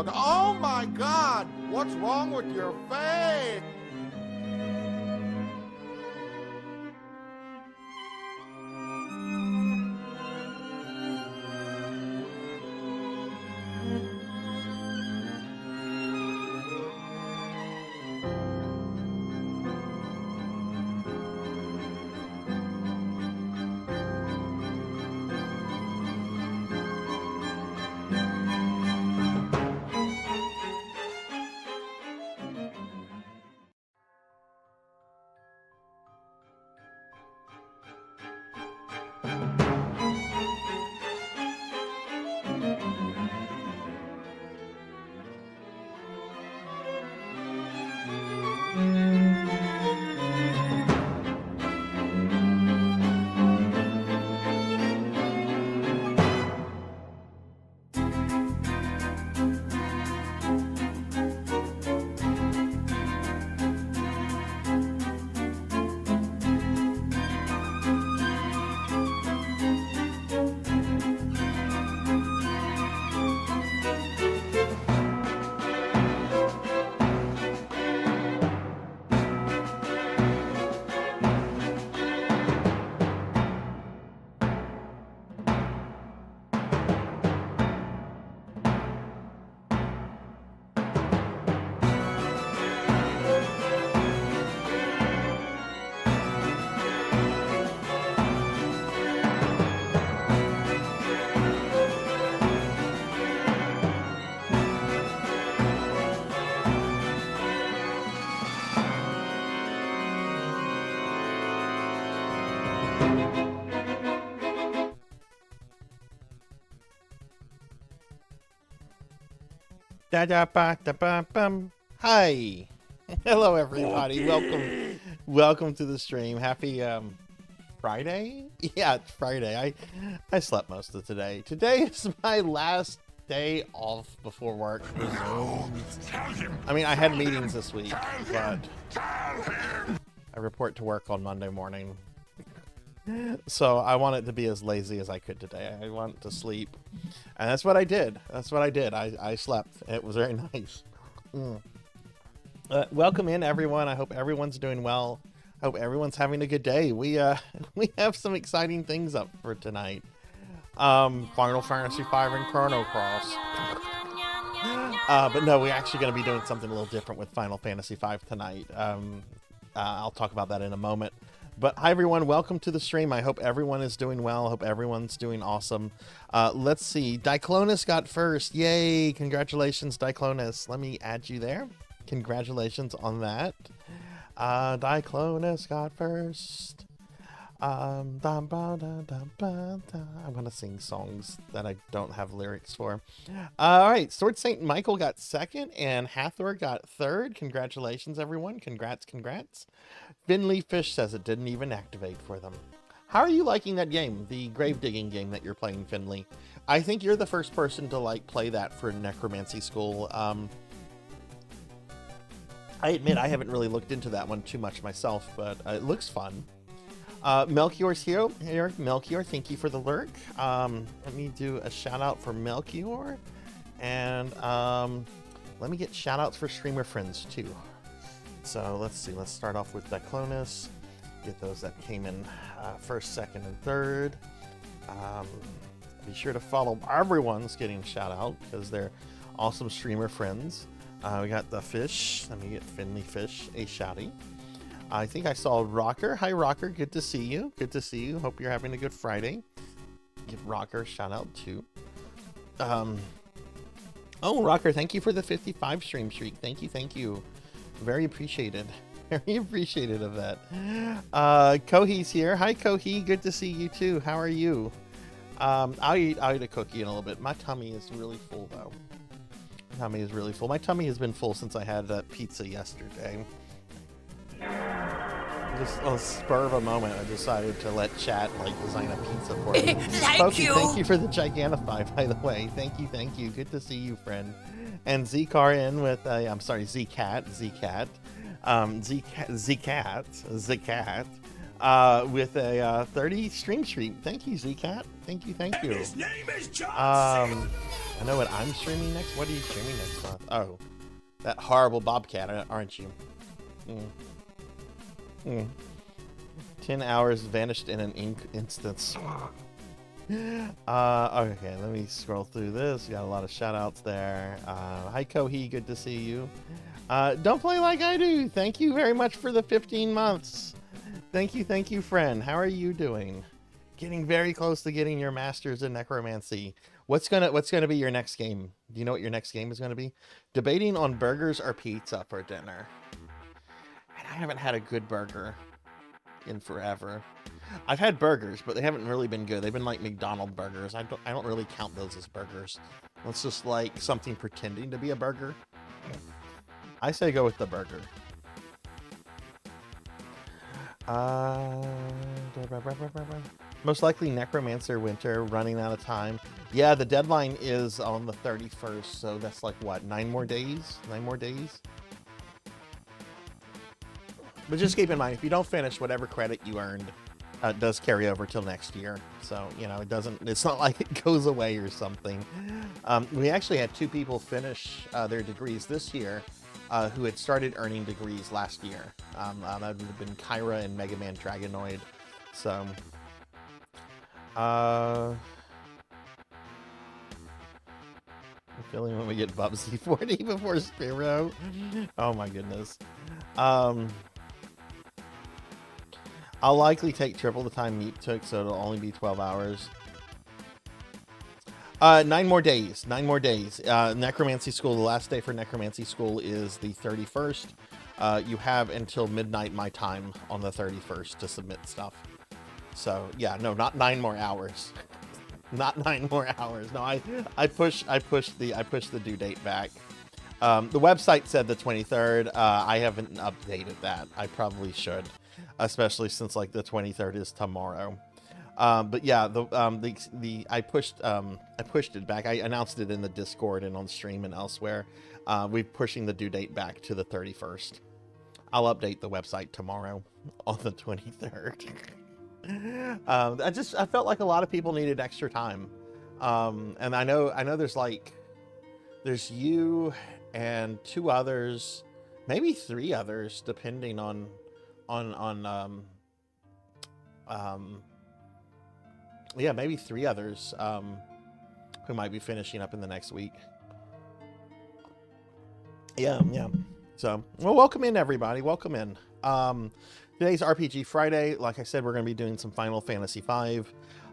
Oh my God! What's wrong with your face? Hi. Hello everybody. Welcome to the stream. Happy Friday? Yeah, it's Friday. I slept most of today. Today is my last day off before work resumes. I mean, I had meetings this week, but I report to work on Monday morning. So I wanted to be as lazy as I could today. I want to sleep. And that's what I did. I slept. It was very nice. Welcome in, everyone. I hope everyone's doing well. I hope everyone's having a good day. We have some exciting things up for tonight. Final Fantasy V and Chrono Cross. But no, we're actually going to be doing something a little different with Final Fantasy V tonight. I'll talk about that in a moment. But hi everyone, welcome to the stream. I hope everyone is doing well. I hope everyone's doing awesome. Let's see, Diclonus got first. Yay, congratulations Diclonus. Let me add you there. Congratulations on that. Diclonus got first. I'm gonna sing songs that I don't have lyrics for. All right, Sword Saint Michael got second and Hathor got third. Congratulations everyone, congrats. Finley Fish says it didn't even activate for them. How are you liking that game, the grave digging game that you're playing, Finley? I think you're the first person to play that for necromancy school. I admit I haven't really looked into that one too much myself, but it looks fun. Melchior's here. Melchior, thank you for the lurk. Let me do a shout out for Melchior, and let me get shout outs for streamer friends too. So let's see, let's start off with Diclonus, get those that came in first, second, and third. Be sure to follow everyone's getting shout out because they're awesome streamer friends. We got the fish, let me get Finley Fish, a shouty. I think I saw Rocker. Hi Rocker, good to see you. Hope you're having a good Friday. Give Rocker a shout out too. Oh Rocker, thank you for the 55 stream streak. Thank you. Very appreciated. Very appreciative of that. Kohi's here. Hi Kohi, good to see you too. How are you? I'll eat a cookie in a little bit. My tummy is really full though. My tummy has been full since I had that pizza yesterday. Just on the spur of a moment, I decided to let chat like design a pizza for me. Thank you. Thank you for the Gigantify, by the way. Thank you, thank you. Good to see you, friend. And Zcar in with a, I'm sorry, Zcat, with a 30 stream stream. Thank you, Zcat. Thank you, thank you. His name is John. I know what I'm streaming next. What are you streaming next month? Oh, that horrible Bobcat, aren't you? 10 hours vanished in an instance. Okay, let me scroll through this. We got a lot of shout outs there. Hi Kohi, good to see you. Don't play like I do. Thank you very much for the 15 months. Thank you, friend. How are you doing? Getting very close to getting your masters in necromancy. What's gonna be your next game? Do you know what your next game is gonna be? Debating on burgers or pizza for dinner. And I haven't had a good burger in forever. I've had burgers, but they haven't really been good. They've been like McDonald's burgers. I don't really count those as burgers. It's just like something pretending to be a burger. I say go with the burger. Most likely Necromancer Winter, running out of time. Yeah, the deadline is on the 31st, so that's like what, 9 more days? 9 more days? But just keep in mind, if you don't finish, whatever credit you earned does carry over till next year. So, you know, it's not like it goes away or something. We actually had 2 people finish their degrees this year who had started earning degrees last year. That would have been Kyra and Mega Man Dragonoid. So, I'm feeling when we get Bubsy 40 before Spiro. Oh my goodness. I'll likely take triple the time Meep took, so it'll only be 12 hours. 9 more days. 9 more days. Necromancy School, the last day for Necromancy School is the 31st. You have until midnight my time on the 31st to submit stuff. So, yeah, no, not 9 more hours. Not 9 more hours. No, I pushed the due date back. The website said the 23rd. I haven't updated that. I probably should, especially since like the 23rd is tomorrow. But yeah, I pushed it back. I announced it in the Discord and on stream and elsewhere. We're pushing the due date back to the 31st. I'll update the website tomorrow on the 23rd. I felt like a lot of people needed extra time. And I know there's you and 2 others, maybe 3 others, depending on yeah, maybe 3 others who might be finishing up in the next week. Yeah. So, well, welcome in, everybody. Welcome in. Today's RPG Friday. Like I said, we're going to be doing some Final Fantasy V.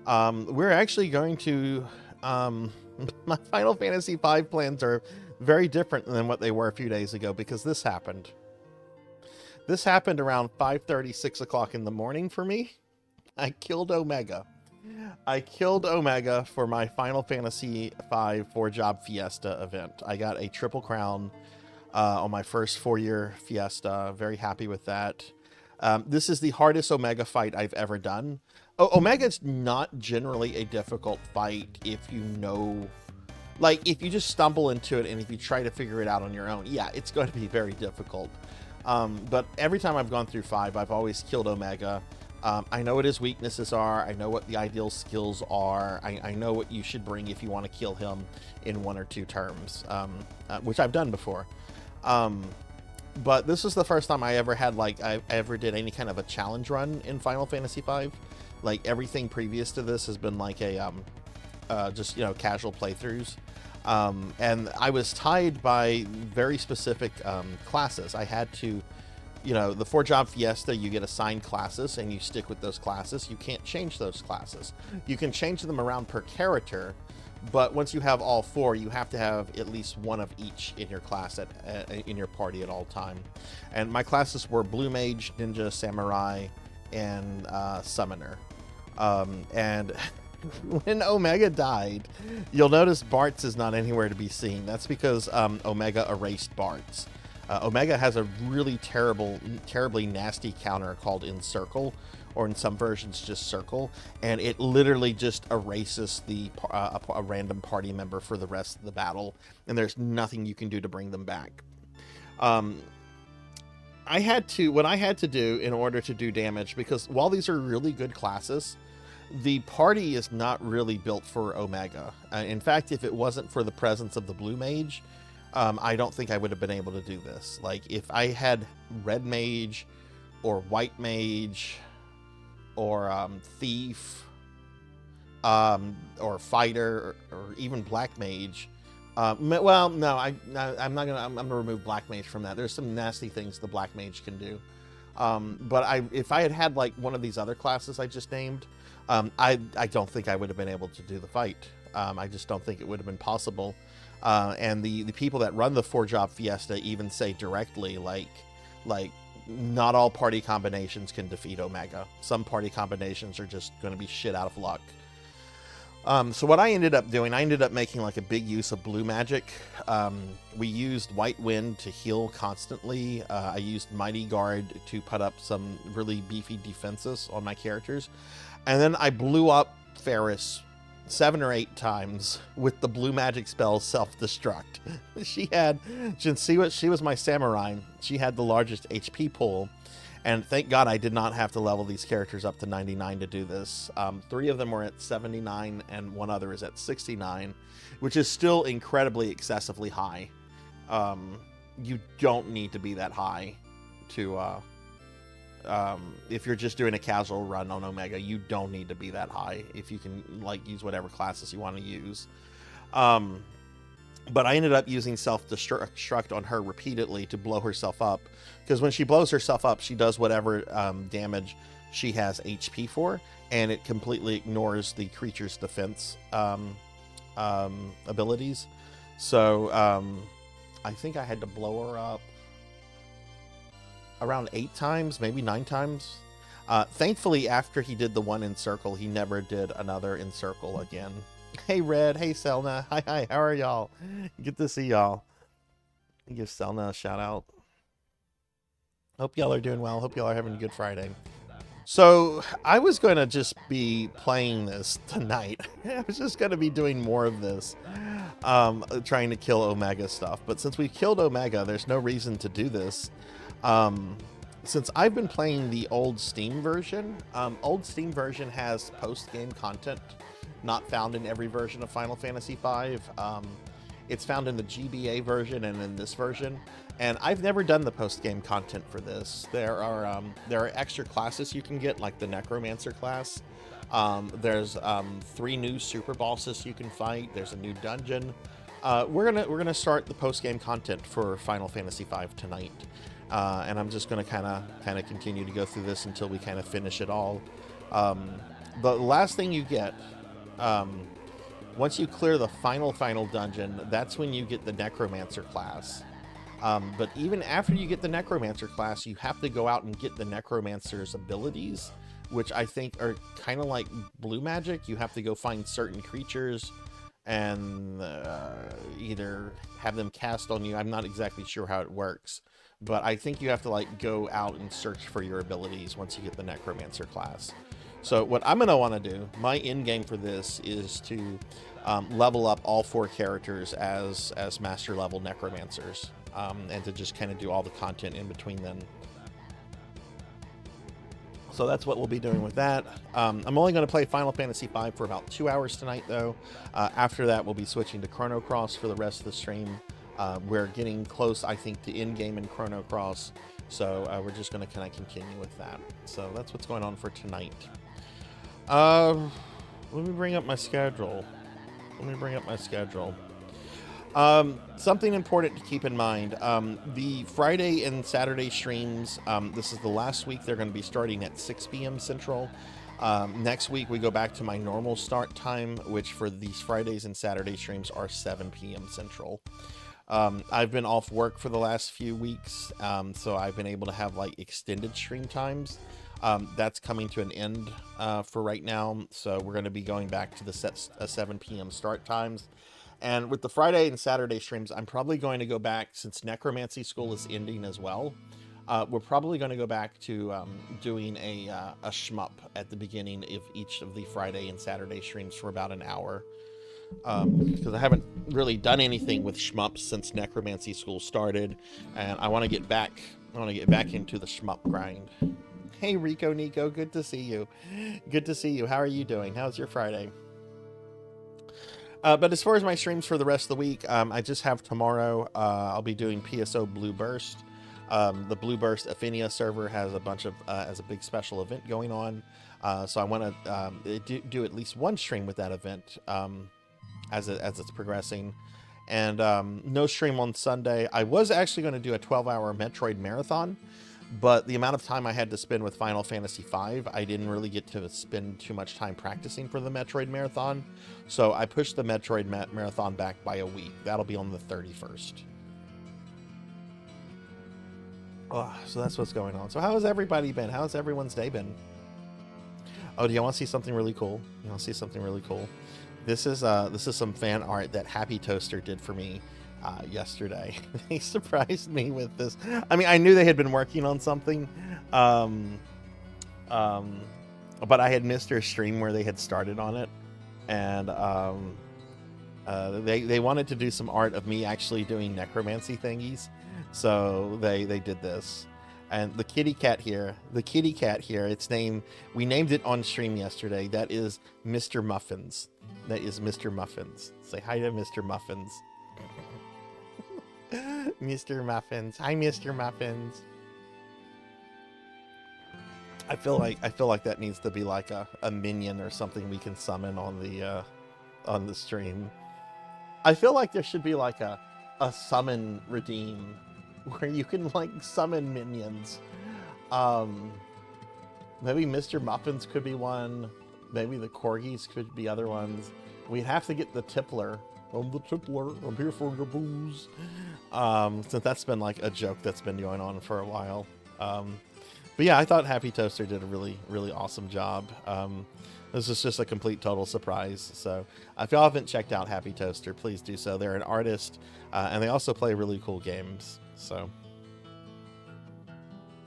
We're actually going to... my Final Fantasy V plans are very different than what they were a few days ago, because this happened. This happened around 5:30, 6 o'clock in the morning for me. I killed Omega. For my Final Fantasy V 4-job Fiesta event. I got a triple crown on my first 4-year Fiesta. Very happy with that. This is the hardest Omega fight I've ever done. Omega's not generally a difficult fight if you know... Like, if you just stumble into it and if you try to figure it out on your own, yeah, it's going to be very difficult. But every time I've gone through 5, I've always killed Omega. I know what his weaknesses are. I know what the ideal skills are. I know what you should bring if you want to kill him in 1 or 2 terms, which I've done before. But this is the first time I ever had, like, I ever did any kind of a challenge run in Final Fantasy V. Like, everything previous to this has been like a, just, you know, casual playthroughs. And I was tied by very specific classes. I had to, you know, the 4-job Fiesta, you get assigned classes and you stick with those classes. You can't change those classes. You can change them around per character, but once you have all 4, you have to have at least 1 of each in your class in your party at all time. And my classes were Blue Mage, Ninja, Samurai, and Summoner. And when Omega died, you'll notice Bartz is not anywhere to be seen. That's because Omega erased Bartz. Omega has a really terribly nasty counter called Encircle, or in some versions just Circle, and it literally just erases a random party member for the rest of the battle, and there's nothing you can do to bring them back. What I had to do in order to do damage, because while these are really good classes, the party is not really built for Omega. In fact, if it wasn't for the presence of the Blue Mage, I don't think I would have been able to do this. Like, if I had Red Mage, or White Mage, or Thief, or Fighter, or even Black Mage. Well, no, I'm gonna remove Black Mage from that. There's some nasty things the Black Mage can do. But if I had like one of these other classes I just named, I don't think I would have been able to do the fight. I just don't think it would have been possible. And the people that run the 4-job fiesta even say directly, like not all party combinations can defeat Omega. Some party combinations are just going to be shit out of luck. So what I ended up doing, I ended up making like a big use of blue magic. We used White Wind to heal constantly. I used Mighty Guard to put up some really beefy defenses on my characters. And then I blew up Ferris 7 or 8 times with the blue magic spell Self-Destruct. She was my samurai. She had the largest HP pool. And thank God I did not have to level these characters up to 99 to do this. 3 of them were at 79 and 1 other is at 69, which is still incredibly excessively high. You don't need to be that high to, if you're just doing a casual run on Omega, you don't need to be that high if you can like use whatever classes you want to use. But I ended up using Self-Destruct on her repeatedly to blow herself up. Because when she blows herself up, she does whatever damage she has HP for. And it completely ignores the creature's defense abilities. So I think I had to blow her up around 8 times, maybe 9 times. Thankfully, after he did the one Encircle, he never did another Encircle again. Hey Red, hey Selna, hi, how are y'all? Good to see y'all. Give Selna a shout out. Hope y'all are doing well. Hope y'all are having a good Friday. So I was going to just be playing this tonight. I was just going to be doing more of this, trying to kill Omega stuff. But since we killed Omega, there's no reason to do this. Since I've been playing the old Steam version has post-game content not found in every version of Final Fantasy V. It's found in the GBA version and in this version. And I've never done the post-game content for this. There are extra classes you can get, like the Necromancer class. There's 3 new super bosses you can fight. There's a new dungeon. We're gonna start the post-game content for Final Fantasy V tonight. And I'm just gonna kind of continue to go through this until we kind of finish it all. The last thing you get, once you clear the final dungeon, that's when you get the Necromancer class. But even after you get the Necromancer class, you have to go out and get the Necromancer's abilities, which I think are kind of like blue magic. You have to go find certain creatures and either have them cast on you. I'm not exactly sure how it works, but I think you have to like go out and search for your abilities once you get the Necromancer class. So what I'm going to want to do, my end game for this is to level up all 4 characters as master level Necromancers, and to just kind of do all the content in between them. So that's what we'll be doing with that. I'm only going to play Final Fantasy V for about 2 hours tonight, though. After that, we'll be switching to Chrono Cross for the rest of the stream. We're getting close, I think, to in-game in Chrono Cross, so we're just going to kind of continue with that. So that's what's going on for tonight. Let me bring up my schedule. Something important to keep in mind. The Friday and Saturday streams, this is the last week. They're going to be starting at 6 p.m. Central. Next week, we go back to my normal start time, which for these Fridays and Saturday streams are 7 p.m. Central. I've been off work for the last few weeks, so I've been able to have like extended stream times. That's coming to an end for right now, so we're going to be going back to the 7 p.m. start times. And with the Friday and Saturday streams, I'm probably going to go back, since Necromancy School is ending as well. We're probably going to go back to doing a shmup at the beginning of each of the Friday and Saturday streams for about an hour. Because I haven't really done anything with shmups since Necromancy School started, and I want to get back. I want to get back into the shmup grind. Hey Rico Nico, good to see you. Good to see you. How are you doing? How's your Friday? But as far as my streams for the rest of the week, I just have tomorrow. I'll be doing PSO Blue Burst. The Blue Burst Afinia server has a bunch of has a big special event going on, so I want to do at least one stream with that event as it's progressing. And no stream on Sunday. I was actually going to do a 12-hour Metroid marathon, but the amount of time I had to spend with Final Fantasy V, I didn't really get to spend too much time practicing for the Metroid marathon. So I pushed the Metroid marathon back by a week. That'll be on the 31st. Oh, so that's what's going on. So how has everybody been? How's everyone's day been? Oh, do you want to see something really cool? You want to see something really cool? This is some fan art that Happy Toaster did for me yesterday. They surprised me with this. I mean, I knew they had been working on something, but I had missed their stream where they had started on it, and they wanted to do some art of me actually doing necromancy thingies, so they did this. And the kitty cat here, we named it on stream yesterday. That is Mr. Muffins. That is Mr. Muffins. Say hi to Mr. Muffins. Mr. Muffins. Hi, Mr. Muffins. I feel like that needs to be like a minion or something we can summon on the stream. I feel like there should be like a summon redeem where you can like summon minions. Maybe Mr. Muffins could be one. Maybe the corgis could be other ones. We'd have to get the Tippler. I'm the Tippler. I'm here for the booze. Since that's been like a joke that's been going on for a while. But yeah, I thought Happy Toaster did a really, really awesome job. This is just a complete total surprise. So if y'all haven't checked out Happy Toaster, please do so. They're an artist, and they also play really cool games. So,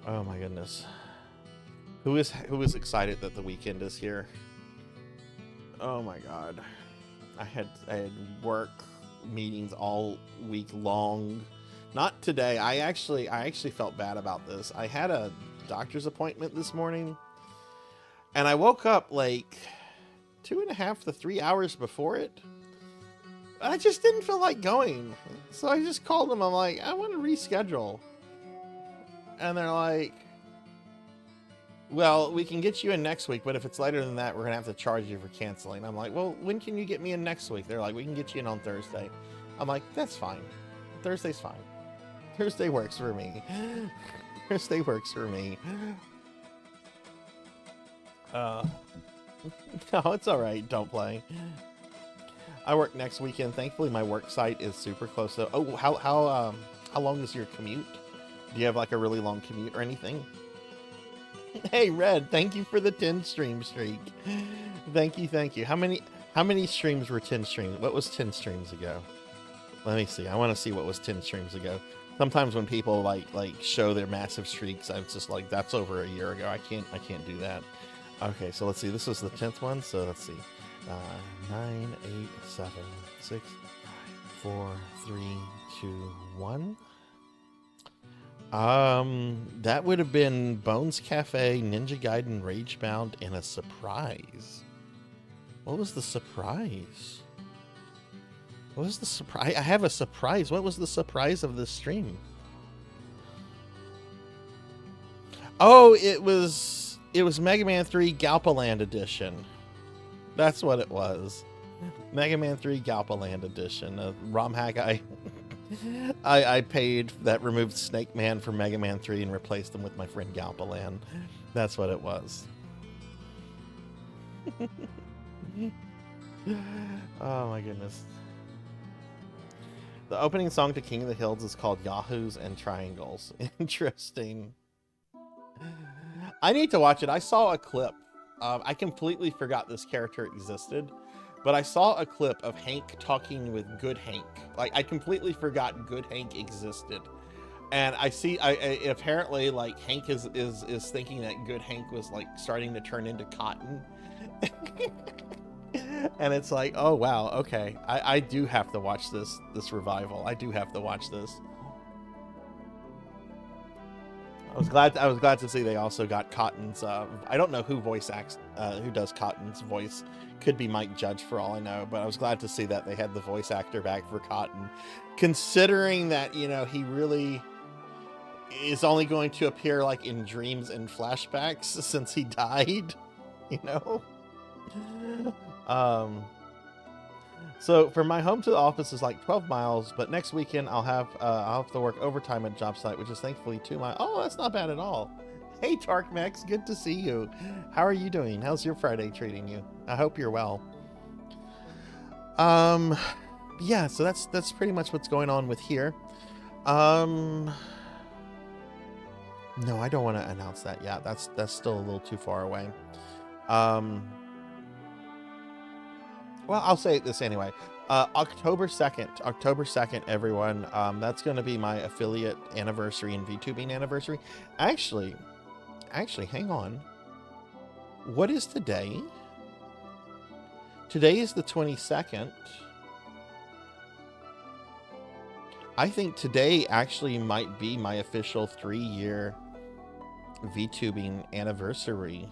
oh my goodness, who is excited that the weekend is here? Oh my God, I had work meetings all week long. Not today. I actually felt bad about this. I had a doctor's appointment this morning, and I woke up like 2.5 to 3 hours before it. I just didn't feel like going, so I just called them. I'm like, I want to reschedule, and they're like, well, we can get you in next week, but if it's later than that, we're gonna have to charge you for canceling. I'm like, well, when can you get me in next week? They're like, we can get you in on Thursday. I'm like, that's fine. Thursday's fine. Thursday works for me. Thursday works for me. No, it's all right. Don't play. I work next weekend. Thankfully, my work site is super close. So, oh, how long is your commute? Do you have like a really long commute or anything? Hey, Red, thank you for the 10 stream streak. Thank you. How many streams were 10 streams? What was 10 streams ago? Let me see. I want to see what was 10 streams ago. Sometimes when people like show their massive streaks, I'm just like, that's over a year ago. I can't do that. Okay, so let's see. This was the 10th one. So let's see. 9, 8, 7, 6, 5, 4, 3, 2, 1. That would have been Bones Cafe, Ninja Gaiden, Ragebound, and a surprise. What was the surprise? What was the surprise? I have a surprise. What was the surprise of this stream? Oh, it was Mega Man 3 Galpaland Edition. That's what it was. Mega Man 3 Galpaland Edition. A ROM hack I paid that removed Snake Man from Mega Man 3 and replaced him with my friend Galpaland. That's what it was. Oh my goodness. The opening song to King of the Hills is called Yahoos and Triangles. Interesting. I need to watch it. I saw a clip. I completely forgot this character existed. but I saw a clip of Hank talking with Good Hank. Like, I completely forgot Good Hank existed. And I see, apparently, like, Hank is thinking that Good Hank was, like, starting to turn into Cotton. And it's like, oh, wow, okay. I do have to watch this revival. I do have to watch this. I was glad to see they also got Cotton's, I don't know who voice acts, who does Cotton's voice. Could be Mike Judge for all I know, but I was glad to see that they had the voice actor back for Cotton. Considering that, you know, he really is only going to appear like in dreams and flashbacks since he died, you know? So from my home to the office is like 12 miles, but next weekend I'll have to work overtime at job site, which is thankfully 2 miles. Oh, that's not bad at all. Hey, Tarkmax, good to see you. How are you doing? How's your Friday treating you? I hope you're well. Yeah, so that's pretty much what's going on with here. No, I don't want to announce that yet. That's still a little too far away. Well, I'll say this anyway. October 2nd, everyone. That's going to be my affiliate anniversary and VTubing anniversary. Actually, hang on. What is today? Today is the 22nd. I think today actually might be my official 3-year VTubing anniversary.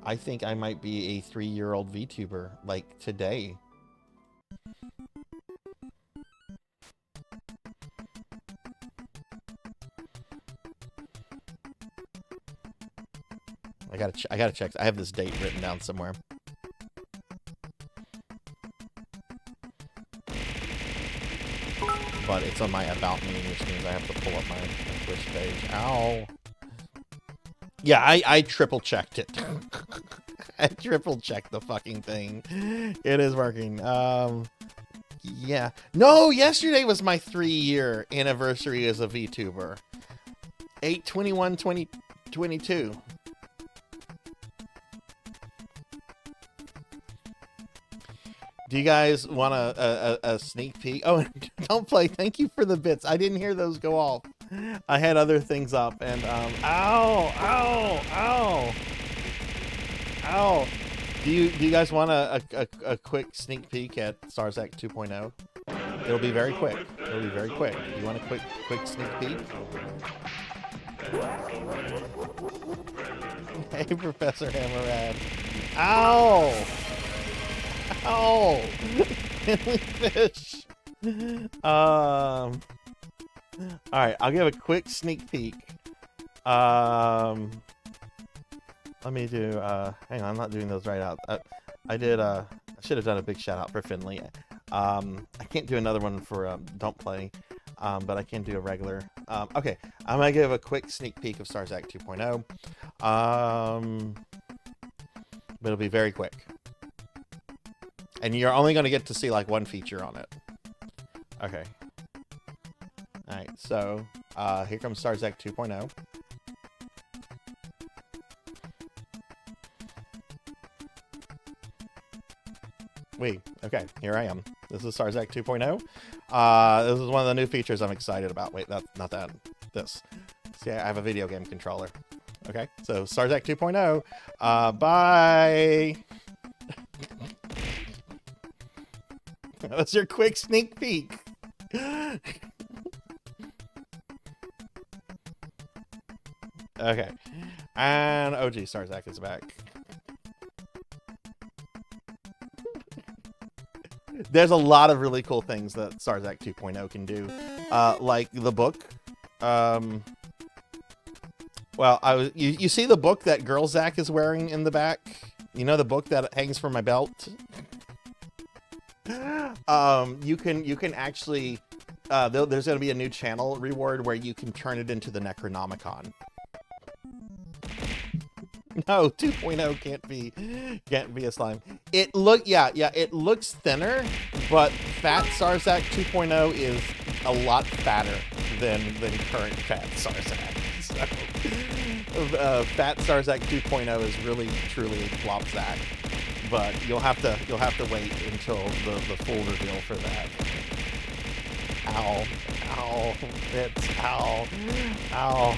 I think I might be a 3-year-old VTuber, like, today. I gotta check. I have this date written down somewhere. But it's on my About Me, which means I have to pull up my Twitch page. Ow. Yeah, I triple checked it. I triple checked the fucking thing. It is working. Yeah. No, yesterday was my 3-year anniversary as a VTuber. 8/21/2022. Do you guys want a sneak peek? Oh, don't play. Thank you for the bits. I didn't hear those go off. I had other things up, and ow. Do you guys want a quick sneak peek at Sarzac 2.0? It'll be very quick. It'll be very quick. You want a quick sneak peek? Hey, Professor Hammerad. Ow! Ow! Finley fish. Alright, I'll give a quick sneak peek. Let me do, hang on, I'm not doing those right out. I should have done a big shout out for Finley. I can't do another one for, Don't Play, but I can do a regular. Okay, I'm gonna give a quick sneak peek of Sarzac 2.0. But it'll be very quick. And you're only gonna get to see like one feature on it. Okay. Alright, so here comes Sarzac 2.0. Wait, okay, here I am. This is Sarzac 2.0. This is one of the new features I'm excited about. Wait, that's not that. This. See, I have a video game controller. Okay, so Sarzac 2.0. Bye! That was your quick sneak peek. Okay. And OG Sarzac is back. There's a lot of really cool things that Sarzac 2.0 can do. Like the book. Well, you see the book that Girl Zach is wearing in the back? You know, the book that hangs from my belt? You can actually there's going to be a new channel reward where you can turn it into the Necronomicon. No, 2.0 can't be a slime. It looks thinner, but fat Sarzac 2.0 is a lot fatter than current fat Sarzac. So, fat Sarzac 2.0 is really truly Flopzac. but you'll have to wait until the full reveal for that. Ow, ow, bits, ow, ow,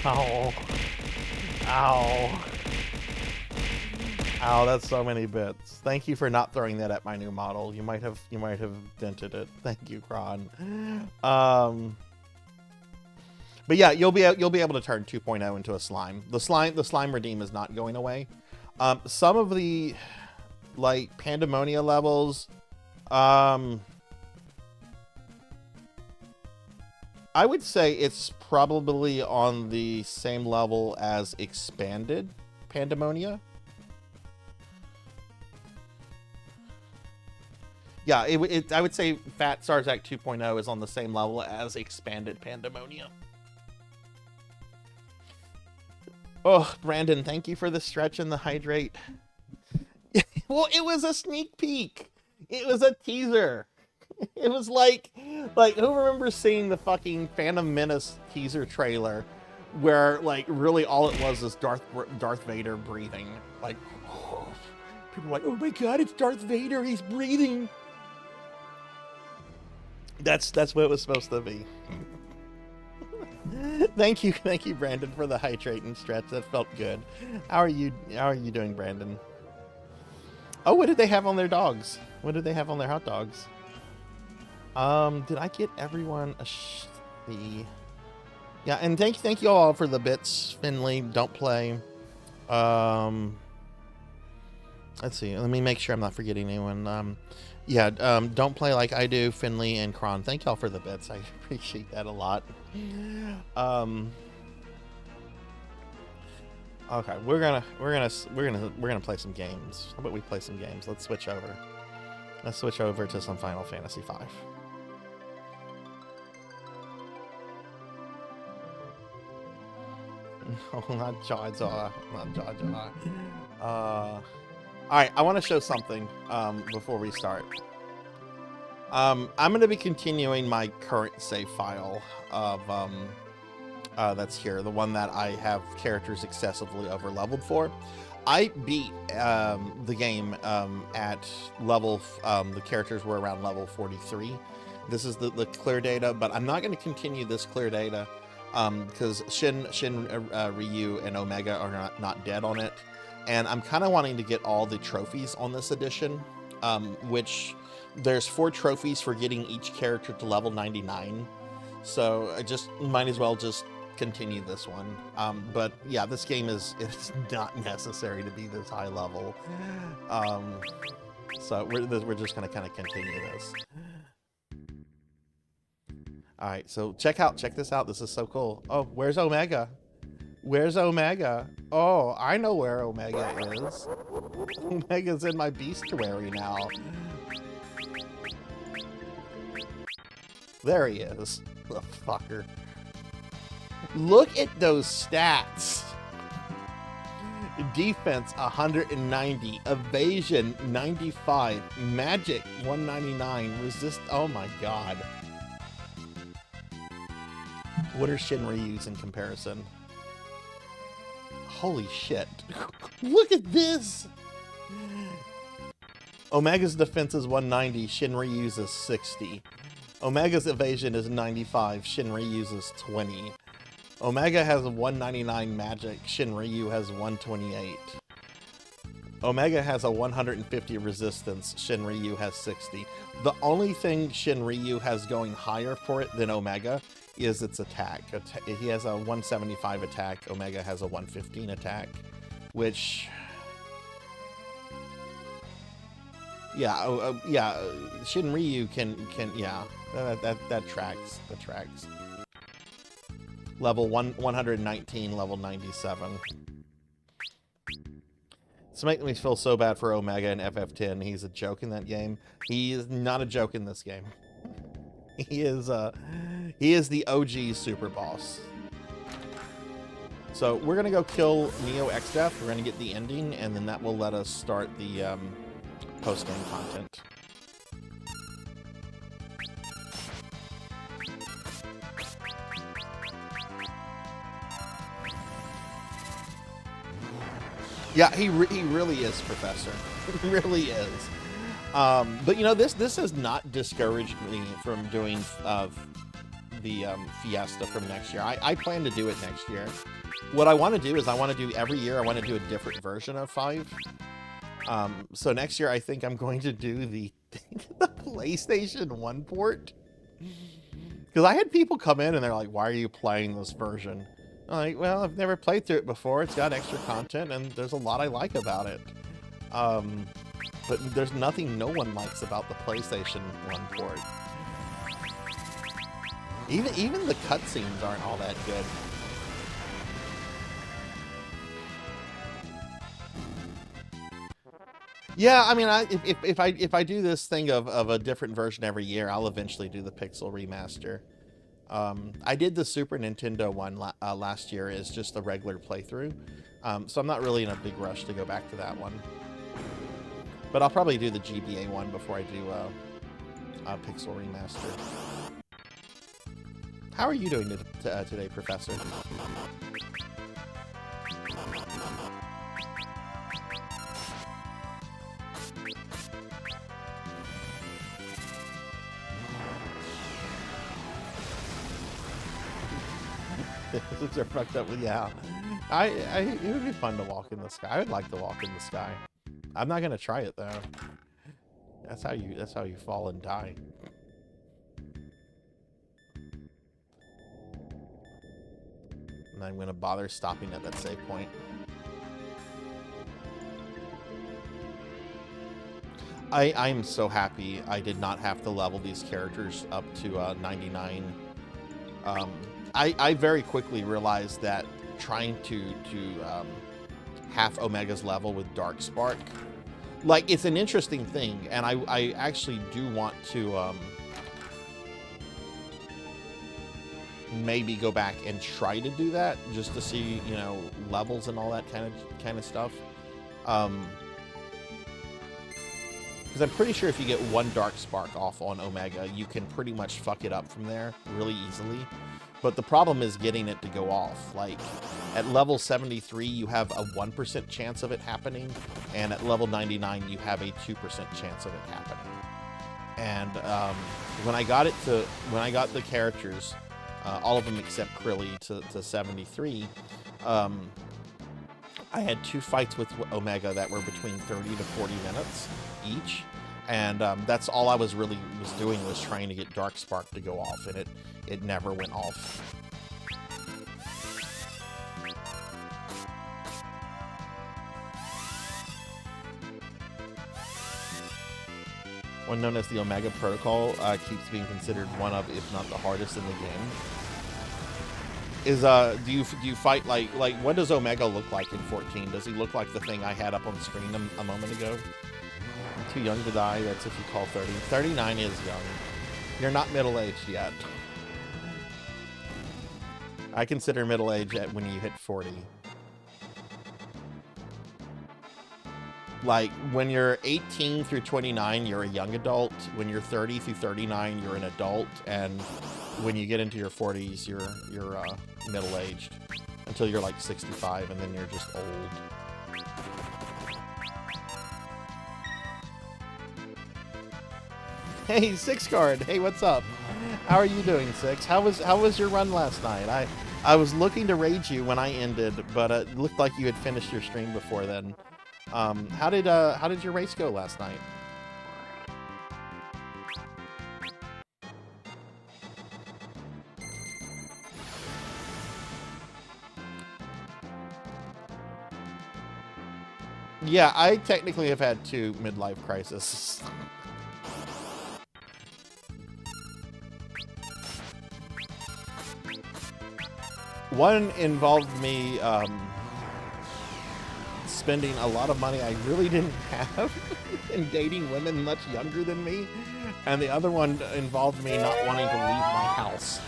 ow, ow, ow. That's so many bits. Thank you for not throwing that at my new model. You might have dented it. Thank you, Kron. But yeah, you'll be able to turn 2.0 into a slime. The slime redeem is not going away. Some of the like Pandemonia levels, I would say it's probably on the same level as expanded Pandemonia. Yeah, I would say Fat Sarzac 2.0 is on the same level as expanded Pandemonia. Oh, Brandon, thank you for the stretch and the hydrate. Well, it was a sneak peek. It was a teaser. It was like who remembers seeing the fucking Phantom Menace teaser trailer where like really all it was is Darth Vader breathing. Like people were like, oh my god, it's Darth Vader, he's breathing. That's what it was supposed to be. Thank you, Brandon, for the hydrate and stretch. That felt good. How are you doing, Brandon? Oh, what did they have on their dogs? What did they have on their hot dogs? Did I get everyone the? Yeah, and thank you all for the bits, Finley. Don't play. Let's see. Let me make sure I'm not forgetting anyone. Yeah, don't play like I do, Finley and Kron. Thank y'all for the bits. I appreciate that a lot. Okay, we're gonna play some games. How about we play some games? Let's switch over. Let's switch over to some Final Fantasy V. No, not Jar Jar. Not Jar Jar. Alright, I want to show something before we start. I'm going to be continuing my current save file of that's here, the one that I have characters excessively over-leveled for. I beat the game at level, the characters were around level 43. This is the clear data, but I'm not going to continue this clear data because Shin, Ryu, and Omega are not dead on it. And I'm kind of wanting to get all the trophies on this edition, which there's 4 trophies for getting each character to level 99. So I just might as well just continue this one. But yeah, this game it's not necessary to be this high level. So we're just going to kind of continue this. All right, so check this out. This is so cool. Oh, where's Omega? Where's Omega? Oh, I know where Omega is. Omega's in my bestiary now. There he is. The fucker. Look at those stats. Defense 190, evasion 95, magic 199, resist. Oh my god. What are Shinryu's in comparison? Holy shit. Look at this! Omega's defense is 190, Shinryu's is 60. Omega's evasion is 95, Shinryu's is 20. Omega has 199 magic, Shinryu has 128. Omega has a 150 resistance, Shinryu has 60. The only thing Shinryu has going higher for it than Omega is its attack. He has a 175 attack, Omega has a 115 attack, which... Yeah, yeah, Shinryu can yeah, that tracks, Level 119, level 97. It's making me feel so bad for Omega in FF10. He's a joke in that game. He is not a joke in this game. He is the OG super boss. So we're gonna go kill Neo XIV. We're gonna get the ending, and then that will let us start the post-game content. Yeah, he really is, Professor. He really is. But you know, this has not discouraged me from doing the Fiesta from next year. I plan to do it next year. What I want to do is I want to do every year. I want to do a different version of 5. So next year I think I'm going to do the the PlayStation 1 port. Because I had people come in and they're like, "Why are you playing this version?" I'm like, well, I've never played through it before. It's got extra content and there's a lot I like about it. But there's nothing no one likes about the PlayStation 1 port. Even the cutscenes aren't all that good. Yeah, I mean, if I do this thing of a different version every year, I'll eventually do the Pixel remaster. I did the Super Nintendo one last year as just a regular playthrough, so I'm not really in a big rush to go back to that one. But I'll probably do the GBA one before I do a Pixel remaster. How are you doing today, Professor? Things are fucked up. Yeah, it would be fun to walk in the sky. I would like to walk in the sky. I'm not gonna try it though. That's how you fall and die. And I'm gonna bother stopping at that save point. I'm so happy I did not have to level these characters up to 99. I very quickly realized that trying to half Omega's level with Dark Spark, like, it's an interesting thing, and I actually do want to maybe go back and try to do that just to see, you know, levels and all that kind of stuff. Because I'm pretty sure if you get one Dark Spark off on Omega, you can pretty much fuck it up from there really easily. But the problem is getting it to go off. Like, at level 73, you have a 1% chance of it happening, and at level 99, you have a 2% chance of it happening. And when I got the characters, all of them except Krilly to 73, I had 2 fights with Omega that were between 30 to 40 minutes each, and that's all I was doing was trying to get Dark Spark to go off, and it never went off. One known as the Omega Protocol keeps being considered one of, if not the hardest in the game. Is do you fight like what does Omega look like in 14? Does he look like the thing I had up on the screen a moment ago? I'm too young to die. That's if you call 30. 39 is young. You're not middle-aged yet. I consider middle-age when you hit 40. Like, when you're 18 through 29, you're a young adult. When you're 30 through 39, you're an adult. And when you get into your 40s, you're middle-aged. Until you're like 65, and then you're just old. Hey, Six Card. Hey, what's up? How are you doing, Six? How was your run last night? I was looking to raid you when I ended, but it looked like you had finished your stream before then. How did your race go last night? Yeah, I technically have had 2 midlife crises. One involved me spending a lot of money I really didn't have and dating women much younger than me, and the other one involved me not wanting to leave my house.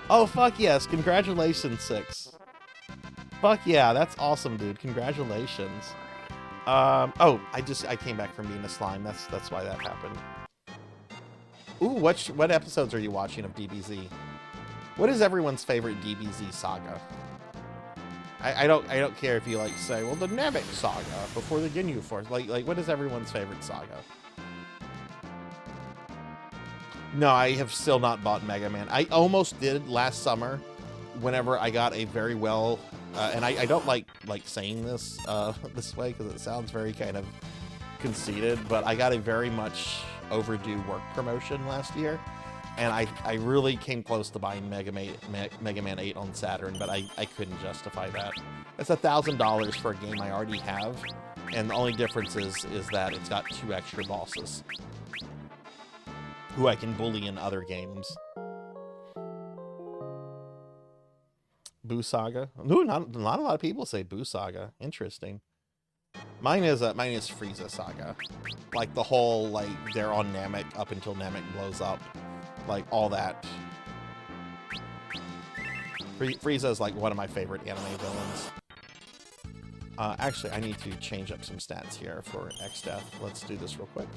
Oh, fuck yes. Congratulations, Six. Fuck yeah, that's awesome, dude. Congratulations. Oh, I came back from being a slime. That's why that happened. Ooh, what episodes are you watching of DBZ? What is everyone's favorite DBZ saga? I don't care if you like say, well, the Namek saga before the Ginyu Force. Like what is everyone's favorite saga? No, I have still not bought Mega Man. I almost did last summer, whenever I got a very well, and I don't like saying this this way because it sounds very kind of conceited, but I got a very much overdue work promotion last year, and I really came close to buying Mega Man 8 on Saturn, but I couldn't justify that. It's $1,000 for a game I already have, and the only difference is that it's got 2 extra bosses who I can bully in other games. Boo Saga? No, not a lot of people say Boo Saga. Interesting. Mine is Frieza Saga. Like the whole they're on Namek up until Namek blows up, like all that. Frieza is like one of my favorite anime villains. Actually, I need to change up some stats here for XDeath. Let's do this real quick.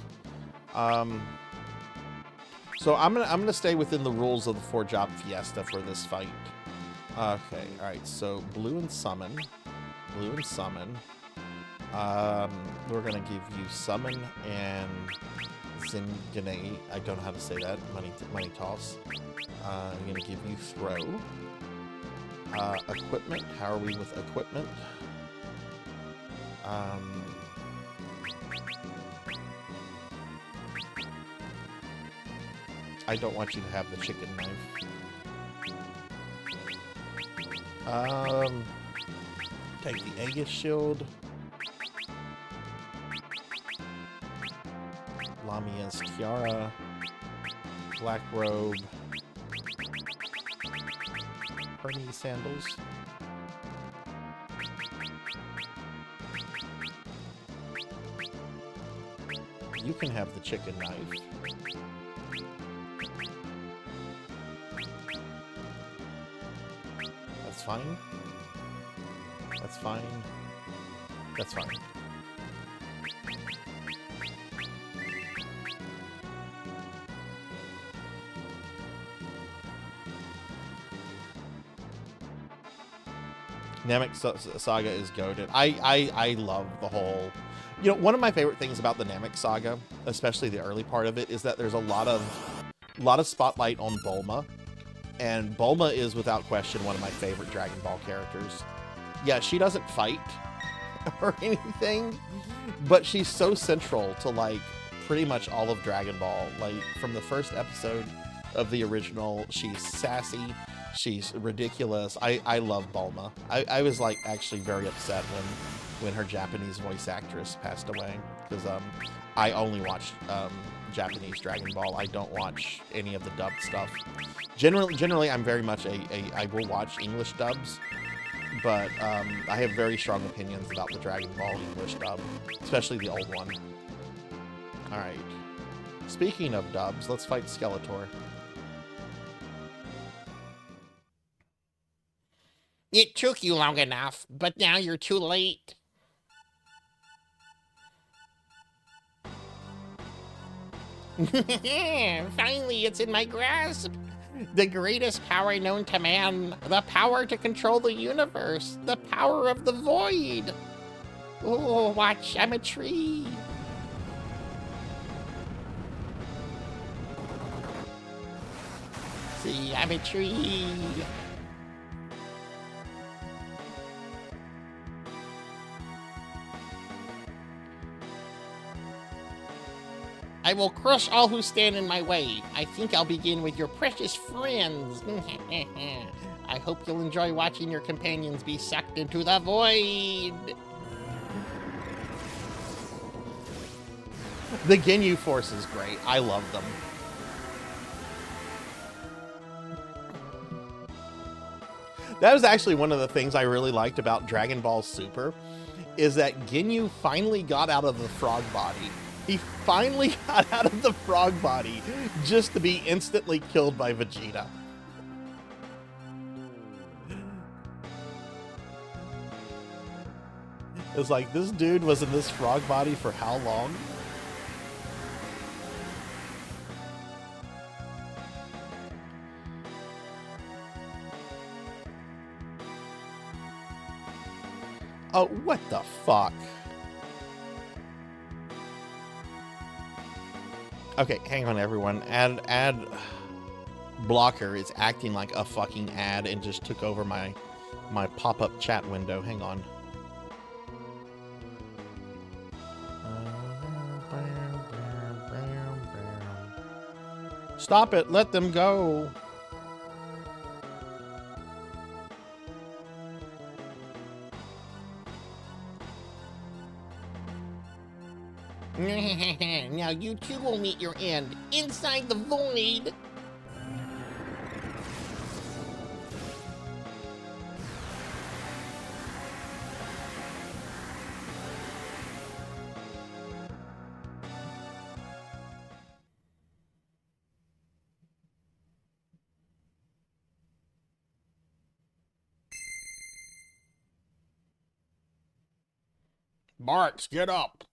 So I'm gonna stay within the rules of the 4-job fiesta for this fight. Okay, all right. So blue and summon. We're gonna give you summon and Zingane. I don't know how to say that. Money toss. I'm gonna give you throw. Equipment. How are we with equipment? I don't want you to have the chicken knife. Take the Aegis shield. Lamia's tiara. Black robe. Hermes sandals. You can have the chicken knife. That's fine. That's fine. That's fine. Namek Saga is goated. I love the whole... You know, one of my favorite things about the Namek Saga, especially the early part of it, is that there's a lot of spotlight on Bulma. And Bulma is, without question, one of my favorite Dragon Ball characters. Yeah, she doesn't fight or anything, but she's so central to, like, pretty much all of Dragon Ball. Like, from the first episode of the original, she's sassy, she's ridiculous. I love Bulma. I was, like, actually very upset when her Japanese voice actress passed away, because I only watched Japanese Dragon Ball. I don't watch any of the dubbed stuff. Generally, I'm very much I will watch English dubs, but I have very strong opinions about the Dragon Ball English dub, especially the old one. All right. Speaking of dubs, let's fight Skeletor. It took you long enough, but now you're too late. Finally, it's in my grasp. The greatest power known to man. The power to control the universe. The power of the void. Oh, watch, I'm a tree. See, I'm a tree. I will crush all who stand in my way. I think I'll begin with your precious friends. I hope you'll enjoy watching your companions be sucked into the void. The Ginyu Force is great. I love them. That was actually one of the things I really liked about Dragon Ball Super, is that Ginyu finally got out of the frog body. He finally got out of the frog body just to be instantly killed by Vegeta. It's like, this dude was in this frog body for how long? Oh, what the fuck? Okay, hang on, everyone. Ad blocker is acting like a fucking ad and just took over my pop-up chat window. Hang on. Stop it. Let them go. Now you too will meet your end inside the void. Barks, get up.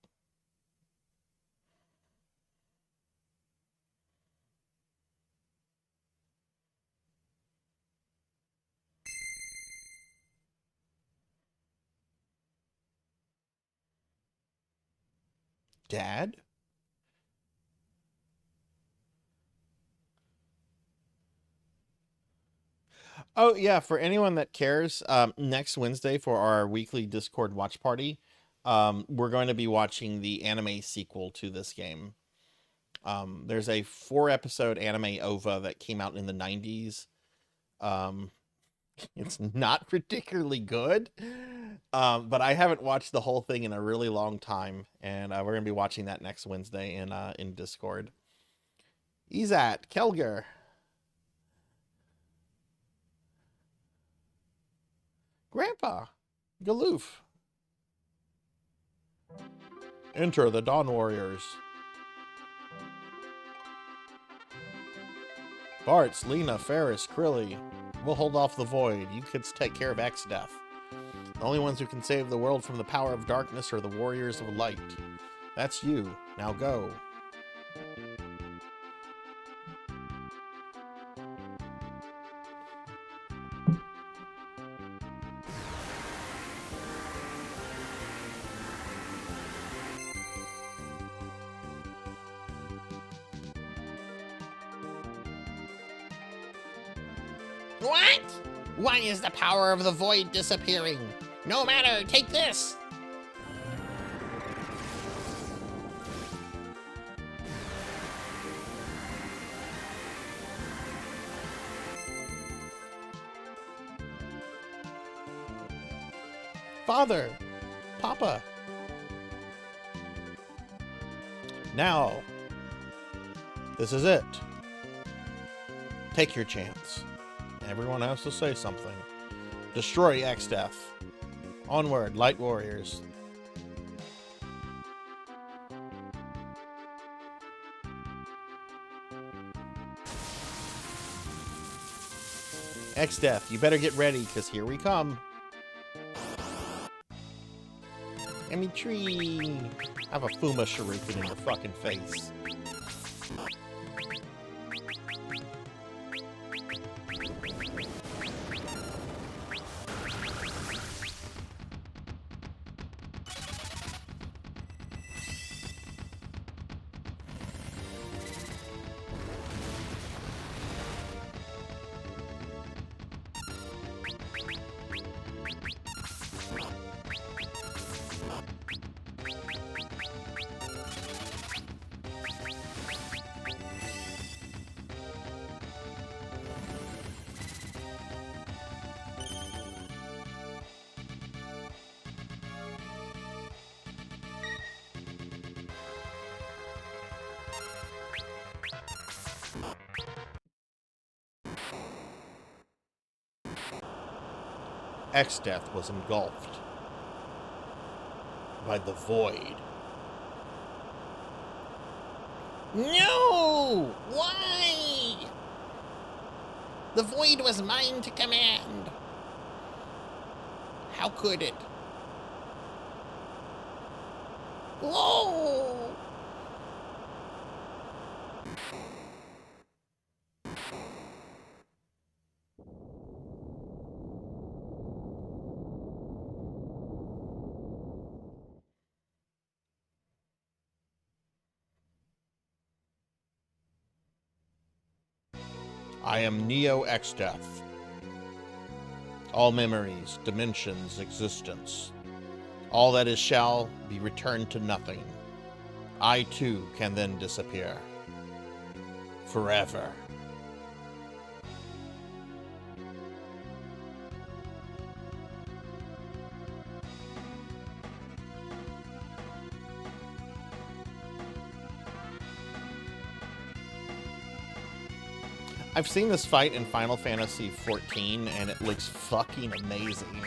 Dad? Oh, yeah, for anyone that cares, next Wednesday for our weekly Discord watch party, we're going to be watching the anime sequel to this game. There's a 4-episode anime OVA that came out in the 90s. It's not particularly good, but I haven't watched the whole thing in a really long time, and we're going to be watching that next Wednesday in Discord. Izat, Kelger. Grandpa, Galoof. Enter the Dawn Warriors. Bartz, Lena, Ferris, Krilly. We'll hold off the void. You kids take care of XDeath. The only ones who can save the world from the power of darkness are the warriors of light. That's you. Now go. What? Why is the power of the void disappearing? No matter, take this. Father! Papa! Now! This is it. Take your chance. Everyone has to say something. Destroy XDeath. Onward, Light Warriors. XDeath, you better get ready, because here we come. Emmy tree. Have a Fuma Shuriken in your fucking face. XDeath was engulfed by the void. No! Why? The void was mine to command. How could it? Whoa! I am Neo XIV. All memories, dimensions, existence. All that is shall be returned to nothing. I too can then disappear. Forever. I've seen this fight in Final Fantasy XIV, and it looks fucking amazing.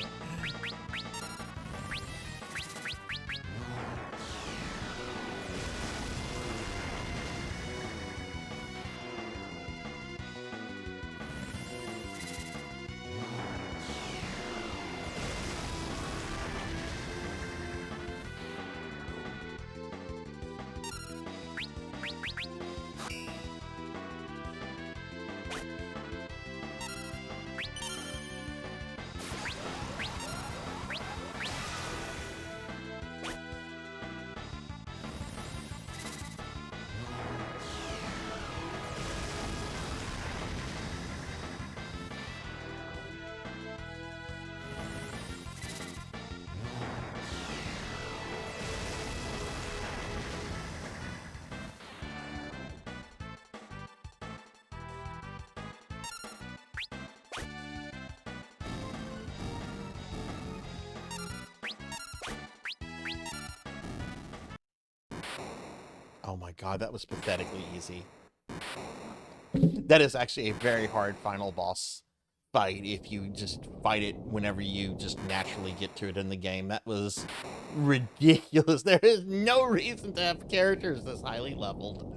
Oh my god, that was pathetically easy. That is actually a very hard final boss fight if you just fight it whenever you just naturally get to it in the game. That was ridiculous. There is no reason to have characters this highly leveled.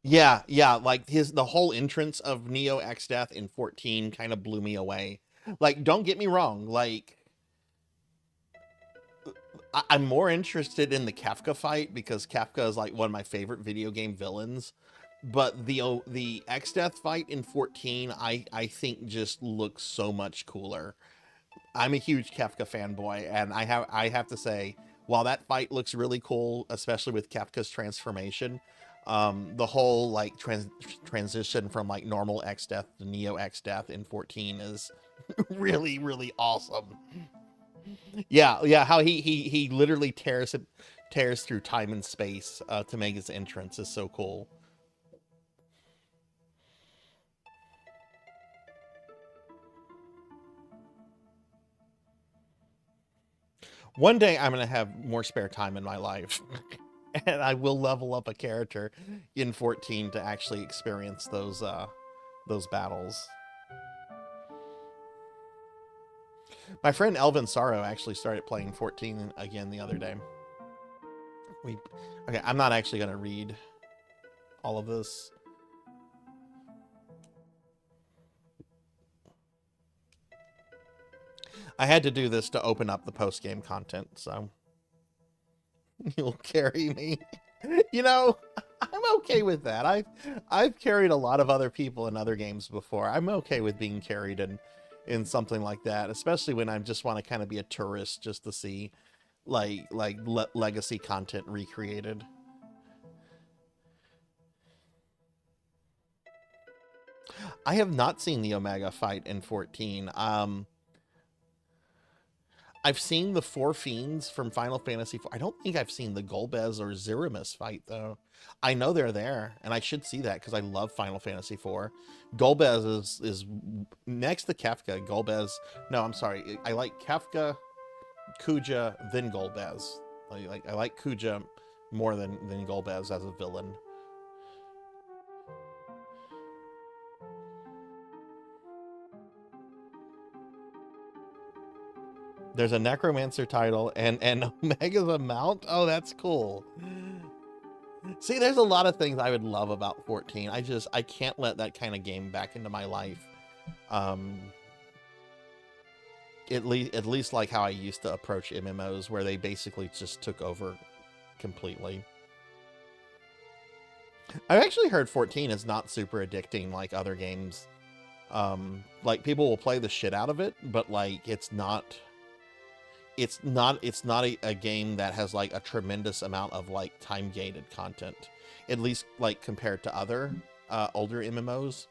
Yeah, like the whole entrance of Neo X-Death in 14 kind of blew me away. Like, don't get me wrong, like, I'm more interested in the Kafka fight because Kafka is like one of my favorite video game villains. But the X-Death fight in 14, I think just looks so much cooler. I'm a huge Kafka fanboy, and I have to say, while that fight looks really cool, especially with Kafka's transformation, the whole like transition from like normal X-Death to Neo X-Death in 14 is really, really awesome. Yeah, how he literally tears through time and space to make his entrance is so cool. One day I'm gonna have more spare time in my life, and I will level up a character in 14 to actually experience those battles. My friend Elvin Sorrow actually started playing 14 again the other day. Okay, I'm not actually gonna read all of this. I had to do this to open up the post-game content, so you'll carry me. You know, I'm okay with that. I've carried a lot of other people in other games before. I'm okay with being carried in something like that, especially when I just want to kind of be a tourist just to see like legacy content recreated. I have not seen the Omega fight in 14. I've seen the four fiends from Final Fantasy IV. I don't think I've seen the Golbez or Zeramis fight, though. I know they're there, and I should see that because I love Final Fantasy IV. Golbez is next to Kefka. Golbez, no, I'm sorry. I like Kefka, Kuja, then Golbez. I like Kuja more than Golbez as a villain. There's a Necromancer title and Omega's a mount? Oh, that's cool. See, there's a lot of things I would love about 14. I can't let that kind of game back into my life. At least like how I used to approach MMOs, where they basically just took over completely. I've actually heard 14 is not super addicting like other games. Like, people will play the shit out of it, but like it's not it's not a game that has like a tremendous amount of like time gated content, at least like compared to other older MMOs.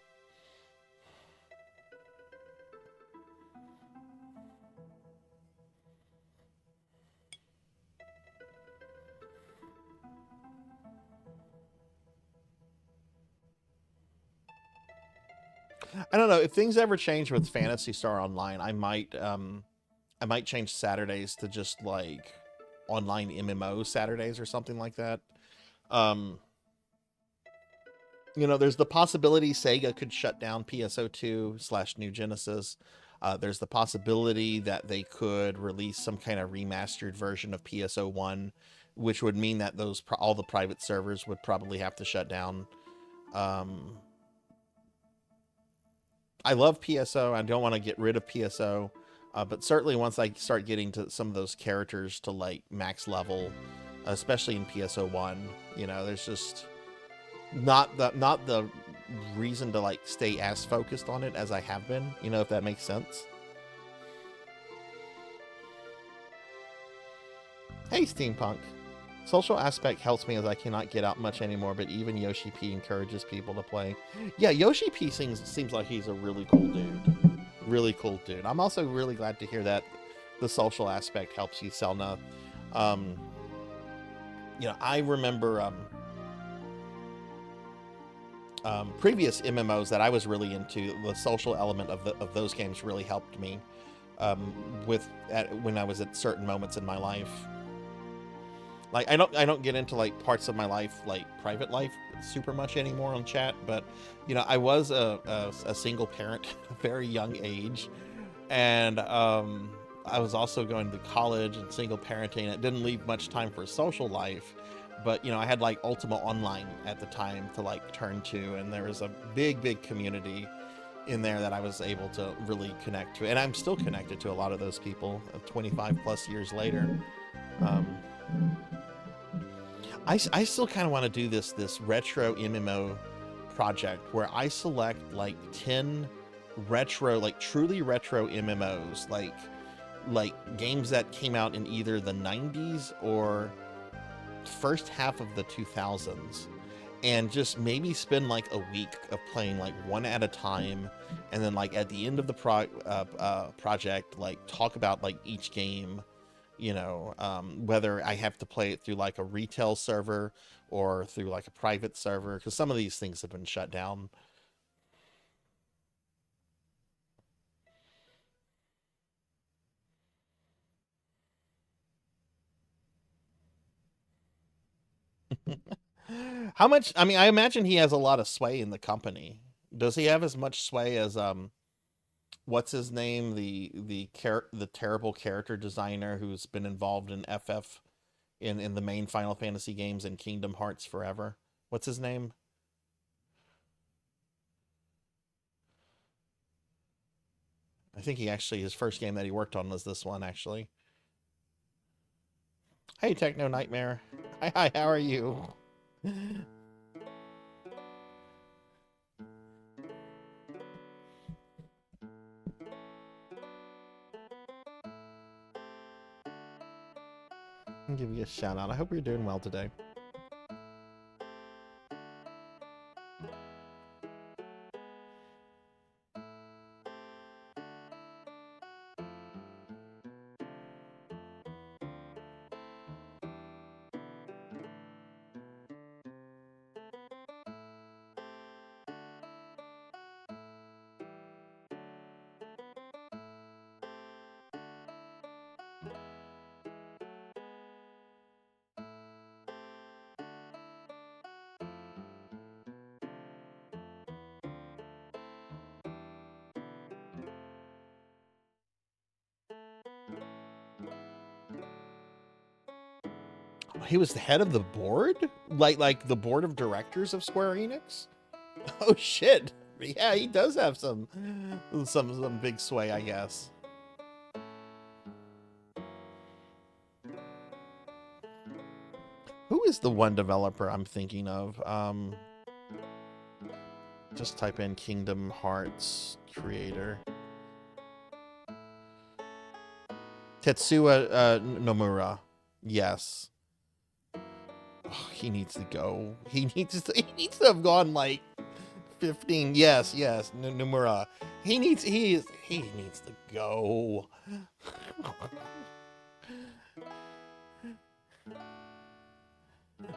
I don't know if things ever change with Phantasy Star Online. I might change Saturdays to just like online MMO Saturdays or something like that. Um, there's the possibility Sega could shut down PSO2 / New Genesis. There's the possibility that they could release some kind of remastered version of PSO1, which would mean that all the private servers would probably have to shut down. I love PSO. I don't want to get rid of PSO, but certainly once I start getting to some of those characters to like max level, especially in PSO1, there's just not the reason to like stay as focused on it as I have been. If that makes sense. Hey, Steampunk. Social aspect helps me as I cannot get out much anymore, but even Yoshi P encourages people to play. Yeah, Yoshi P seems like he's a really cool dude. Really cool dude. I'm also really glad to hear that the social aspect helps you, Selna. I remember previous MMOs that I was really into. The social element of those games really helped me when I was at certain moments in my life. Like I don't get into like parts of my life, like private life, super much anymore on chat. But I was a single parent at a very young age, and I was also going to college and single parenting. It didn't leave much time for a social life, but I had like Ultima Online at the time to like turn to, and there was a big community in there that I was able to really connect to, and I'm still connected to a lot of those people 25 plus years later. I still kind of want to do this retro MMO project where I select like 10 retro, like truly retro MMOs, like games that came out in either the 90s or first half of the 2000s, and just maybe spend like a week of playing like one at a time, and then like at the end of the project, like talk about like each game, whether I have to play it through like a retail server or through like a private server, because some of these things have been shut down. How much? I mean, I imagine he has a lot of sway in the company. Does he have as much sway as what's his name, the terrible character designer who's been involved in FF in the main Final Fantasy games and Kingdom Hearts forever? What's his name? I think his first game that he worked on was this one, actually. Hey, Techno Nightmare. Hi, how are you? I'll give you a shout out. I hope you're doing well today. He was the head of the board? Like the board of directors of Square Enix? Oh shit. Yeah, he does have some big sway, I guess. Who is the one developer I'm thinking of? Just type in Kingdom Hearts creator. Tetsuya Nomura. Yes. Oh, he needs to go. He needs to have gone like 15. Yes, Nomura. He needs to go.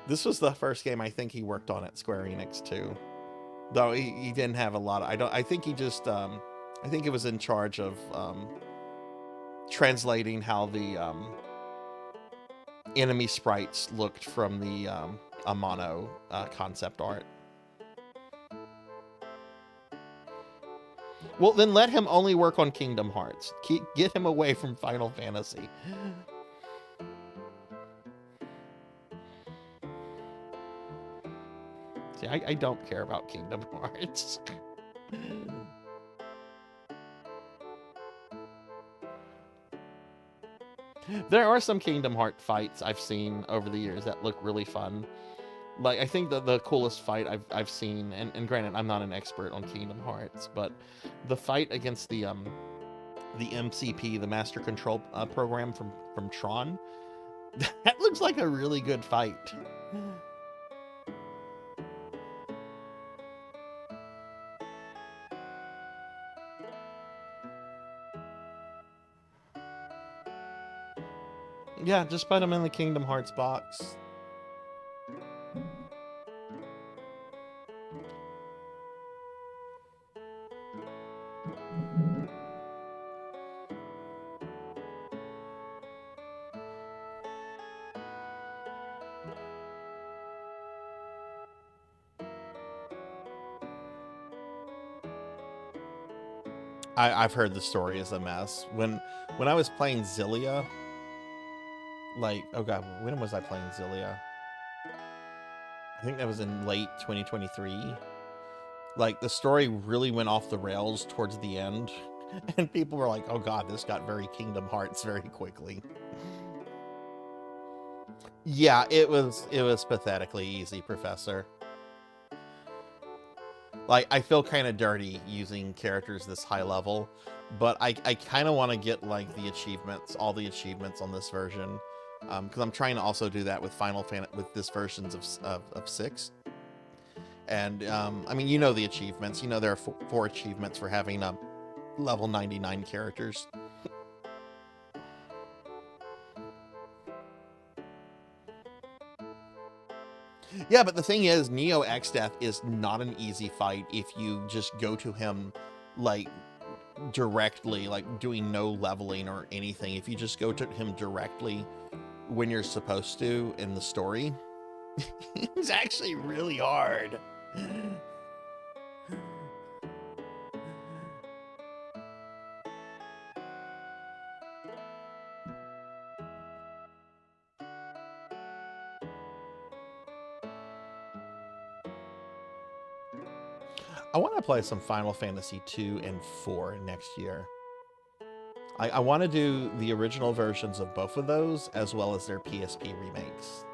This was the first game I think he worked on at Square Enix too. Though he didn't have a lot of, I think he just I think it was in charge of translating how the enemy sprites looked from the Amano concept art. Well, then let him only work on Kingdom Hearts. Get him away from Final Fantasy. See, I don't care about Kingdom Hearts. There are some Kingdom Hearts fights I've seen over the years that look really fun. Like, I think the coolest fight I've seen, and granted, I'm not an expert on Kingdom Hearts, but the fight against the MCP, the Master Control program from Tron, that looks like a really good fight. Yeah, just put him in the Kingdom Hearts box. I've heard the story is a mess. When I was playing Zillia, like, oh god, when was I playing Zillia? I think that was in late 2023. Like, the story really went off the rails towards the end, and people were like, oh god, this got very Kingdom Hearts very quickly. Yeah, it was pathetically easy, Professor. Like, I feel kind of dirty using characters this high level, but I kind of want to get, like, the achievements, all the achievements on this version, because I'm trying to also do that with Final Fantasy, with this versions of 6. And, I mean, you know the achievements. You know there are 4 achievements for having level 99 characters. Yeah, but the thing is, Neo X-Death is not an easy fight if you just go to him, like, directly, like, doing no leveling or anything. If you just go to him directly when you're supposed to in the story, it's actually really hard. I want to play some Final Fantasy 2 and 4 next year. I want to do the original versions of both of those, as well as their PSP remakes.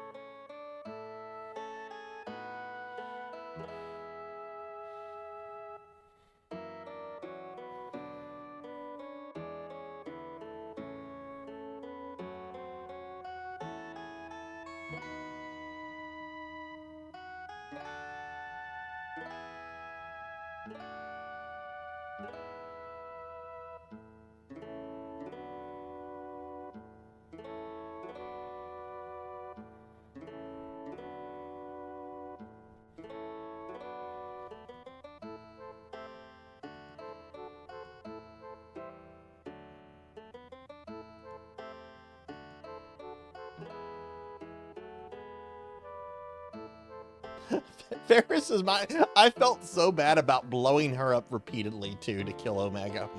Ferris is my... I felt so bad about blowing her up repeatedly, too, to kill Omega.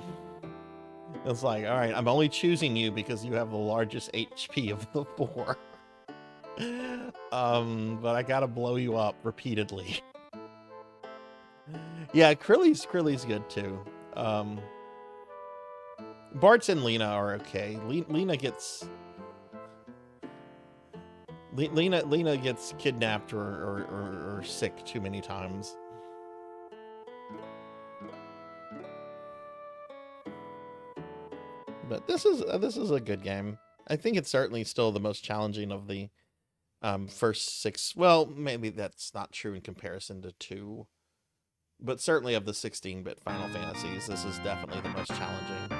It's like, alright, I'm only choosing you because you have the largest HP of the 4. But I gotta blow you up repeatedly. Yeah, Krilly's good, too. Bartz and Lena are okay. Lena gets kidnapped or sick too many times. But this is a good game. I think it's certainly still the most challenging of the first 6. Well, maybe that's not true in comparison to 2, but certainly of the 16-bit Final Fantasies, this is definitely the most challenging.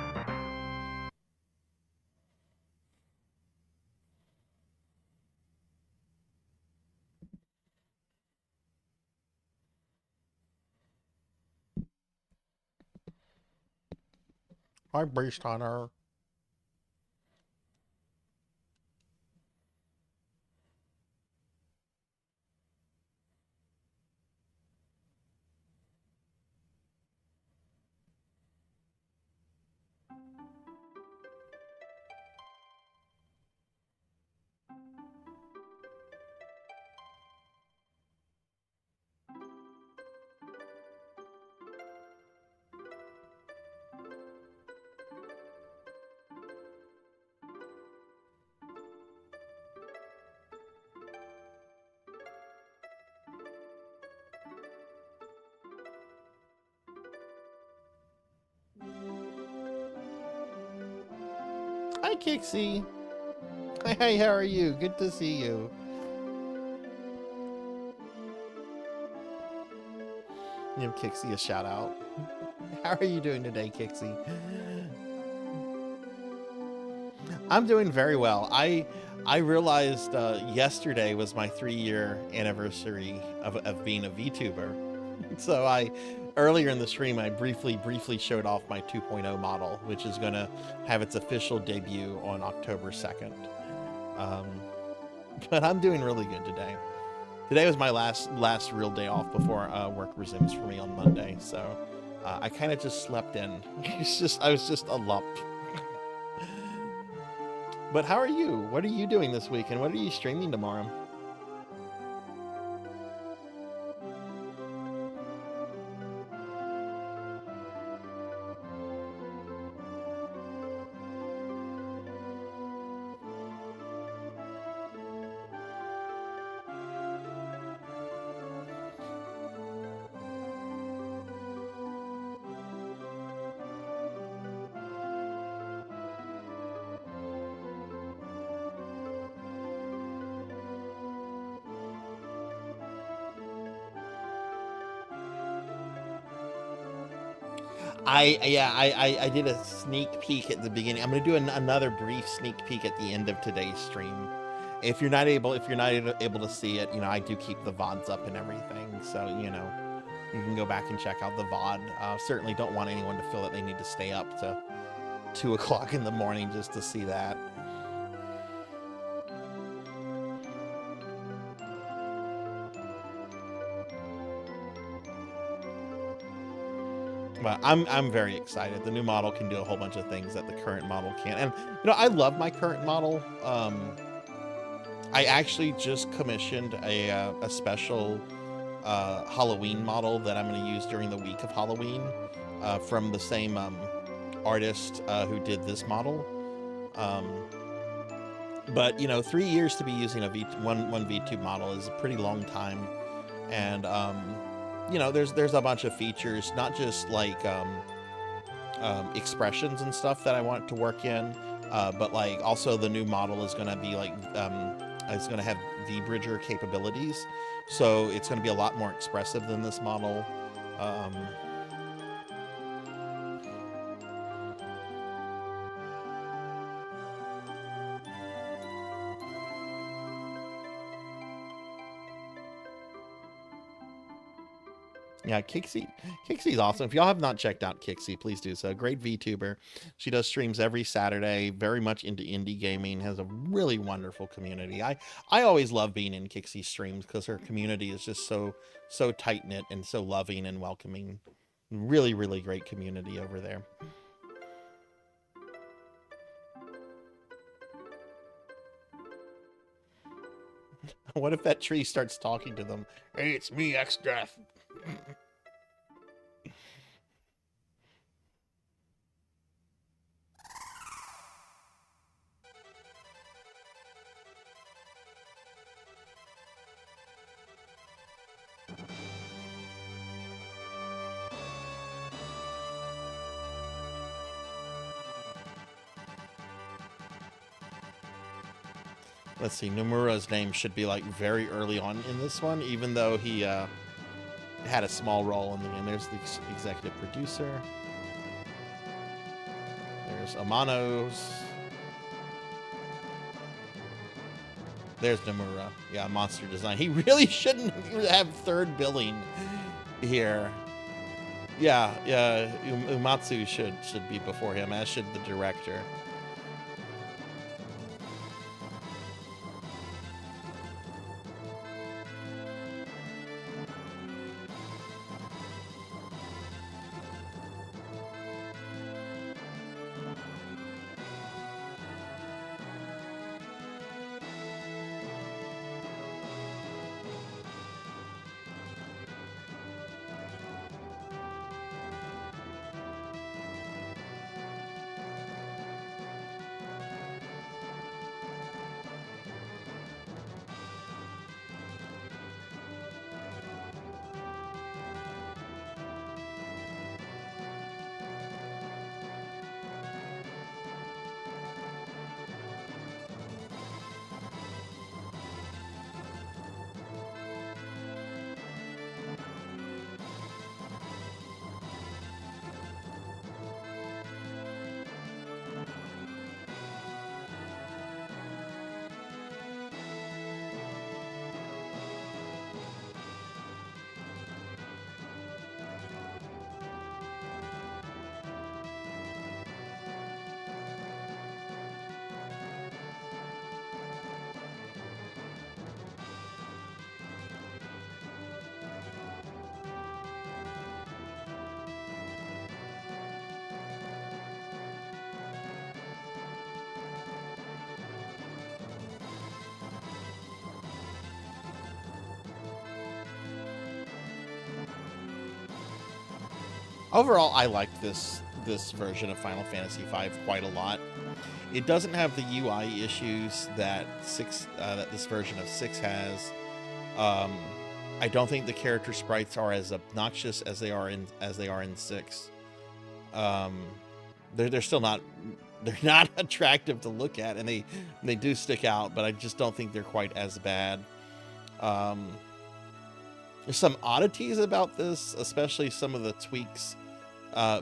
Hi, Beast Hunter. Hi, Kixie. Hi, how are you? Good to see you. Give Kixie a shout out. How are you doing today, Kixie? I'm doing very well. I realized yesterday was my 3-year anniversary of being a VTuber. So earlier in the stream, I briefly showed off my 2.0 model, which is going to have its official debut on October 2nd. But I'm doing really good today. Today was my last real day off before work resumes for me on Monday. So I kind of just slept in. I was just a lump. But how are you? What are you doing this week, and what are you streaming tomorrow? I did a sneak peek at the beginning. I'm gonna do another brief sneak peek at the end of today's stream. If you're not able to see it, I do keep the VODs up and everything, so you can go back and check out the VOD. Certainly don't want anyone to feel that they need to stay up to 2 o'clock in the morning just to see that. But I'm very excited. The new model can do a whole bunch of things that the current model can't. And I love my current model. I actually just commissioned a special Halloween model that I'm going to use during the week of Halloween from the same artist who did this model. But 3 years to be using a one VTube model is a pretty long time, and there's a bunch of features, not just like expressions and stuff that I want to work in, but like also the new model is going to be like it's going to have V-Bridger capabilities, so it's going to be a lot more expressive than this model. Yeah, Kixie's awesome. If y'all have not checked out Kixie, please do so. Great VTuber. She does streams every Saturday, very much into indie gaming, has a really wonderful community. I always love being in Kixie streams because her community is just so tight-knit and so loving and welcoming. Really, really great community over there. What if that tree starts talking to them? Hey, it's me, X-Death. Let's see, Nomura's name should be like very early on in this one, even though he had a small role in the game. There's the executive producer. There's Amanos. There's Nomura. Yeah, monster design. He really shouldn't have third billing here. Yeah, Umatsu should be before him, as should the director. Overall, I like this version of Final Fantasy V quite a lot. It doesn't have the UI issues that this version of 6 has. I don't think the character sprites are as obnoxious as they are in 6. They're still not attractive to look at, and they do stick out, but I just don't think they're quite as bad. There's some oddities about this, especially some of the tweaks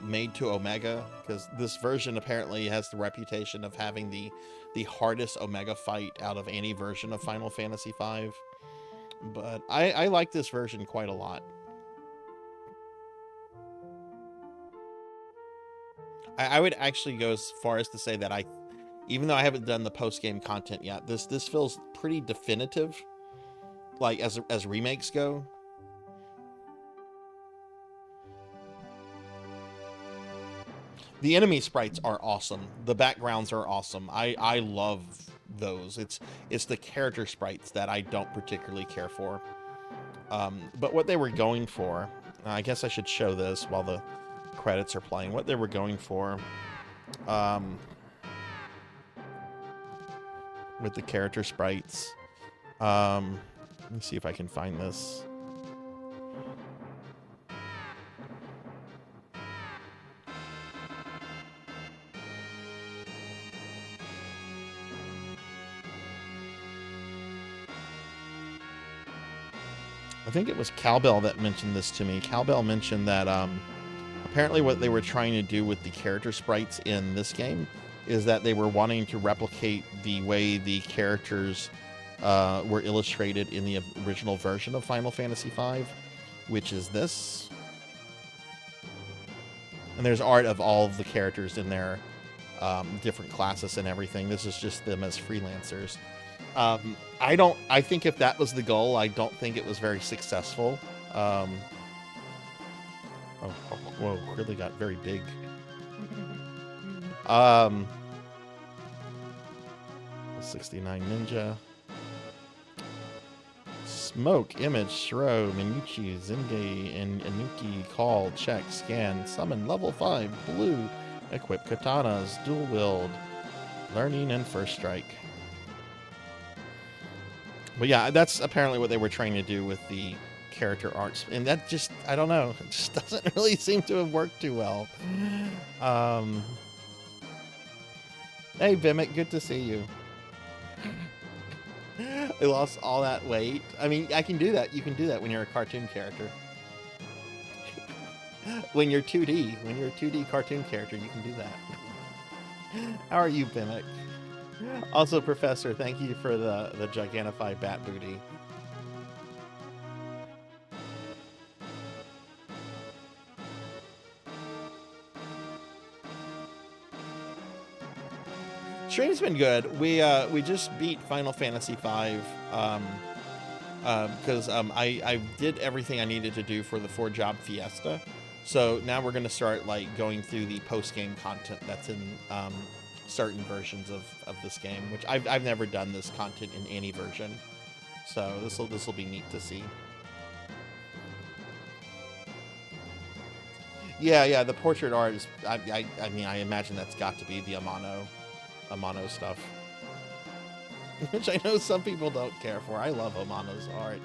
made to Omega, because this version apparently has the reputation of having the hardest Omega fight out of any version of Final Fantasy V. But I like this version quite a lot. I would actually go as far as to say that even though I haven't done the post-game content yet, this feels pretty definitive, like as remakes go. The enemy sprites are awesome. The backgrounds are awesome. I love those. It's the character sprites that I don't particularly care for. But what they were going for, I guess I should show this while the credits are playing. What they were going for with the character sprites. Let me see if I can find this. I think it was Cowbell that mentioned this to me. Cowbell mentioned that apparently what they were trying to do with the character sprites in this game is that they were wanting to replicate the way the characters were illustrated in the original version of Final Fantasy V, which is this. And there's art of all of the characters in their different classes and everything. This is just them as freelancers. I think if that was the goal, I don't think it was very successful. Whoa, really got very big. 69 Ninja. Smoke, Image, Shiro, Minuchi, Zenge, and Inuki, Call, Check, Scan, Summon, Level 5, Blue, Equip Katanas, Dual Wield, Learning, and First Strike. But yeah, that's apparently what they were trying to do with the character arts. And that just, I don't know, it just doesn't really seem to have worked too well. Hey, Vimic, good to see you. I lost all that weight. I mean, I can do that. You can do that when you're a cartoon character. When you're 2D, when you're a 2D cartoon character, you can do that. How are you, Bimic? Also, Professor, thank you for the Gigantify bat booty. Stream's been good. We just beat Final Fantasy V because I did everything I needed to do for the 4-job fiesta. So now we're gonna start like going through the post-game content that's in certain versions of this game, which I've never done this content in any version. So this will be neat to see. Yeah, the portrait art is I mean I imagine that's got to be the Amano stuff. Which I know some people don't care for. I love Amano's art.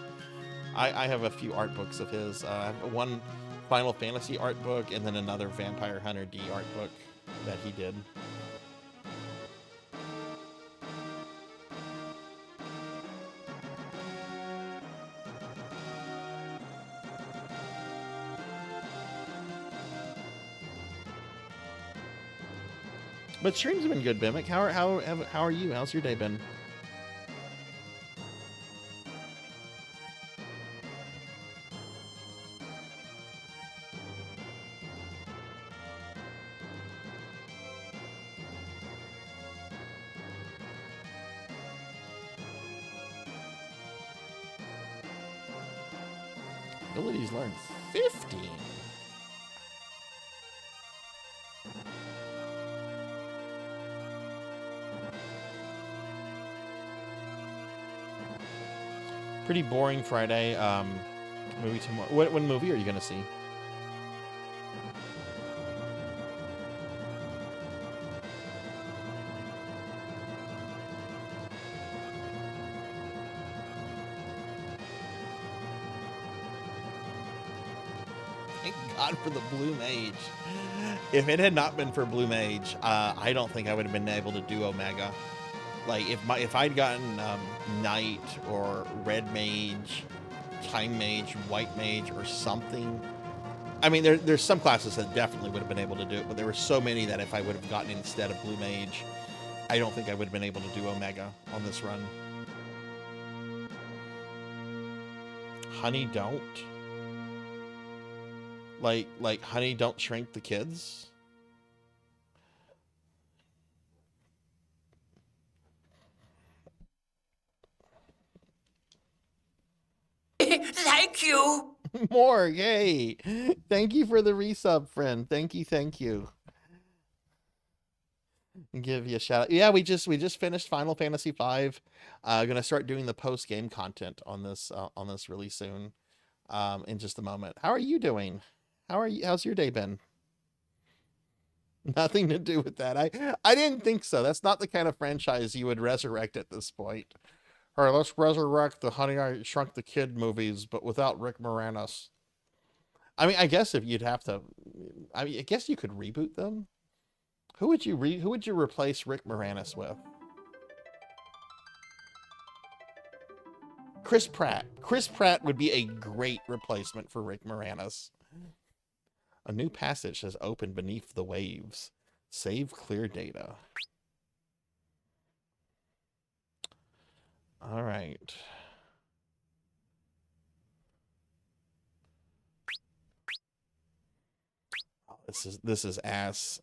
I have a few art books of his. I have one Final Fantasy art book and then another Vampire Hunter D art book that he did. But streams have been good, Bimic. How are you? How's your day been? Abilities learned 15. Pretty boring Friday. Movie tomorrow. What movie are you gonna see? Thank God for the Blue Mage. If it had not been for Blue Mage, I don't think I would have been able to do Omega. Like if I'd gotten Knight or Red Mage, Time Mage, White Mage, or something. I mean, there's some classes that definitely would have been able to do it, but there were so many that if I would have gotten instead of Blue Mage, I don't think I would have been able to do Omega on this run. Honey, don't. Like Honey, don't shrink the kids. Thank you. More, yay! Thank you for the resub, friend. Thank you. Give you a shout out. Yeah, we just finished Final Fantasy V. Gonna start doing the post game content on this really soon. In just a moment. How are you doing? How's your day been? Nothing to do with that. I didn't think so. That's not the kind of franchise you would resurrect at this point. All right, let's resurrect the Honey, I Shrunk the Kid movies, but without Rick Moranis. I mean, I guess if you'd have to, I mean, I guess you could reboot them. Who would you replace Rick Moranis with? Chris Pratt. Chris Pratt would be a great replacement for Rick Moranis. A new passage has opened beneath the waves. Save clear data. All right. Oh, this is ass.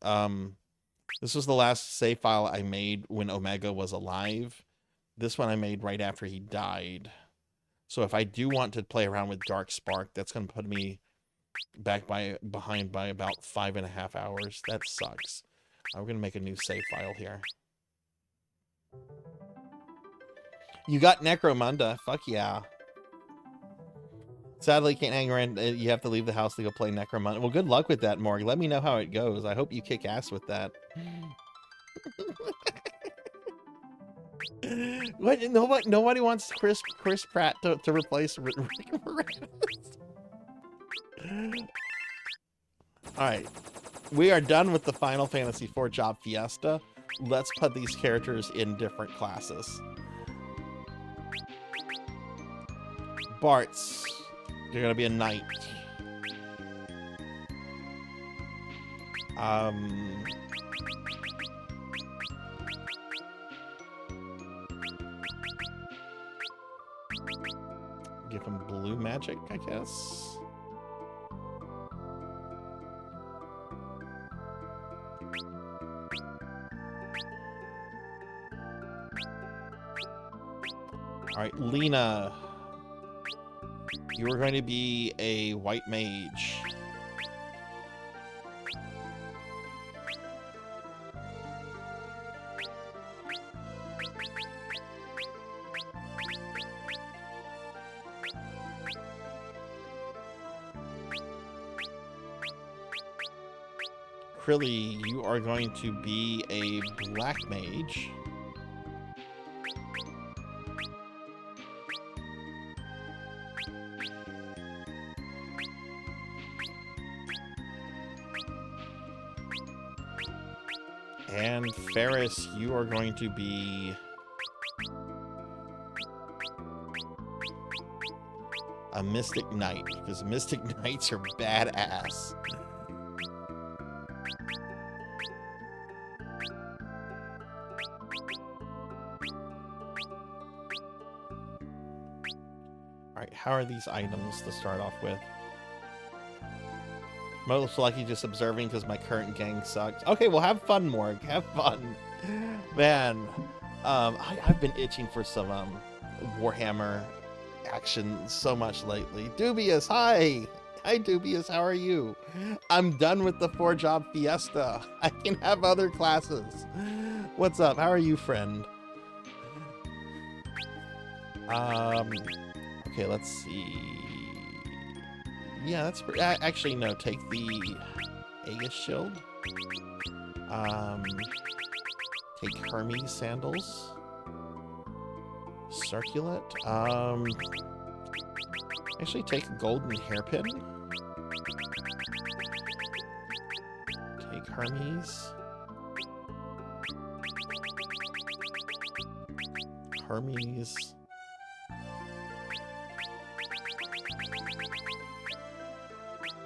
This was the last save file I made when Omega was alive. This one I made right after he died. So if I do want to play around with Dark Spark, that's going to put me behind by about 5.5 hours. That sucks. I'm going to make a new save file here. You got Necromunda. Fuck yeah. Sadly, can't hang around. You have to leave the house to go play Necromunda. Well, good luck with that, Morg. Let me know how it goes. I hope you kick ass with that. What? Nobody wants Chris Pratt to replace Rick Moranis. Alright. We are done with the Final Fantasy IV job fiesta. Let's put these characters in different classes. Bart's. You're gonna be a knight. Give him blue magic, I guess. All right, Lena. You are going to be a white mage. Krilly, you are going to be a black mage. And Ferris, you are going to be a Mystic Knight, because Mystic Knights are badass. Alright, how are these items to start off with? Most likely just observing because my current gang sucks. Okay, well, have fun, Morg. Have fun. Man, I've been itching for some Warhammer action so much lately. Dubious, hi! Hi, Dubious, how are you? I'm done with the 4-job fiesta. I can have other classes. What's up? How are you, friend? Okay, let's see. Yeah, that's actually no. Take the Aegis shield. Take Hermes sandals. Circulet. Actually, take a golden hairpin. Take Hermes. Hermes.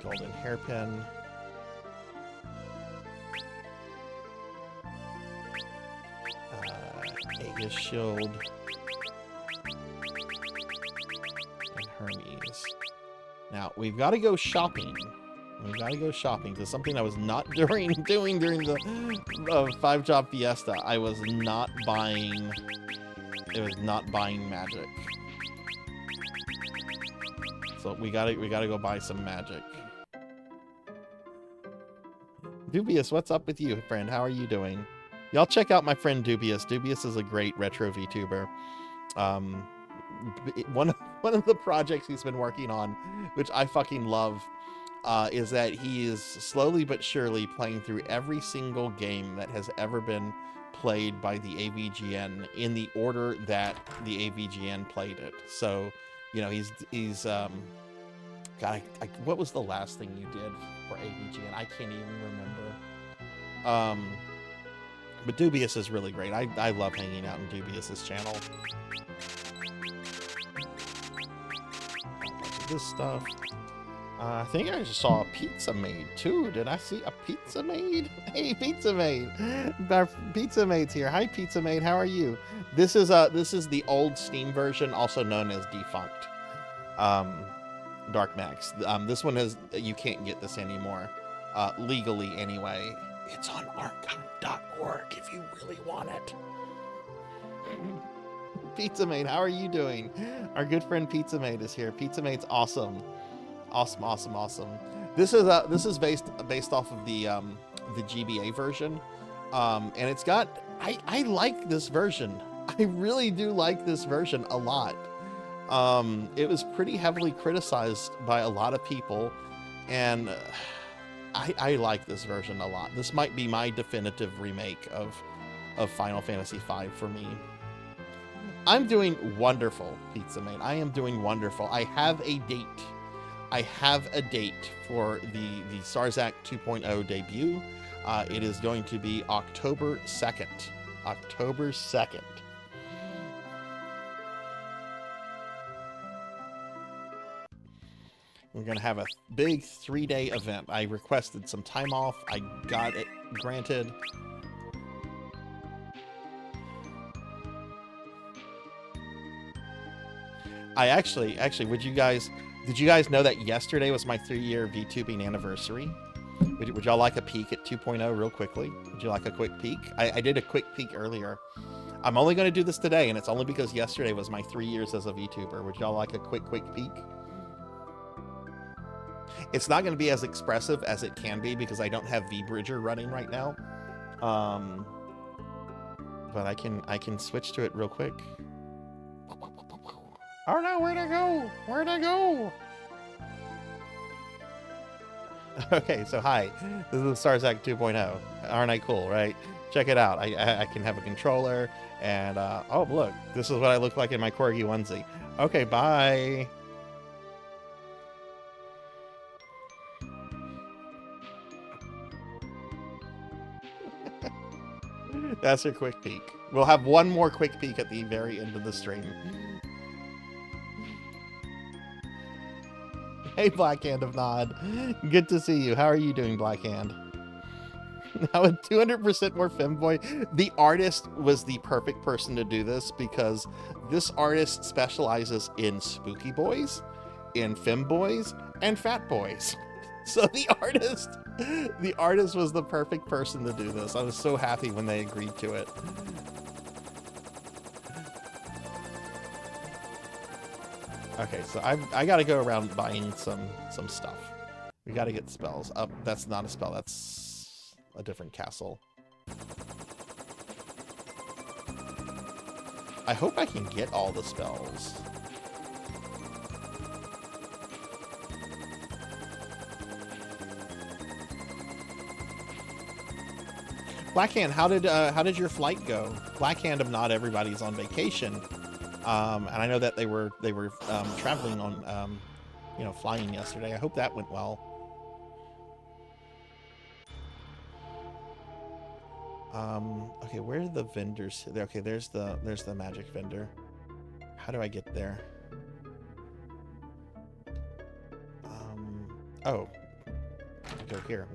Golden hairpin. Aegis shield. And Hermes. Now, we've got to go shopping. We've got to go shopping, because something I was not doing during the 5-job fiesta. I was not buying... It was not buying magic. So we gotta go buy some magic. Dubious, what's up with you, friend? How are you doing? Y'all check out my friend Dubious. Dubious is a great retro VTuber. One of the projects he's been working on, which I fucking love, is that he is slowly but surely playing through every single game that has ever been played by the AVGN in the order that the AVGN played it. So, you know, he's God, what was the last thing you did for AVGN? I can't even remember. But Dubious is really great. I love hanging out in Dubious's channel. This stuff. I think I just saw a pizza maid too. Did I see a pizza maid? Hey, pizza maid! Our pizza maid's here. Hi, pizza maid. How are you? This is the old Steam version, also known as Defunct. Dark Max. This one is, you can't get this anymore, legally anyway. It's on archive.org if you really want it. Pizza Maid, how are you doing? Our good friend Pizza Maid is here. Pizza Maid's awesome. Awesome. This is based off of the GBA version. And it's got, I like this version. I really do like this version a lot. It was pretty heavily criticized by a lot of people, and I like this version a lot. This might be my definitive remake of Final Fantasy V for me. I'm doing wonderful, Pizza Maid. I am doing wonderful. I have a date. I have a date for the Sarzac 2.0 debut. It is going to be October 2nd. October 2nd. We're gonna have a big 3-day event. I requested some time off. I got it granted. I actually, did you guys know that yesterday was my 3-year VTubing anniversary? Would y'all like a peek at 2.0 real quickly? Would you like a quick peek? I did a quick peek earlier. I'm only going to do this today, and it's only because yesterday was my 3 years as a VTuber. Would y'all like a quick peek? It's not going to be as expressive as it can be because I don't have VBridger running right now. But I can switch to it real quick. Oh no, where'd I go? Where'd I go? Okay, so hi, this is Sarzac 2.0. Aren't I cool, right? Check it out. I can have a controller, and oh look, this is what I look like in my corgi onesie. Okay, bye. That's your quick peek. We'll have one more quick peek at the very end of the stream. Hey, Blackhand of Nod. Good to see you. How are you doing, Blackhand? Now, with 200% more femboy, the artist was the perfect person to do this because this artist specializes in spooky boys, in femboys, and fat boys. So the artist was the perfect person to do this. I was so happy when they agreed to it. Okay, so I gotta go around buying some stuff. We gotta get spells. Up, that's not a spell. That's a different castle. I hope I can get all the spells. Blackhand, how did your flight go? Blackhand of Not Everybody's on vacation. And I know that they were traveling on, flying yesterday. I hope that went well. Okay, where are the vendors? Okay, there's the magic vendor. How do I get there? Oh, go here.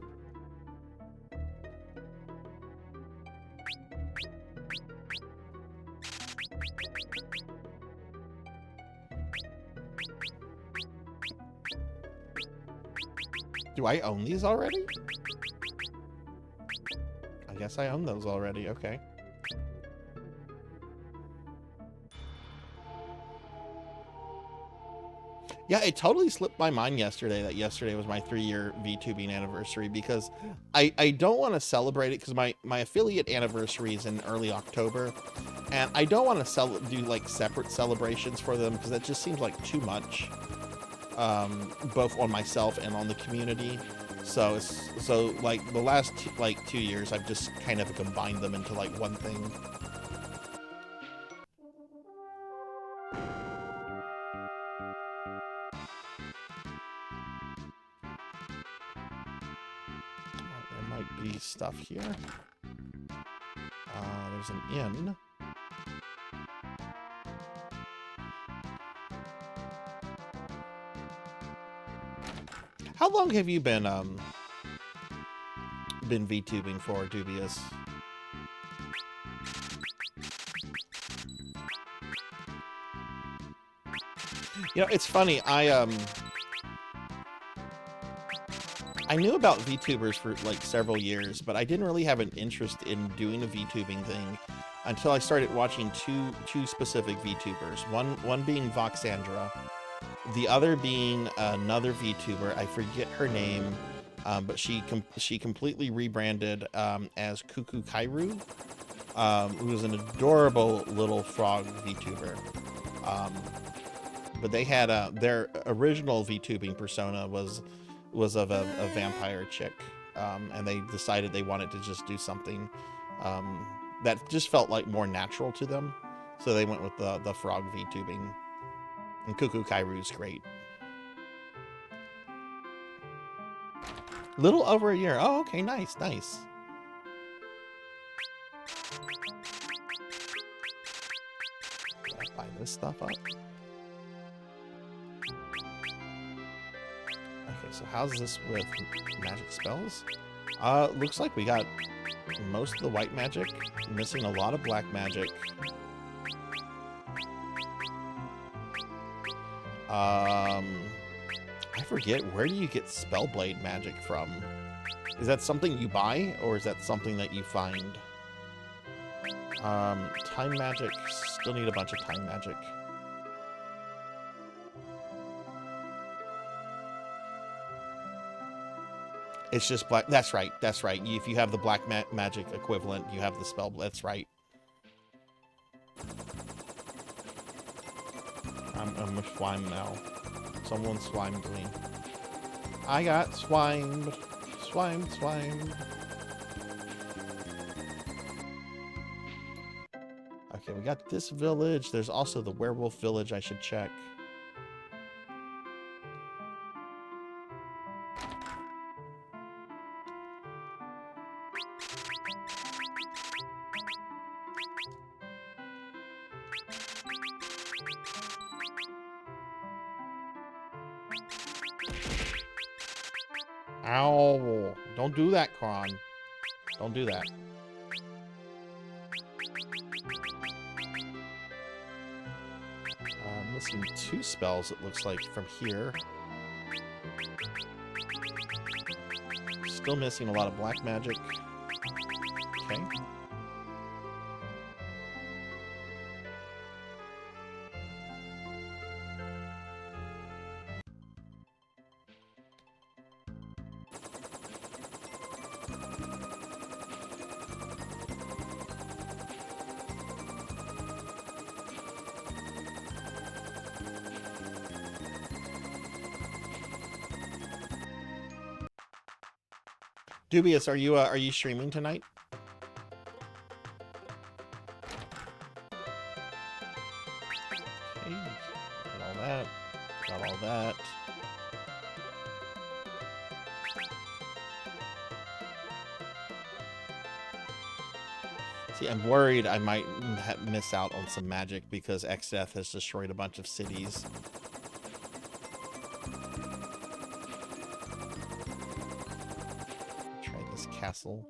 Do I own these already? I guess I own those already. Okay. Yeah, it totally slipped my mind yesterday that yesterday was my 3-year VTubing anniversary because I don't want to celebrate it because my affiliate anniversary is in early October, and I don't want to do like separate celebrations for them because that just seems like too much. Both on myself and on the community. So like the last 2 years, I've just kind of combined them into like one thing. There might be stuff here. There's an inn. How long have you been VTubing for, Dubious? You know, it's funny. I knew about VTubers for like several years, but I didn't really have an interest in doing a VTubing thing until I started watching two specific VTubers. One being Voxandra. The other being another VTuber, I forget her name, but she completely rebranded as Cuckoo Kairu, who was an adorable little frog VTuber. But they had their original VTubing persona was of a vampire chick, and they decided they wanted to just do something that just felt like more natural to them, so they went with the frog VTubing. And Cuckoo Kairu's great. Little over a year. Oh, okay, nice. Let's buy this stuff up. Okay, so how's this with magic spells? Looks like we got most of the white magic, missing a lot of black magic. I forget, where do you get Spellblade magic from? Is that something you buy, or is that something that you find? Time magic, still need a bunch of time magic. It's just black. That's right. That's right. If you have the black magic equivalent, you have the spell. That's right. I'm a swime now. Someone swimed me. I got swimed. Swimed. Okay, we got this village. There's also the werewolf village I should check. Ow! Don't do that, Kron. Don't do that. Missing 2 spells, it looks like, from here. Still missing a lot of black magic. Okay. Dubious, are you streaming tonight? Okay, got all that. Got all that. See, I'm worried I might miss out on some magic because XIV has destroyed a bunch of cities. Castle.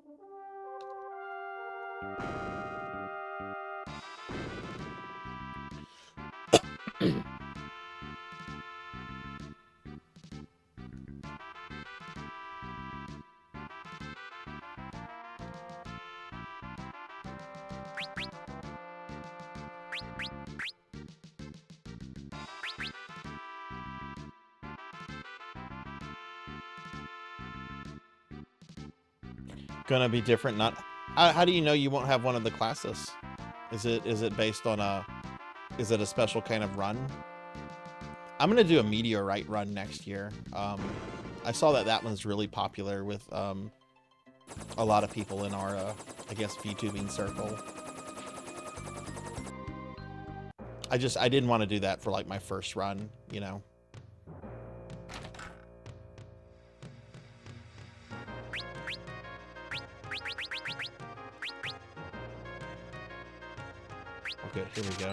Gonna be different. Not how do you know you won't have one of the classes? Is it based on is it a special kind of run? I'm gonna do a meteorite run next year. I saw that one's really popular with a lot of people in our I guess VTubing circle. I didn't want to do that for like my first run, you know. Okay, here we go.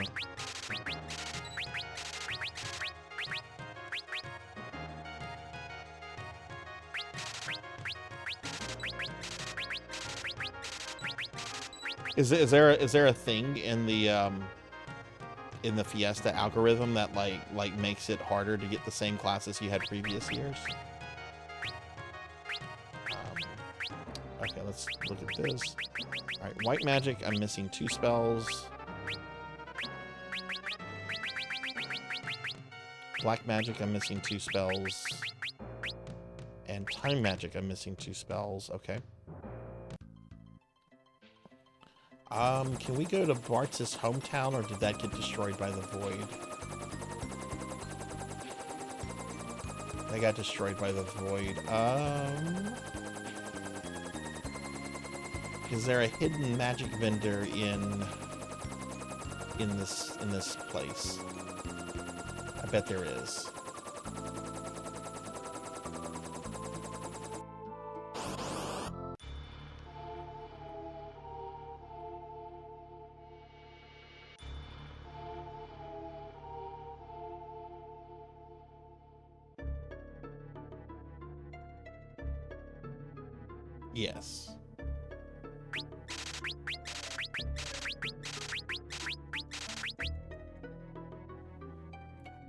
Is there a thing in the Fiesta algorithm that like makes it harder to get the same classes you had previous years? Okay, let's look at this. All right, white magic. I'm missing 2 spells. Black magic, I'm missing 2 spells. And time magic, I'm missing 2 spells. Okay. Can we go to Bartz's hometown, or did that get destroyed by the void? They got destroyed by the void. Is there a hidden magic vendor in this place? I bet there is. Yes.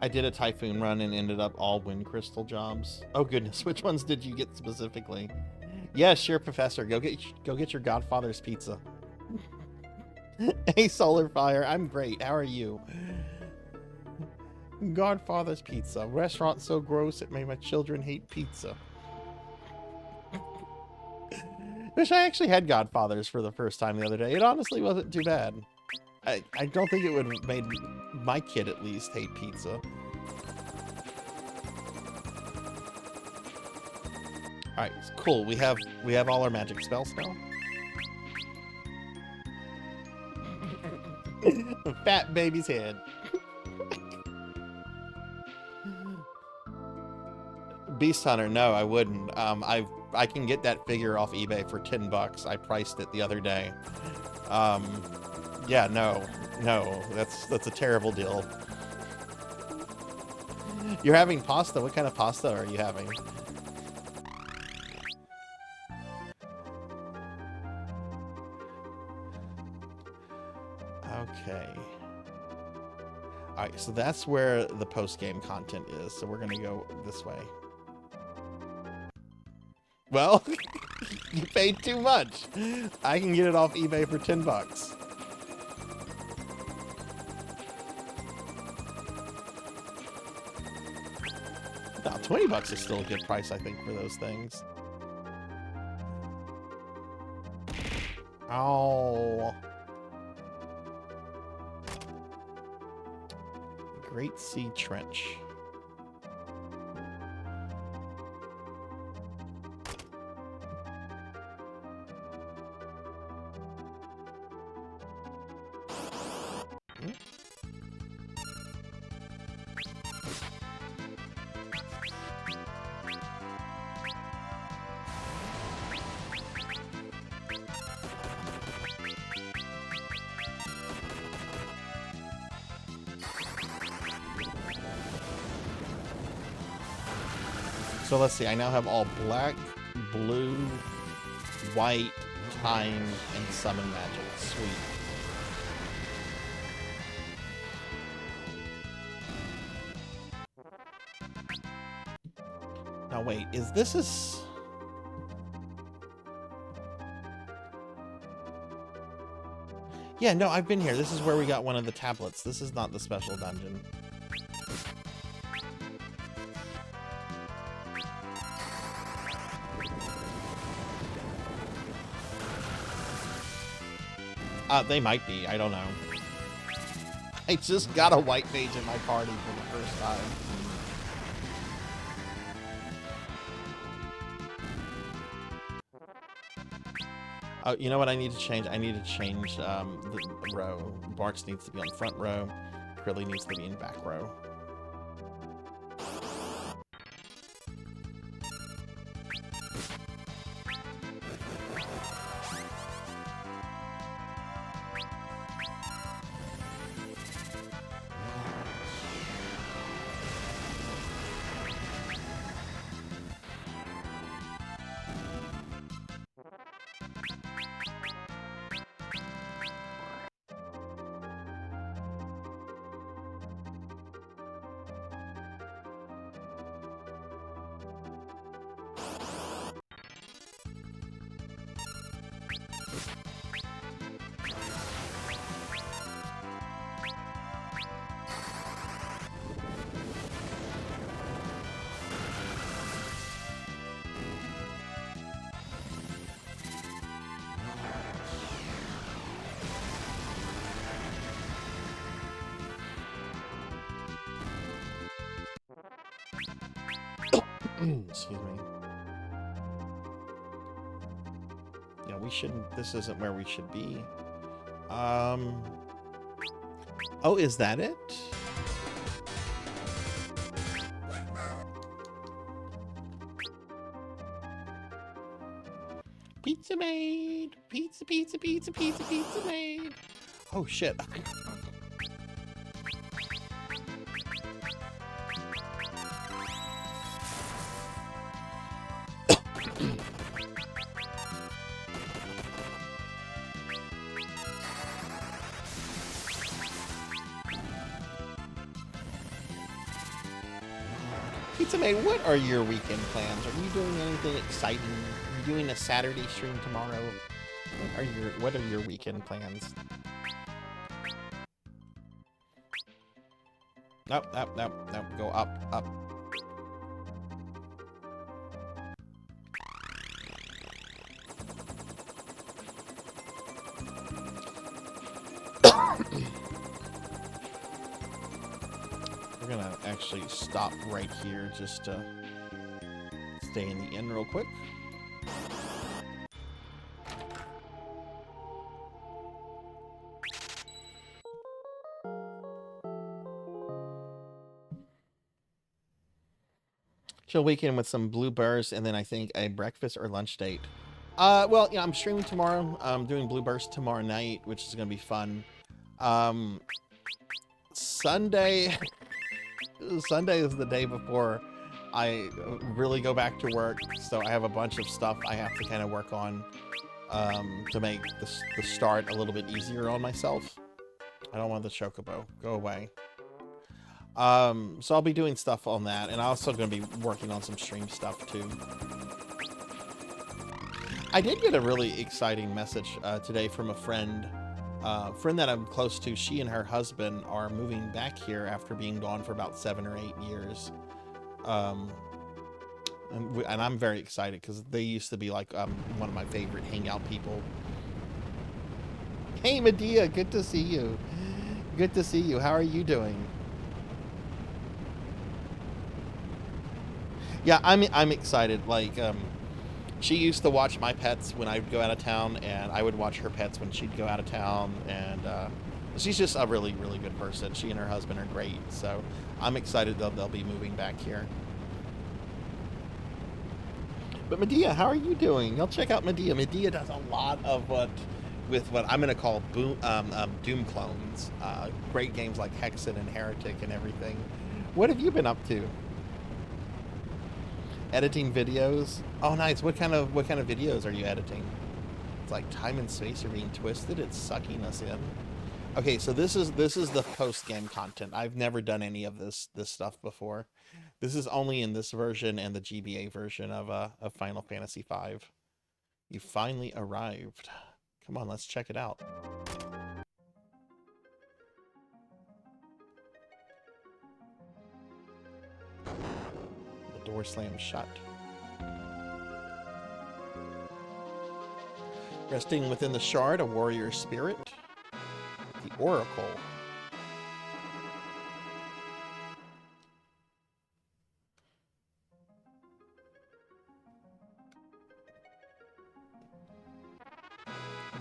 I did a Typhoon run and ended up all wind crystal jobs. Oh goodness, which ones did you get specifically? Yeah, sure, Professor. Go get your Godfather's pizza. Hey, Solar Fire, I'm great. How are you? Godfather's pizza. Restaurant so gross it made my children hate pizza. Wish I actually had Godfathers for the first time the other day. It honestly wasn't too bad. I don't think it would have made my kid at least hate pizza. Alright, cool. We have all our magic spells now. Fat baby's head. Beast Hunter, no, I wouldn't. I can get that figure off eBay for $10. I priced it the other day. Yeah, no, that's a terrible deal. You're having pasta? What kind of pasta are you having? Okay. Alright, so that's where the post-game content is. So we're gonna go this way. Well, you paid too much. I can get it off eBay for $10. No, $20 is still a good price, I think, for those things. Oh. Great Sea Trench. So let's see, I now have all black, blue, white, time, and summon magic. Sweet. Now wait, is this... Yeah, no, I've been here. This is where we got one of the tablets. This is not the special dungeon. They might be. I don't know. I just got a white mage in my party for the first time. Oh, you know what I need to change? I need to change the row. Barks needs to be on front row. Krilly needs to be in back row. Excuse me. Yeah, we shouldn't... This isn't where we should be. Oh, is that it? Pizza made! Pizza, pizza, pizza, pizza, pizza made! Oh, shit. Pizza Maid, what are your weekend plans? Are you doing anything exciting? Are you doing a Saturday stream tomorrow? What are your weekend plans? Nope, nope, nope, nope. Go up, up. We're gonna actually stop right here just to stay in the inn real quick. Chill weekend with some blue bursts and then I think a breakfast or lunch date. Well, yeah, I'm streaming tomorrow. I'm doing blue burst tomorrow night, which is gonna be fun. Sunday is the day before I really go back to work, so I have a bunch of stuff I have to kind of work on to make the start a little bit easier on myself. I don't want the chocobo. Go away. So I'll be doing stuff on that, and I'm also going to be working on some stream stuff too. I did get a really exciting message today from a friend that I'm close to. She and her husband are moving back here after being gone for about 7 or 8 years. And I'm very excited because they used to be like one of my favorite hangout people. Hey, Medea, good to see you. Good to see you. How are you doing? Yeah, I'm excited. Like, she used to watch my pets when I'd go out of town, and I would watch her pets when she'd go out of town. And she's just a really, really good person. She and her husband are great. So I'm excited they'll be moving back here. But Medea, how are you doing? Y'all check out Medea. Medea does a lot of what I'm going to call Doom clones. Great games like Hexen and Heretic and everything. What have you been up to? Editing videos? Oh, nice. What kind of videos are you editing? It's like time and space are being twisted. It's sucking us in. Okay, so this is the post-game content. I've never done any of this stuff before. This is only in this version and the GBA version of Final Fantasy V. You finally arrived. Come on, let's check it out. The door slams shut. Resting within the shard, a warrior spirit. The Oracle.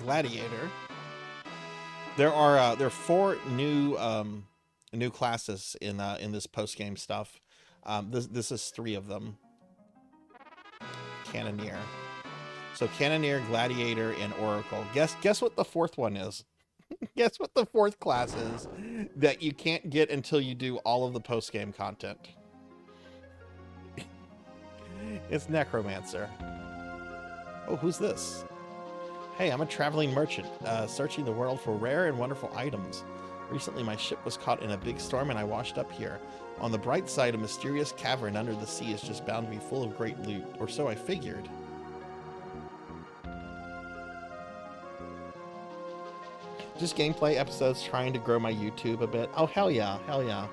Gladiator. There are 4 new classes in this post game stuff. This is 3 of them. Cannoneer. So Cannoneer, Gladiator, and Oracle. Guess what the 4th one is? Guess what the 4th class is that you can't get until you do all of the post game content. It's Necromancer. Oh, who's this? Hey, I'm a traveling merchant, searching the world for rare and wonderful items. Recently, my ship was caught in a big storm and I washed up here. On the bright side, a mysterious cavern under the sea is just bound to be full of great loot, or so I figured. Just gameplay episodes trying to grow my YouTube a bit. Oh, hell yeah, hell yeah.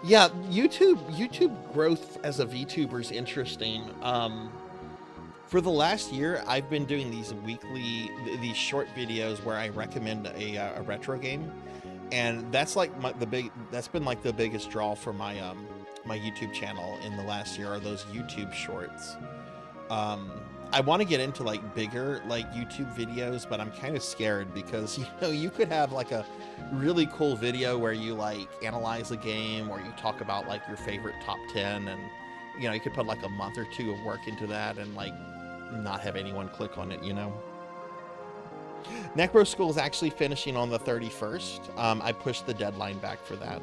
Yeah, YouTube growth as a VTuber is interesting. For the last year, I've been doing these short videos where I recommend a retro game, and that's like that's been like the biggest draw for my my YouTube channel in the last year, are those YouTube shorts. I want to get into like bigger like YouTube videos, but I'm kind of scared because, you know, you could have like a really cool video where you like analyze a game or you talk about like your favorite top 10, and you know, you could put like a month or 2 of work into that and like not have anyone click on it, you know. Necro School is actually finishing on the 31st. I pushed the deadline back for that.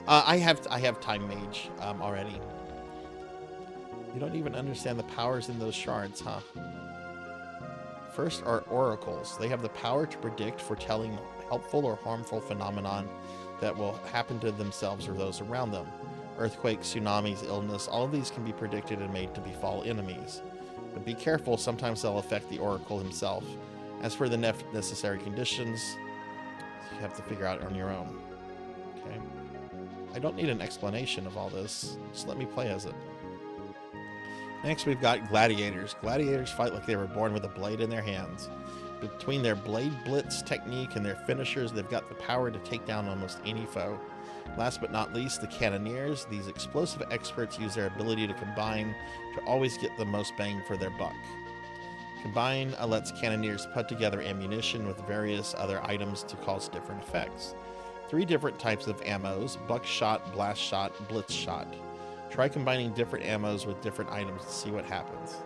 I have Time Mage already. You don't even understand the powers in those shards, huh? First are oracles. They have the power to predict, foretelling helpful or harmful phenomenon that will happen to themselves or those around them. Earthquakes, tsunamis, illness, all of these can be predicted and made to befall enemies. But be careful, sometimes they'll affect the oracle himself. As for the necessary conditions, you have to figure out on your own. Okay. I don't need an explanation of all this. Just let me play as it. Next, we've got gladiators. Gladiators fight like they were born with a blade in their hands. Between their blade blitz technique and their finishers, they've got the power to take down almost any foe. Last but not least, the cannoneers. These explosive experts use their ability to combine to always get the most bang for their buck. Combine lets cannoneers put together ammunition with various other items to cause different effects. 3 different types of ammos: buckshot, blast shot, blitz shot. Try combining different ammos with different items to see what happens.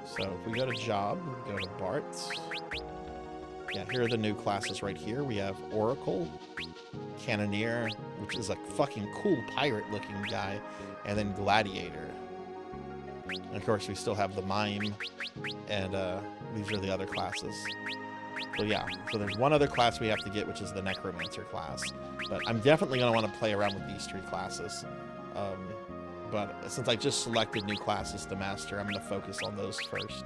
So if we go to job, we go to Bart's. Yeah, here are the new classes right here. We have Oracle, Cannoneer, which is a fucking cool pirate-looking guy, and then Gladiator. And of course, we still have the Mime, and these are the other classes. So yeah, so there's one other class we have to get, which is the Necromancer class. But I'm definitely going to want to play around with these 3 classes. But since I just selected new classes to master, I'm going to focus on those first.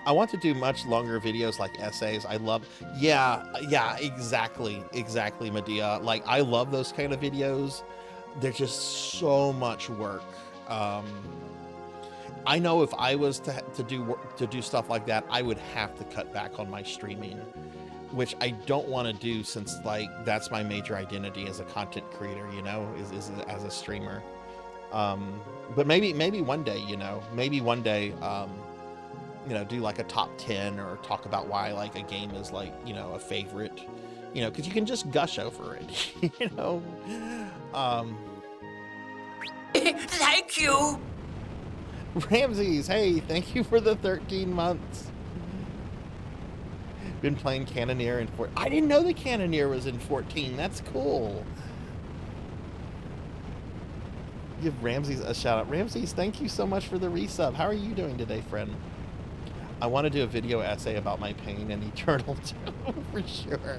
I want to do much longer videos like essays. I love, yeah, exactly, Medea. Like, I love those kind of videos. They're just so much work. I know if I was to do stuff like that, I would have to cut back on my streaming, which I don't want to do, since like that's my major identity as a content creator, you know, is as a streamer. But maybe one day, you know, you know, do like a top 10 or talk about why like a game is like, you know, a favorite, you know, because you can just gush over it, you know. Thank you. Ramses, hey, thank you for the 13 months. Been playing Cannoneer in 14. I didn't know the Cannoneer was in 14. That's cool. Give Ramses a shout out. Ramses, thank you so much for the resub. How are you doing today, friend? I want to do a video essay about my pain in Eternal 2 for sure.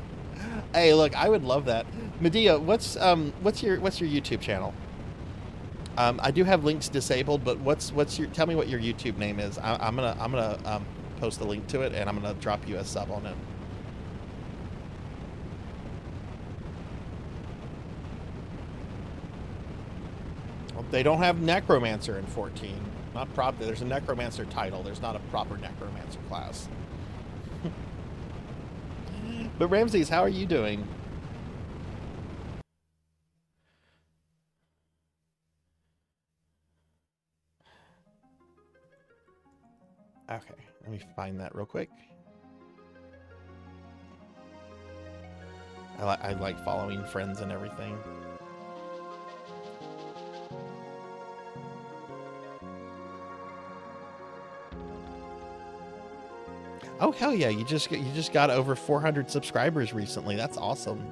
Hey, look, I would love that. Medea, what's your YouTube channel? I do have links disabled, but tell me what your YouTube name is. I'm gonna post a link to it, and I'm gonna drop you a sub on it. Well, they don't have Necromancer in 14. Not proper. There's a Necromancer title. There's not a proper Necromancer class. But Ramses, how are you doing? Okay, let me find that real quick. I like following friends and everything. Oh hell yeah! You just got over 400 subscribers recently. That's awesome.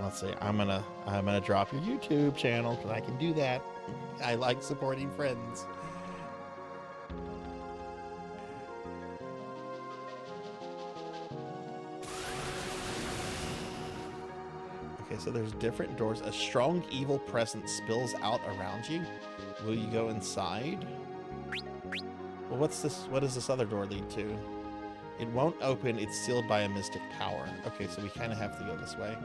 Let's see. I'm gonna drop your YouTube channel because I can do that. I like supporting friends. Okay, so there's different doors. A strong evil presence spills out around you. Will you go inside? Well, what's this? What does this other door lead to? It won't open. It's sealed by a mystic power. Okay, so we kind of have to go this way.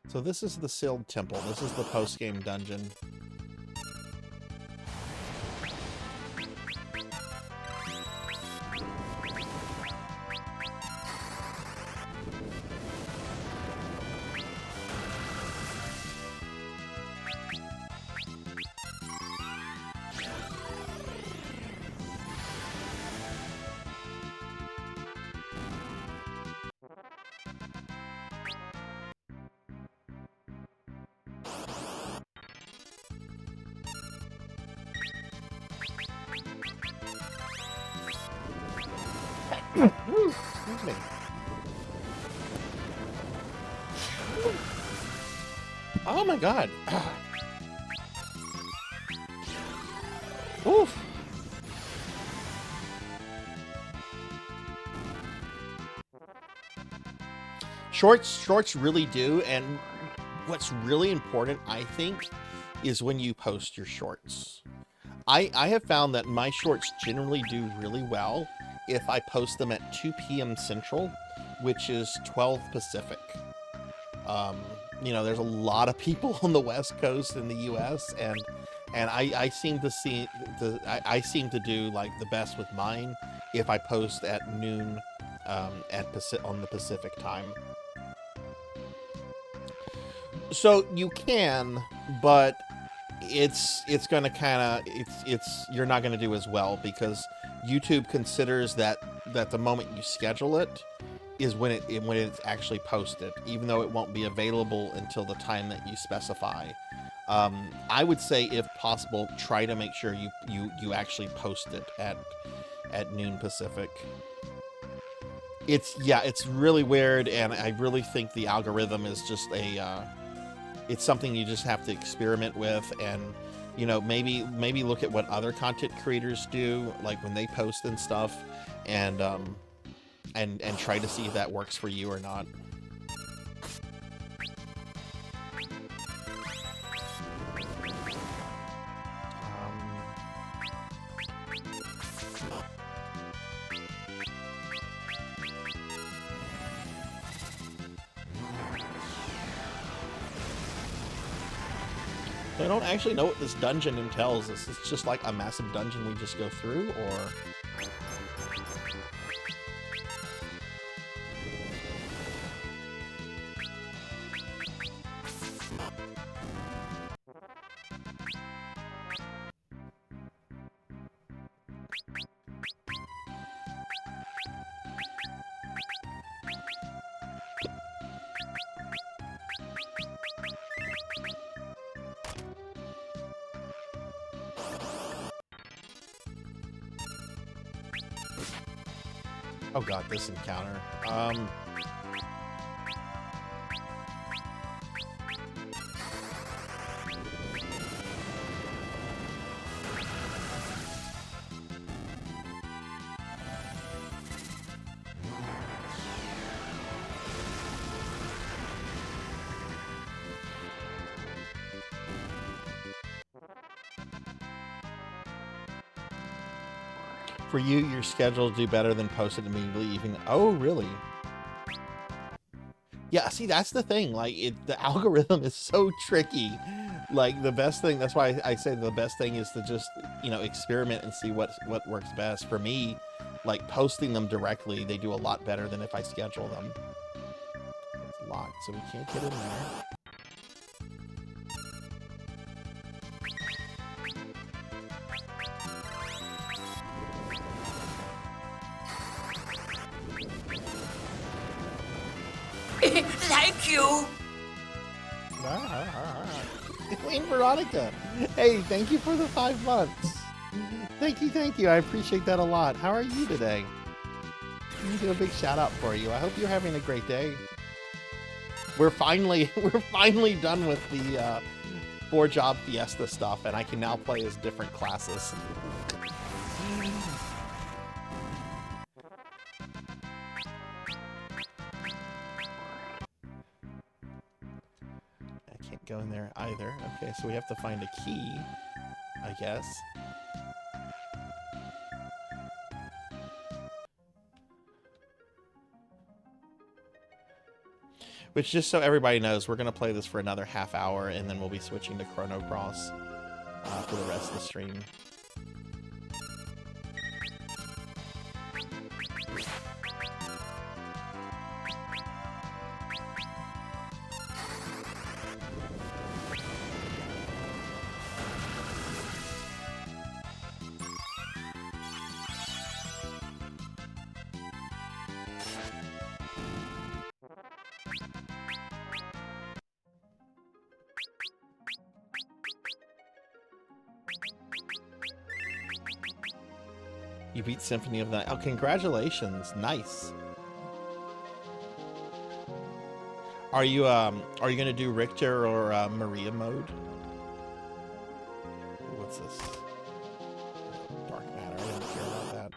So this is the sealed temple. This is the post-game dungeon. to me. Oh my god. Oof. Shorts really do, and what's really important, I think, is when you post your shorts. I have found that my shorts generally do really well if I post them at 2 p.m. Central, which is 12 Pacific. You know, there's a lot of people on the West Coast in the U.S. and I seem to see I seem to do like the best with mine if I post at noon on the Pacific time. So you can, but it's gonna kind of you're not gonna do as well because YouTube considers that the moment you schedule it is when it's actually posted, even though it won't be available until the time that you specify. I would say, if possible, try to make sure you actually post it at noon Pacific. It's really weird, and I really think the algorithm is just it's something you just have to experiment with, and you know, maybe look at what other content creators do, like when they post and stuff, and try to see if that works for you or not. I don't actually know what this dungeon entails. Is this just like a massive dungeon we just go through, or? Oh god, this encounter. For you, your schedule do better than post it immediately, even. Oh, really? Yeah, see, that's the thing. Like, the algorithm is so tricky. Like, the best thing, that's why I say the best thing is to just, you know, experiment and see what works best. For me, like, posting them directly, they do a lot better than if I schedule them. It's locked, so we can't get in there. Thank you. Queen Veronica. Hey, thank you for the 5 months. Thank you. I appreciate that a lot. How are you today? Let me do a big shout out for you. I hope you're having a great day. We're finally done with the 4-job fiesta stuff, and I can now play as different classes. Go in there either. Okay, so we have to find a key, I guess. Which, just so everybody knows, we're going to play this for another half hour, and then we'll be switching to Chrono Cross for the rest of the stream. You beat Symphony of the Night. Oh, congratulations. Nice. Are you gonna do Richter or Maria mode? What's this? Dark matter. I didn't care about that.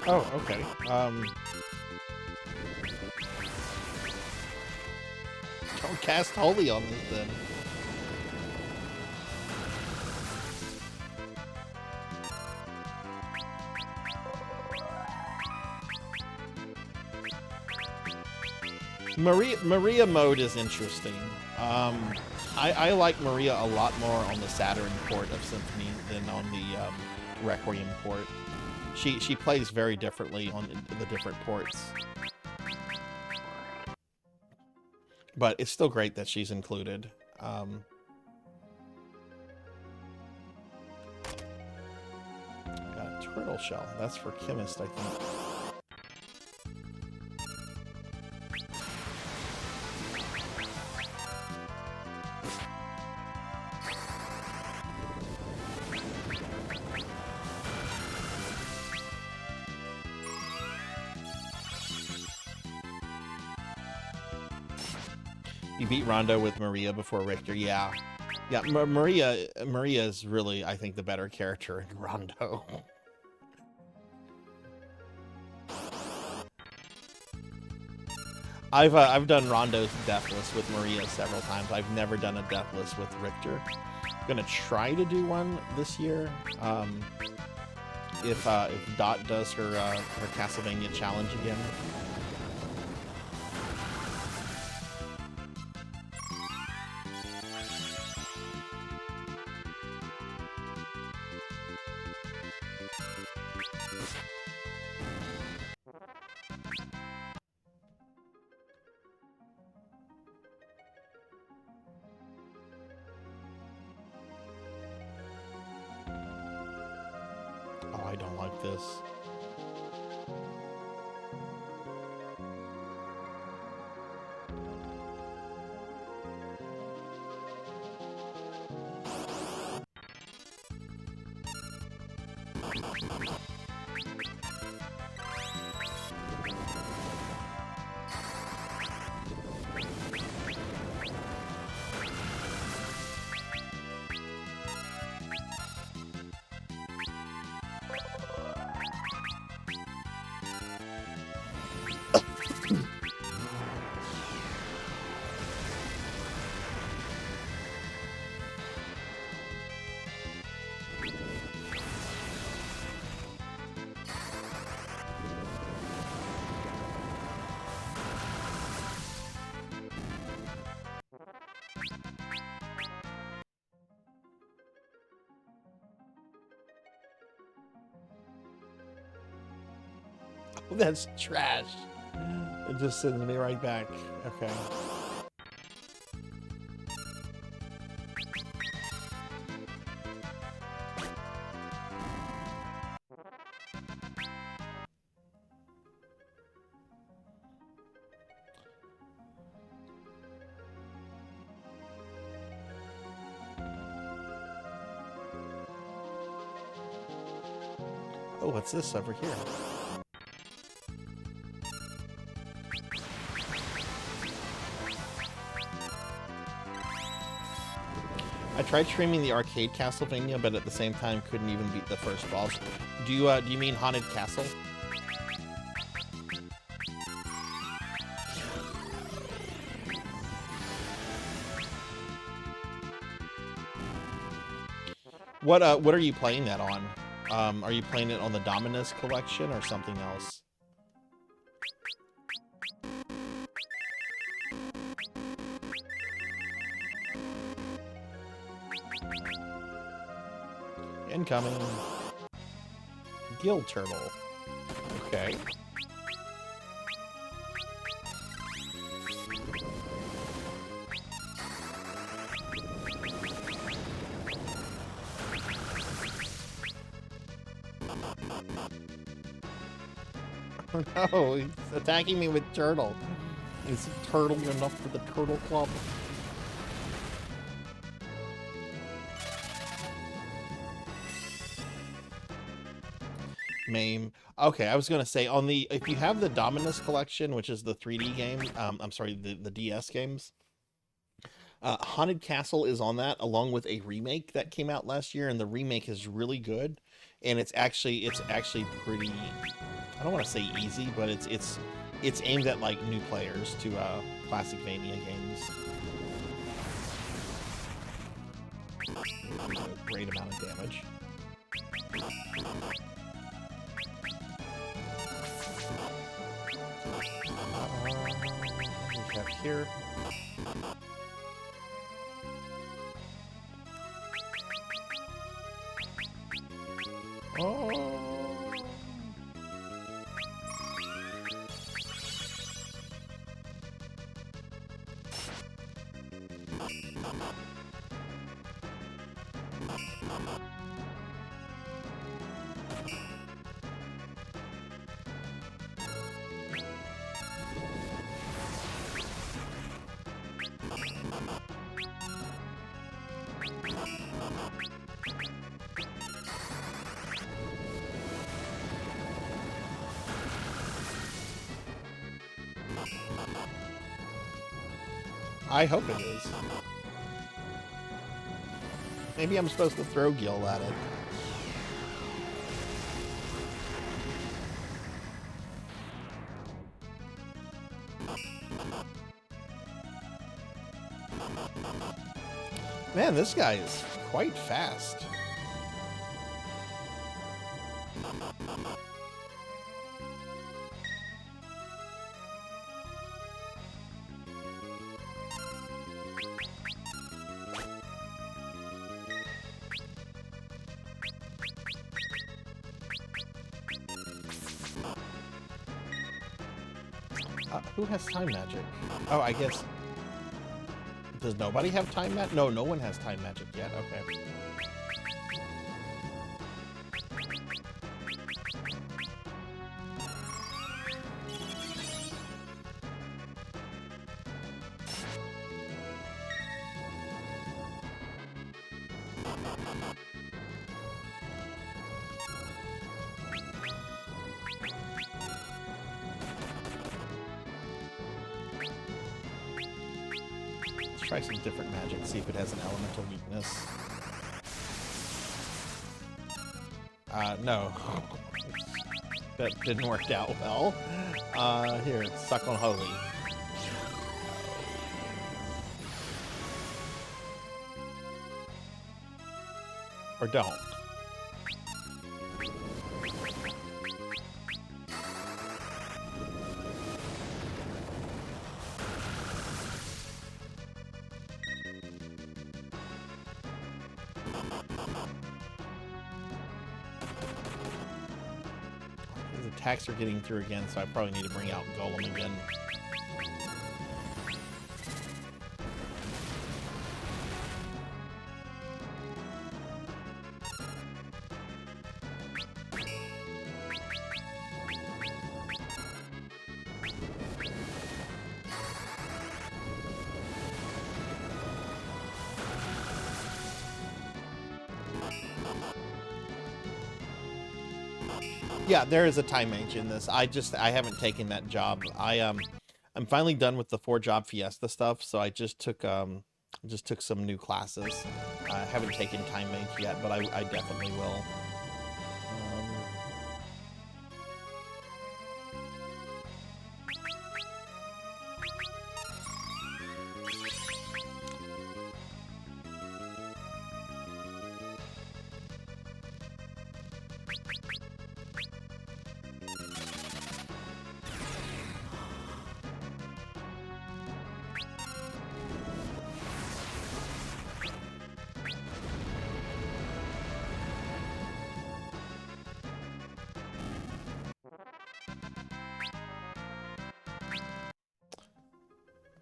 Oh, okay. Don't cast Holy on this then. Maria mode is interesting. I like Maria a lot more on the Saturn port of Symphony than on the Requiem port. She plays very differently on the different ports. But it's still great that she's included. Got a turtle shell. That's for Chemist, I think. You beat Rondo with Maria before Richter, yeah. Yeah, Maria is really, I think, the better character in Rondo. I've done Rondo's Deathless with Maria several times. I've never done a Deathless with Richter. I'm gonna try to do one this year. If Dot does her Castlevania challenge again. Oh, I don't like this. That's trash. It just sends me right back. Okay. Oh, what's this over here? I tried streaming the arcade Castlevania, but at the same time couldn't even beat the first boss. Do you mean Haunted Castle? What are you playing that on? Are you playing it on the Dominus collection or something else? Incoming. Guild Turtle. Okay. No, he's attacking me with turtle. Is turtle enough for the turtle club? MAME. Okay, I was gonna say on the if you have the Dominus collection, which is the 3D game, I'm sorry, the DS games. Haunted Castle is on that, along with a remake that came out last year, and the remake is really good. And it's actually pretty. I don't want to say easy, but it's aimed at like new players to classic Vania games. A great amount of damage. We have here. Oh. I hope it is. Maybe I'm supposed to throw Gil at it. Man, this guy is quite fast. Who has time magic? Oh, I guess... Does nobody have time magic? No, no one has time magic yet. Okay. Try some different magic, see if it has an elemental weakness. No. That didn't work out well. Here, suck on Holy. Or don't. Attacks are getting through again, so I probably need to bring out Golem again. Yeah, there is a time mage in this. I haven't taken that job. I'm finally done with the 4-job Fiesta stuff, so I just took some new classes. I haven't taken time mage yet, but I definitely will.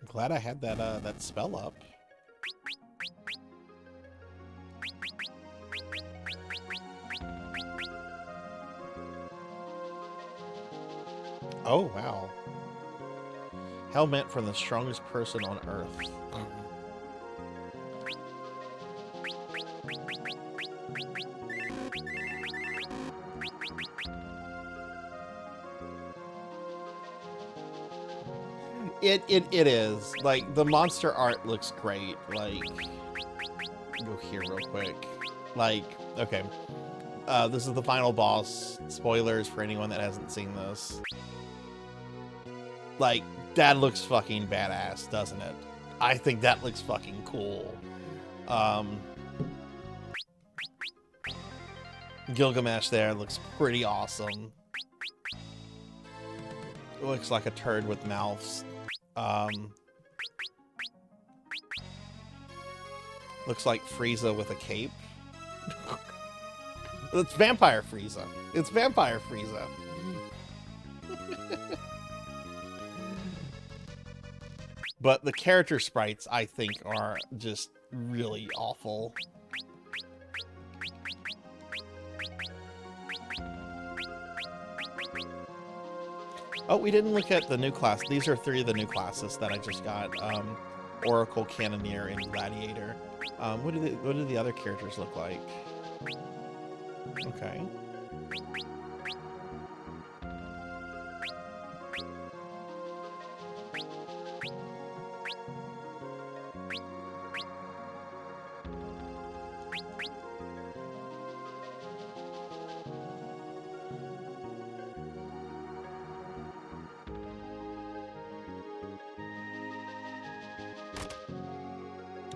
Glad I had that spell up. Oh, wow. Helmet from the strongest person on Earth. It is. Like, the monster art looks great. Like, go here real quick. Like, okay. This is the final boss. Spoilers for anyone that hasn't seen this. Like, that looks fucking badass, doesn't it? I think that looks fucking cool. Gilgamesh there looks pretty awesome. It looks like a turd with mouths. Looks like Frieza with a cape. It's Vampire Frieza. It's Vampire Frieza. But the character sprites, I think, are just really awful. Oh, we didn't look at the new class. These are 3 of the new classes that I just got. Oracle, Cannoneer, and Gladiator. What do the other characters look like? Okay.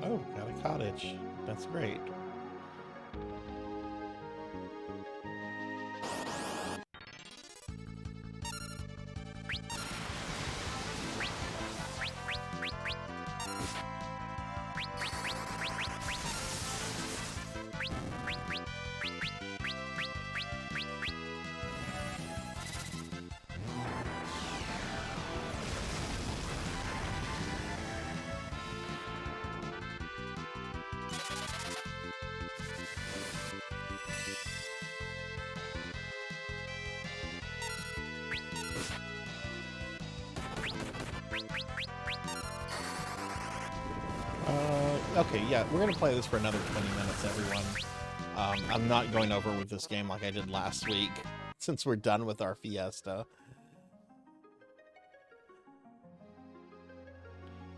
Oh, got a cottage. That's great. Okay, yeah, we're gonna play this for another 20 minutes, everyone. I'm not going over with this game like I did last week, since we're done with our fiesta.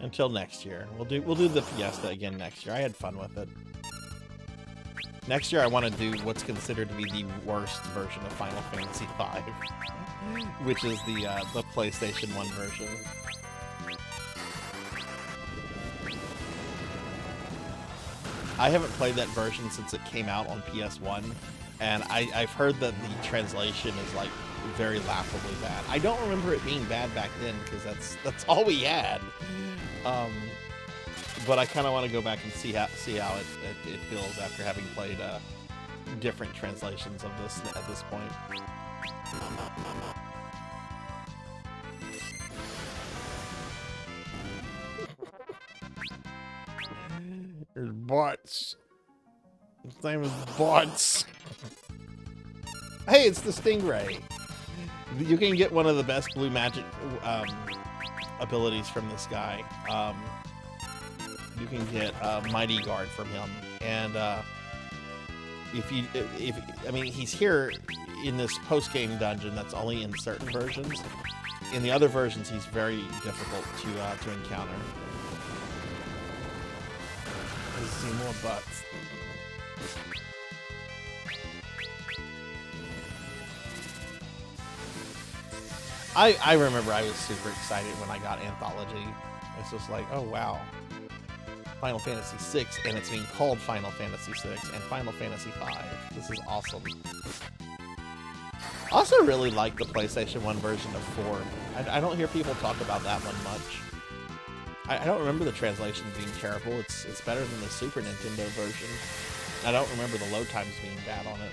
Until next year. We'll do the fiesta again next year. I had fun with it. Next year I want to do what's considered to be the worst version of Final Fantasy V, which is the PlayStation 1 version. I haven't played that version since it came out on PS1, and I've heard that the translation is like very laughably bad. I don't remember it being bad back then because that's all we had. But I kind of want to go back and see how it feels after having played different translations of this at this point. There's bots. His name is Bots. Hey, it's the Stingray. You can get one of the best blue magic abilities from this guy. You can get Mighty Guard from him, and I mean, he's here in this post-game dungeon that's only in certain versions. In the other versions, he's very difficult to encounter. Let's see more butts. I remember I was super excited when I got Anthology. It's just like, oh wow, Final Fantasy VI, and it's being called Final Fantasy VI and Final Fantasy V. This is awesome. I also really like the PlayStation 1 version of 4. I don't hear people talk about that one much. I don't remember the translation being terrible. It's better than the Super Nintendo version. I don't remember the load times being bad on it.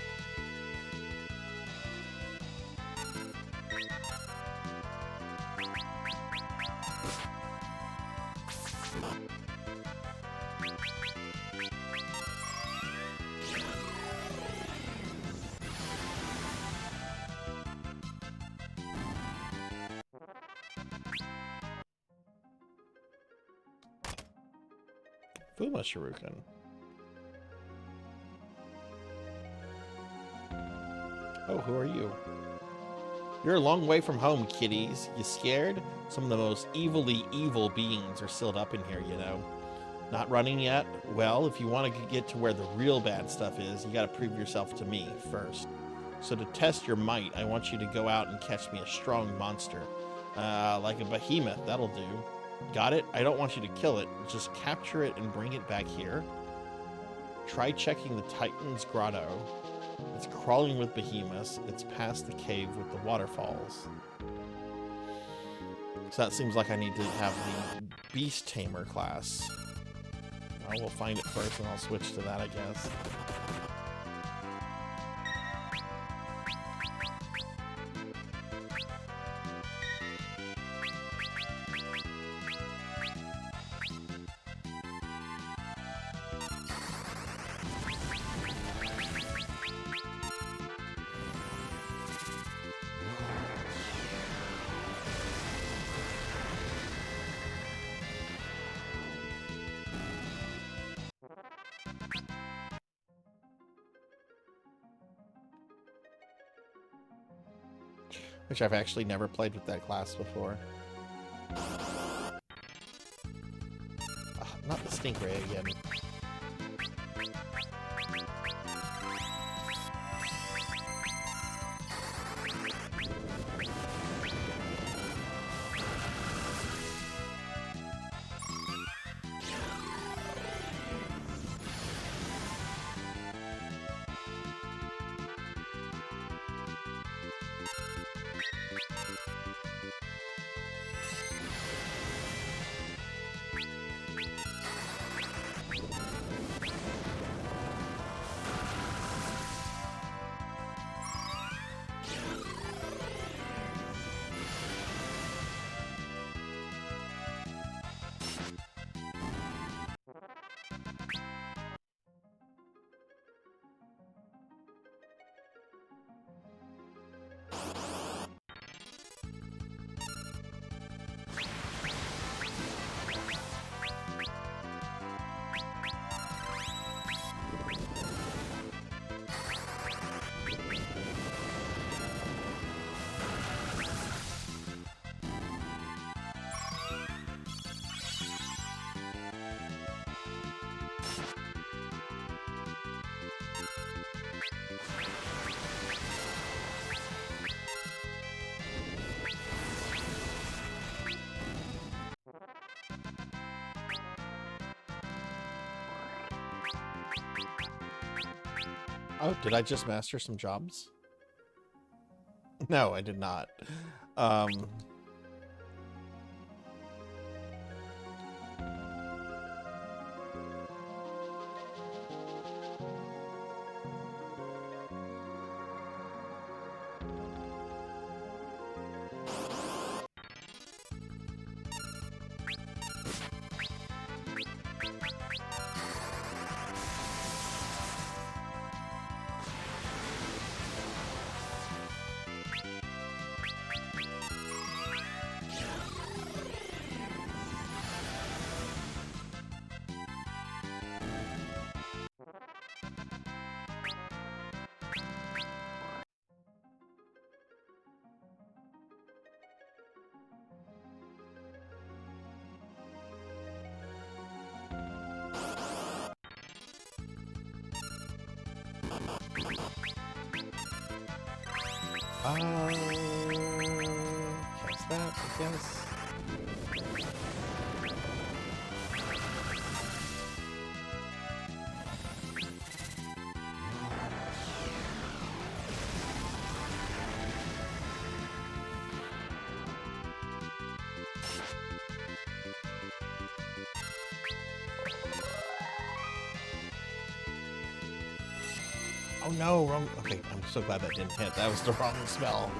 Fuma Shuriken. Oh, who are you? You're a long way from home, kiddies. You scared? Some of the most evilly evil beings are sealed up in here, you know. Not running yet? Well, if you want to get to where the real bad stuff is, you gotta prove yourself to me first. So to test your might, I want you to go out and catch me a strong monster. Like a behemoth, that'll do. Got it? I don't want you to kill it. Just capture it and bring it back here. Try checking the Titan's Grotto. It's crawling with behemoths. It's past the cave with the waterfalls. So that seems like I need to have the Beast Tamer class. I will find it first and I'll switch to that, I guess. Which I've actually never played with that class before. Not the Stingray again. Oh, did I just master some jobs? No, I did not. Catch that, I guess. Oh no, wrong. Okay, I'm so glad that didn't hit. That was the wrong spell.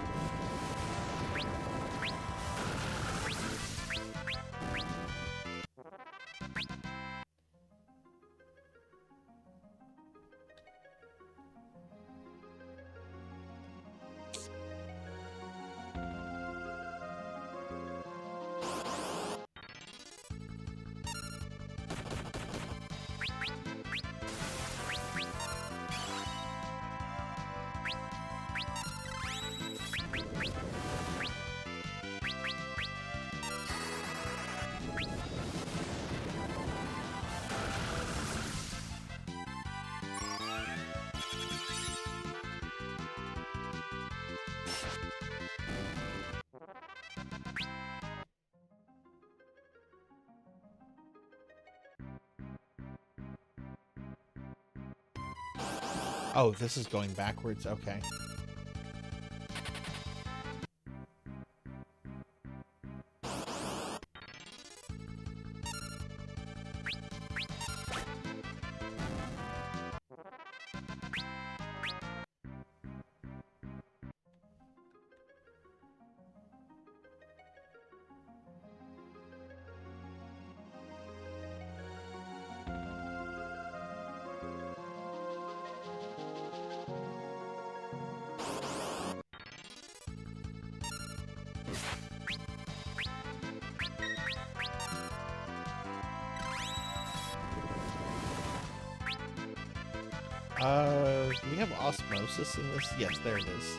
Oh, this is going backwards. Okay. Do we have osmosis in this? Yes, there it is.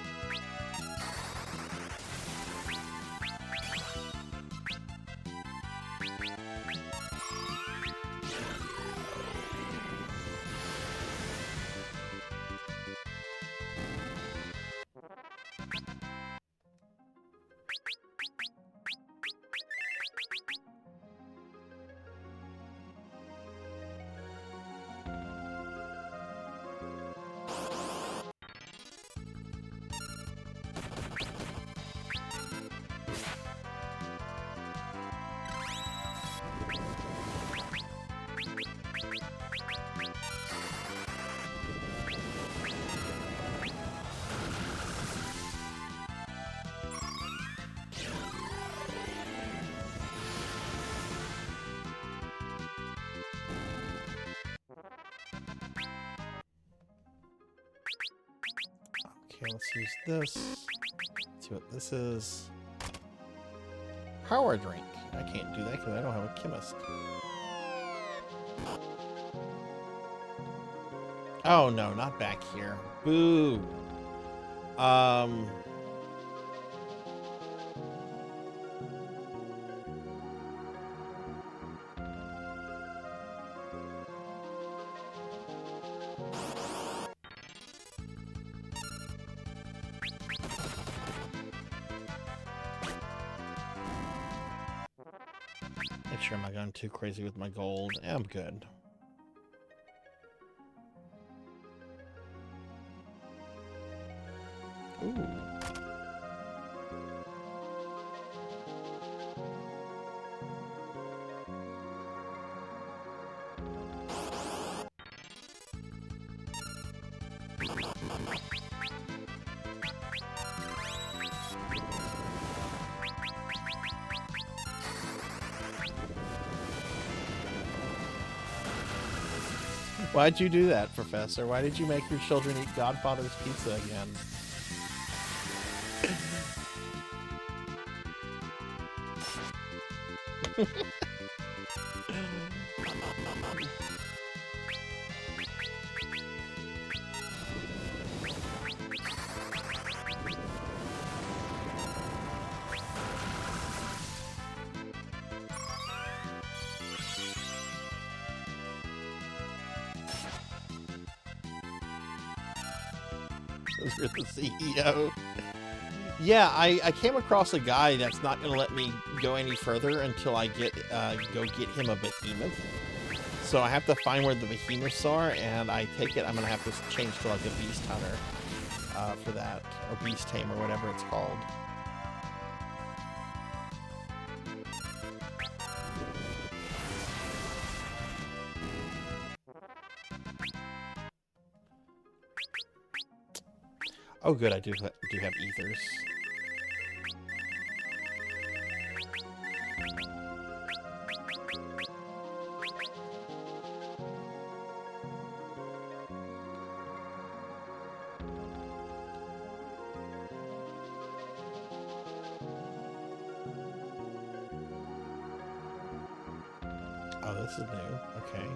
Okay, let's use this. Let's see what this is. Power drink. I can't do that because I don't have a chemist. Oh no, not back here. Boo. Make sure I'm not going too crazy with my gold. Yeah, I'm good. Ooh. Why'd you do that, Professor? Why did you make your children eat Godfather's pizza again? You're the CEO. Yeah, I came across a guy that's not going to let me go any further until I get go get him a behemoth. So I have to find where the behemoths are, and I take it I'm going to have to change to like a beast hunter for that, or beast tame, or whatever it's called. Oh, good, I do have ethers. Oh, this is new. Okay.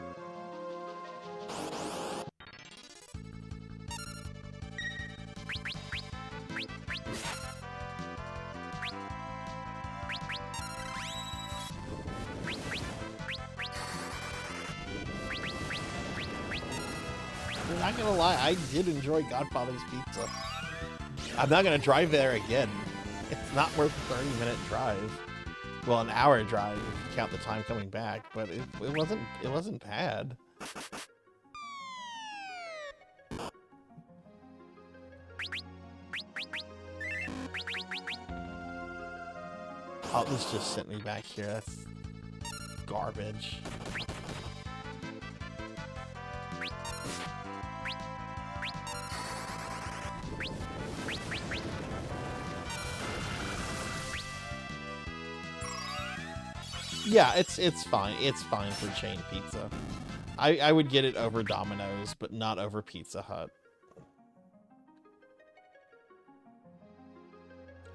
I'm not gonna lie, I did enjoy Godfather's Pizza. I'm not gonna drive there again. It's not worth a 30-minute drive. Well, an hour drive if you count the time coming back, but it wasn't bad. Oh, this just sent me back here. That's garbage. Yeah, it's fine. It's fine for chain pizza. I would get it over Domino's, but not over Pizza Hut.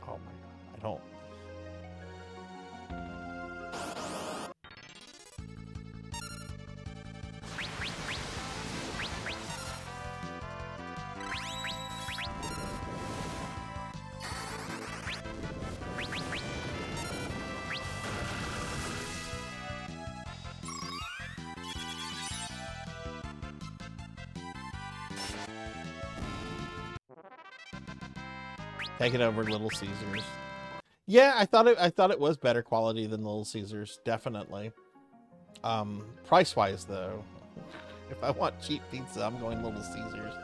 Oh my god, I don't. Take it over Little Caesars. Yeah, I thought it was better quality than Little Caesars, definitely. Price-wise though, if I want cheap pizza, I'm going Little Caesars.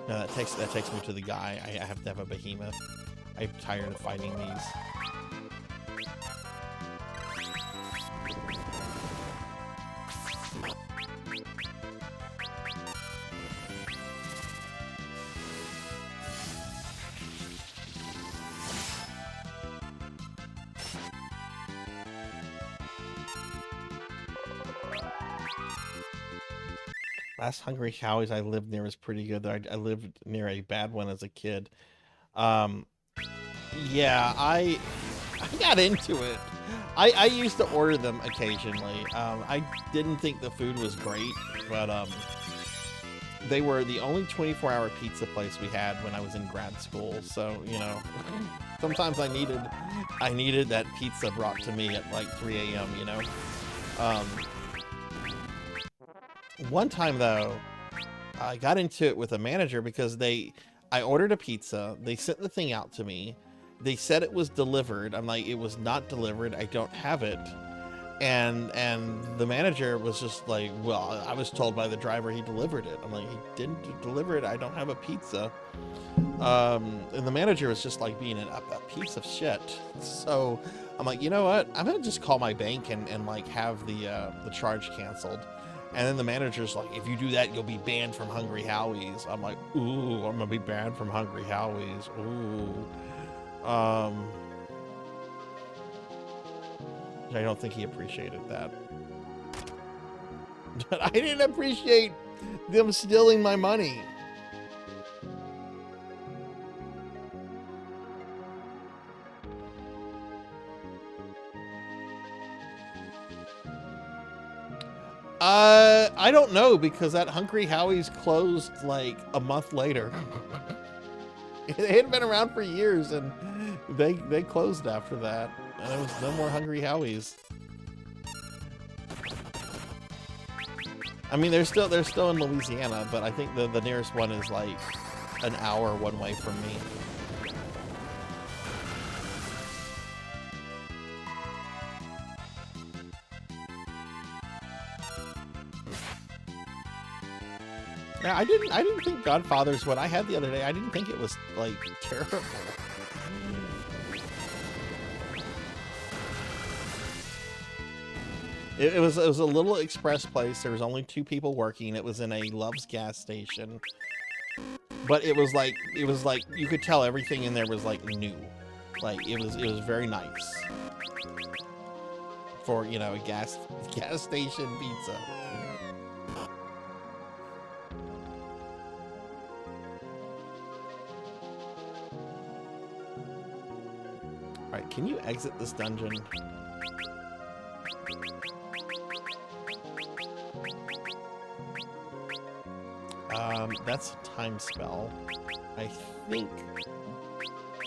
No, that takes me to the guy. I have to have a behemoth. I'm tired of fighting these. Last Hungry Howie's I lived near was pretty good. I lived near a bad one as a kid. Yeah, I got into it. I used to order them occasionally. I didn't think the food was great, but they were the only 24-hour pizza place we had when I was in grad school. So, you know, sometimes I needed that pizza brought to me at like 3 a.m., you know? One time though, I got into it with a manager because I ordered a pizza. They sent the thing out to me. They said it was delivered. I'm like, it was not delivered. I don't have it. And the manager was just like, well, I was told by the driver he delivered it. I'm like, he didn't deliver it. I don't have a pizza. And the manager was just like being a piece of shit. So I'm like, you know what? I'm gonna just call my bank and like have the charge canceled. And then the manager's like, if you do that, you'll be banned from Hungry Howie's. I'm like, ooh, I'm gonna be banned from Hungry Howie's. Ooh. I don't think he appreciated that. But I didn't appreciate them stealing my money. I don't know, because that Hungry Howie's closed like a month later. They had been around for years, and they closed after that, and there was no more Hungry Howie's. I mean, they're still in Louisiana, but I think the nearest one is like an hour one way from me. Yeah, I didn't think Godfather's what I had the other day. I didn't think it was like terrible. It was a little express place. There was only 2 people working. It was in a Love's gas station, but it was like you could tell everything in there was like new. Like it was very nice for, you know, a gas station pizza. Alright, can you exit this dungeon? That's a time spell. I think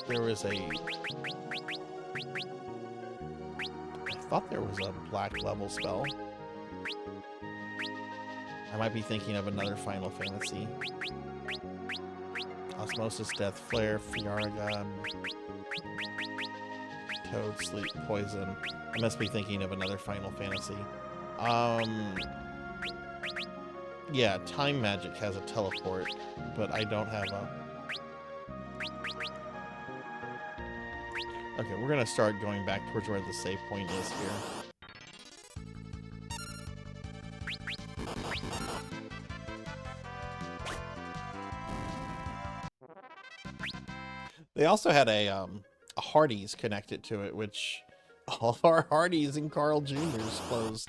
there was I thought there was a black level spell. I might be thinking of another Final Fantasy. Osmosis, Death, Flare, Fiaraga, Toad, Sleep, Poison. I must be thinking of another Final Fantasy. Yeah, time magic has a teleport, but I don't have a... Okay, we're gonna start going back towards where the save point is here. They also had a Hardee's connected to it, which all of our Hardee's and Carl Jr.'s closed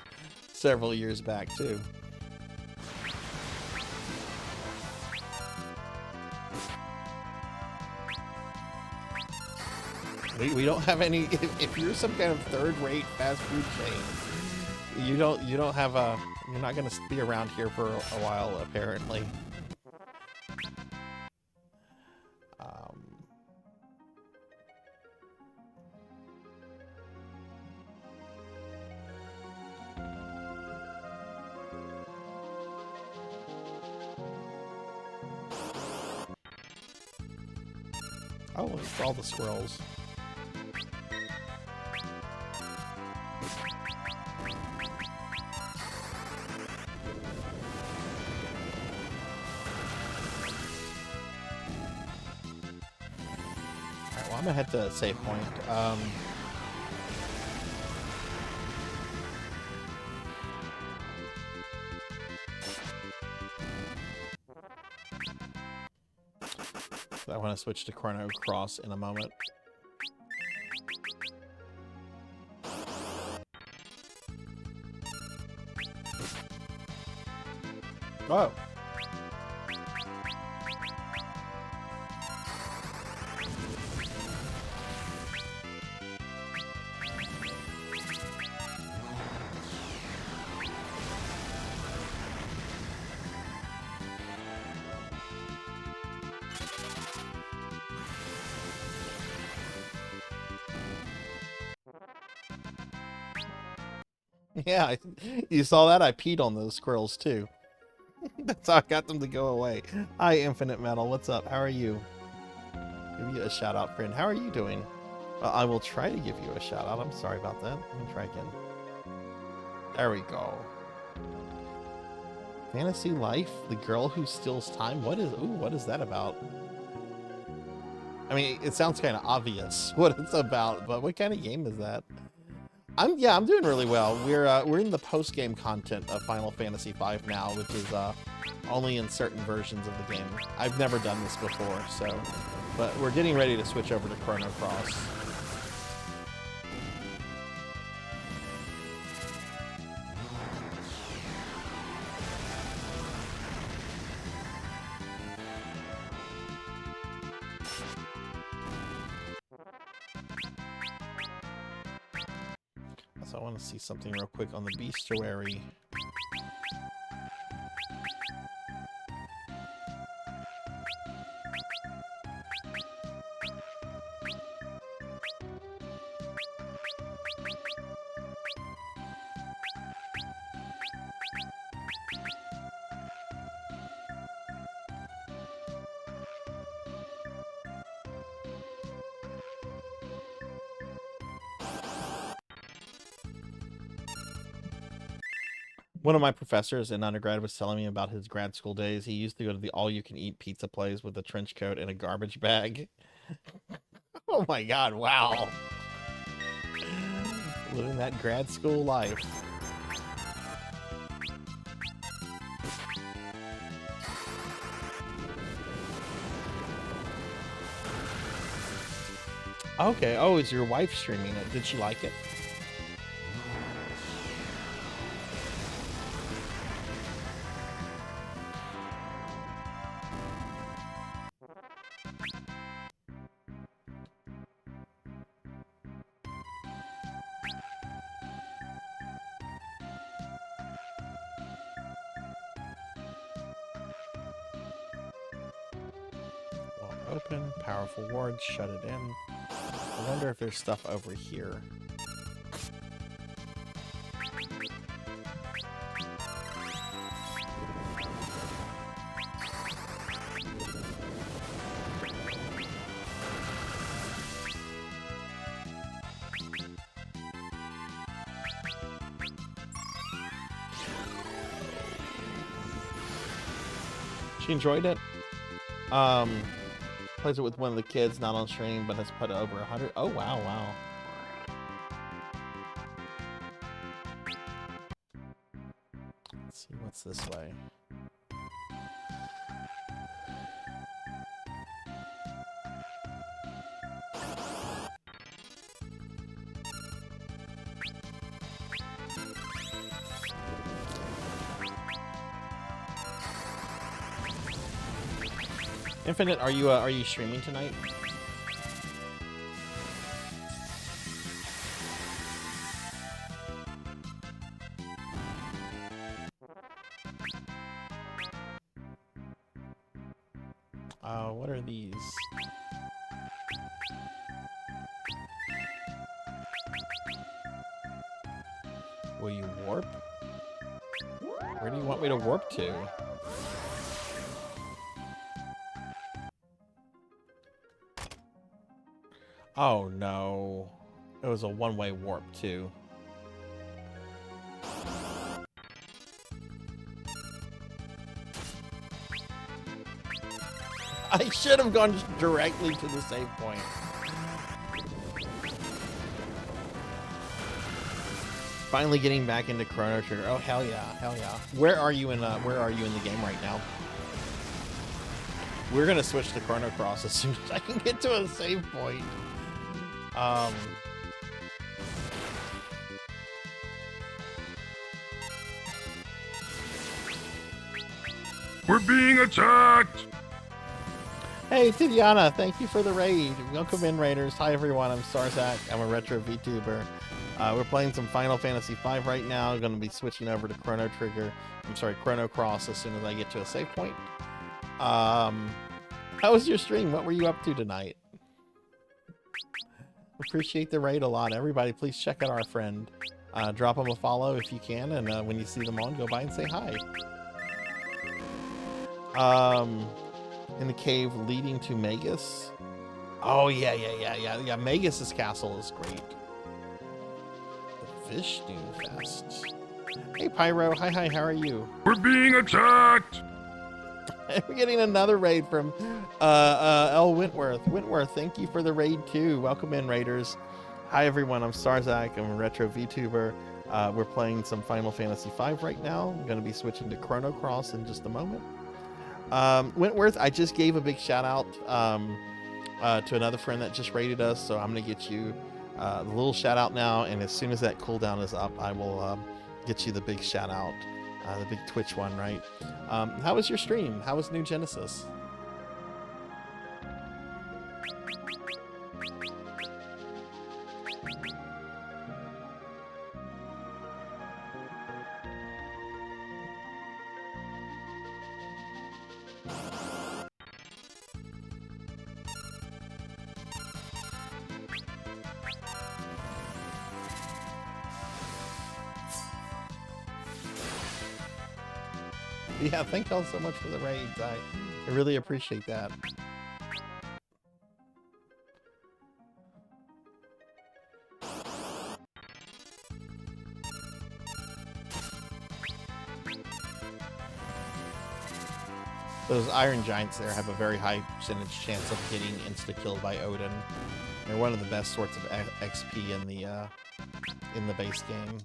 several years back, too. We don't have any... If you're some kind of third-rate fast food chain, you don't have a... You're not going to be around here for a while, apparently. Oh, it's all the squirrels. Alright, well, I'm gonna head to save point. I want to switch to Chrono Cross in a moment. Oh. Yeah, you saw that? I peed on those squirrels, too. That's how I got them to go away. Hi, Infinite Metal. What's up? How are you? Give you a shout-out, friend. How are you doing? I will try to give you a shout-out. I'm sorry about that. Let me try again. There we go. Fantasy Life? The girl who steals time? What is that about? I mean, it sounds kind of obvious what it's about, but what kind of game is that? I'm doing really well. We're in the post-game content of Final Fantasy V now, which is only in certain versions of the game. I've never done this before, so... But we're getting ready to switch over to Chrono Cross. So I want to see something real quick on the bestiary. One of my professors in undergrad was telling me about his grad school days. He used to go to the all-you-can-eat pizza place with a trench coat and a garbage bag. Oh my god, wow. Living that grad school life. Okay, oh, is your wife streaming it? Did she like it? Open, powerful wards, shut it in. I wonder if there's stuff over here. She enjoyed it. Plays it with one of the kids, not on stream, but has put over 100. Oh, wow, wow. Let's see what's this way. Infinite, are you streaming tonight? What are these? Will you warp? Where do you want me to warp to? Oh no. It was a one-way warp too. I should have gone just directly to the save point. Finally getting back into Chrono Trigger. Oh hell yeah, hell yeah. Where are you in the game right now? We're gonna switch to Chrono Cross as soon as I can get to a save point. We're being attacked! Hey, Tidiana, thank you for the raid. Welcome in, Raiders. Hi, everyone. I'm Sarzac. I'm a retro VTuber. We're playing some Final Fantasy V right now. I'm going to be switching over to Chrono Cross as soon as I get to a save point. How was your stream? What were you up to tonight? Appreciate the raid a lot. Everybody, please check out our friend. Drop them a follow if you can, and when you see them on, go by and say hi. In the cave leading to Magus. Oh yeah. Magus's castle is great. The Vishnu Fest. Hey Pyro, hi, how are you? We're being attacked! We're getting another raid from L. Wentworth. Wentworth, thank you for the raid too. Welcome in, Raiders. Hi everyone, I'm Sarzac. I'm a retro VTuber. We're playing some Final Fantasy V right now. I'm going to be switching to Chrono Cross in just a moment. Wentworth, I just gave a big shout out to another friend that just raided us, so I'm going to get you the little shout out now, and as soon as that cooldown is up, I will get you the big shout out, the big Twitch one, right? How was your stream? How was New Genesis? Yeah, thank y'all so much for the raids. I really appreciate that. Those Iron Giants there have a very high percentage chance of getting insta-killed by Odin. They're one of the best sorts of XP in the base game.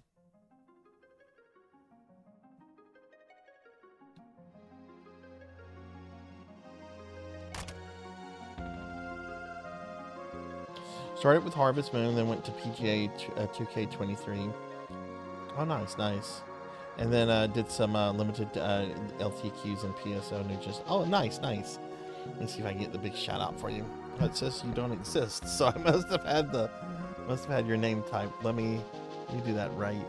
Started with Harvest Moon, then went to PGA 2K23. Oh, nice, nice. And then did some limited LTQs and PSO Ninjas. Oh, nice, nice. Let me see if I can get the big shout out for you. Oh, it says you don't exist, so I must have had your name typed. Let me do that right.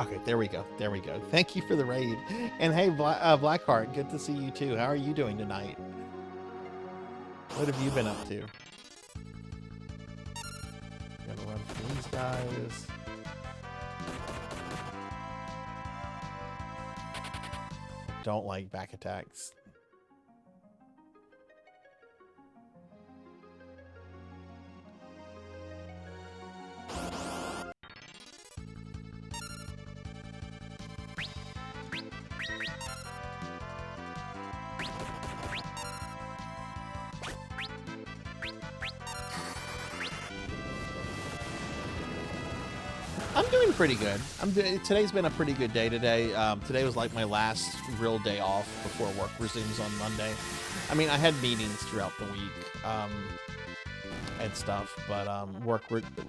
Okay, there we go. There we go. Thank you for the raid. And hey, Blackheart, good to see you too. How are you doing tonight? What have you been up to? Gonna run for these guys. Don't like back attacks. I'm doing pretty good. Today's been a pretty good day today. Today was like my last real day off before work resumes on Monday. I mean, I had meetings throughout the week and stuff, but work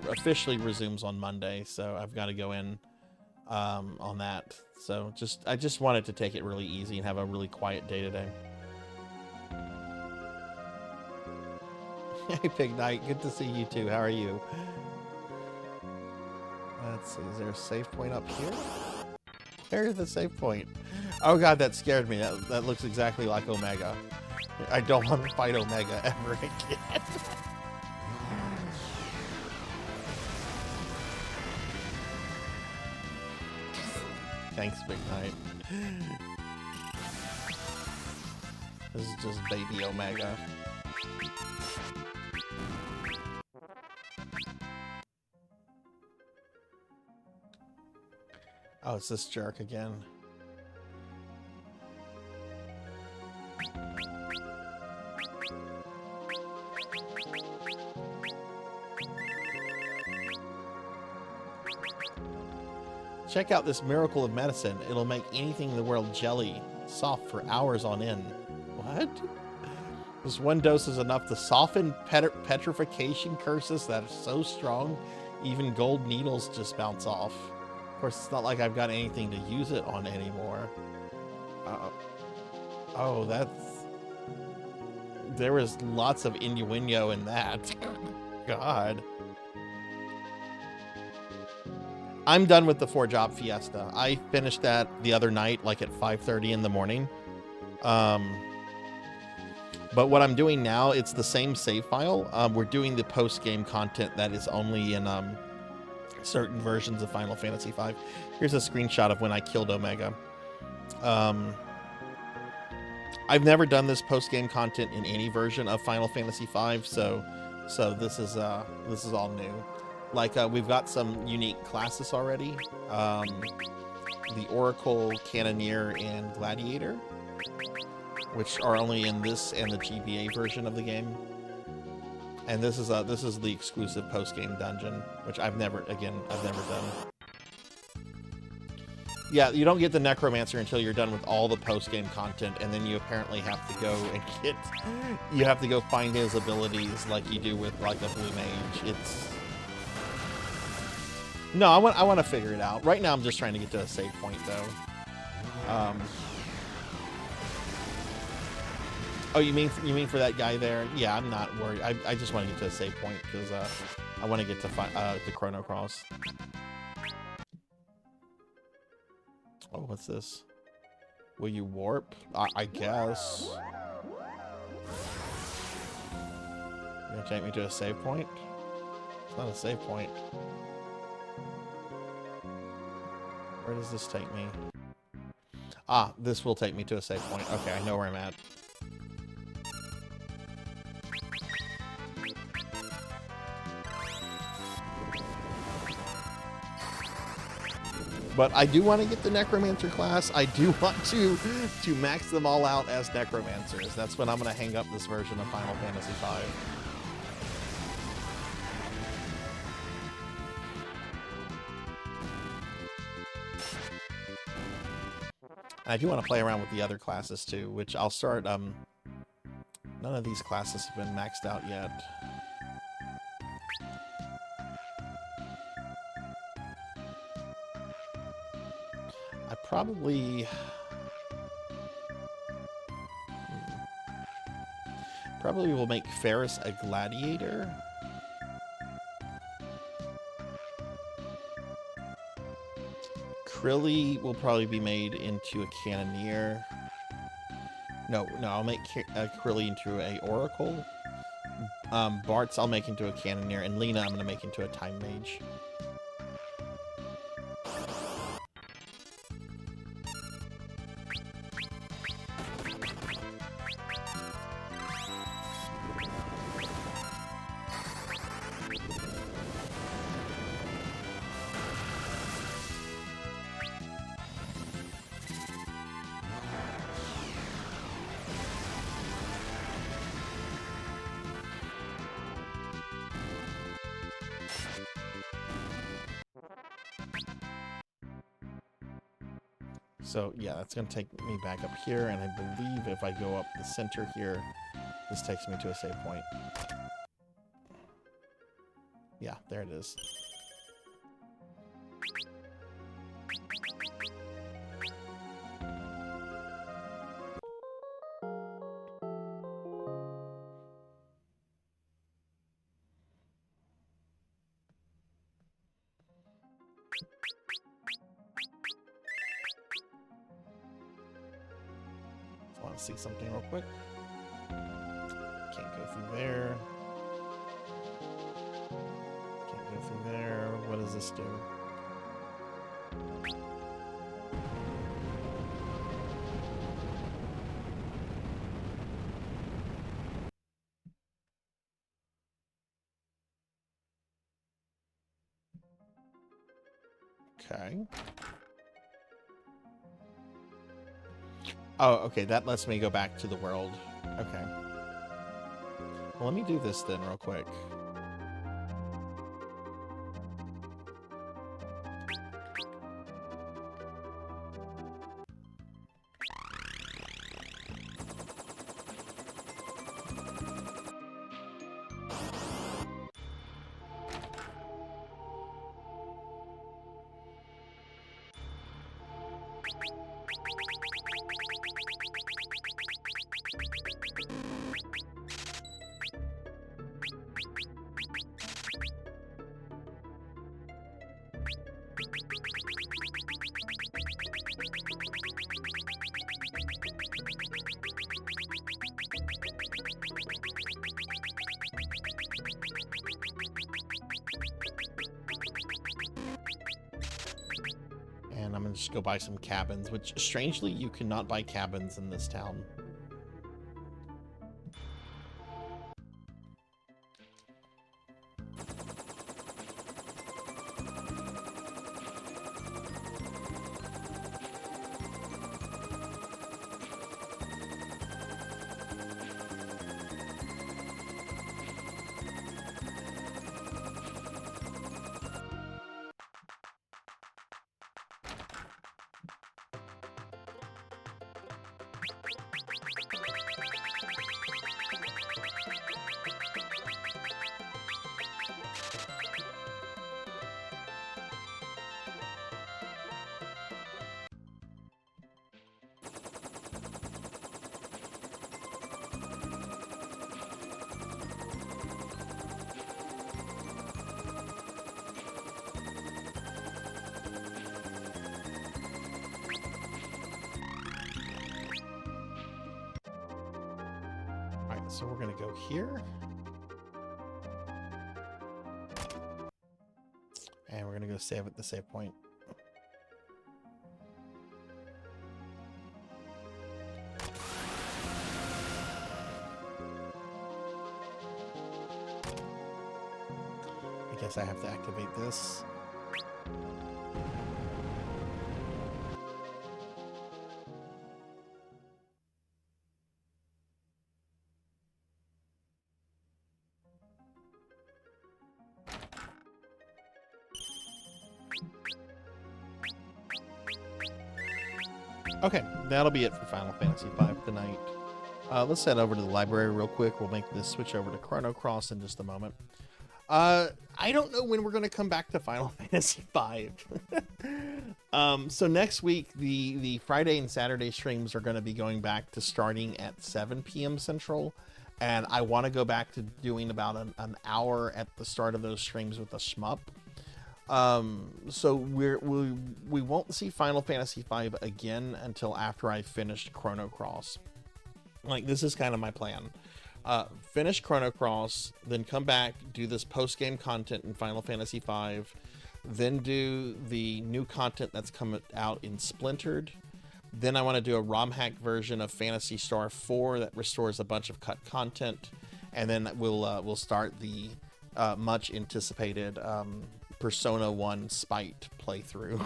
officially resumes on Monday, so I've got to go in on that. So I just wanted to take it really easy and have a really quiet day today. Hey, Pig Knight, good to see you too. How are you? Let's see, is there a save point up here? There's the save point. Oh god, that scared me. That looks exactly like Omega. I don't want to fight Omega ever again. Thanks, Big Knight. This is just baby Omega. Oh, it's this jerk again. Check out this miracle of medicine. It'll make anything in the world jelly, soft for hours on end. What? This one dose is enough to soften petrification curses that are so strong, even gold needles just bounce off. Of course, it's not like I've got anything to use it on anymore. Oh, there was lots of innuendo in that. God. I'm done with the 4-job fiesta. I finished that the other night, like at 5:30 in the morning. But what I'm doing now, it's the same save file. We're doing the post-game content that is only in certain versions of Final Fantasy V. Here's a screenshot of when I killed Omega. I've never done this post-game content in any version of Final Fantasy V, so this is all new. Like we've got some unique classes already. The Oracle, Cannoneer, and Gladiator, which are only in this and the GBA version of the game. And this is the exclusive post-game dungeon, which I've never done. Yeah, you don't get the Necromancer until you're done with all the post-game content, and then you apparently have to go and find his abilities like you do with like a Blue Mage. No, I want to figure it out. Right now I'm just trying to get to a save point though. Oh, you mean for that guy there? Yeah, I'm not worried. I just want to get to a save point because I want to get to Chrono Cross. Oh, what's this? Will you warp? I guess. You gonna take me to a save point? It's not a save point. Where does this take me? Ah, this will take me to a save point. Okay, I know where I'm at. But I do want to get the Necromancer class. I do want to max them all out as Necromancers. That's when I'm going to hang up this version of Final Fantasy V. And I do want to play around with the other classes too, which I'll start. None of these classes have been maxed out yet. I probably will make Ferris a gladiator. Krilly will probably be made into a cannoneer. No, I'll make Krilly into a oracle. Bart's I'll make into a cannoneer, and Lena I'm going to make into a time mage. So yeah, that's gonna take me back up here, and I believe if I go up the center here, this takes me to a save point. Yeah, there it is. I want to see something real quick. Can't go through there. Can't go through there. What does this do? Okay. Oh, okay, that lets me go back to the world. Okay. Well, let me do this then real quick. And I'm gonna just go buy some cabins, which strangely you cannot buy cabins in this town. So we're gonna go here. And we're gonna go save at the save point. I guess I have to activate this. Okay, that'll be it for Final Fantasy V tonight. Let's head over to the library real quick. We'll make this switch over to Chrono Cross in just a moment. I don't know when we're going to come back to Final Fantasy V. So next week, the Friday and Saturday streams are going to be going back to starting at 7 p.m. Central. And I want to go back to doing about an hour at the start of those streams with a shmup. So we won't see Final Fantasy V again until after I finished Chrono Cross. Like, this is kind of my plan. Finish Chrono Cross, then come back, do this post-game content in Final Fantasy V, then do the new content that's coming out in Splintered. Then I want to do a ROM hack version of Phantasy Star 4 that restores a bunch of cut content, and then we'll start the much anticipated Persona 1 Spite playthrough.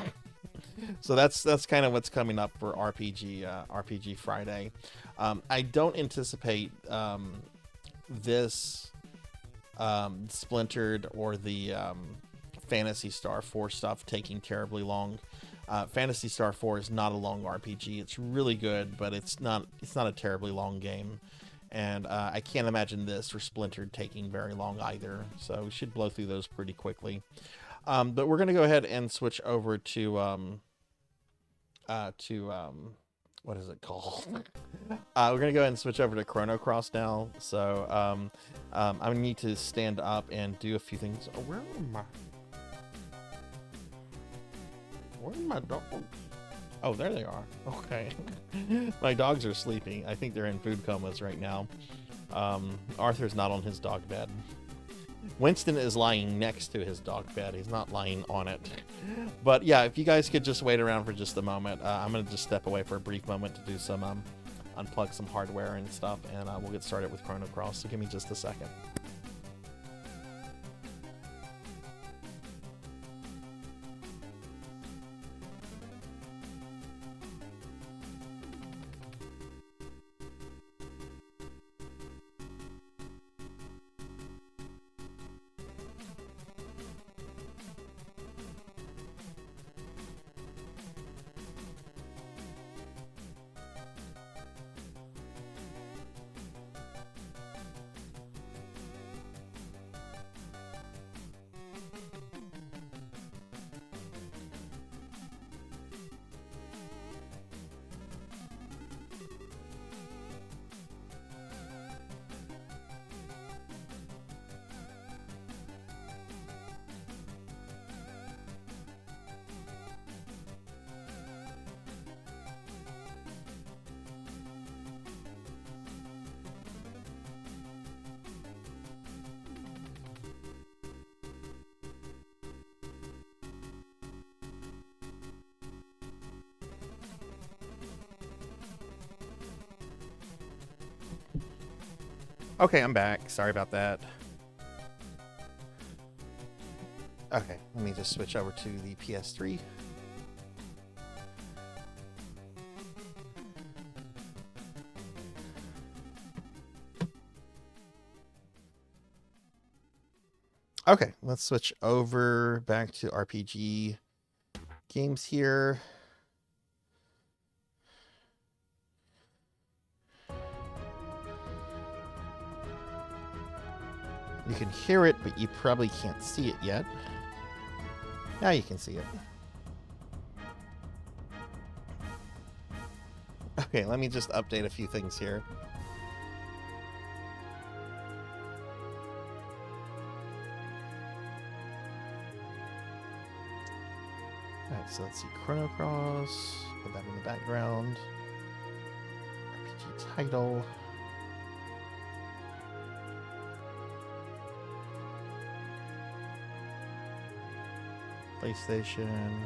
So that's kind of what's coming up for RPG Friday. I don't anticipate this Splintered or the Phantasy Star 4 stuff taking terribly long. Phantasy Star 4 is not a long RPG. It's really good, but it's not a terribly long game. And I can't imagine this or Splintered taking very long either. So we should blow through those pretty quickly. But we're going to go ahead and switch over to what is it called? We're going to go ahead and switch over to Chrono Cross now. So I need to stand up and do a few things. Oh, where are my dogs? Oh, there they are. Okay. My dogs are sleeping. I think they're in food comas right now. Arthur's not on his dog bed. Winston is lying next to his dog bed. He's not lying on it. But yeah, if you guys could just wait around for just a moment, I'm going to just step away for a brief moment to do some, unplug some hardware and stuff, and we'll get started with Chrono Cross. So give me just a second. Okay, I'm back. Sorry about that. Okay, let me just switch over to the PS3. Okay, let's switch over back to RPG games here. You can hear it, but you probably can't see it yet. Now you can see it. Okay, let me just update a few things here. Alright, so let's see. Chrono Cross. Put that in the background. RPG title. PlayStation.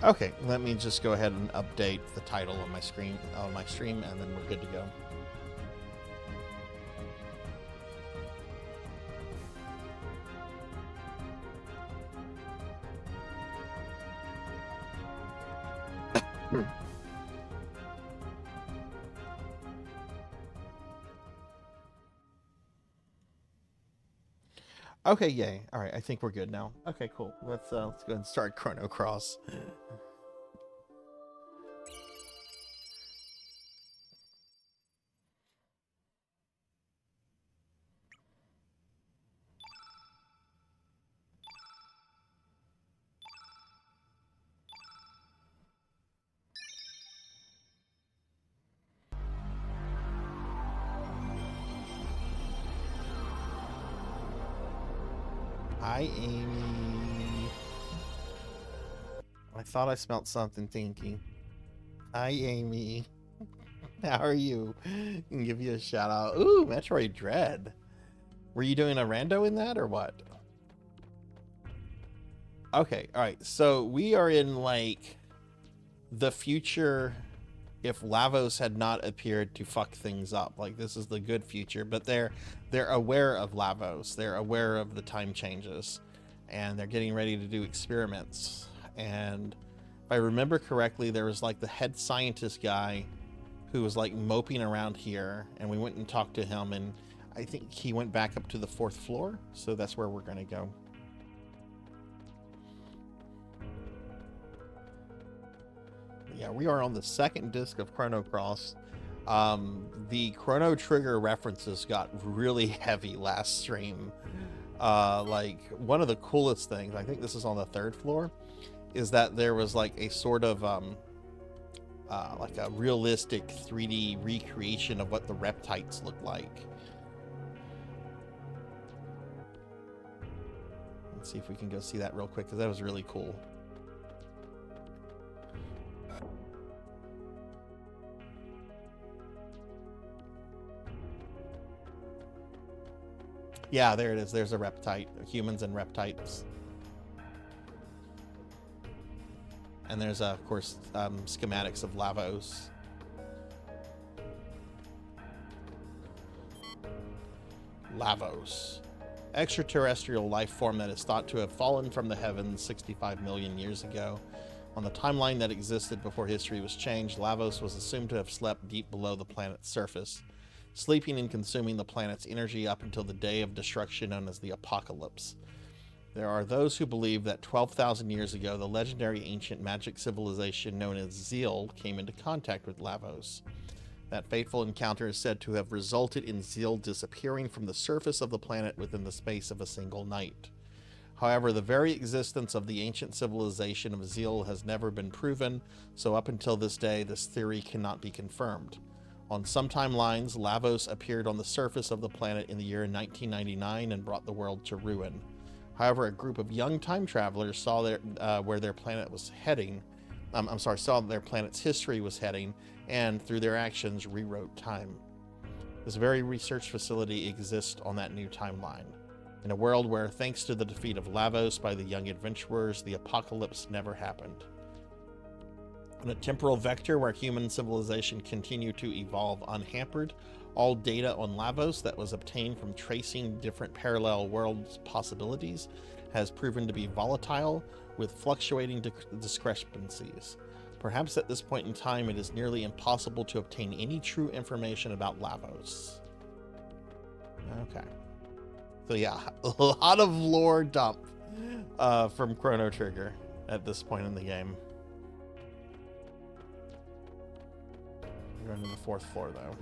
Okay, let me just go ahead and update the title on my screen on my stream, and then we're good to go. Okay, yay. All right, I think we're good now. Okay, cool. Let's go ahead and start Chrono Cross. Hi, Amy. I thought I smelled something thinking. Hi, Amy. How are you? I can give you a shout out. Ooh, Metroid Dread. Were you doing a rando in that or what? Okay, alright. So we are in like the future if Lavos had not appeared to fuck things up. Like this is the good future, but they're aware of Lavos. They're aware of the time changes, and they're getting ready to do experiments. And If I remember correctly, there was like the head scientist guy who was like moping around here, and we went and talked to him, and I think he went back up to the 4th floor, so that's where we're going to go. Yeah, we are on the 2nd disc of Chrono Cross. The Chrono Trigger references got really heavy last stream. Like, one of the coolest things, I think this is on the 3rd floor, is that there was like a sort of like a realistic 3D recreation of what the reptites look like. Let's see if we can go see that real quick, because that was really cool. Yeah, there it is. There's a reptite. Humans and reptites. And there's, of course, schematics of Lavos. Lavos. Extraterrestrial life form that is thought to have fallen from the heavens 65 million years ago. On the timeline that existed before history was changed, Lavos was assumed to have slept deep below the planet's surface, sleeping and consuming the planet's energy up until the day of destruction known as the Apocalypse. There are those who believe that 12,000 years ago, the legendary ancient magic civilization known as Zeal came into contact with Lavos. That fateful encounter is said to have resulted in Zeal disappearing from the surface of the planet within the space of a single night. However, the very existence of the ancient civilization of Zeal has never been proven, so up until this day, this theory cannot be confirmed. On some timelines, Lavos appeared on the surface of the planet in the year 1999 and brought the world to ruin. However, a group of young time travelers saw where their planet was heading. Saw their planet's history was heading, and through their actions rewrote time. This very research facility exists on that new timeline, in a world where, thanks to the defeat of Lavos by the young adventurers, the apocalypse never happened. In a temporal vector where human civilization continued to evolve unhampered, all data on Lavos that was obtained from tracing different parallel worlds possibilities has proven to be volatile with fluctuating discrepancies. Perhaps at this point in time it is nearly impossible to obtain any true information about Lavos. Okay. So yeah, a lot of lore dump from Chrono Trigger at this point in the game. We're going to the 4th floor though.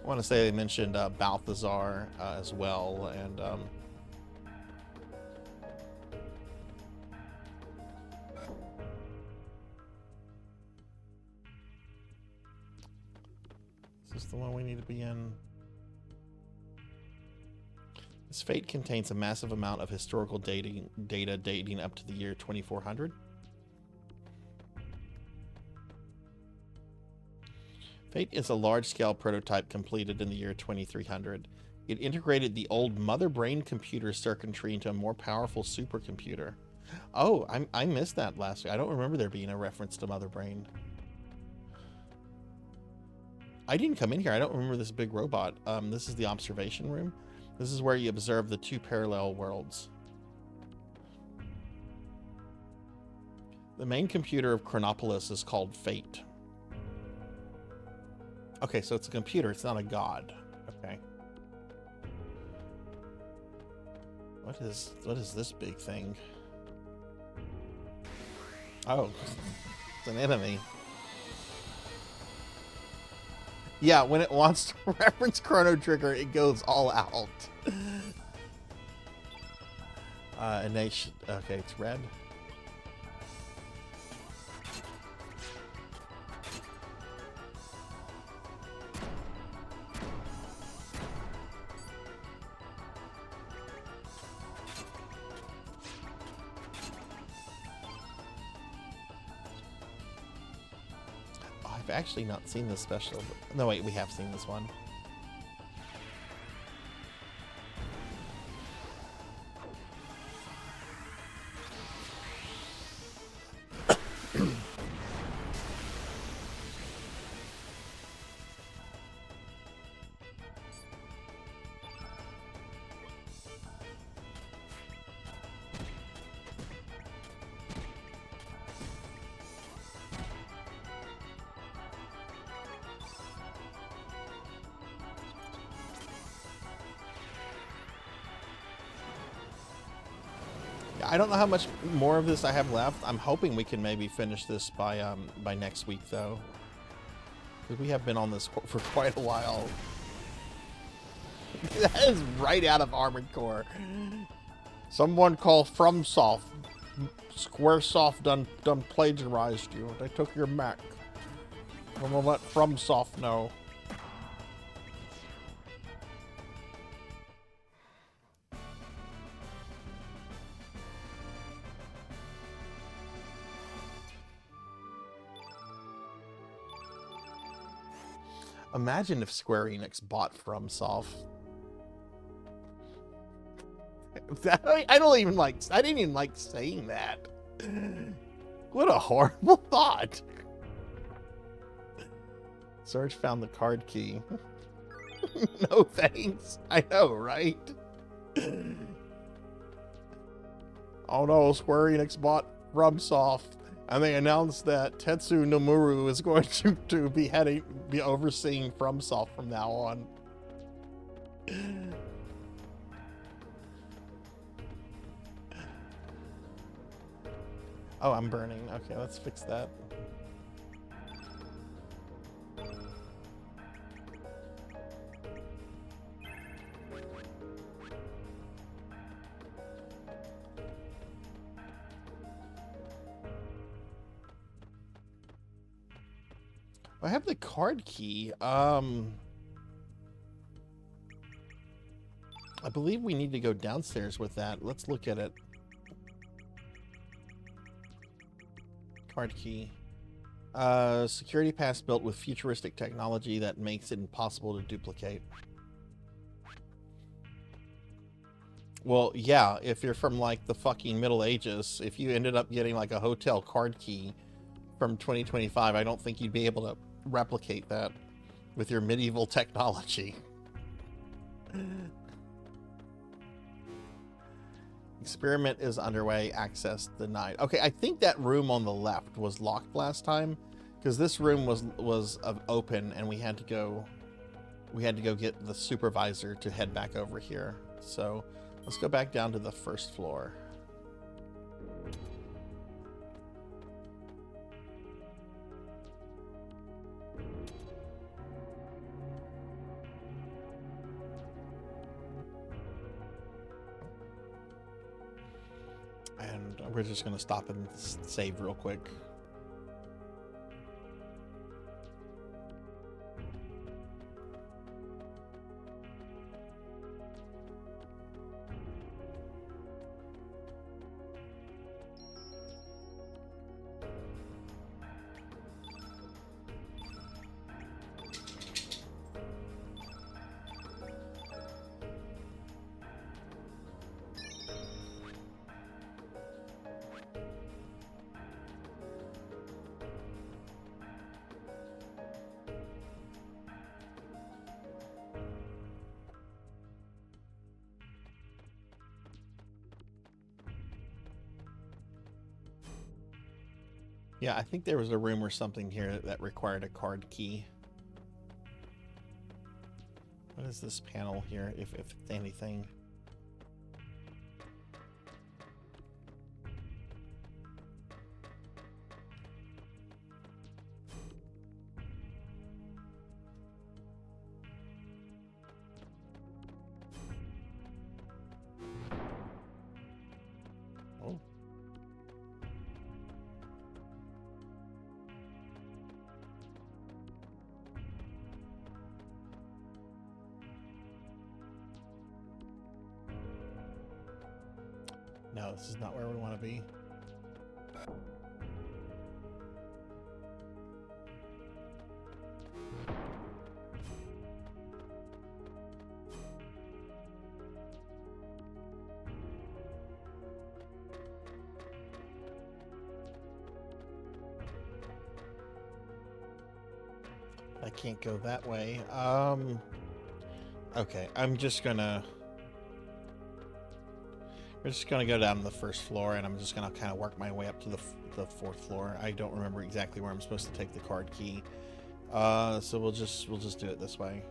I want to say they mentioned Balthazar as well, and is this the one we need to be in? This fate contains a massive amount of historical data dating up to the year 2400. Fate is a large-scale prototype completed in the year 2300. It integrated the old mother brain computer circuitry into a more powerful supercomputer. Oh, I missed that last week. I don't remember there being a reference to mother brain. I didn't come in here. I don't remember this big robot. This is the observation room. This is where you observe the 2 parallel worlds. The main computer of Chronopolis is called Fate. Okay, so it's a computer, it's not a god. Okay. What is this big thing? Oh, it's an enemy. Yeah, when it wants to reference Chrono Trigger, it goes all out. Okay, it's red. I've actually not seen this special. No, wait, we have seen this one. Yeah, I don't know how much more of this I have left. I'm hoping we can maybe finish this by next week, though. Because we have been on this for quite a while. That is right out of Armored Core. Someone call FromSoft. Squaresoft done plagiarized you. They took your Mac. I'm gonna let FromSoft know. Imagine if Square Enix bought FromSoft. I don't even like. I didn't even like saying that. What a horrible thought. Sarge found the card key. No thanks. I know, right? Oh no, Square Enix bought FromSoft, and they announced that Tetsu Nomura is going to be overseeing FromSoft from now on. Oh, I'm burning. Okay, let's fix that. I have the card key. I believe we need to go downstairs with that. Let's look at it. Card key. Security pass built with futuristic technology that makes it impossible to duplicate. Well, yeah, if you're from like the fucking Middle Ages, if you ended up getting like a hotel card key from 2025, I don't think you'd be able to replicate that with your medieval technology. Experiment is underway. Access denied. Okay, I think that room on the left was locked last time, because this room was open, and we had to go get the supervisor to head back over here. So let's go back down to the first floor. And we're just going to stop and save real quick. Yeah, I think there was a room or something here that required a card key. What is this panel here, if it's anything? Oh. No, this is not where we want to be. I can't go that way. Okay, we're just gonna go down to the first floor, and I'm just gonna kind of work my way up to the fourth floor. I don't remember exactly where I'm supposed to take the card key, so we'll just do it this way.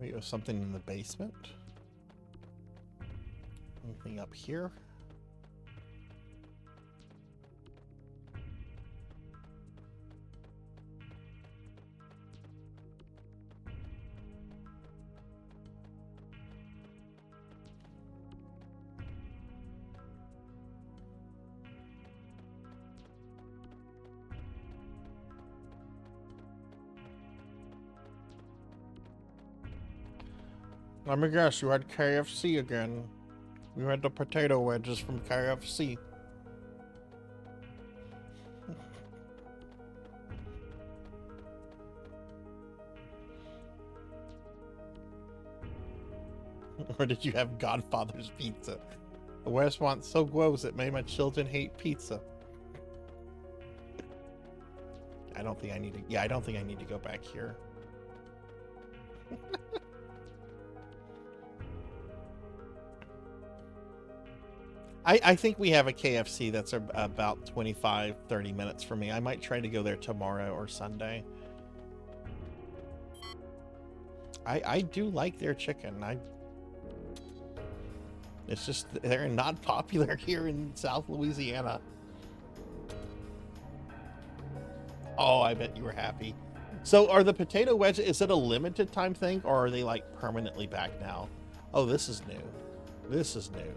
Maybe it was something in the basement. Anything up here? Let me guess, you had KFC again. You had the potato wedges from KFC. Or did you have Godfather's pizza? The restaurant's so gross it made my children hate pizza. I don't think I need to. Yeah, I don't think I need to go back here. I think we have a KFC that's about 25-30 minutes from me. I might try to go there tomorrow or Sunday. I do like their chicken. It's just they're not popular here in South Louisiana. Oh, I bet you were happy. So are the potato wedges, is it a limited time thing or are they like permanently back now? Oh, this is new. This is new.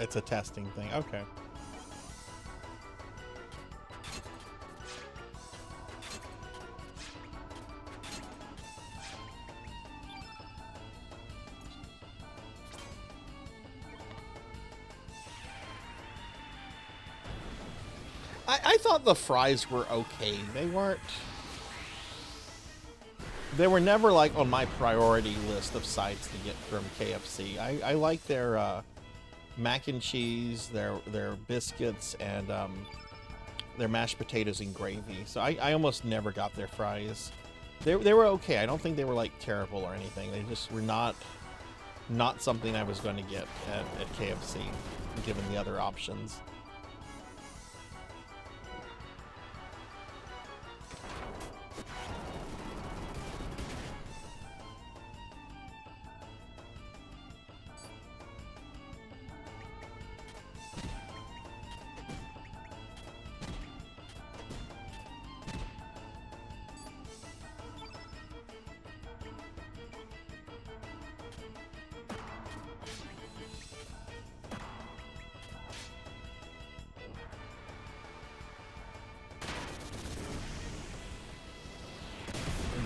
It's a testing thing. Okay. I thought the fries were okay. They weren't. They were never like on my priority list of sides to get from KFC. I like their mac and cheese, their biscuits, and their mashed potatoes and gravy. So I almost never got their fries. They were okay. I don't think they were like terrible or anything. They just were not something I was going to get at KFC, given the other options.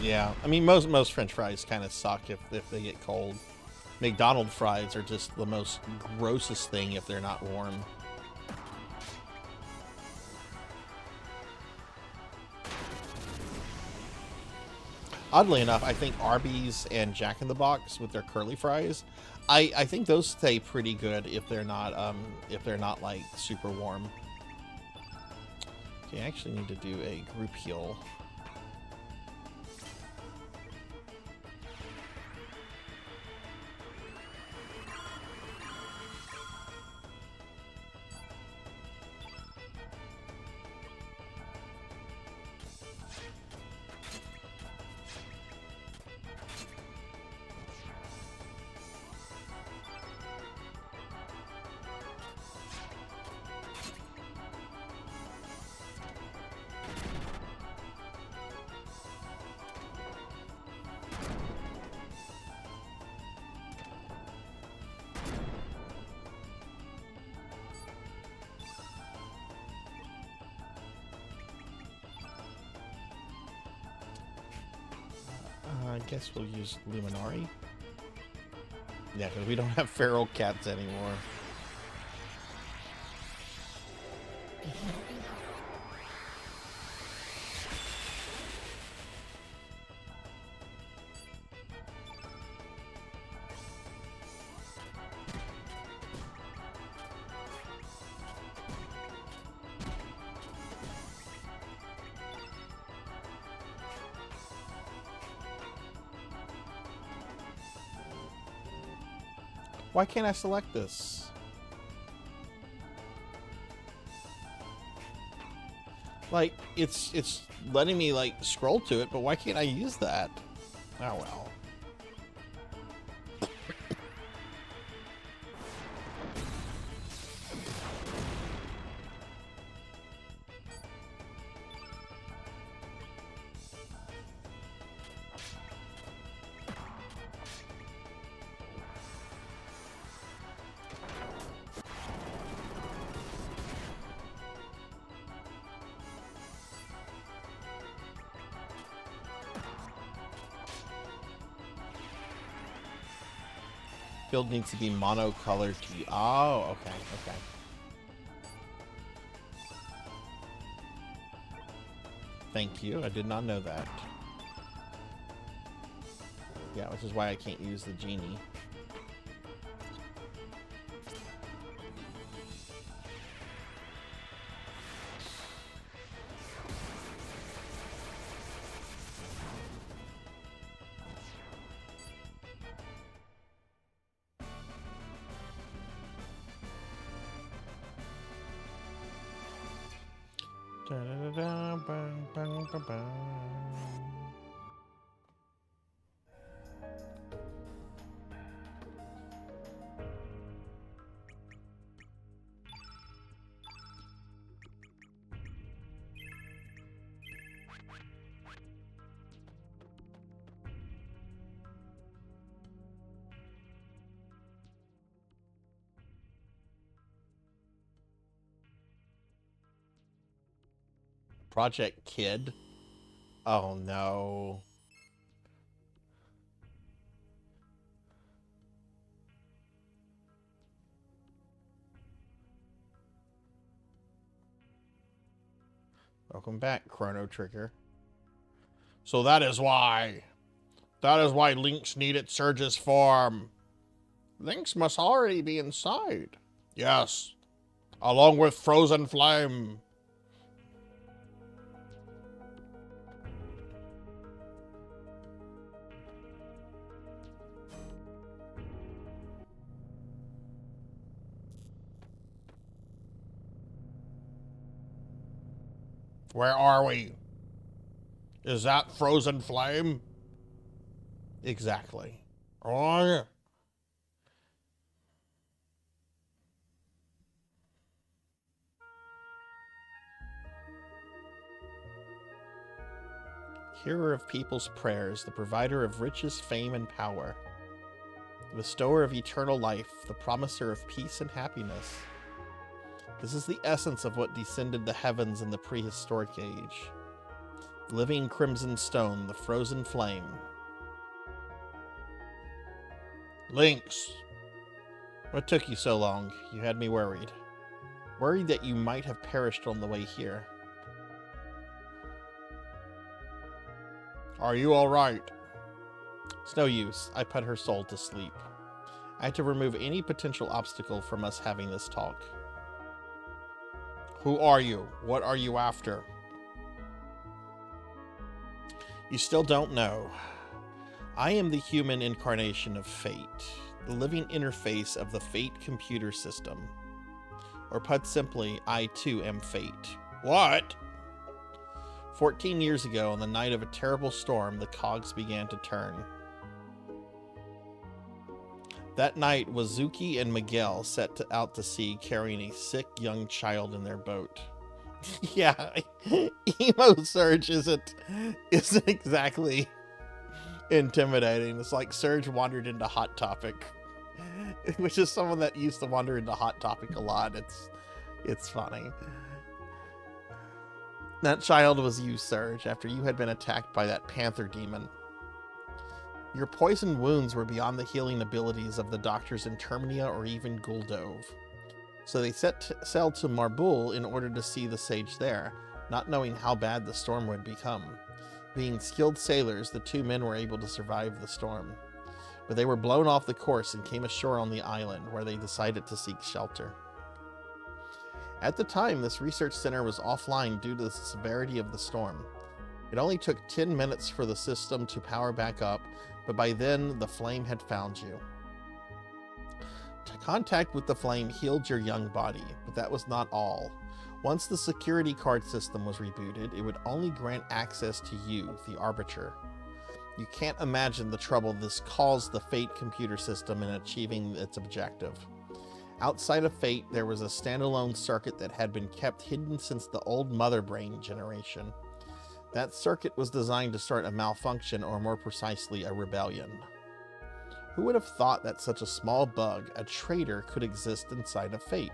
Yeah, I mean most French fries kind of suck if they get cold. McDonald's fries are just the most grossest thing if they're not warm. Oddly enough, I think Arby's and Jack in the Box with their curly fries, I think those stay pretty good if they're not like super warm. Okay, I actually need to do a group heal. I guess we'll use Luminari. Yeah, because we don't have feral cats anymore. Why can't I select this? Like, it's letting me, like, scroll to it, but why can't I use that? Oh, well. Field needs to be monocolored to... Oh, okay, okay. Thank you. I did not know that. Yeah, which is why I can't use the genie. Da-da-da-da, bang, bang, bang, bang. Project Kid? Oh no. Welcome back, Chrono Trigger. So that is why Lynx needed Surge's form. Lynx must already be inside. Yes, along with Frozen Flame. Where are we? Is that Frozen Flame? Exactly. Oh, yeah. Hearer of people's prayers, the provider of riches, fame, and power. The bestower of eternal life, the promiser of peace and happiness. This is the essence of what descended the heavens in the prehistoric age. Living crimson stone, the frozen flame. Lynx! What took you so long? You had me worried. Worried that you might have perished on the way here. Are you all right? It's no use. I put her soul to sleep. I had to remove any potential obstacle from us having this talk. Who are you? What are you after? You still don't know. I am the human incarnation of fate, the living interface of the fate computer system. Or put simply, I too am fate. What? 14 years ago, on the night of a terrible storm, the cogs began to turn. That night, Wazuki and Miguel set out to sea carrying a sick young child in their boat. Yeah, Emo Surge isn't exactly intimidating. It's like Surge wandered into Hot Topic, which is someone that used to wander into Hot Topic a lot. It's funny. That child was you, Surge, after you had been attacked by that panther demon. Your poisoned wounds were beyond the healing abilities of the doctors in Termina or even Guldove. So they set sail to Marbul in order to see the sage there, not knowing how bad the storm would become. Being skilled sailors, the two men were able to survive the storm. But they were blown off the course and came ashore on the island, where they decided to seek shelter. At the time, this research center was offline due to the severity of the storm. It only took 10 minutes for the system to power back up, but by then, the flame had found you. Contact with the flame healed your young body, but that was not all. Once the security card system was rebooted, it would only grant access to you, the Arbiter. You can't imagine the trouble this caused the Fate computer system in achieving its objective. Outside of Fate, there was a standalone circuit that had been kept hidden since the old Mother Brain generation. That circuit was designed to start a malfunction, or more precisely, a rebellion. Who would have thought that such a small bug, a traitor, could exist inside of Fate?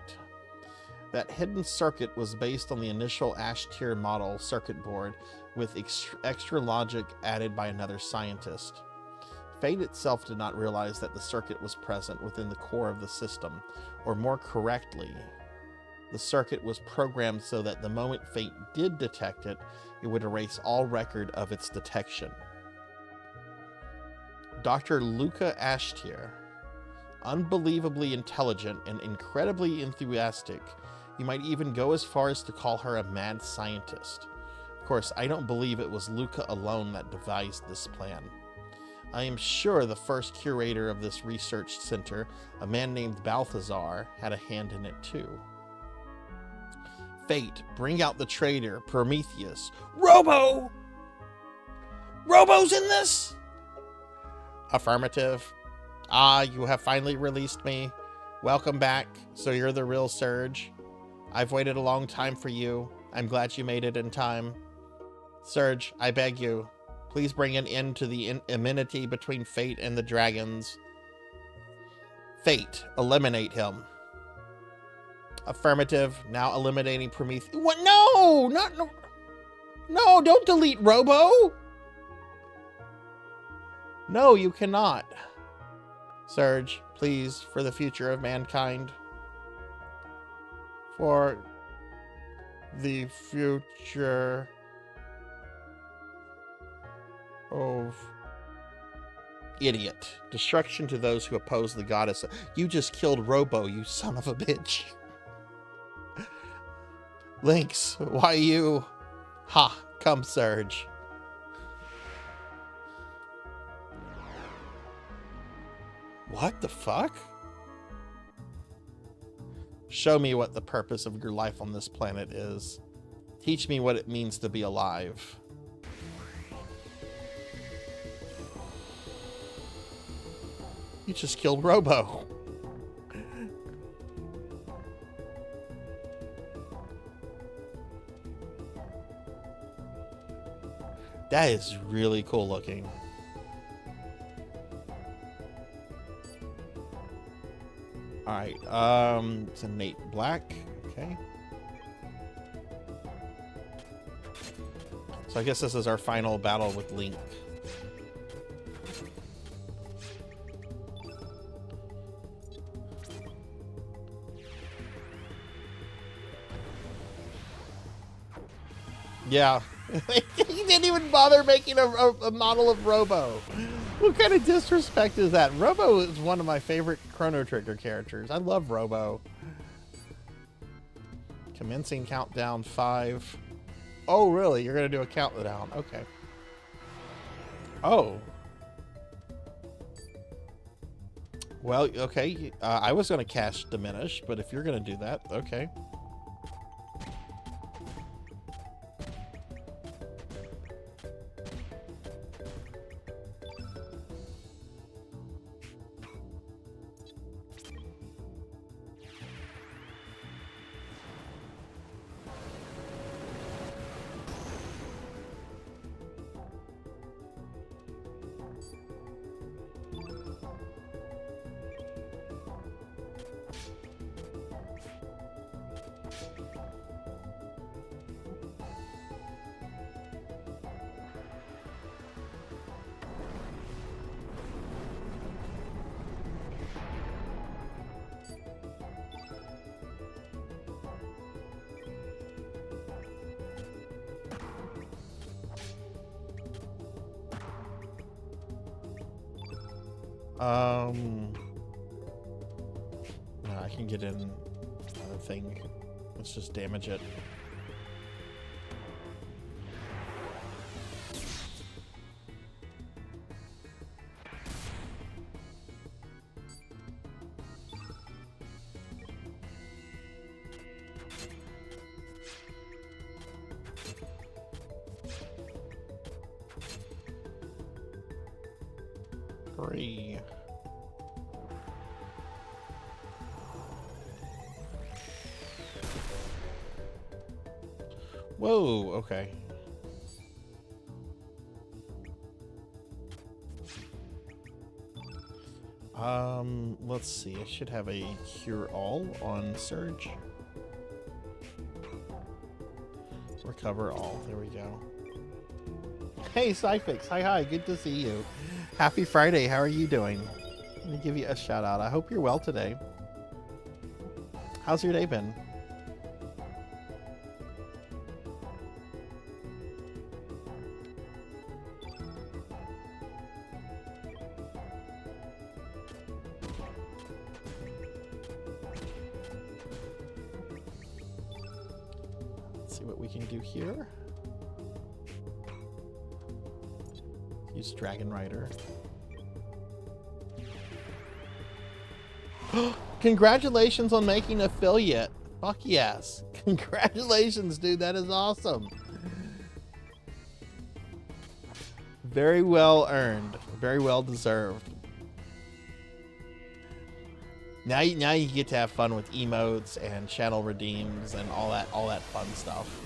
That hidden circuit was based on the initial Ash-tier model circuit board with extra logic added by another scientist. Fate itself did not realize that the circuit was present within the core of the system, or more correctly, the circuit was programmed so that the moment Fate did detect it, it would erase all record of its detection. Dr. Luca Ashtier, unbelievably intelligent and incredibly enthusiastic. You might even go as far as to call her a mad scientist. Of course, I don't believe it was Luca alone that devised this plan. I am sure the first curator of this research center, a man named Balthazar, had a hand in it too. Fate, bring out the traitor, Prometheus. Robo! Robo's in this? Affirmative. Ah, you have finally released me. Welcome back. So you're the real Surge. I've waited a long time for you. I'm glad you made it in time. Surge, I beg you, please bring an end to the enmity between Fate and the dragons. Fate, eliminate him. Affirmative. Now eliminating Prometheus. What? No! No, don't delete Robo! No, you cannot. Surge, please, for the future of mankind. For the future of... Idiot. Destruction to those who oppose the goddess. You just killed Robo, you son of a bitch. Lynx, why you? Ha, come Surge. What the fuck? Show me what the purpose of your life on this planet is. Teach me what it means to be alive. You just killed Robo. That is really cool looking. Alright, it's a Nate Black, okay. So I guess this is our final battle with Link. Yeah. He didn't even bother making a model of Robo. What kind of disrespect is that? Robo is one of my favorite Chrono Trigger characters. I love Robo. Commencing countdown 5. Oh, really? You're going to do a countdown. Okay. Oh. Well, okay. I was going to cast Diminish, but if you're going to do that, okay. No, I can get in another thing. Let's just damage it. free. Whoa, okay. Let's see. I should have a cure all on Surge. Recover all. There we go. Hey, Cyfix. Hi. Good to see you. Happy Friday. How are you doing? Let me give you a shout out. I hope you're well today. How's your day been? See what we can do here. Use Dragon Rider. Congratulations on making affiliate. Fuck yes. Congratulations, dude. That is awesome. Very well earned. Very well deserved. Now you get to have fun with emotes and channel redeems and all that fun stuff.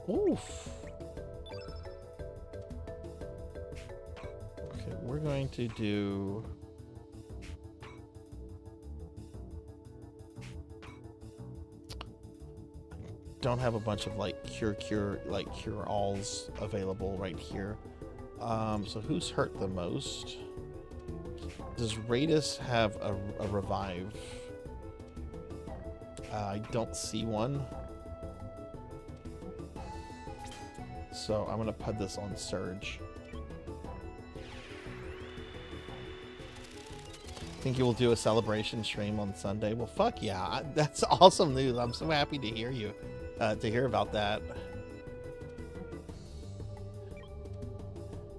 Oof. Okay, we're going to do don't have a bunch of like cure alls available right here. So who's hurt the most? Does Raidus have a revive? I don't see one. So I'm gonna put this on Surge. Think you will do a celebration stream on Sunday? Well, fuck yeah, that's awesome news. I'm so happy to hear you. To hear about that. But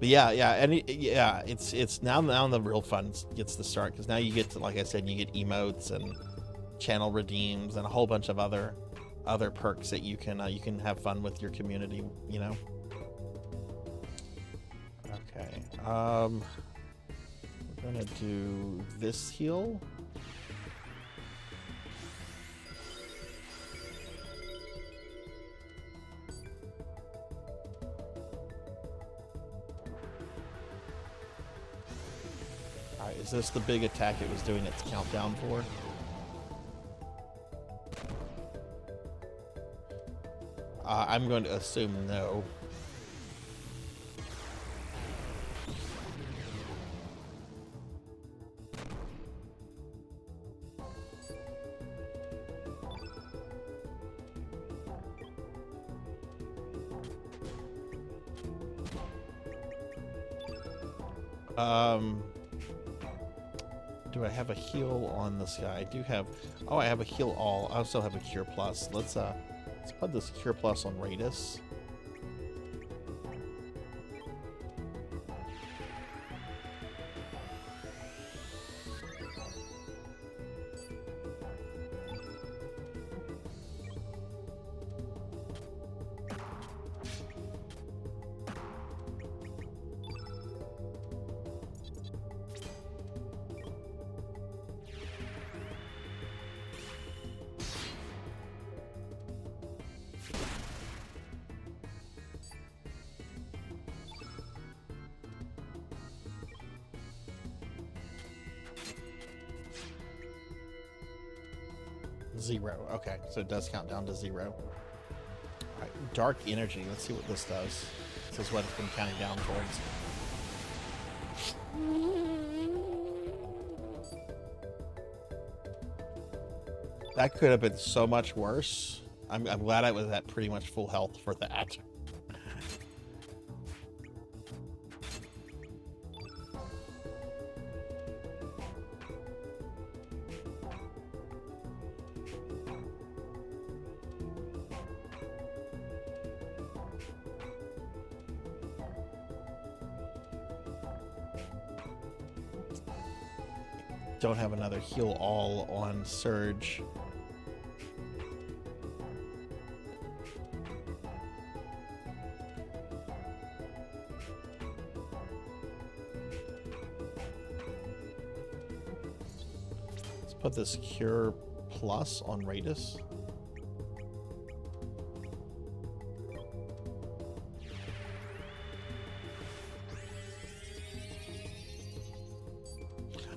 it's now the real fun gets to start, because now you get to, like I said, you get emotes and channel redeems and a whole bunch of other perks that you can have fun with your community, you know. Okay, we're gonna do this heal. Is this the big attack it was doing its countdown for? I'm going to assume no. Do I have a heal on this guy? I do have. Oh, I have a heal all. I also have a cure plus. Let's put this cure plus on Raidus. Zero. Okay, so it does count down to 0. All right, dark energy. Let's see what this does. This is what it's been counting down towards. That could have been so much worse. I'm glad I was at pretty much full health for that. Don't have another heal all on Surge. put this Cure Plus on Raidus.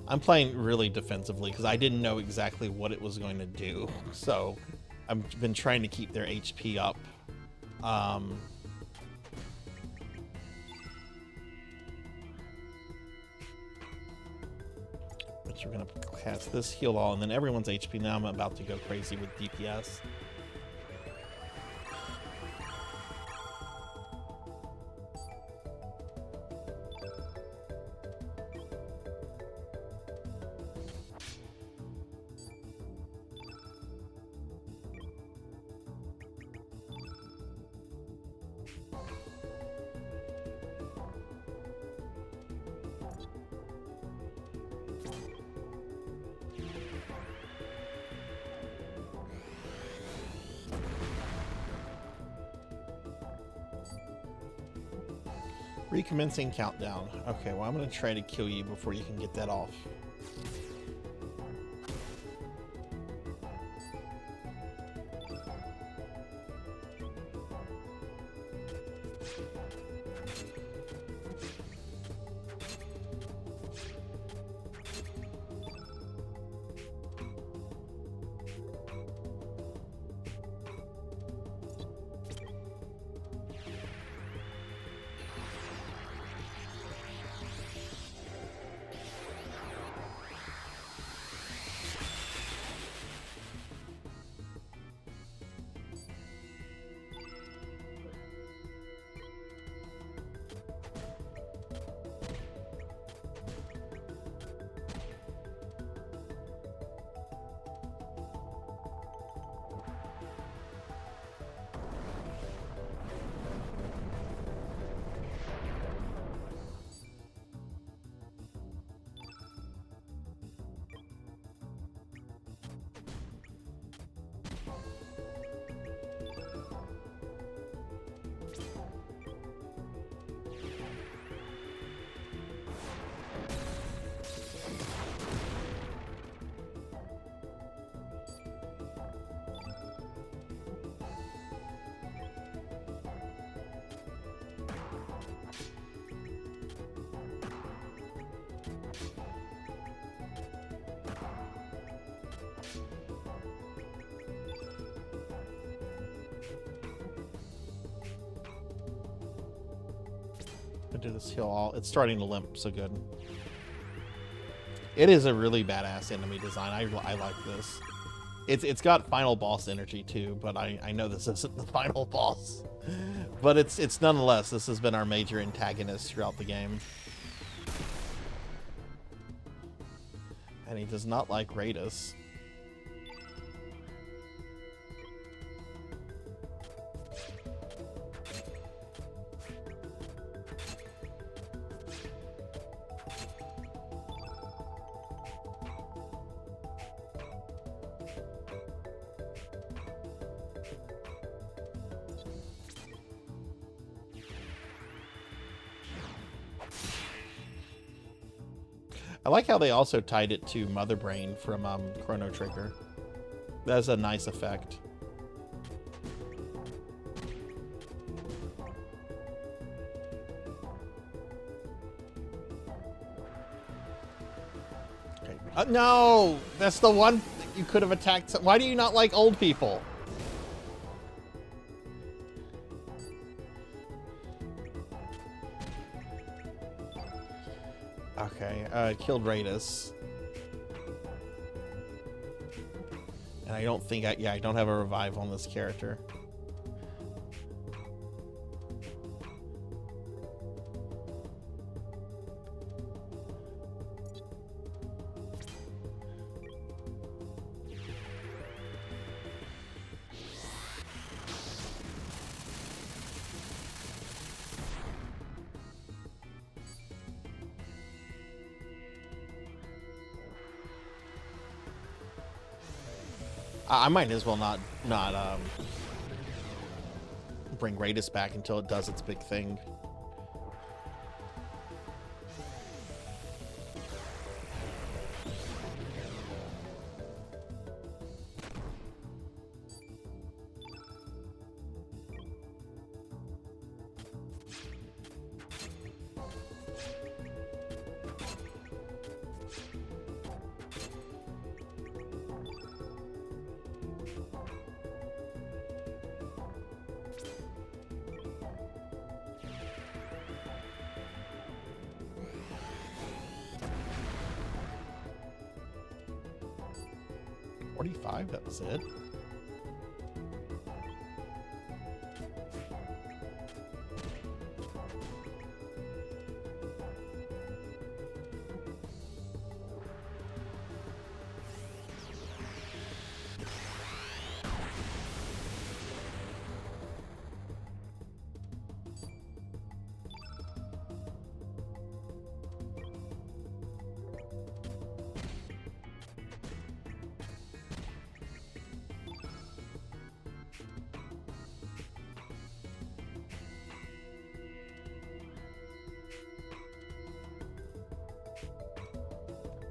I'm playing really defensively because I didn't know exactly what it was going to do. So I've been trying to keep their HP up. Which we're going to cast this heal all, and then everyone's HP. Now I'm about to go crazy with DPS. Recommencing countdown. Okay, well, I'm going to try to kill you before you can get that off. Do this heal all. It's starting to limp, so good. It is a really badass enemy design. I like this. It's got final boss energy too, but I know this isn't the final boss. But it's nonetheless, this has been our major antagonist throughout the game. And he does not like Raidus. I like how they also tied it to Mother Brain from Chrono Trigger. That's a nice effect. Okay. No! That's the one that you could have attacked. Why do you not like old people? Okay, killed Raidus. And I don't think I don't have a revive on this character. I might as well not bring Raidus back until it does its big thing. 45, that was it.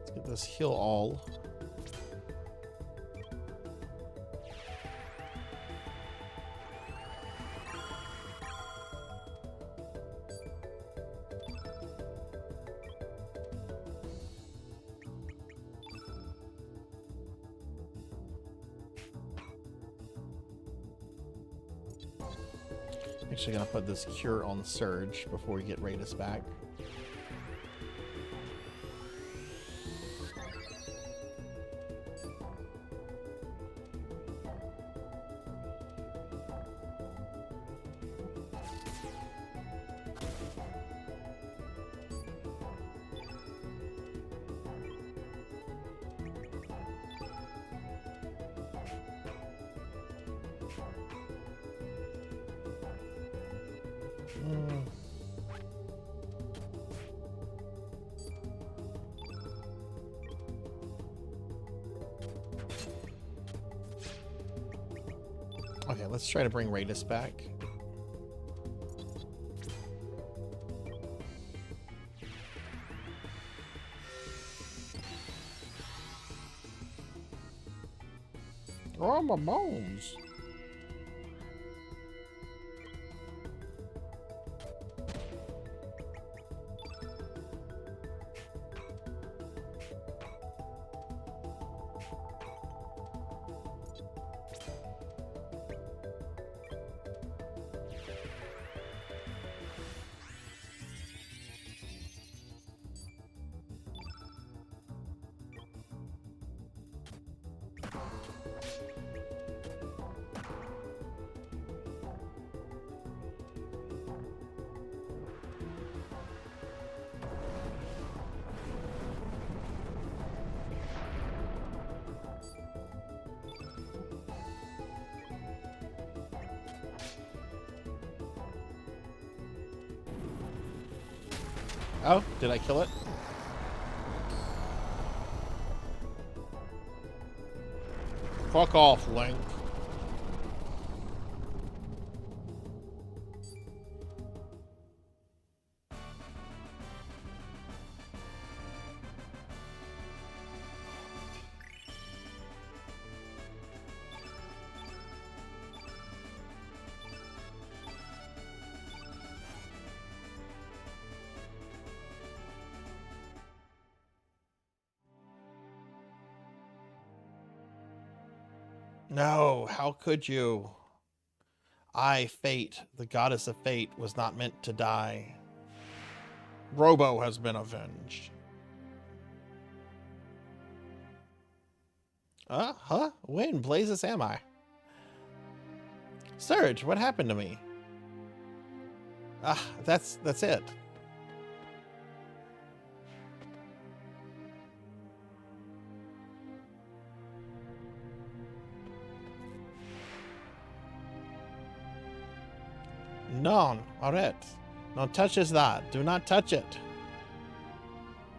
Let's get this heal all. Actually gonna put this cure on Surge before we get Raidus back. Okay, let's try to bring Raidus back. Oh, my bones. Oh, did I kill it? Fuck off, Link. No, how could you? I, Fate, the goddess of fate, was not meant to die. Robo has been avenged. Huh? When in blazes am I? Surge, what happened to me? Ah, that's it. Non, alright. No touches that. Do not touch it.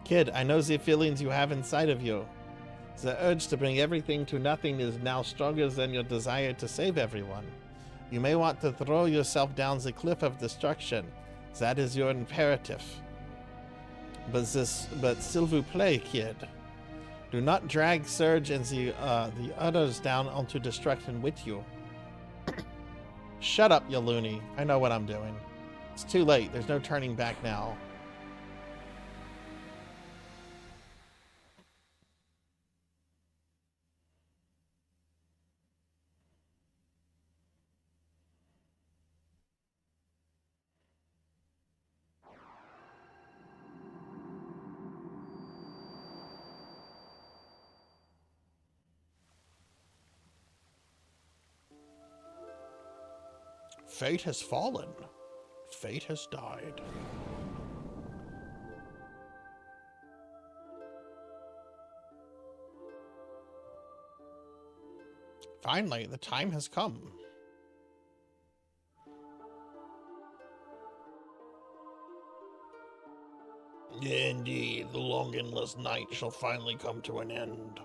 Kid, I know the feelings you have inside of you. The urge to bring everything to nothing is now stronger than your desire to save everyone. You may want to throw yourself down the cliff of destruction. That is your imperative. But s'il vous plaît, kid. Do not drag Surge and the others down onto destruction with you. Shut up, you loony. I know what I'm doing. It's too late. There's no turning back now. Fate has fallen. Fate has died. Finally, the time has come. Indeed, the long endless night shall finally come to an end.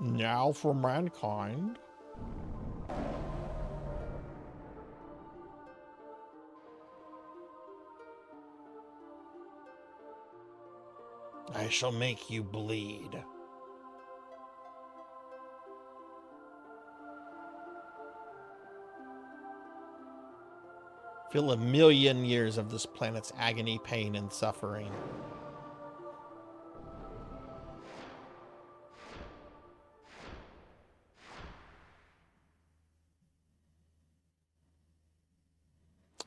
Now for mankind. I shall make you bleed. Feel 1,000,000 years of this planet's agony, pain, and suffering.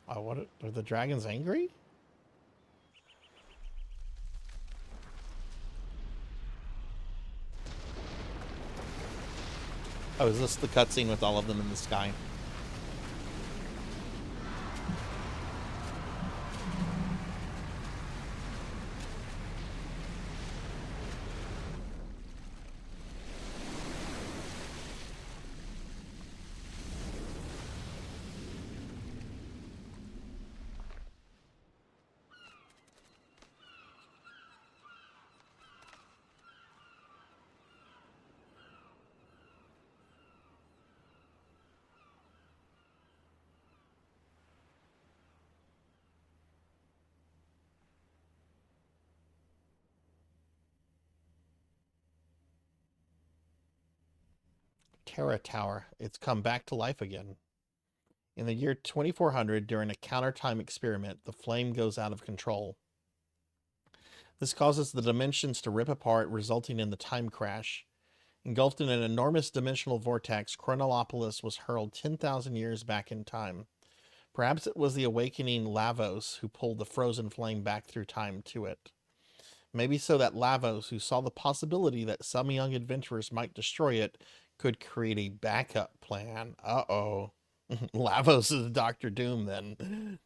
Oh, what are the dragons angry? Oh, is this the cutscene with all of them in the sky? Terra Tower. It's come back to life again. In the year 2400, during a counter-time experiment, the flame goes out of control. This causes the dimensions to rip apart, resulting in the time crash. Engulfed in an enormous dimensional vortex, Chronolopolis was hurled 10,000 years back in time. Perhaps it was the awakening Lavos who pulled the frozen flame back through time to it. Maybe so that Lavos, who saw the possibility that some young adventurers might destroy it, could create a backup plan. Uh-oh. Lavos is Dr. Doom then.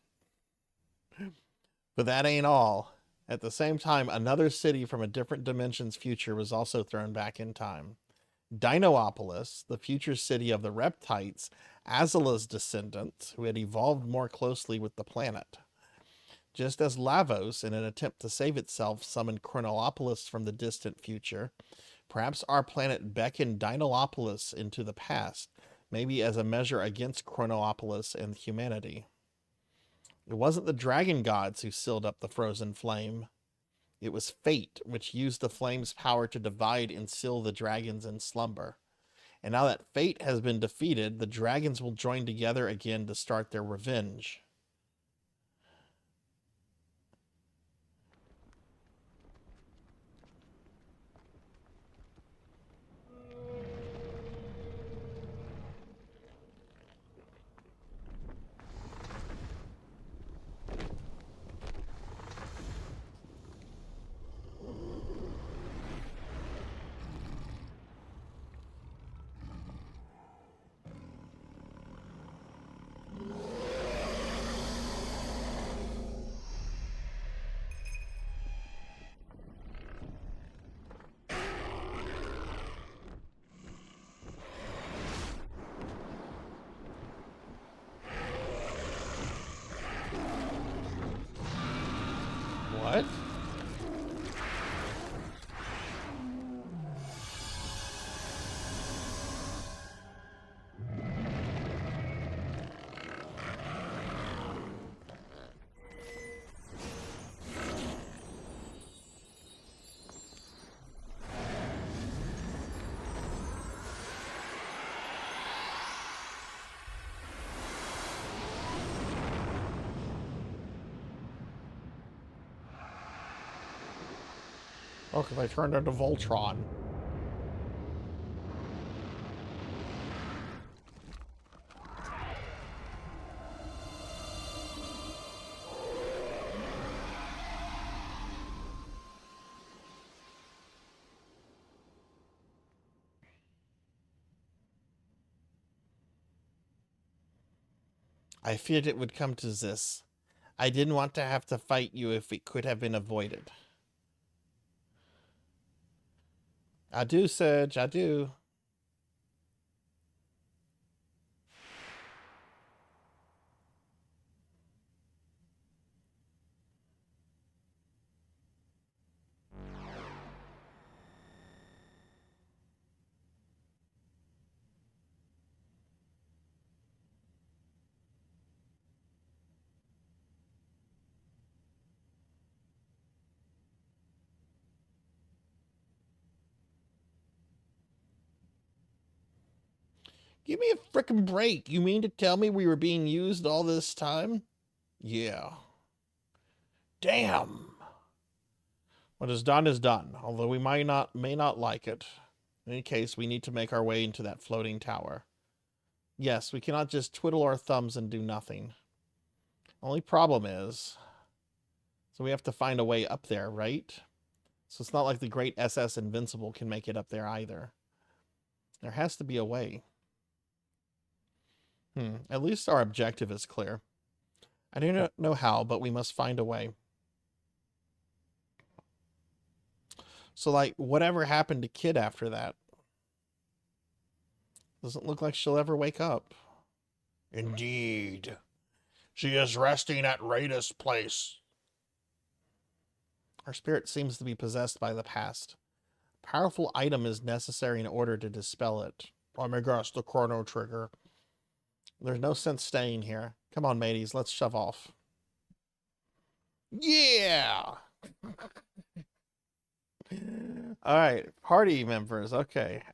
But that ain't all. At the same time, another city from a different dimension's future was also thrown back in time. Dinoopolis, the future city of the Reptites, Azala's descendants, who had evolved more closely with the planet. Just as Lavos, in an attempt to save itself, summoned Chronolopolis from the distant future, perhaps our planet beckoned Dinoopolis into the past, maybe as a measure against Chronolopolis and humanity. It wasn't the dragon gods who sealed up the frozen flame. It was fate, which used the flame's power to divide and seal the dragons in slumber. And now that fate has been defeated, the dragons will join together again to start their revenge. What? Oh, because I turned into Voltron. I feared it would come to this. I didn't want to have to fight you if it could have been avoided. Adieu, Serge, adieu. Give me a frickin' break. You mean to tell me we were being used all this time? Yeah. Damn. What is done, although we may not like it. In any case, we need to make our way into that floating tower. Yes, we cannot just twiddle our thumbs and do nothing. Only problem is, so we have to find a way up there, right? So it's not like the great SS Invincible can make it up there either. There has to be a way. At least our objective is clear. I do not know how, but we must find a way. So, like, whatever happened to Kid after that? Doesn't look like she'll ever wake up. Indeed. She is resting at Raidus' place. Her spirit seems to be possessed by the past. A powerful item is necessary in order to dispel it. Let me guess, the Chrono trigger. There's no sense staying here. Come on, mateys, let's shove off. Yeah! All right, party members, okay.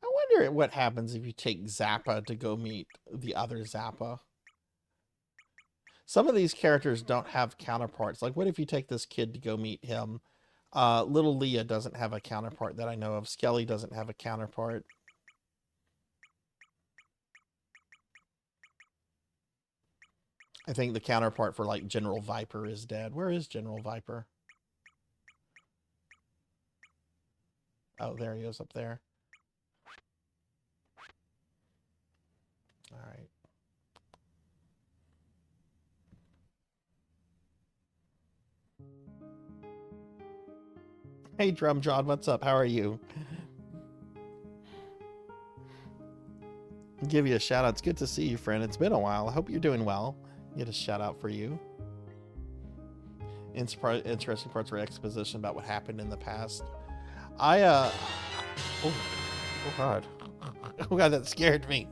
I wonder what happens if you take Zappa to go meet the other Zappa. Some of these characters don't have counterparts. Like, what if you take this kid to go meet him? Little Leah doesn't have a counterpart that I know of. Skelly doesn't have a counterpart. I think the counterpart for, like, General Viper is dead. Where is General Viper? Oh, there he is up there. All right. Hey, Drum John, what's up? How are you? Give you a shout out. It's good to see you, friend. It's been a while. I hope you're doing well. Get a shout out for you. Interesting parts of exposition about what happened in the past. Oh God. Oh God, that scared me.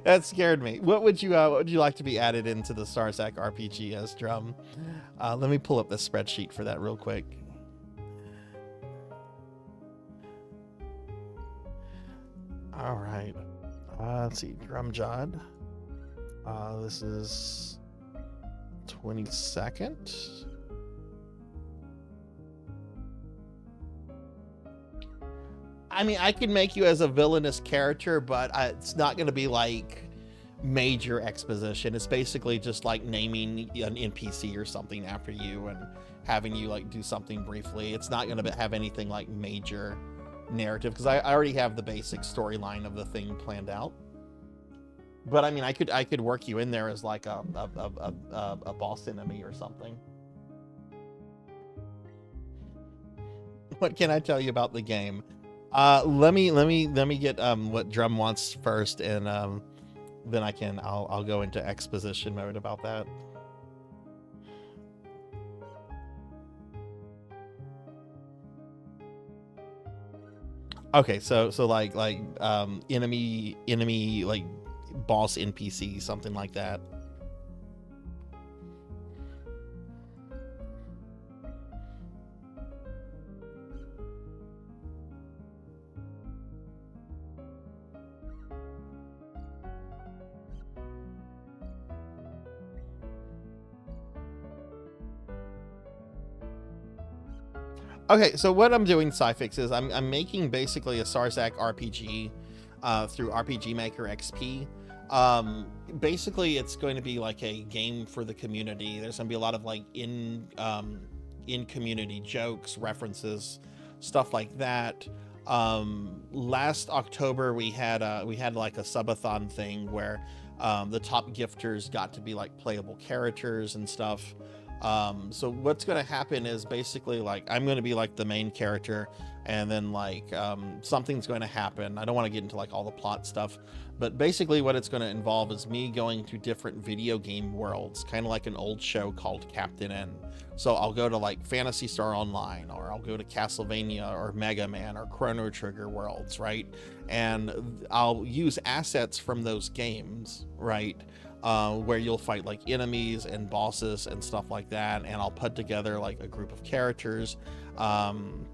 That scared me. What would you like to be added into the Sarzac RPG as Drum? Let me pull up the spreadsheet for that real quick. All right. Let's see. Drum Jod. This is 22nd. I mean, I could make you as a villainous character, but it's not going to be like major exposition. It's basically just like naming an NPC or something after you and having you like do something briefly. It's not going to have anything like major narrative because I already have the basic storyline of the thing planned out. But I mean, I could work you in there as like a boss enemy or something. What can I tell you about the game? Let me get what Drum wants first, and then I'll go into exposition mode about that. Okay, so like enemy like boss NPC, something like that. Okay, so what I'm doing, Sci-Fix, is I'm making basically a Sarzac RPG through RPG Maker XP. Basically, it's going to be like a game for the community. There's going to be a lot of like in-community jokes, references, stuff like that. Last October we had like a subathon thing where the top gifters got to be like playable characters and stuff. So what's going to happen is basically like I'm going to be like the main character, and then like something's going to happen. I don't want to get into like all the plot stuff, but basically what it's going to involve is me going to different video game worlds, kind of like an old show called Captain N. So I'll go to like Phantasy Star Online, or I'll go to Castlevania or Mega Man or Chrono Trigger worlds, right? And I'll use assets from those games, right? Where you'll fight like enemies and bosses and stuff like that, and I'll put together like a group of characters, and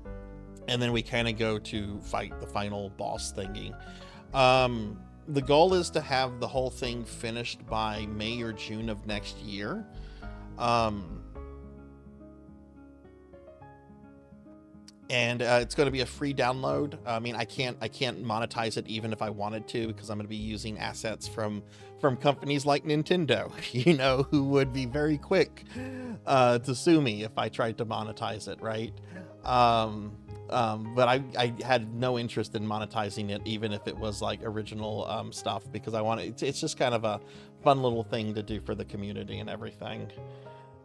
then we kind of go to fight the final boss thingy. The goal is to have the whole thing finished by May or June of next year. And it's going to be a free download. I mean, I can't monetize it even if I wanted to, because I'm going to be using assets from companies like Nintendo, you know, who would be very quick to sue me if I tried to monetize it, right? But I had no interest in monetizing it, even if it was like original stuff, because I want it's just kind of a fun little thing to do for the community and everything.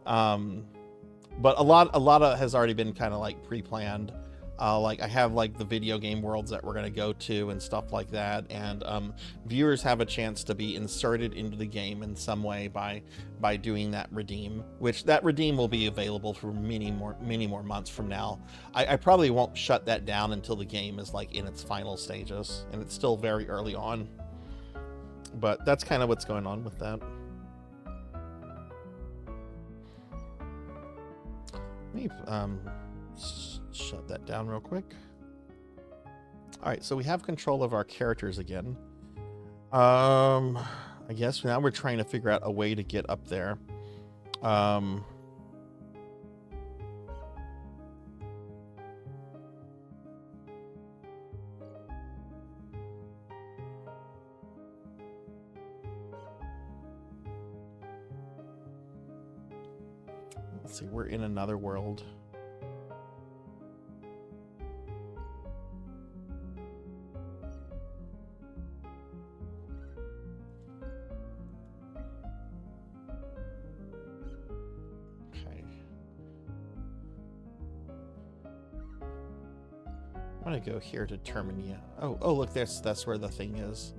But a lot of has already been kind of like pre-planned. Like I have like the video game worlds that we're going to go to and stuff like that. And viewers have a chance to be inserted into the game in some way by doing that redeem, which that redeem will be available for many more months from now. I probably won't shut that down until the game is like in its final stages, and it's still very early on. But that's kind of what's going on with that. Let me shut that down real quick. All right, so we have control of our characters again. I guess now we're trying to figure out a way to get up there. Let's see, we're in another world. Okay. I'm gonna go here to Termania. Oh, look, that's where the thing is.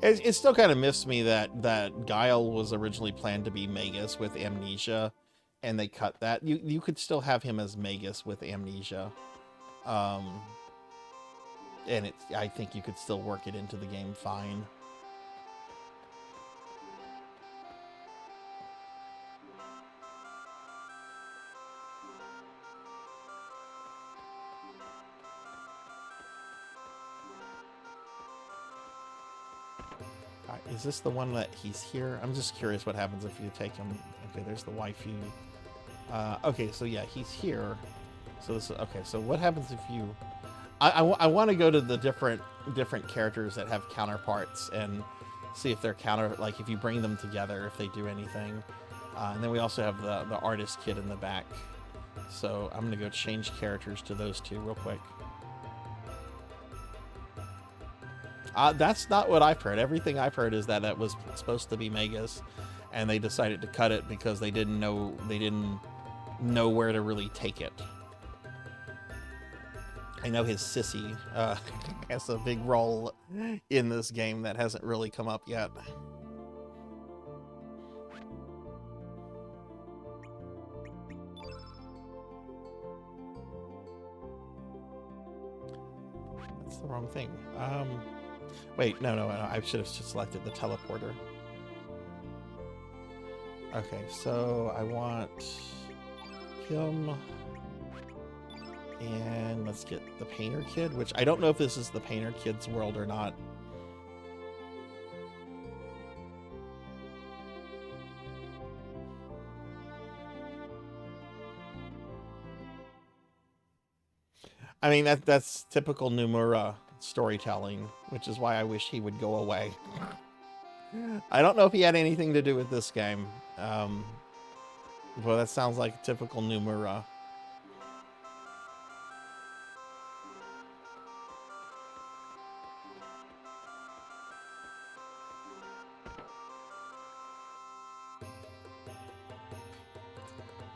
It still kind of miffs me that Guile was originally planned to be Magus with amnesia, and they cut that. You could still have him as Magus with amnesia, and I think you could still work it into the game fine. Is this the one that he's here? I'm just curious what happens if you take him. Okay, there's the waifu. Okay, so yeah, he's here. So this, okay, so what happens if you... I want to go to the different characters that have counterparts and see if they're like if you bring them together, if they do anything. And then we also have the artist kid in the back. So I'm going to go change characters to those two real quick. That's not what I've heard. Everything I've heard is that it was supposed to be Magus, and they decided to cut it because they didn't know where to really take it. I know his sissy has a big role in this game that hasn't really come up yet. That's the wrong thing. Wait, no, I should have selected the teleporter. Okay, so I want him. And let's get the Painter Kid, which I don't know if this is the Painter Kid's world or not. I mean, that's typical Nomura storytelling, which is why I wish he would go away. I don't know if he had anything to do with this game. But that sounds like typical Nomura.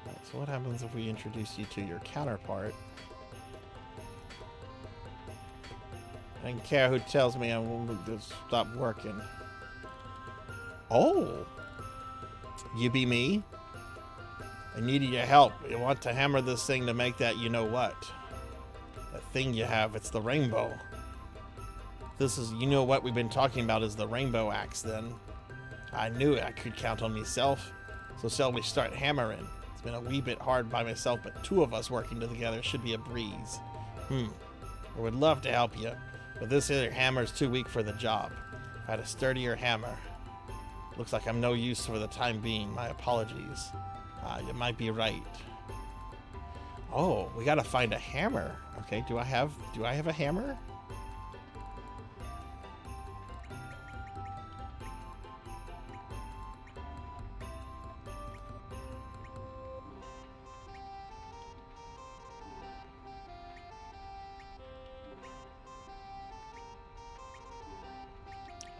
Right, so what happens if we introduce you to your counterpart? I don't care who tells me I won't just stop working. Oh! You be me? I needed your help. You want to hammer this thing to make that you know what. That thing you have, it's the rainbow. This is, you know what we've been talking about is the rainbow axe then. I knew I could count on myself. So shall we start hammering? It's been a wee bit hard by myself, but two of us working together should be a breeze. I would love to help you, but this here hammer's too weak for the job. If I had a sturdier hammer. Looks like I'm no use for the time being. My apologies. You might be right. Oh, we gotta find a hammer. Okay, do I have a hammer?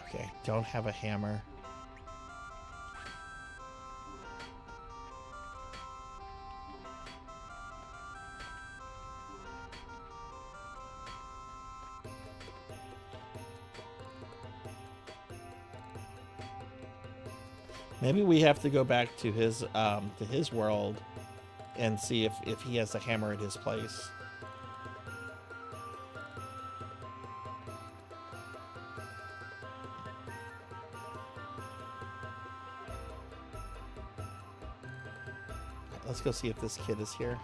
Okay, don't have a hammer. Maybe we have to go back to his world and see if he has a hammer at his place. Let's go see if this kid is here.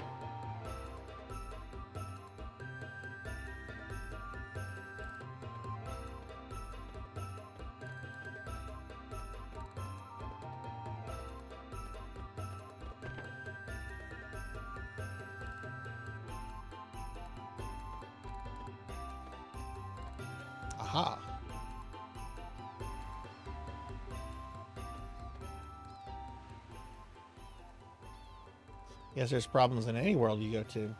Aha. Guess there's problems in any world you go to.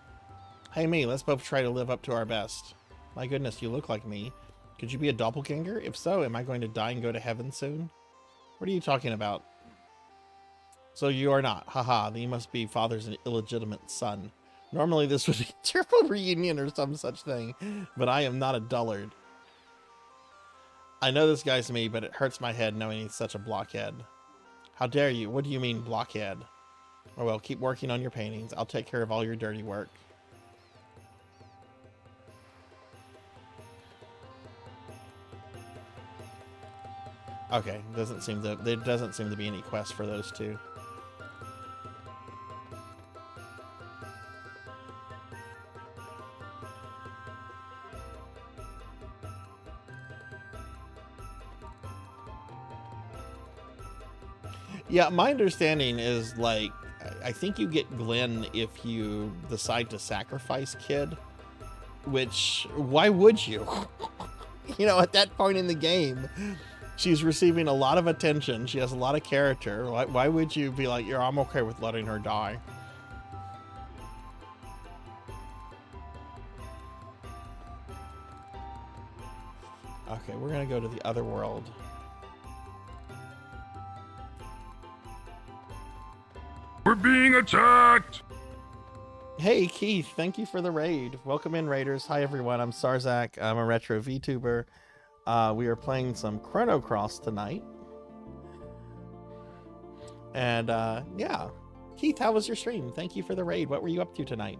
Hey me, let's both try to live up to our best. My goodness, you look like me. Could you be a doppelganger? If so, am I going to die and go to heaven soon? What are you talking about? So you are not. Haha, then you must be father's illegitimate son. Normally this would be a tearful reunion or some such thing, but I am not a dullard. I know this guy's me, but it hurts my head knowing he's such a blockhead. How dare you? What do you mean, blockhead? Oh well, keep working on your paintings. I'll take care of all your dirty work. Okay, there doesn't seem to be any quest for those two. Yeah, my understanding is, like, I think you get Glenn if you decide to sacrifice Kid, which, why would you? You know, at that point in the game, she's receiving a lot of attention. She has a lot of character. Why would you be like, yeah, I'm okay with letting her die? Okay, we're gonna go to the other world. We're being attacked! Hey Keith, thank you for the raid. Welcome in, raiders. Hi everyone, I'm Sarzac. I'm a retro VTuber. We are playing some Chrono tonight. And yeah. Keith, how was your stream? Thank you for the raid. What were you up to tonight?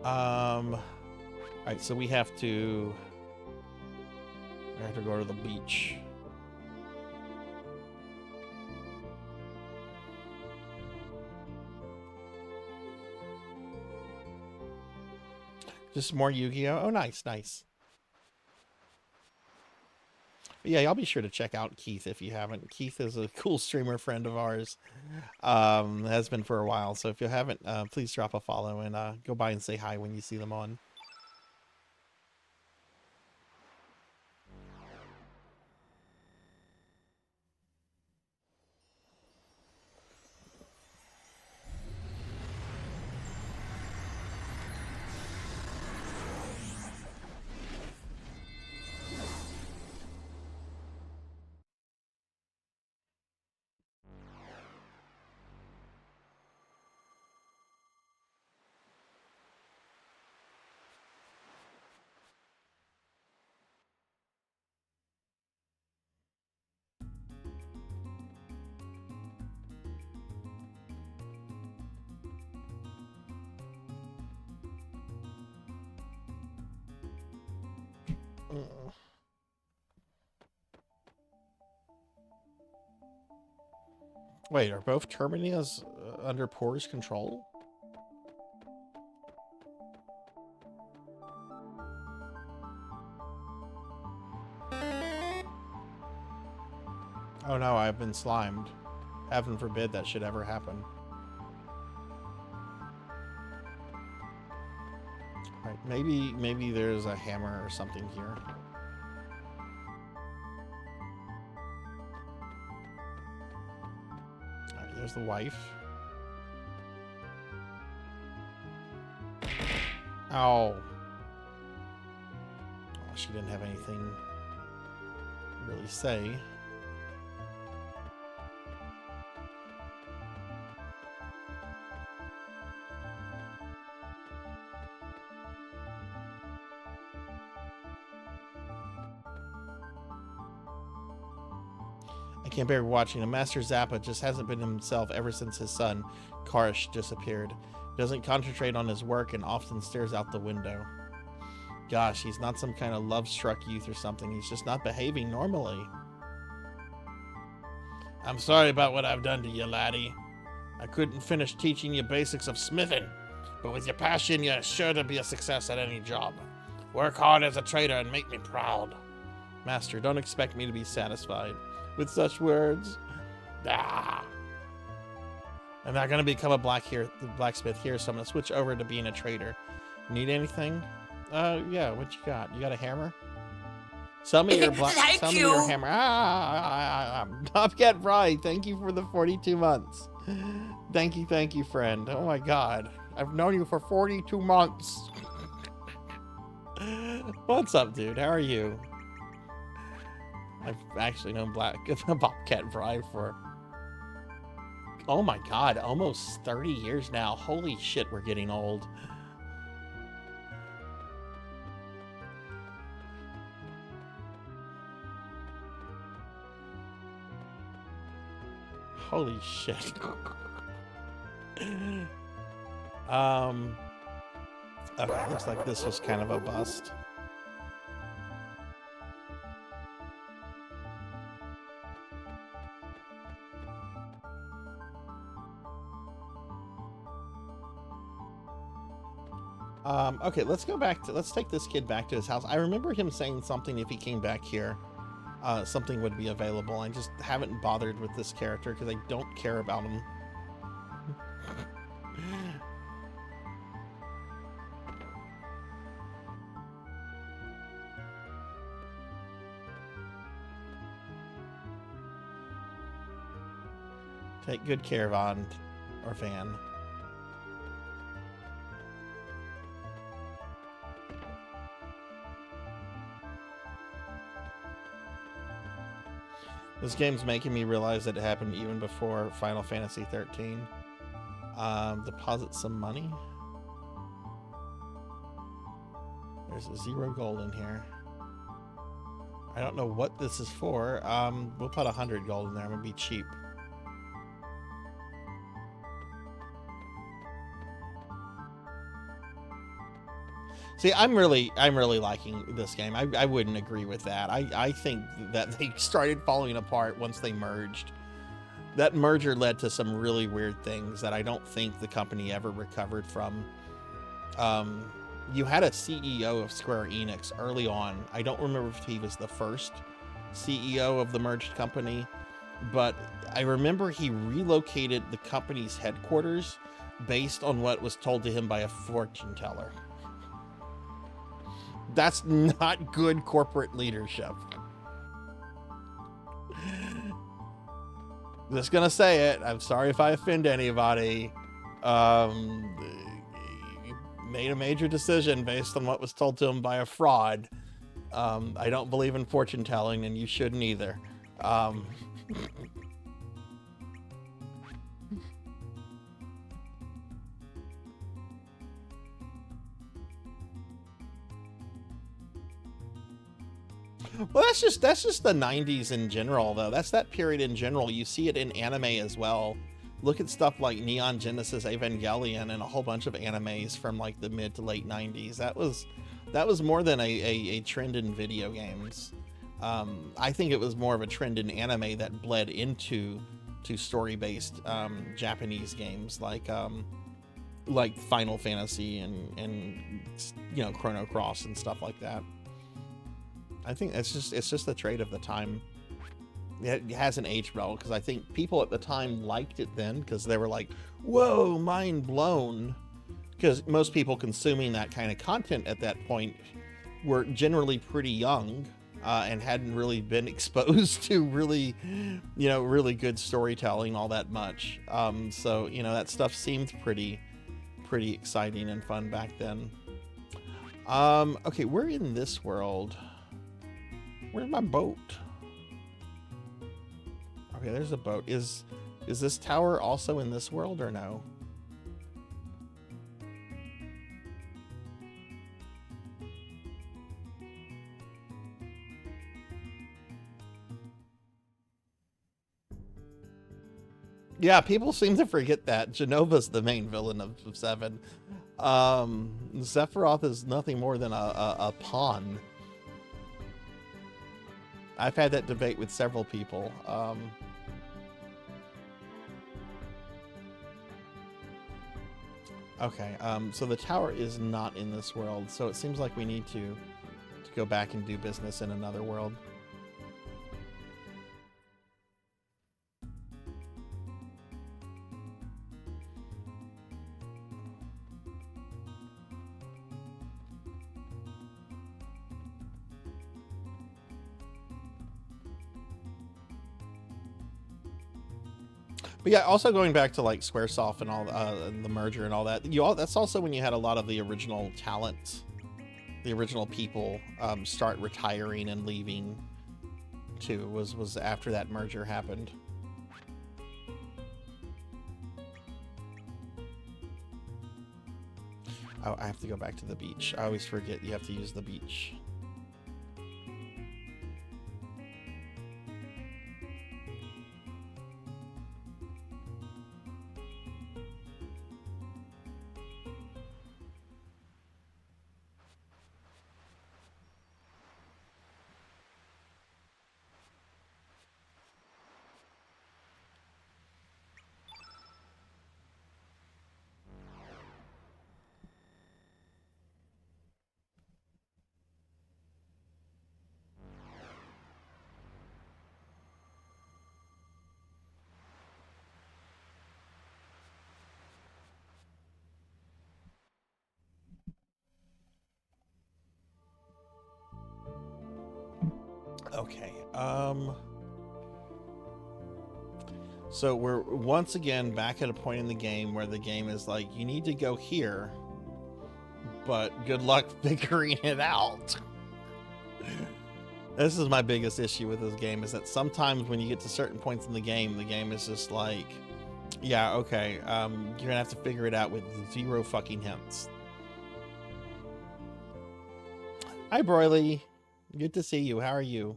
Alright, so we have to go to the beach. Just more Yu-Gi-Oh. Oh, nice, nice. But yeah, y'all be sure to check out Keith if you haven't. Keith is a cool streamer friend of ours. Has been for a while. So if you haven't, please drop a follow and go by and say hi when you see them on. Wait, are both Terminias under Poor's control? Oh no, I've been slimed. Heaven forbid that should ever happen. Right, maybe there's a hammer or something here. Alright, there's the wife. Ow. Oh, she didn't have anything to really say. I can't bear watching him. Master Zappa just hasn't been himself ever since his son, Karsh, disappeared. He doesn't concentrate on his work and often stares out the window. Gosh, he's not some kind of love-struck youth or something. He's just not behaving normally. I'm sorry about what I've done to you, laddie. I couldn't finish teaching you basics of smithing, but with your passion, you're sure to be a success at any job. Work hard as a trader and make me proud. Master, don't expect me to be satisfied with such words. Ah. I'm not going to become a blacksmith here, so I'm going to switch over to being a trader. Need anything? Yeah, what you got? You got a hammer? Sell me your sell me your hammer. Bobcat Fry, thank you for the 42 months. Thank you, friend. Oh my god. I've known you for 42 months. What's up, dude? How are you? I've actually known Bobcat Fry for, oh my god, almost 30 years now. Holy shit, we're getting old. Holy shit. Okay, looks like this was kind of a bust. Okay, let's go back to, let's take this kid back to his house. I remember him saying something if he came back here, something would be available. I just haven't bothered with this character because I don't care about him. Take good care, Van. Or Van. This game's making me realize that it happened even before Final Fantasy 13. Deposit some money. There's 0 gold in here. I don't know what this is for. We'll put 100 gold in there. I'm gonna be cheap. See, I'm really liking this game. I wouldn't agree with that. I think that they started falling apart once they merged. That merger led to some really weird things that I don't think the company ever recovered from. you had a CEO of Square Enix early on. I don't remember if he was the first CEO of the merged company, but I remember he relocated the company's headquarters based on what was told to him by a fortune teller. That's not good corporate leadership. Just gonna say it. I'm sorry if I offend anybody. He made a major decision based on what was told to him by a fraud. I don't believe in fortune telling, and you shouldn't either. Well, that's just the 90s in general, though. That's that period in general. You see it in anime as well. Look at stuff like Neon Genesis Evangelion and a whole bunch of animes from like the mid to late 90s. That was more than a trend in video games. I think it was more of a trend in anime that bled into story-based Japanese games like Final Fantasy and you know, Chrono Cross and stuff like that. I think it's just the trade of the time. It hasn't aged well because I think people at the time liked it then because they were like, whoa, mind blown. Because most people consuming that kind of content at that point were generally pretty young and hadn't really been exposed to really, you know, really good storytelling all that much. So, you know, that stuff seemed pretty exciting and fun back then. Okay, we're in this world. Where's my boat? Okay, there's a boat. Is this tower also in this world or no? Yeah, people seem to forget that Genova's the main villain of 7. Sephiroth is nothing more than a pawn. I've had that debate with several people. Okay, so the tower is not in this world, so it seems like we need to go back and do business in another world. But yeah, also going back to like Squaresoft and all the merger and all that, that's also when you had a lot of the original talent, the original people start retiring and leaving too. Was after that merger happened. Oh, I have to go back to the beach. I always forget you have to use the beach. Okay, so we're once again back at a point in the game where the game is like, you need to go here, but good luck figuring it out. This is my biggest issue with this game, is that sometimes when you get to certain points in the game is just like, yeah, okay, you're gonna have to figure it out with 0 fucking hints. Hi, Broily. Good to see you. How are you?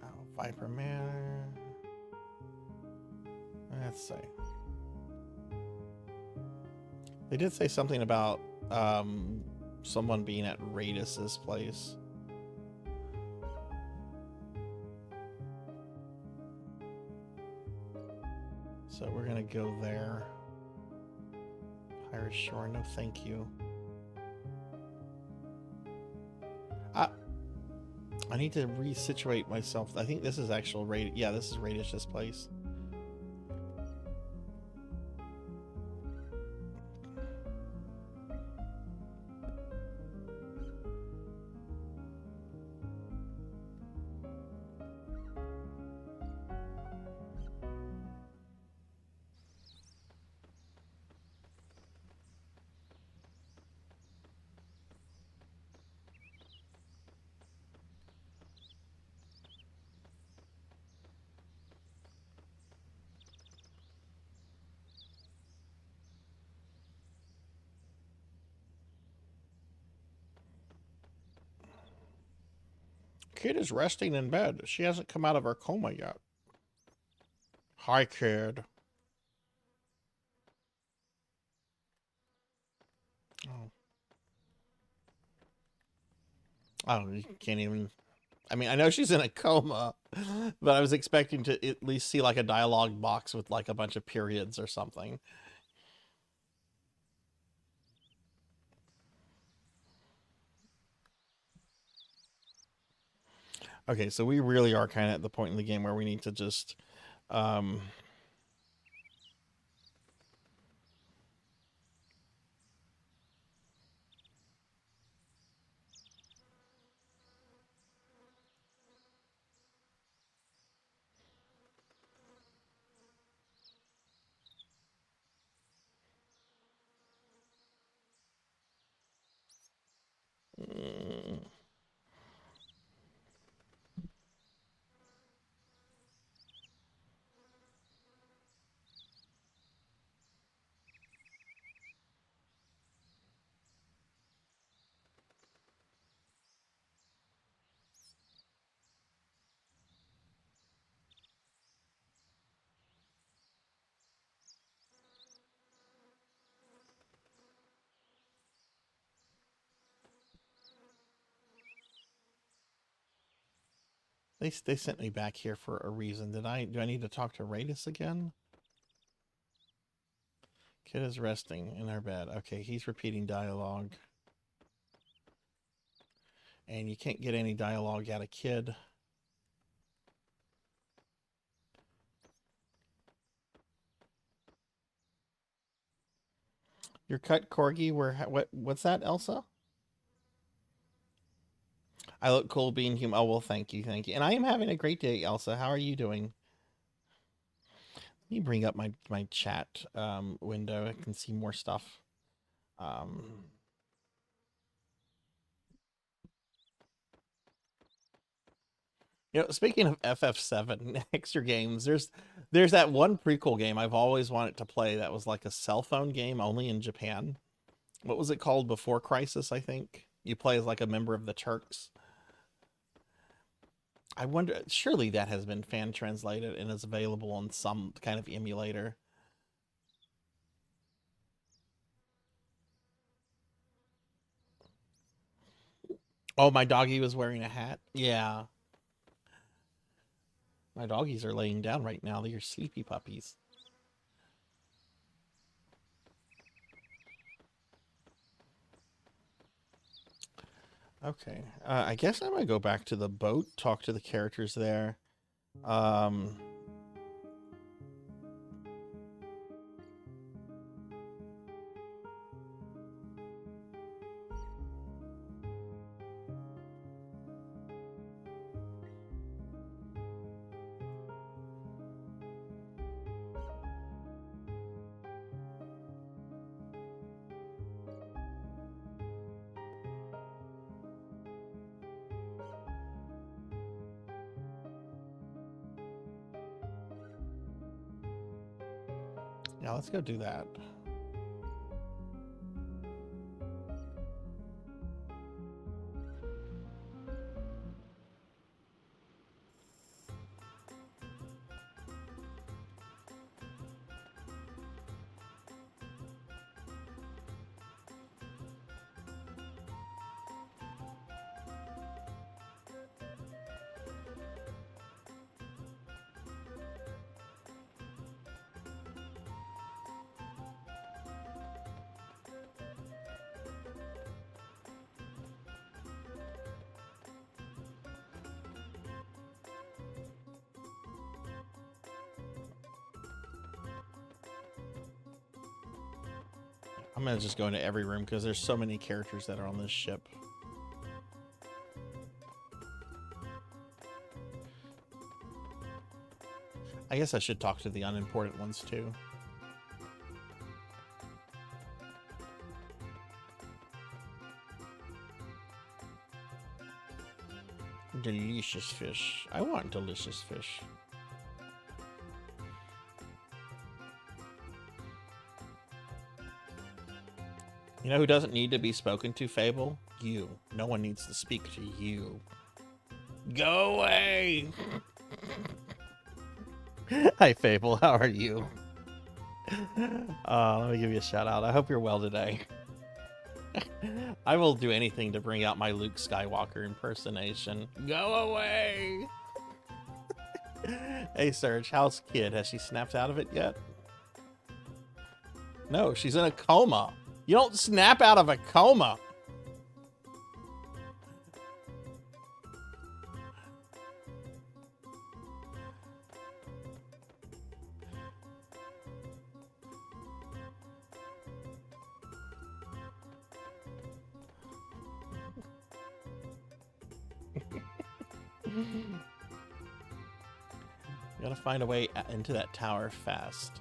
Oh, Viper Man. Let's see. They did say something about someone being at Radis's place. So we're gonna go there. Irish Shore, no thank you. I need to resituate myself. I think this is actual raid. Yeah, this is Radish's place. Kid is resting in bed. She hasn't come out of her coma yet. Hi, kid. Oh. Oh, you can't even... I mean, I know she's in a coma, but I was expecting to at least see like a dialogue box with like a bunch of periods or something. Okay, so we really are kind of at the point in the game where we need to just... They sent me back here for a reason. Do I need to talk to Radis again? Kid is resting in our bed. Okay, he's repeating dialogue. And you can't get any dialogue out of Kid. Your cut corgi, what's that, Elsa? I look cool being human. Oh, well, thank you. And I am having a great day, Elsa. How are you doing? Let me bring up my chat window. I can see more stuff. You know, speaking of FF7 extra games, there's that one prequel game I've always wanted to play that was like a cell phone game only in Japan. What was it called? Before Crisis, I think. You play as like a member of the Turks. I wonder, surely that has been fan translated and is available on some kind of emulator. Oh, my doggy was wearing a hat? Yeah. My doggies are laying down right now. They're sleepy puppies. Okay. I guess I'm gonna go back to the boat, talk to the characters there. Yeah, let's go do that. I'm gonna just go into every room because there's so many characters that are on this ship. I guess I should talk to the unimportant ones too. Delicious fish. I want delicious fish. You know who doesn't need to be spoken to, Fable? You. No one needs to speak to you. Go away! Hi, Fable. How are you? Let me give you a shout out. I hope you're well today. I will do anything to bring out my Luke Skywalker impersonation. Go away! Hey, Serge, how's Kid? Has she snapped out of it yet? No, she's in a coma. You don't snap out of a coma. Gotta find a way into that tower fast.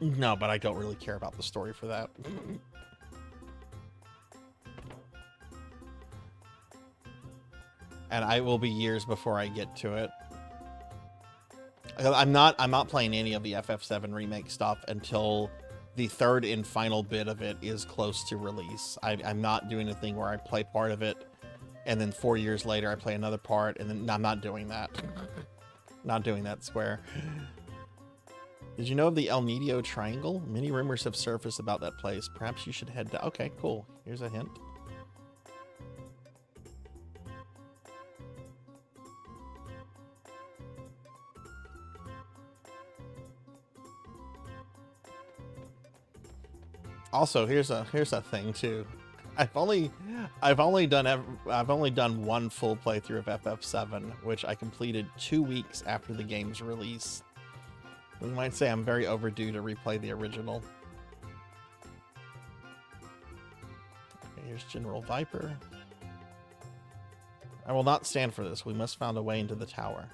No, but I don't really care about the story for that. And I will be years before I get to it. I'm not playing any of the FF7 remake stuff until the third and final bit of it is close to release. I'm not doing a thing where I play part of it and then 4 years later I play another part, and then I'm not doing that. Not doing that, Square. Did you know of the El Nido Triangle? Many rumors have surfaced about that place. Perhaps you should head down. Okay, cool. Here's a hint. Also, here's a thing too. I've only done one full playthrough of FF7, which I completed 2 weeks after the game's release. You might say I'm very overdue to replay the original. Okay, here's General Viper. I will not stand for this. We must find a way into the tower.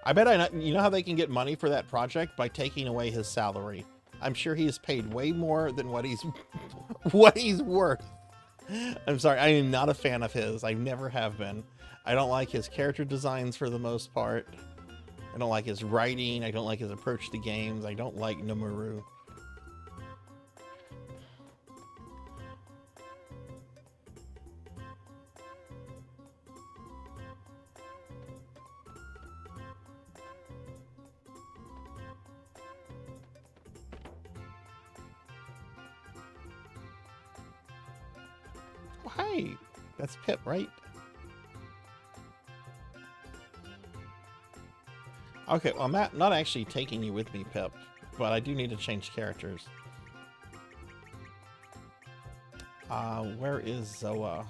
I bet you know how they can get money for that project? By taking away his salary. I'm sure he is paid way more than what he's worth. I'm sorry, I am not a fan of his. I never have been. I don't like his character designs for the most part. I don't like his writing. I don't like his approach to games. I don't like Nomura. Hi, that's Pip, right? Okay, well, I'm not actually taking you with me, Pip, but I do need to change characters. Where is Zoa?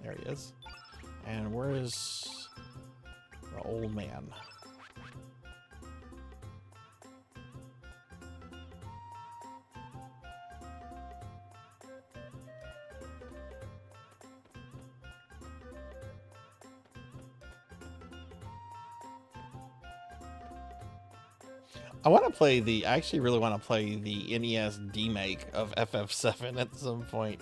There he is. And where is the old man? I actually really want to play the NES demake of FF7 at some point.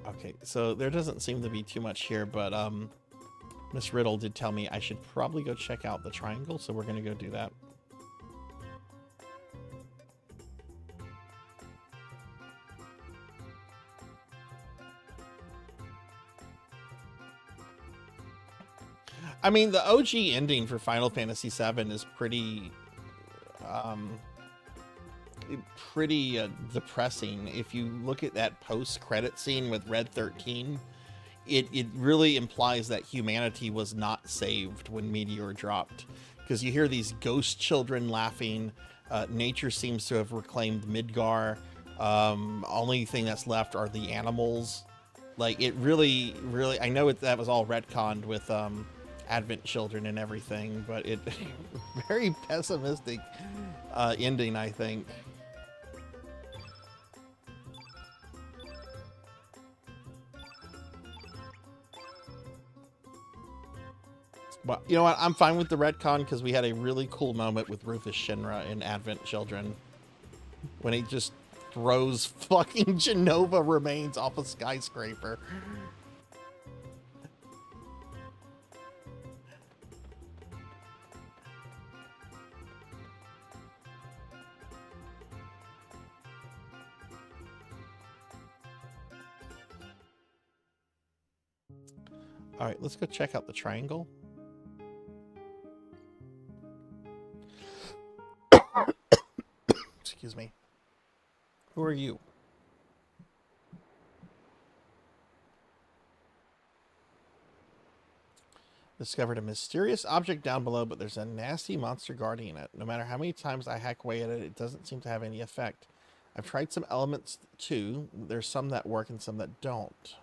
Okay, so there doesn't seem to be too much here, but Miss Riddle did tell me I should probably go check out the triangle, so we're gonna go do that. I mean, the OG ending for Final Fantasy VII is pretty depressing. If you look at that post-credit scene with Red 13, it really implies that humanity was not saved when Meteor dropped, because you hear these ghost children laughing. Nature seems to have reclaimed Midgar. Only thing that's left are the animals. Like, it really, I know that was all retconned with Advent Children and everything, but it very pessimistic ending, I think. But you know what? I'm fine with the retcon because we had a really cool moment with Rufus Shinra in Advent Children when he just throws fucking Genova remains off a skyscraper. All right, let's go check out the triangle. Excuse me. Who are you? Discovered a mysterious object down below, but there's a nasty monster guarding it. No matter how many times I hack away at it, it doesn't seem to have any effect. I've tried some elements too. There's some that work and some that don't.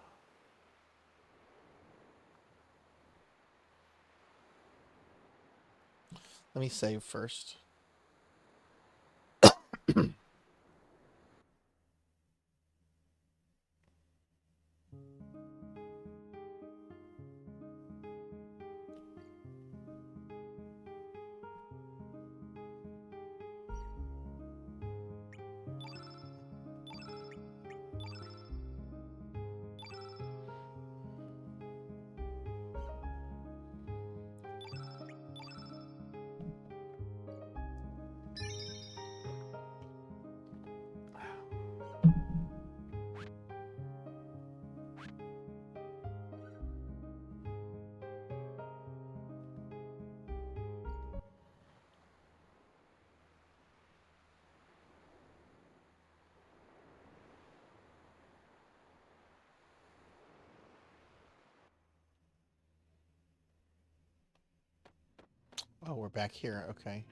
Let me save first. Oh, we're back here. Okay.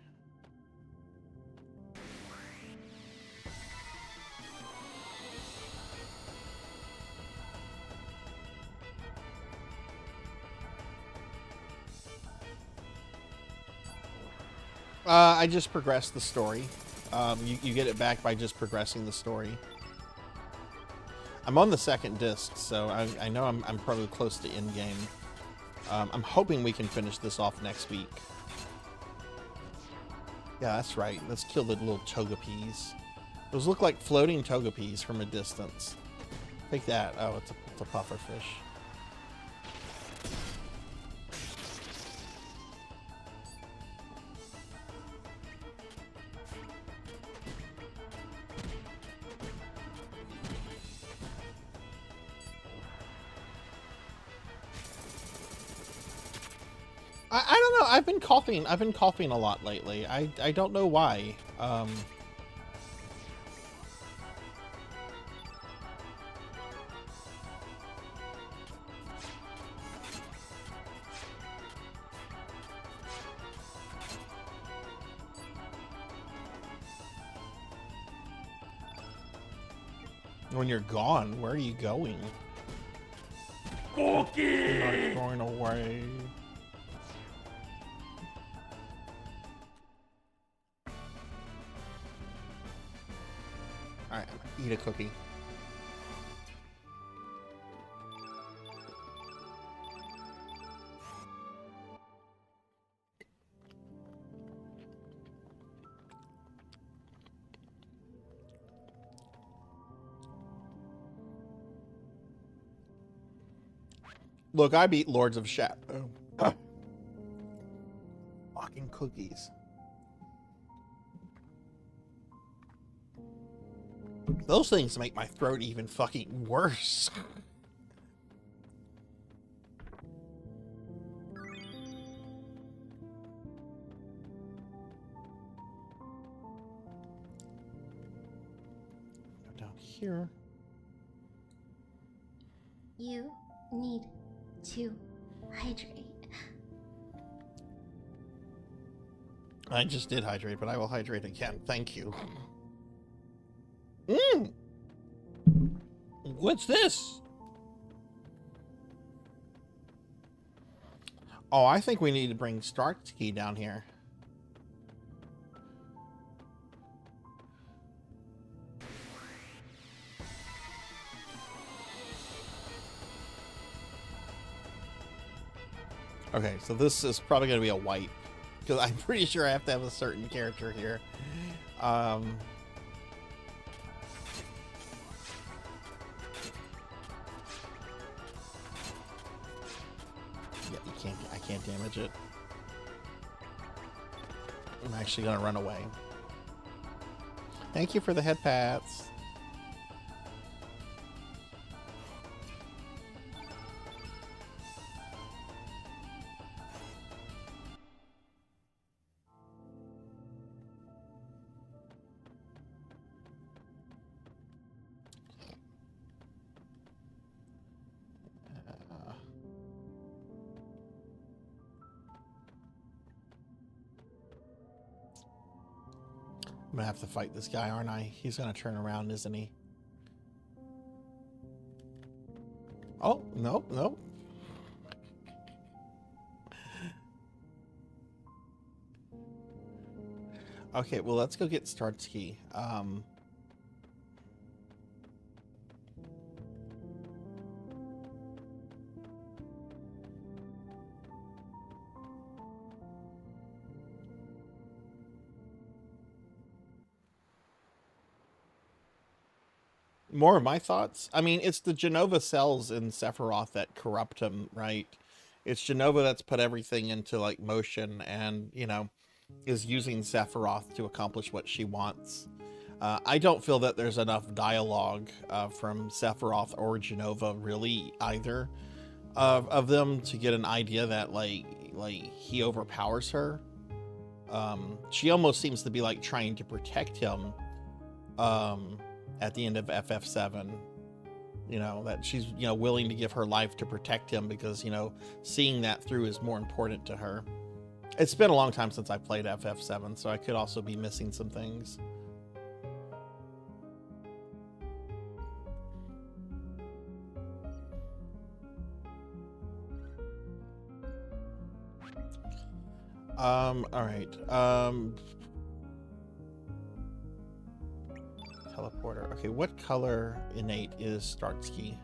I just progressed the story. You get it back by just progressing the story. I'm on the second disc, so I know I'm probably close to end game. I'm hoping we can finish this off next week. Yeah, that's right. Let's kill the little Togepi's. Those look like floating Togepi's from a distance. Take that. Oh, it's a pufferfish. I don't know. I've been coughing. I've been coughing a lot lately. I don't know why. When you're gone, where are you going? Cookie! I'm not going away. Alright, eat a cookie. Look, I beat Lords of Shadow. Fucking cookies. Those things make my throat even fucking worse. here. You need to hydrate. I just did hydrate, but I will hydrate again. Thank you. What's this? Oh, I think we need to bring Starkey down here. Okay, so this is probably going to be a wipe, because I'm pretty sure I have to have a certain character here. Yeah, I can't damage it. I'm actually going to run away. Thank you for the head pats. I'm gonna have to fight this guy, aren't I? He's gonna turn around, isn't he? Oh, nope, nope. Okay, well, let's go get Starkey. More of my thoughts. I mean, it's the Genova cells in Sephiroth that corrupt him, right? It's Genova that's put everything into like motion and, you know, is using Sephiroth to accomplish what she wants. I don't feel that there's enough dialogue from Sephiroth or Genova really either of them to get an idea that like he overpowers her. She almost seems to be like trying to protect him at the end of FF7, you know, that she's, you know, willing to give her life to protect him because, you know, seeing that through is more important to her. It's been a long time since I played FF7, so I could also be missing some things. All right. Teleporter. Okay, what color innate is Starkey?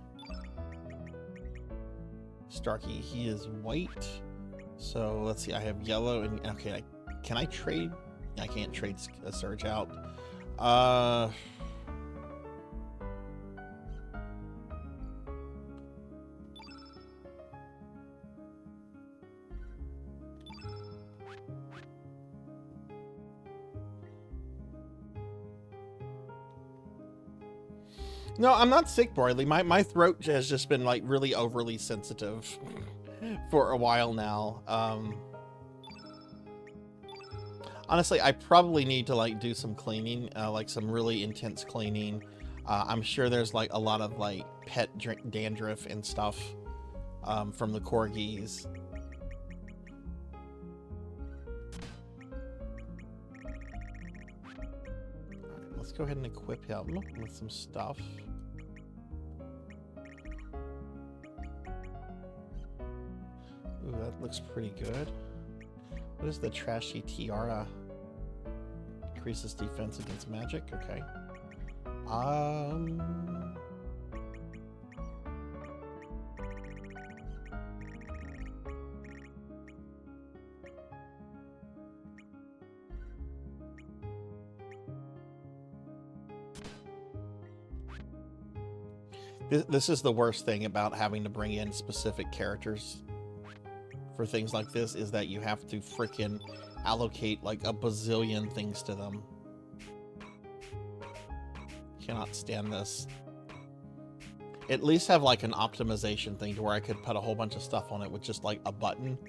Starkey, he is white. So let's see, I have yellow and okay, can I trade? I can't trade a Surge out. No, I'm not sick, Broidley. My throat has just been like really overly sensitive for a while now. Honestly, I probably need to like do some cleaning, like some really intense cleaning. I'm sure there's like a lot of like pet dandruff and stuff from the corgis. Let's go ahead and equip him with some stuff. Ooh, that looks pretty good. What is the trashy tiara? Increases defense against magic. Okay. This is the worst thing about having to bring in specific characters for things like this, is that you have to frickin' allocate like a bazillion things to them. Cannot stand this. At least have like an optimization thing to where I could put a whole bunch of stuff on it with just like a button.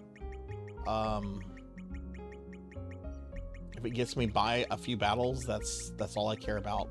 If it gets me by a few battles, that's all I care about.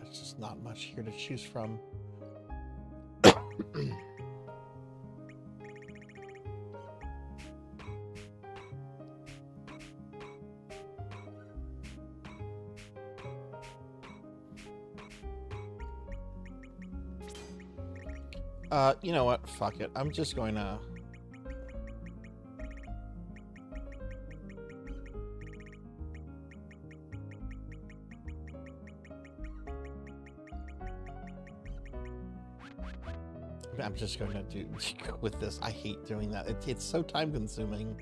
There's just not much here to choose from. You know what? Fuck it. I'm just going to... I'm just going to do with this. I hate doing that. It's so time consuming.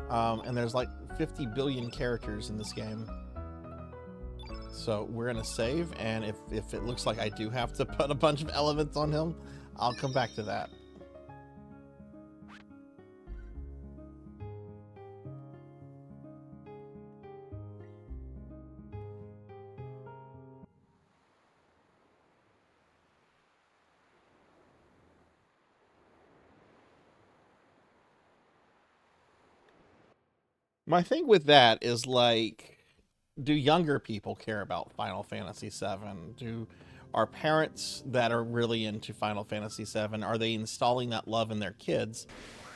And there's like 50 billion characters in this game. So we're going to save. And if it looks like I do have to put a bunch of elements on him, I'll come back to that. My thing with that is, like, do younger people care about Final Fantasy VII? Are parents that are really into Final Fantasy VII, are they installing that love in their kids?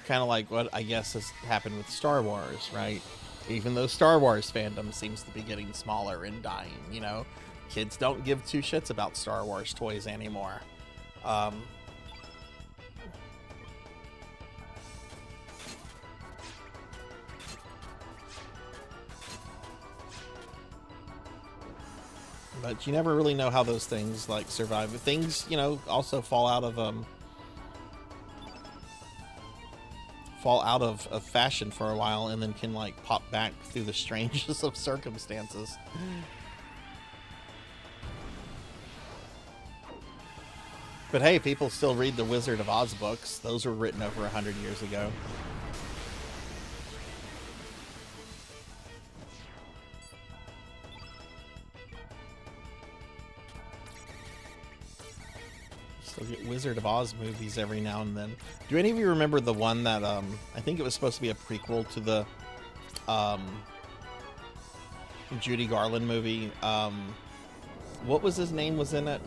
Kind of like what I guess has happened with Star Wars, right? Even though Star Wars fandom seems to be getting smaller and dying, you know? Kids don't give two shits about Star Wars toys anymore. But you never really know how those things like survive. Things, you know, also fall out of fashion for a while and then can like pop back through the strangest of circumstances. But hey, people still read the Wizard of Oz books. Those were written over 100 years ago. Still get Wizard of Oz movies every now and then. Do any of you remember the one that I think it was supposed to be a prequel to the Judy Garland movie? What was his name was in it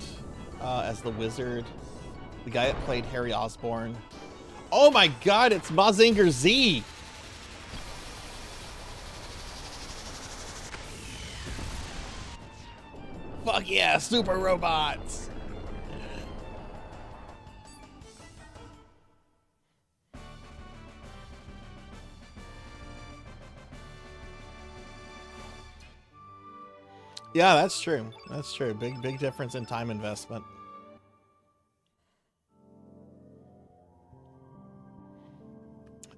as the wizard? The guy that played Harry Osborn. Oh my god, it's Mazinger Z! Fuck yeah, super robots! Yeah, that's true. That's true. Big difference in time investment.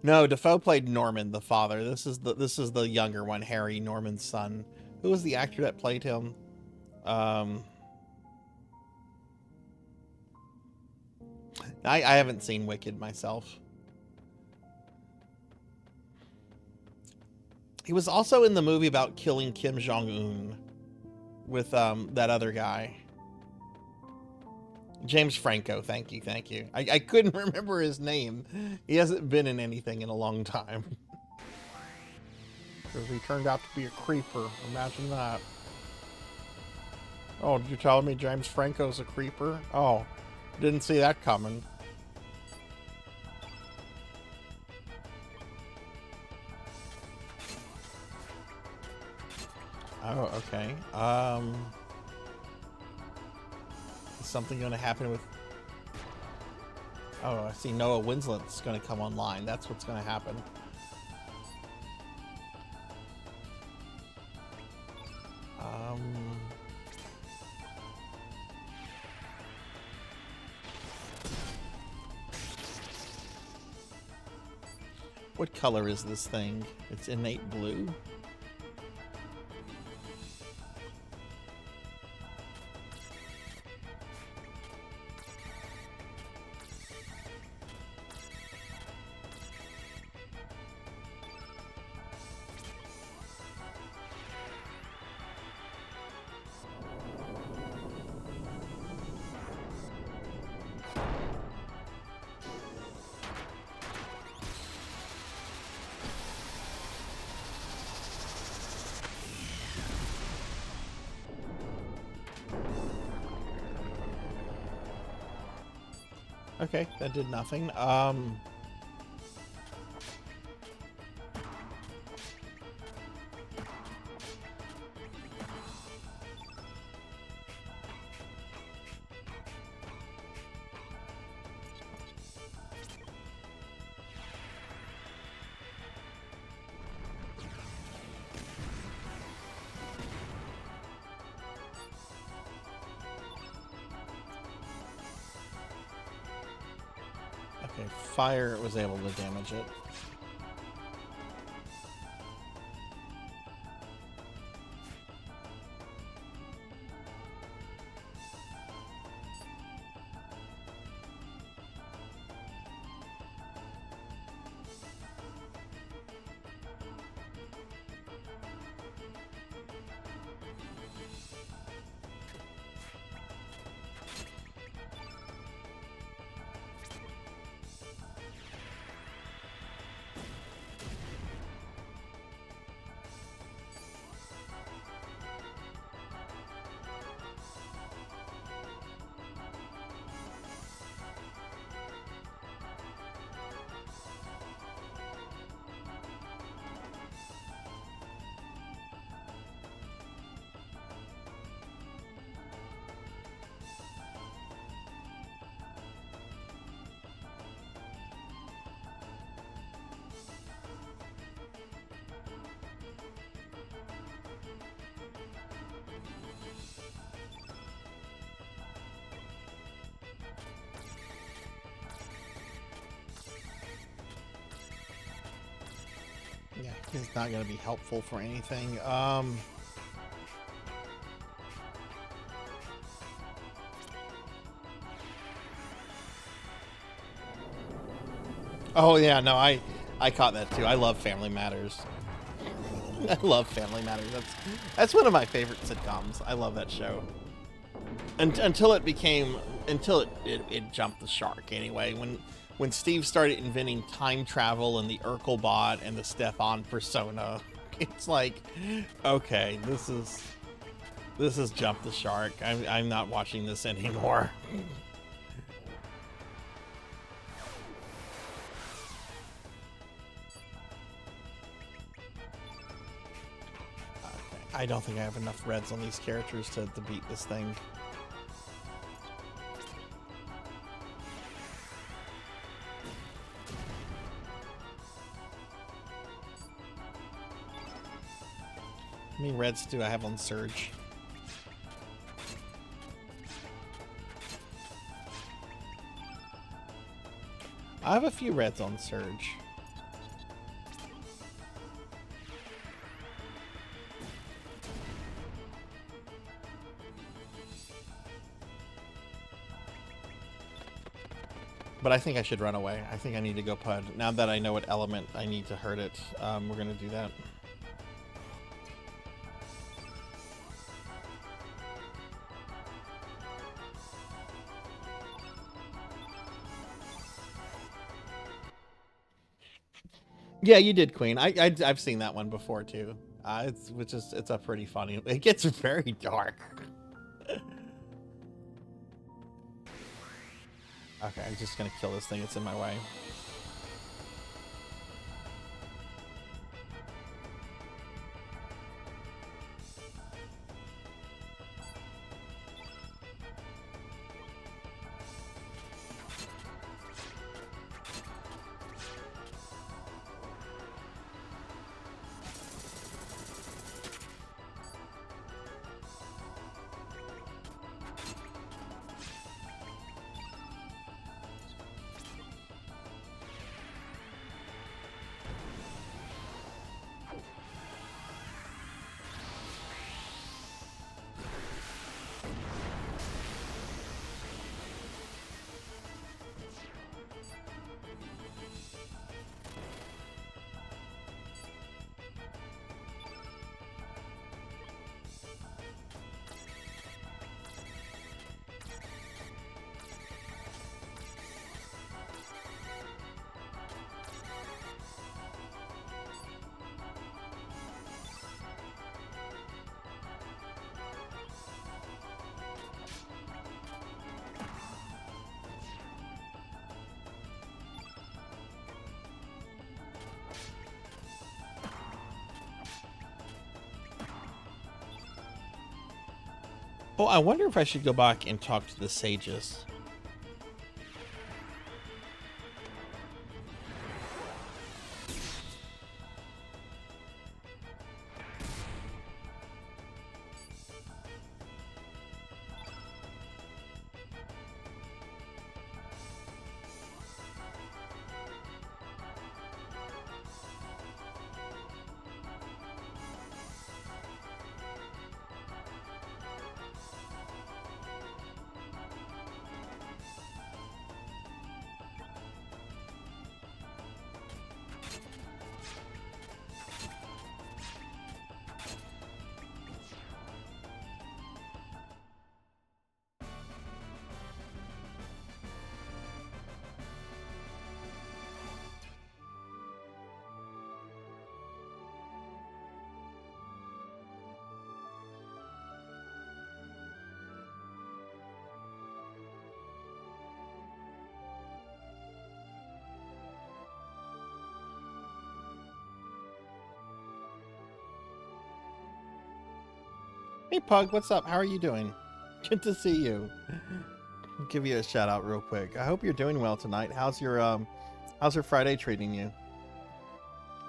No, Defoe played Norman, the father. This is the younger one, Harry, Norman's son. Who was the actor that played him? I haven't seen Wicked myself. He was also in the movie about killing Kim Jong-un with that other guy. James Franco, thank you. I couldn't remember his name. He hasn't been in anything in a long time. Because he turned out to be a creeper. Imagine that. Oh, you're telling me James Franco's a creeper? Oh, didn't see that coming. Oh, okay. Is something going to happen with... Oh, I see Noah Winslet's going to come online. That's what's going to happen. What color is this thing? It's innate blue. Okay, that did nothing. Okay, fire was able to damage it. Yeah, he's not going to be helpful for anything. Oh yeah, no, I caught that too. I love Family Matters. I love Family Matters. That's one of my favorite sitcoms. I love that show. Until it became it jumped the shark anyway. When Steve started inventing time travel and the Urkel bot and the Stefan persona, it's like, okay, this is jumped the shark. I'm not watching this anymore. I don't think I have enough reds on these characters to beat this thing. How many reds do I have on Surge? I have a few reds on Surge. But I think I should run away. I think I need to go Pud. Now that I know what element I need to hurt it, we're going to do that. Yeah, you did, Queen. I've seen that one before too. It's a pretty funny. It gets very dark. Okay, I'm just gonna kill this thing. It's in my way. Oh, I wonder if I should go back and talk to the sages. Hey Pug, what's up? How are you doing? Good to see you. I'll give you a shout out real quick. I hope you're doing well tonight. How's your Friday treating you?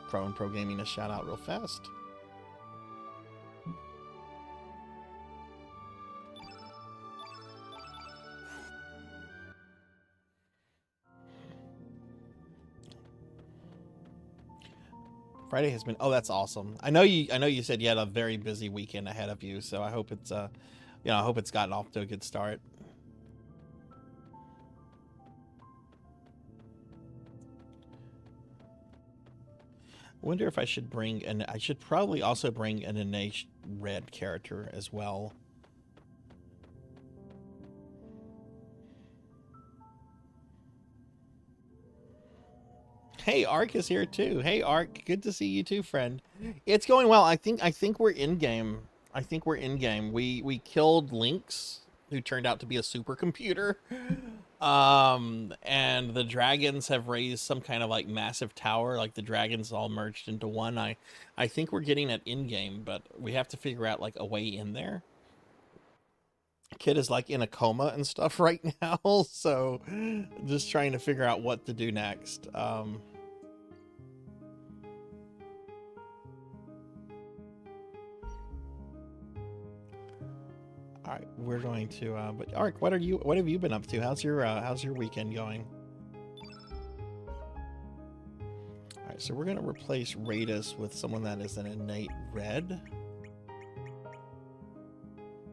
Pro and Pro Gaming a shout out real fast. Friday has been, oh, that's awesome. I know you said you had a very busy weekend ahead of you, so I hope it's I hope it's gotten off to a good start. I wonder if I should bring I should probably also bring an innate red character as well. Hey, Ark is here too. Hey, Ark, good to see you too, friend. It's going well. I think we're in game. I think we're in game. We killed Lynx, who turned out to be a supercomputer. And the dragons have raised some kind of like massive tower. Like the dragons all merged into one. I think we're getting it in game, but we have to figure out like a way in there. Kid is like in a coma and stuff right now, so just trying to figure out what to do next. All right, we're going to. But Ark, what have you been up to? How's your weekend going? All right, so we're gonna replace Raidus with someone that is an innate red.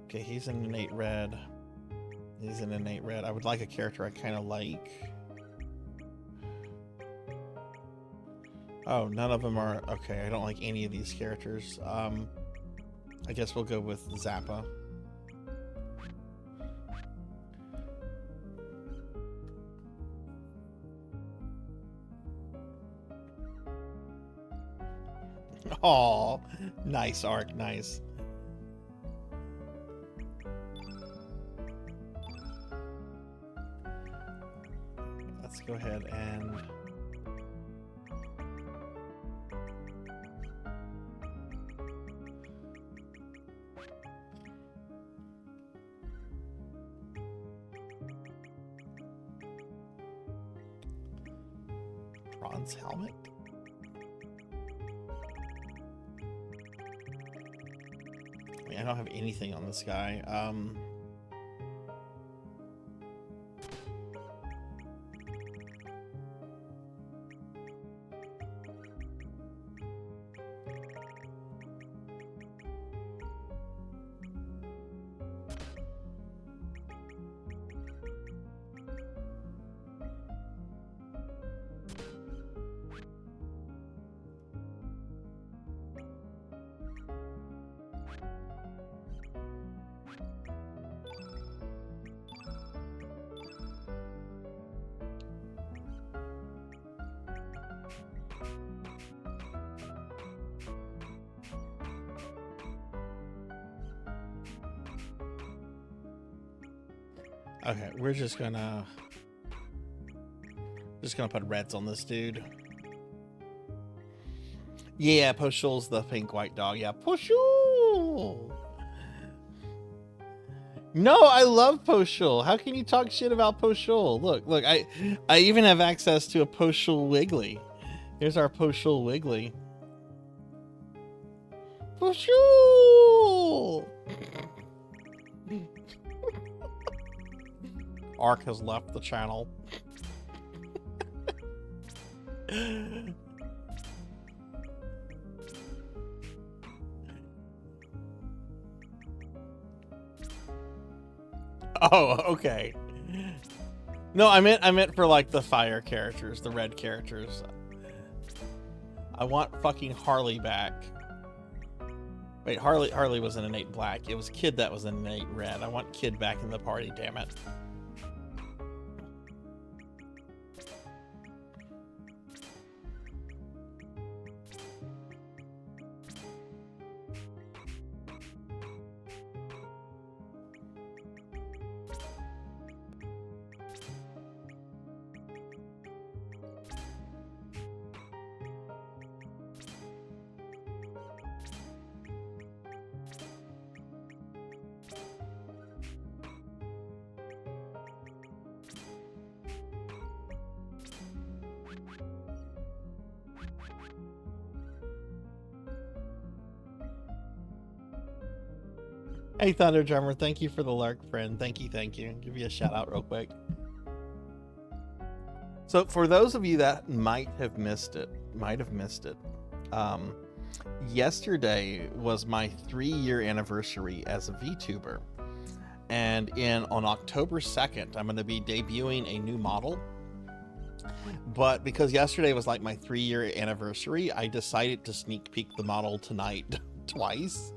Okay, he's an innate red. He's an innate red. I would like a character I kind of like. Oh, none of them are okay. I don't like any of these characters. I guess we'll go with Zappa. Oh, nice, Ark, nice. Let's go ahead and bronze helmet. I don't have anything on this guy. Okay, we're just gonna put reds on this dude. Yeah, Pushul's the pink white dog. Yeah, Pushul. No, I love Poshul. How can you talk shit about Poshul? Look, I even have access to a Poshul Wiggly. Here's our Poshul Wiggly. Poshul! Ark has left the channel. Oh, okay. No, I meant for like the fire characters, the red characters. I want fucking Harley back. Wait, Harley was an innate black. It was Kid that was an innate red. I want Kid back in the party, damn it. Hey, Thunder Drummer, thank you for the lurk, friend. Thank you, thank you. Give you a shout out real quick. So for those of you that might have missed it, yesterday was my 3-year anniversary as a VTuber. And on October 2nd, I'm going to be debuting a new model. But because yesterday was like my 3-year anniversary, I decided to sneak peek the model tonight twice.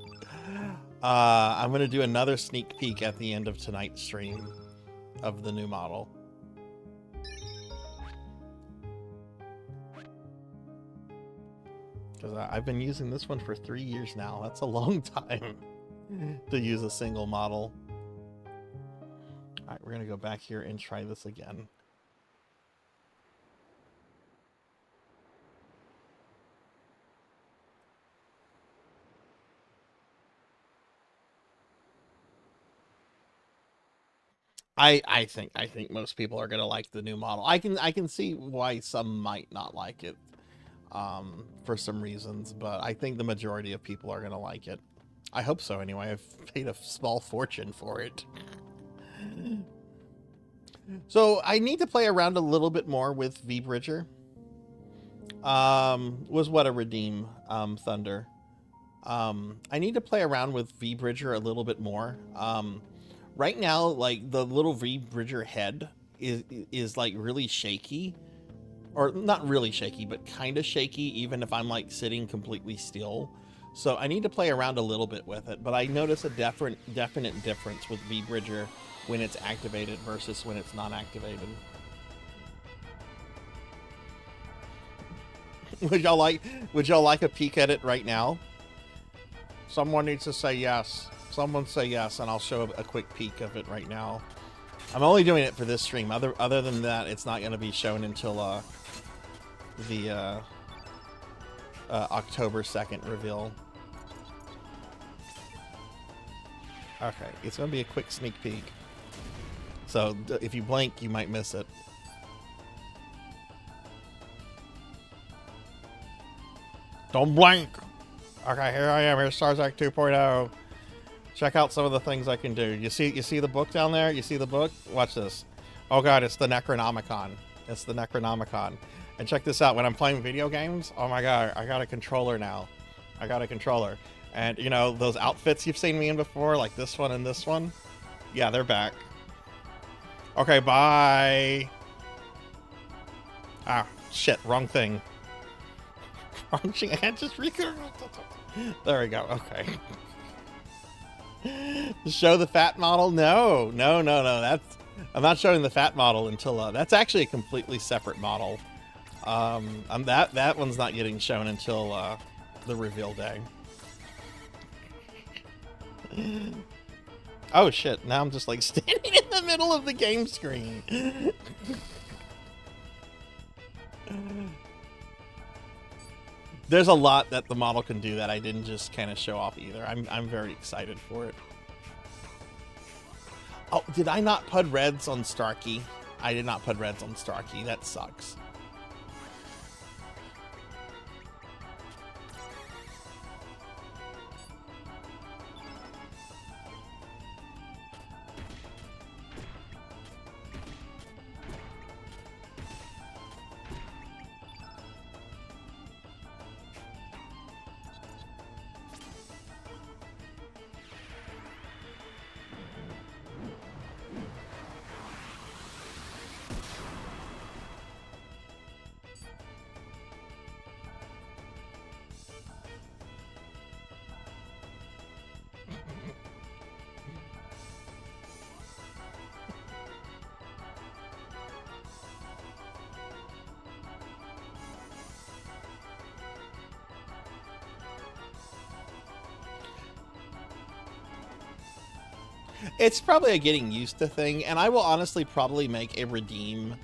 I'm going to do another sneak peek at the end of tonight's stream of the new model. Because I've been using this one for 3 years now. That's a long time to use a single model. All right, we're going to go back here and try this again. I think most people are gonna like the new model. I can see why some might not like it for some reasons, but I think the majority of people are gonna like it. I hope so anyway. I've paid a small fortune for it. So I need to play around a little bit more with V-Bridger. Was what a redeem, Thunder. I need to play around with V-Bridger a little bit more. Right now, like, the little V-Bridger head is like really shaky, or not really shaky, but kind of shaky, even if I'm like sitting completely still. So I need to play around a little bit with it, but I notice a definite difference with V-Bridger when it's activated versus when it's not activated. Would y'all like a peek at it right now? Someone needs to say yes. Someone say yes, and I'll show a quick peek of it right now. I'm only doing it for this stream. Other than that, it's not going to be shown until the October 2nd reveal. Okay, it's going to be a quick sneak peek. So if you blink, you might miss it. Don't blink! Okay, here I am. Here's Sarzac 2.0. Check out some of the things I can do. You see the book down there? You see the book? Watch this. Oh god, it's the Necronomicon. It's the Necronomicon. And check this out. When I'm playing video games, oh my god, I got a controller now. I got a controller. And you know, those outfits you've seen me in before, like this one and this one? Yeah, they're back. Okay, bye. Ah, shit, wrong thing. Wrong thing. I just there we go. Okay. Show the fat model? No. That's I'm not showing the fat model until that's actually a completely separate model. That one's not getting shown until the reveal day. Oh shit! Now I'm just like standing in the middle of the game screen. There's a lot that the model can do that I didn't just kind of show off either. I'm very excited for it. Oh, did I not put reds on Starkey? I did not put reds on Starkey. That sucks. It's probably a getting used to thing, and I will honestly probably make a redeem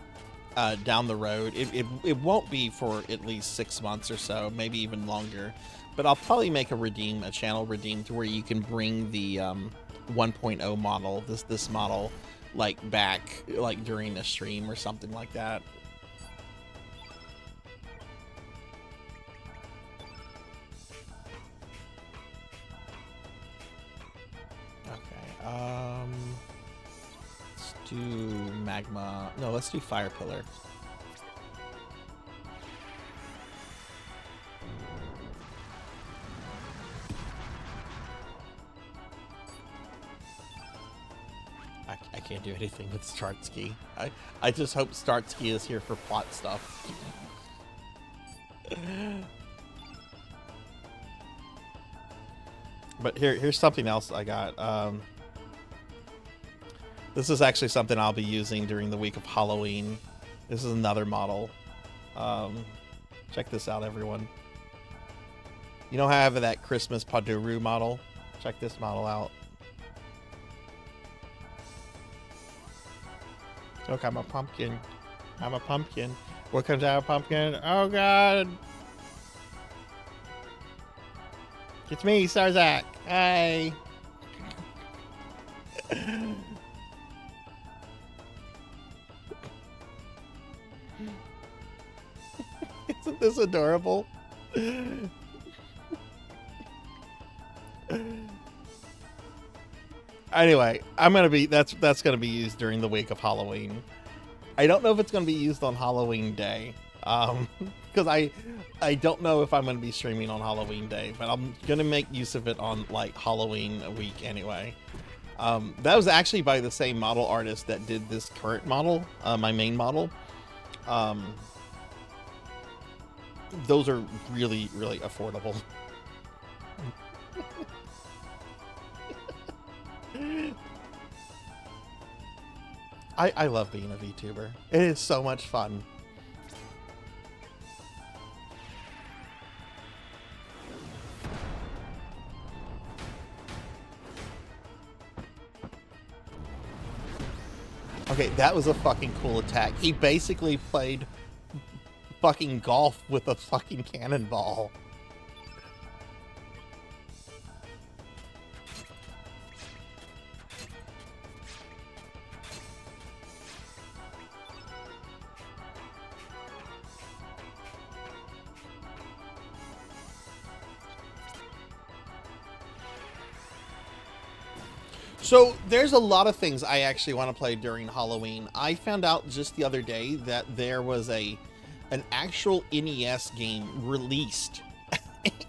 down the road. It won't be for at least 6 months or so, maybe even longer, but I'll probably make a channel redeem to where you can bring the 1.0 model, this model, like back like during a stream or something like that. Let's do magma. No, let's do fire pillar. I can't do anything with Startsky. I just hope Startsky is here for plot stuff. But here's something else I got. This is actually something I'll be using during the week of Halloween. This is another model. Check this out, everyone. You know how I have that Christmas Paduru model? Check this model out. Look, I'm a pumpkin. I'm a pumpkin. What comes out of a pumpkin? Oh, God. It's me, Sarzac. Hi. Isn't this adorable? Anyway, that's gonna be used during the week of Halloween. I don't know if it's gonna be used on Halloween Day, because I don't know if I'm gonna be streaming on Halloween Day, but I'm gonna make use of it on like Halloween week anyway. That was actually by the same model artist that did this current model, my main model. Those are really, really affordable. I love being a VTuber. It is so much fun. Okay, that was a fucking cool attack. He basically played fucking golf with a fucking cannonball. So there's a lot of things I actually want to play during Halloween. I found out just the other day that there was an actual NES game released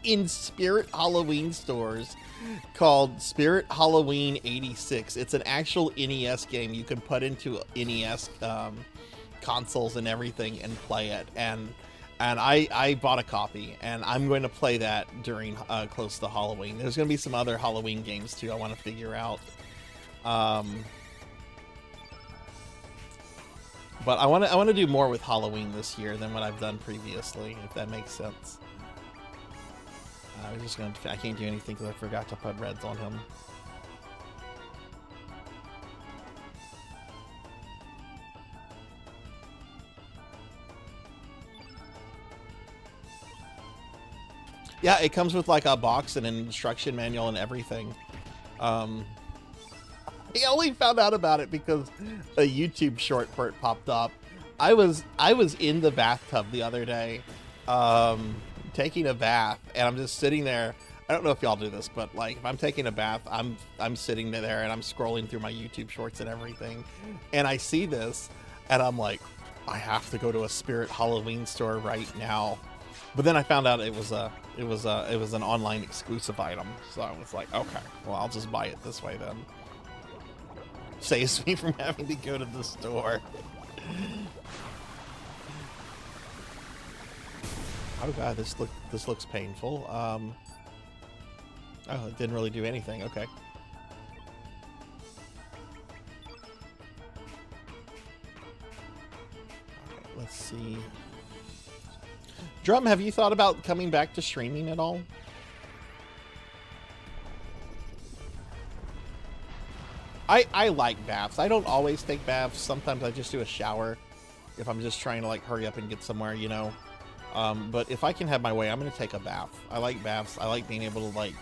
in Spirit Halloween stores called Spirit Halloween 86. It's an actual NES game you can put into NES consoles and everything and play it. And I bought a copy, and I'm going to play that during close to Halloween. There's going to be some other Halloween games too I want to figure out. But I want to do more with Halloween this year than what I've done previously, if that makes sense. I can't do anything because I forgot to put reds on him. Yeah, it comes with like a box and an instruction manual and everything. I only found out about it because a YouTube short for it popped up. I was in the bathtub the other day, taking a bath, and I'm just sitting there. I don't know if y'all do this, but like if I'm taking a bath, I'm sitting there and I'm scrolling through my YouTube shorts and everything, and I see this, and I'm like, I have to go to a Spirit Halloween store right now. But then I found out it was an online exclusive item, so I was like, okay, well I'll just buy it this way then. Saves me from having to go to the store. Oh god, this looks painful. Oh, it didn't really do anything. Okay. Okay, let's see. Drum, have you thought about coming back to streaming at all? I like baths. I don't always take baths. Sometimes I just do a shower if I'm just trying to like hurry up and get somewhere, you know. But if I can have my way, I'm gonna take a bath. I like baths. I like being able to like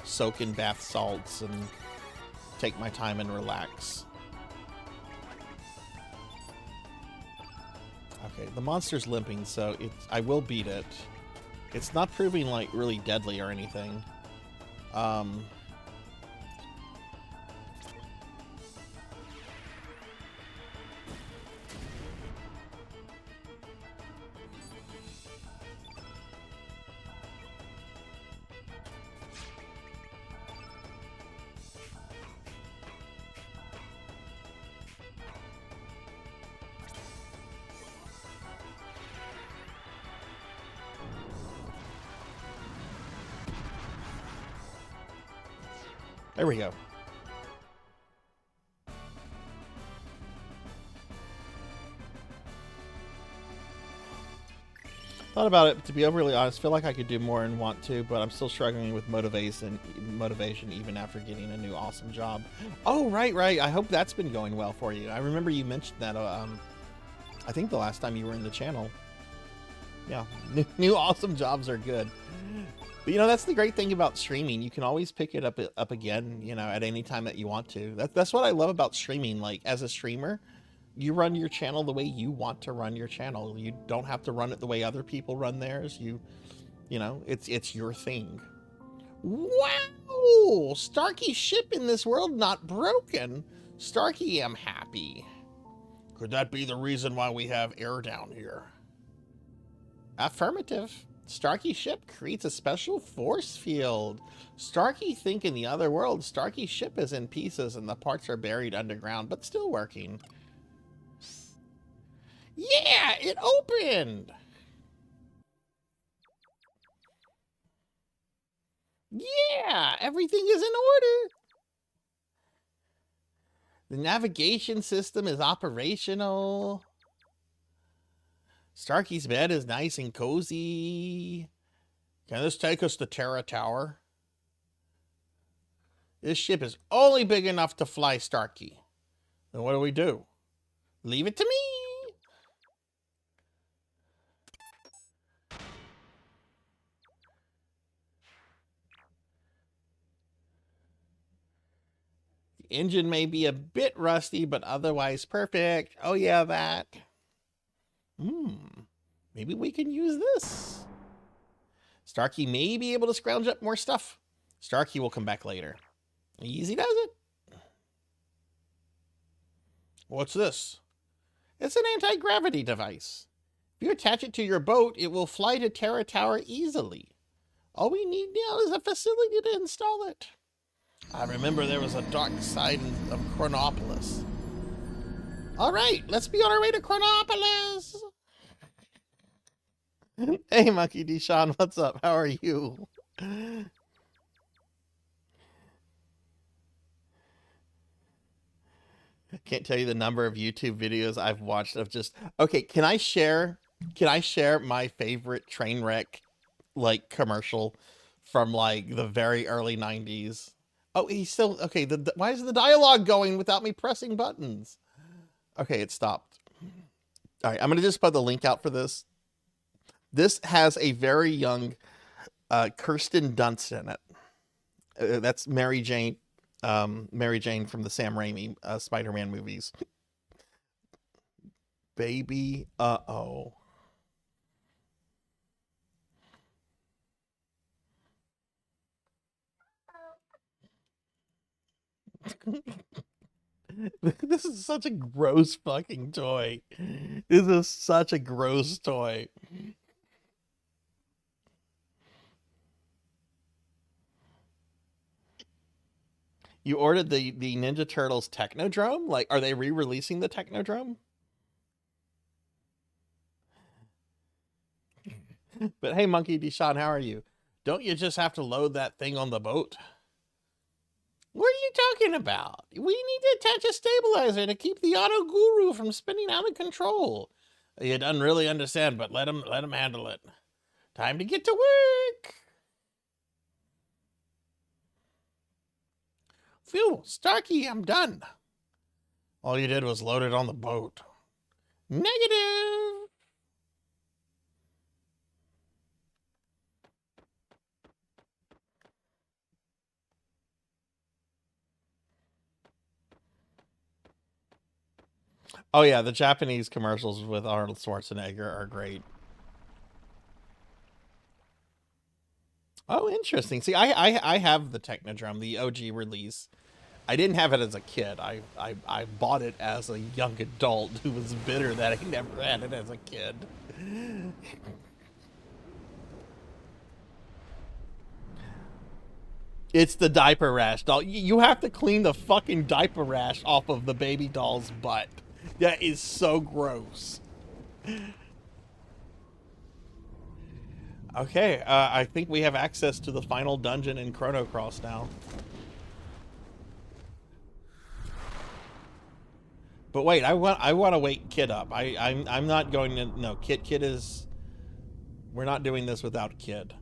soak in bath salts and take my time and relax. Okay, the monster's limping, so I will beat it. It's not proving like really deadly or anything. There we go. Thought about it, to be overly honest, feel like I could do more and want to, but I'm still struggling with motivation even after getting a new awesome job. Oh, right. I hope that's been going well for you. I remember you mentioned that, I think the last time you were in the channel. Yeah, new awesome jobs are good. But, you know, that's the great thing about streaming. You can always pick it up again, you know, at any time that you want to. That's what I love about streaming. Like, as a streamer, you run your channel the way you want to run your channel. You don't have to run it the way other people run theirs. You know, it's your thing. Wow! Starkey's ship in this world not broken. Starkey, I'm happy. Could that be the reason why we have air down here? Affirmative. Starkey's ship creates a special force field. Starkey think in the other world, Starkey's ship is in pieces and the parts are buried underground, but still working. Yeah, it opened! Yeah, everything is in order. The navigation system is operational. Starkey's bed is nice and cozy. Can this take us to Terra Tower? This ship is only big enough to fly Starkey. Then what do we do? Leave it to me. The engine may be a bit rusty, but otherwise perfect. Oh yeah, that. Maybe we can use this. Starkey may be able to scrounge up more stuff. Starkey will come back later. Easy does it. What's this? It's an anti-gravity device. If you attach it to your boat, it will fly to Terra Tower easily. All we need now is a facility to install it. I remember there was a dark side of Chronopolis. All right, let's be on our way to Chronopolis. Hey, Monkey D. Sean, what's up? How are you? Can't tell you the number of YouTube videos I've watched of just... Okay, can I share my favorite train wreck, like, commercial from, like, the very early 90s? Oh, he's still... Okay, why is the dialogue going without me pressing buttons? Okay, it stopped. All right, I'm going to just put the link out for this. This has a very young Kirsten Dunst in it. That's Mary Jane. Mary Jane from the Sam Raimi Spider-Man movies. Baby, uh-oh. This is such a gross fucking toy. This is such a gross toy. You ordered the Ninja Turtles Technodrome? Like, are they re-releasing the Technodrome? But hey, Monkey D. Sean, how are you? Don't you just have to load that thing on the boat? What are you talking about? We need to attach a stabilizer to keep the auto guru from spinning out of control. You don't really understand, but let him handle it. Time to get to work. Phew, Starkey, I'm done. All you did was load it on the boat. Negative. Oh yeah, the Japanese commercials with Arnold Schwarzenegger are great. Oh, interesting. See, I have the Technodrome, the OG release. I didn't have it as a kid. I bought it as a young adult who was bitter that I never had it as a kid. It's the diaper rash doll. You have to clean the fucking diaper rash off of the baby doll's butt. That is so gross. Okay, I think we have access to the final dungeon in Chrono Cross now. But wait, I want to wake Kid up. I'm not going to. No, Kid is. We're not doing this without Kid.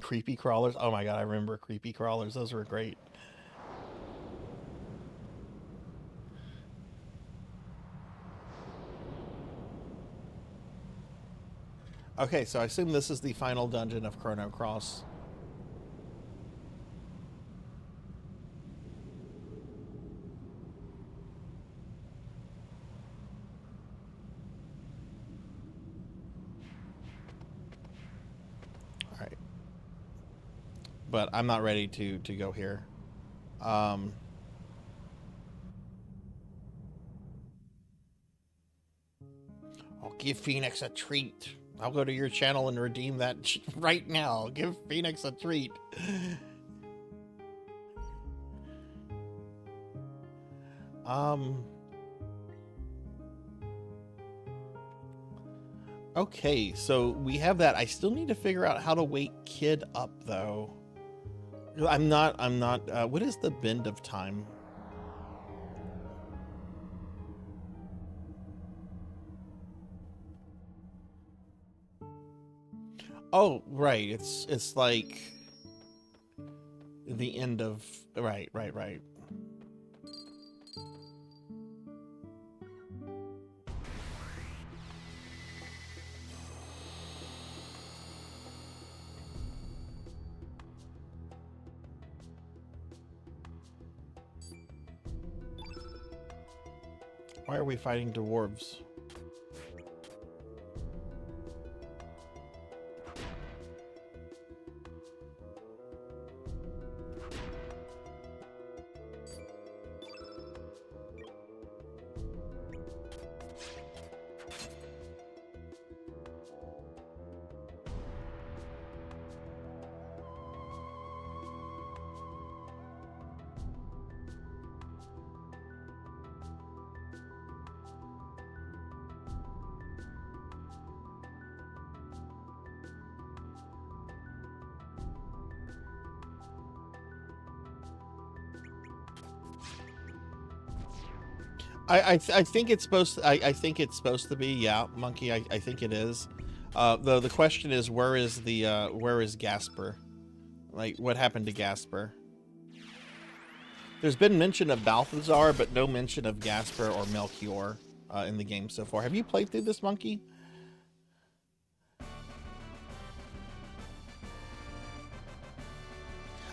Creepy crawlers. Oh my god, I remember creepy crawlers. Those were great. Okay, so I assume this is the final dungeon of Chrono Cross. All right. But I'm not ready to go here. I'll give Phoenix a treat. I'll go to your channel and redeem that right now. Give Phoenix a treat. Okay, so we have that. I still need to figure out how to wake Kid up, though. I'm not, what is the bend of time? Oh, right. It's like the end of right. Why are we fighting dwarves? I think it's supposed to, I think it's supposed to be, yeah, Monkey. I think it is. The question is, where is Gasper? Like, what happened to Gasper? There's been mention of Balthazar, but no mention of Gasper or Melchior in the game so far. Have you played through this, Monkey?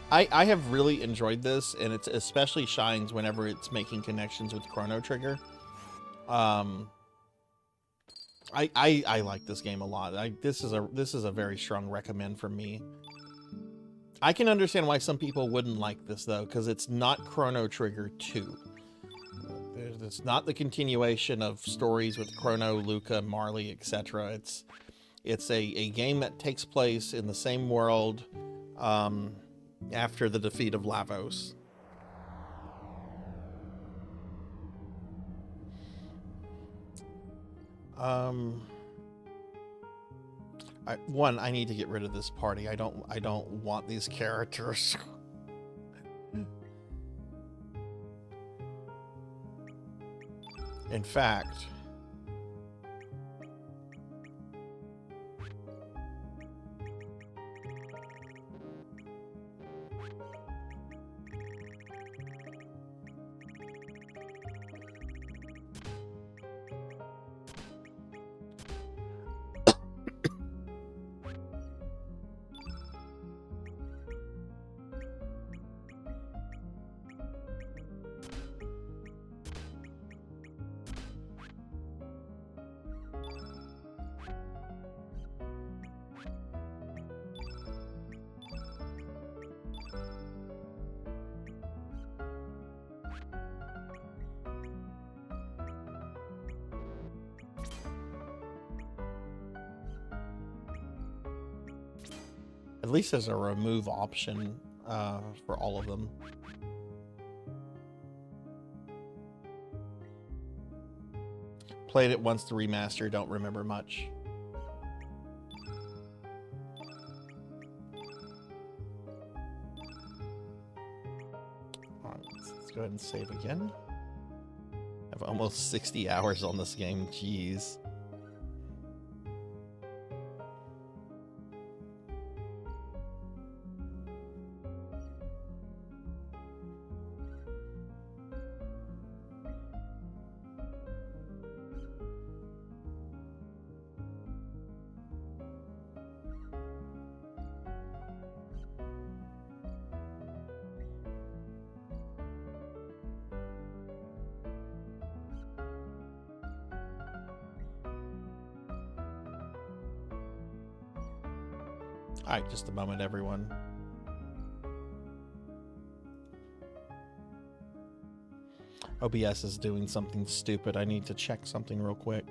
I have really enjoyed this, and it especially shines whenever it's making connections with Chrono Trigger. I like this game a lot. This is a very strong recommend from me. I can understand why some people wouldn't like this though, because it's not Chrono Trigger 2. It's not the continuation of stories with Chrono, Luca, Marley, etc. It's a game that takes place in the same world after the defeat of Lavos. I need to get rid of this party. I don't want these characters. In fact, at least there's a remove option for all of them. Played it once, the remaster, don't remember much. Alright, let's go ahead and save again. I have almost 60 hours on this game, jeez. Alright, just a moment, everyone. OBS is doing something stupid. I need to check something real quick.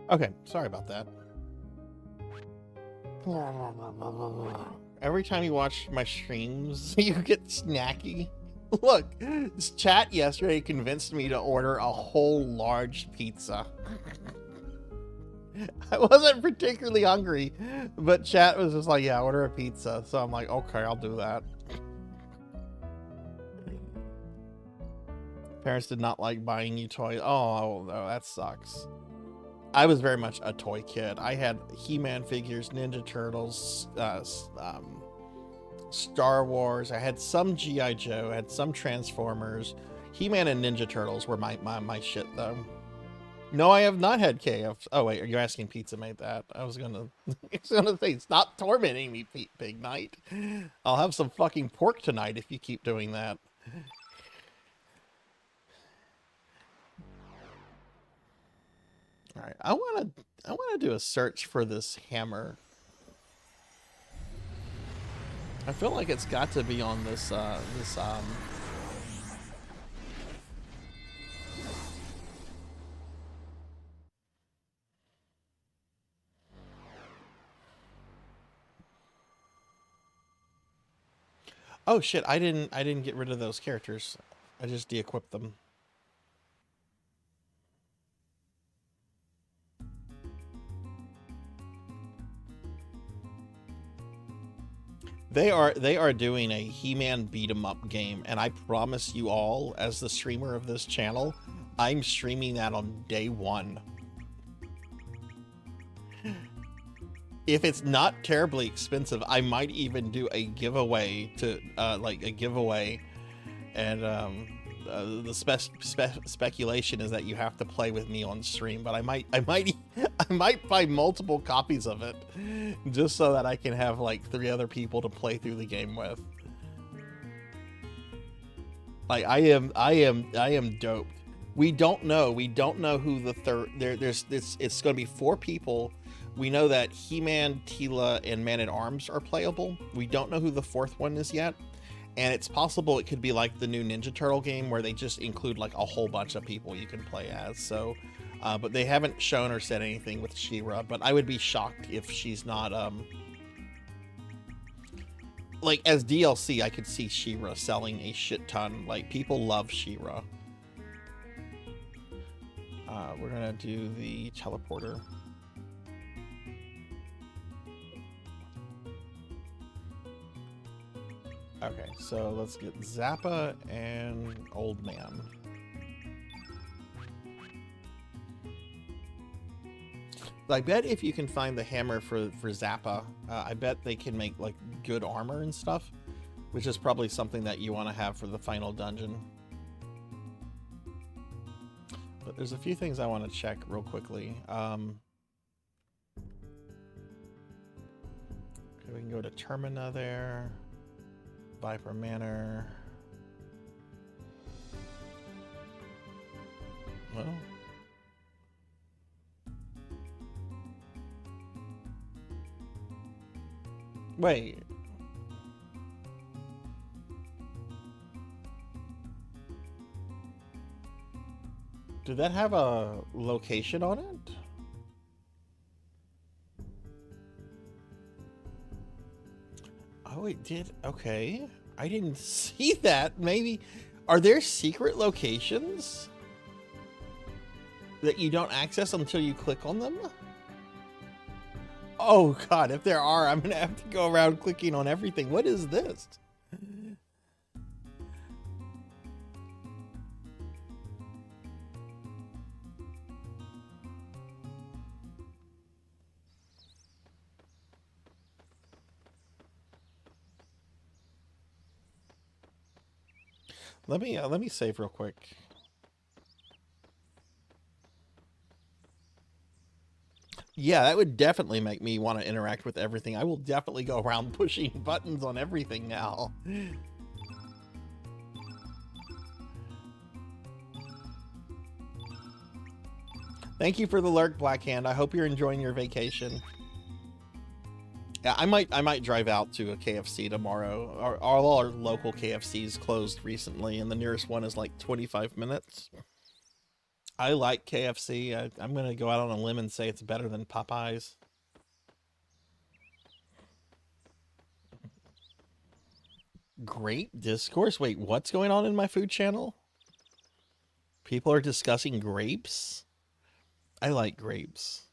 Okay, sorry about that. Every time you watch my streams, you get snacky. Look, this chat yesterday convinced me to order a whole large pizza. I wasn't particularly hungry, but chat was just like, yeah, order a pizza. So I'm like, okay, I'll do that. Parents did not like buying you toys. Oh, no, that sucks. I was very much a toy kid. I had He-Man figures, Ninja Turtles, Star Wars. I had some G.I. Joe. I had some Transformers. He-Man and Ninja Turtles were my shit, though. No, I have not had KFC. Oh wait, are you asking Pizza made that? I was gonna, I was gonna say, stop tormenting me, Big Knight. I'll have some fucking pork tonight if you keep doing that. All right, I wanna do a search for this hammer. I feel like it's got to be on this Oh shit, I didn't get rid of those characters. I just de-equipped them. They are doing a He-Man beat 'em up game, and I promise you all, as the streamer of this channel, I'm streaming that on day one. If it's not terribly expensive, I might even do a giveaway to like a giveaway, and the speculation is that you have to play with me on stream, but I might buy multiple copies of it just so that I can have like 3 other people to play through the game with. Like I am doped. We don't know who the third it's going to be 4 people. We know that He-Man, Tila, and Man-at-Arms are playable. We don't know who the 4th one is yet. And it's possible it could be like the new Ninja Turtle game where they just include like a whole bunch of people you can play as. So, but they haven't shown or said anything with She-Ra. But I would be shocked if she's not, like as DLC, I could see She-Ra selling a shit ton. Like people love She-Ra. We're gonna do the teleporter. Okay, so let's get Zappa and Old Man. I bet if you can find the hammer for Zappa, I bet they can make like good armor and stuff, which is probably something that you want to have for the final dungeon. But there's a few things I want to check real quickly. Okay, we can go to Termina there. Viper Manor. Well. Wait. Did that have a location on it? Oh, it did. Okay. I didn't see that. Maybe. Are there secret locations that you don't access until you click on them? Oh, God. If there are, I'm going to have to go around clicking on everything. What is this? Let me save real quick. Yeah, that would definitely make me want to interact with everything. I will definitely go around pushing buttons on everything now. Thank you for the lurk, Blackhand. I hope you're enjoying your vacation. Yeah, I might drive out to a KFC tomorrow. All our local KFCs closed recently, and the nearest one is like 25 minutes. I like KFC. I'm gonna go out on a limb and say it's better than Popeyes. Grape discourse? Wait, what's going on in my food channel? People are discussing grapes? I like grapes.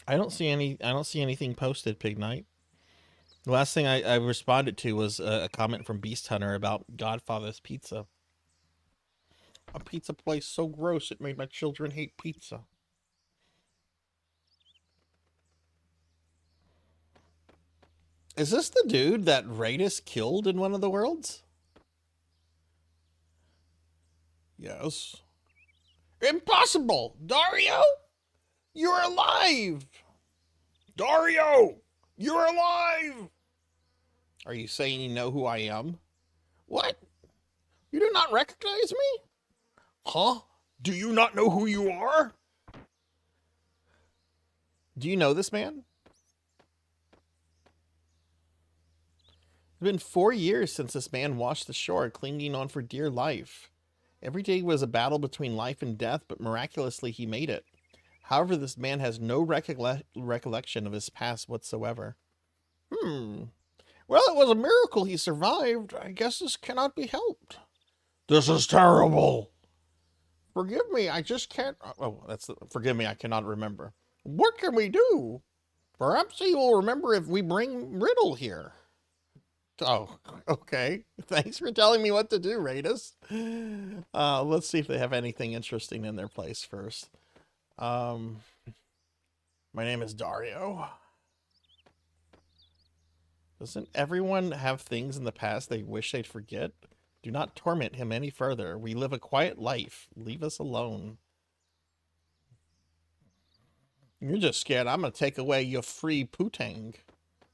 I don't see anything posted, Pig Knight. The last thing I responded to was a comment from Beast Hunter about Godfather's Pizza. A pizza place so gross it made my children hate pizza. Is this the dude that Raidus killed in one of the worlds? Yes. Impossible! Dario? You're alive! Dario! You're alive! Are you saying you know who I am? What? You do not recognize me? Huh? Do you not know who you are? Do you know this man? It's been 4 years since this man washed the shore, clinging on for dear life. Every day was a battle between life and death, but miraculously he made it. However, this man has no recollection of his past whatsoever. Well, it was a miracle he survived. I guess this cannot be helped. This is terrible. Forgive me, I just can't... Oh, forgive me, I cannot remember. What can we do? Perhaps he will remember if we bring Riddle here. Oh, okay. Thanks for telling me what to do, Raidus. Let's see if they have anything interesting in their place first. My name is Dario. Doesn't everyone have things in the past they wish they'd forget? Do not torment him any further. We live a quiet life. Leave us alone. You're just scared I'm going to take away your free putang.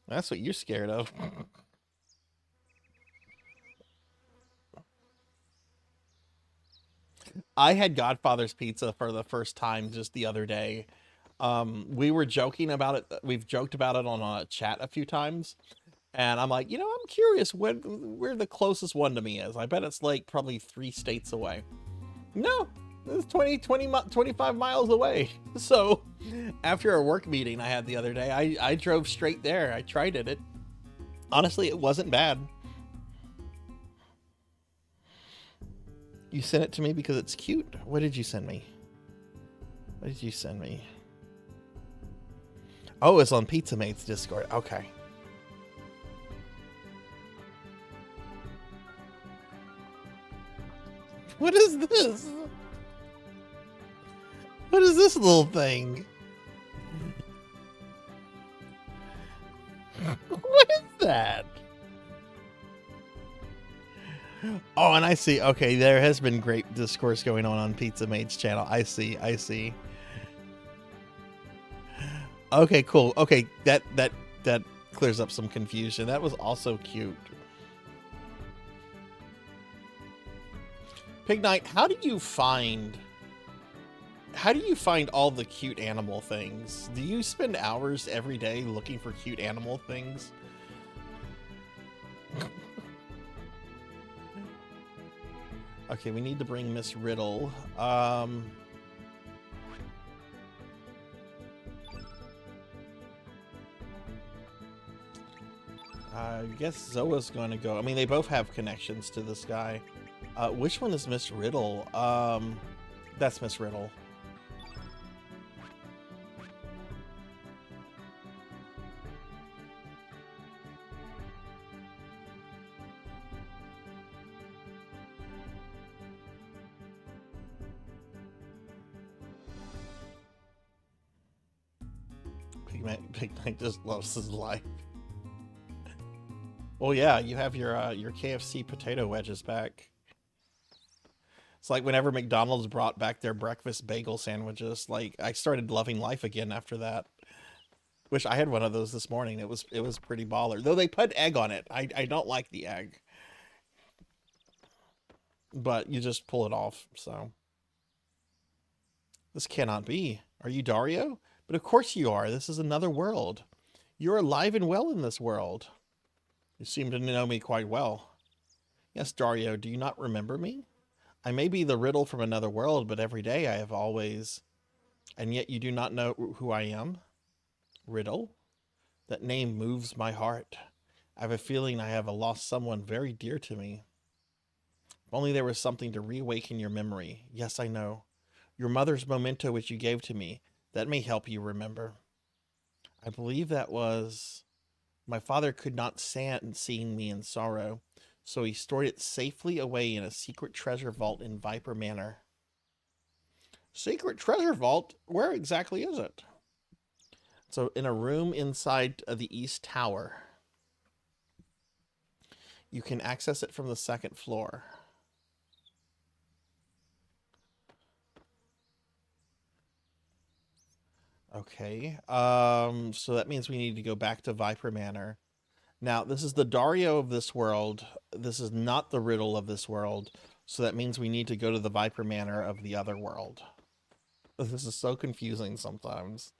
That's what you're scared of. I had Godfather's Pizza for the first time just the other day. We were joking about it. We've joked about it on a chat a few times. And I'm like, I'm curious where the closest one to me is. I bet it's like probably 3 states away. No, it's 25 miles away. So after a work meeting I had the other day, I drove straight there. I tried it. Honestly, it wasn't bad. You sent it to me because it's cute? What did you send me? What did you send me? Oh, it's on Pizza Mate's Discord. Okay. What is this? What is this little thing? What is that? Oh, and I see. Okay, there has been great discourse going on Pizza Mate's channel. I see. Okay, cool. Okay, that clears up some confusion. That was also cute. Pig Knight, how do you find all the cute animal things? Do you spend hours every day looking for cute animal things? Okay, we need to bring Miss Riddle. I guess Zoa's going to go. I mean, they both have connections to this guy. Which one is Miss Riddle? That's Miss Riddle. Pig Knight just loves his life. Well, yeah, you have your KFC potato wedges back. It's like whenever McDonald's brought back their breakfast bagel sandwiches, like I started loving life again after that. Wish I had one of those this morning. It was pretty baller. Though they put egg on it. I don't like the egg. But you just pull it off, so. This cannot be. Are you Dario? But of course you are. This is another world. You're alive and well in this world. You seem to know me quite well. Yes, Dario, do you not remember me? I may be the Riddle from another world, but every day I have always... And yet you do not know who I am? Riddle? That name moves my heart. I have a feeling I have lost someone very dear to me. If only there was something to reawaken your memory. Yes, I know. Your mother's memento which you gave to me. That may help you remember. I believe that was... My father could not stand seeing me in sorrow, so he stored it safely away in a secret treasure vault in Viper Manor. Secret treasure vault? Where exactly is it? So in a room inside of the East Tower. You can access it from the second floor. Okay. So that means we need to go back to Viper Manor. Now, this is the Dario of this world. This is not the Riddle of this world. So that means we need to go to the Viper Manor of the other world. This is so confusing sometimes.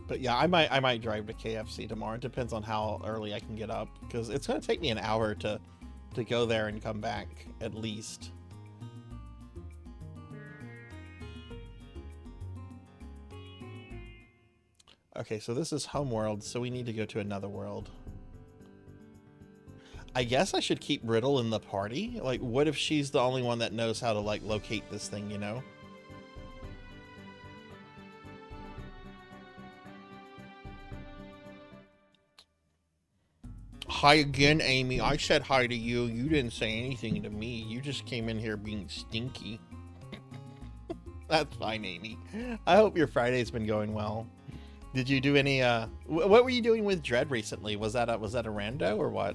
But yeah, I might drive to KFC tomorrow. It depends on how early I can get up, because it's going to take me an hour to go there and come back at least. Okay, so this is Homeworld, so we need to go to another world. I guess I should keep Riddle in the party. Like, what if she's the only one that knows how to, like, locate this thing, you know? Hi again, Amy. I said hi to you. You didn't say anything to me. You just came in here being stinky. That's fine, Amy. I hope your Friday's been going well. Did you do any, what were you doing with Dread recently? Was that a rando or what?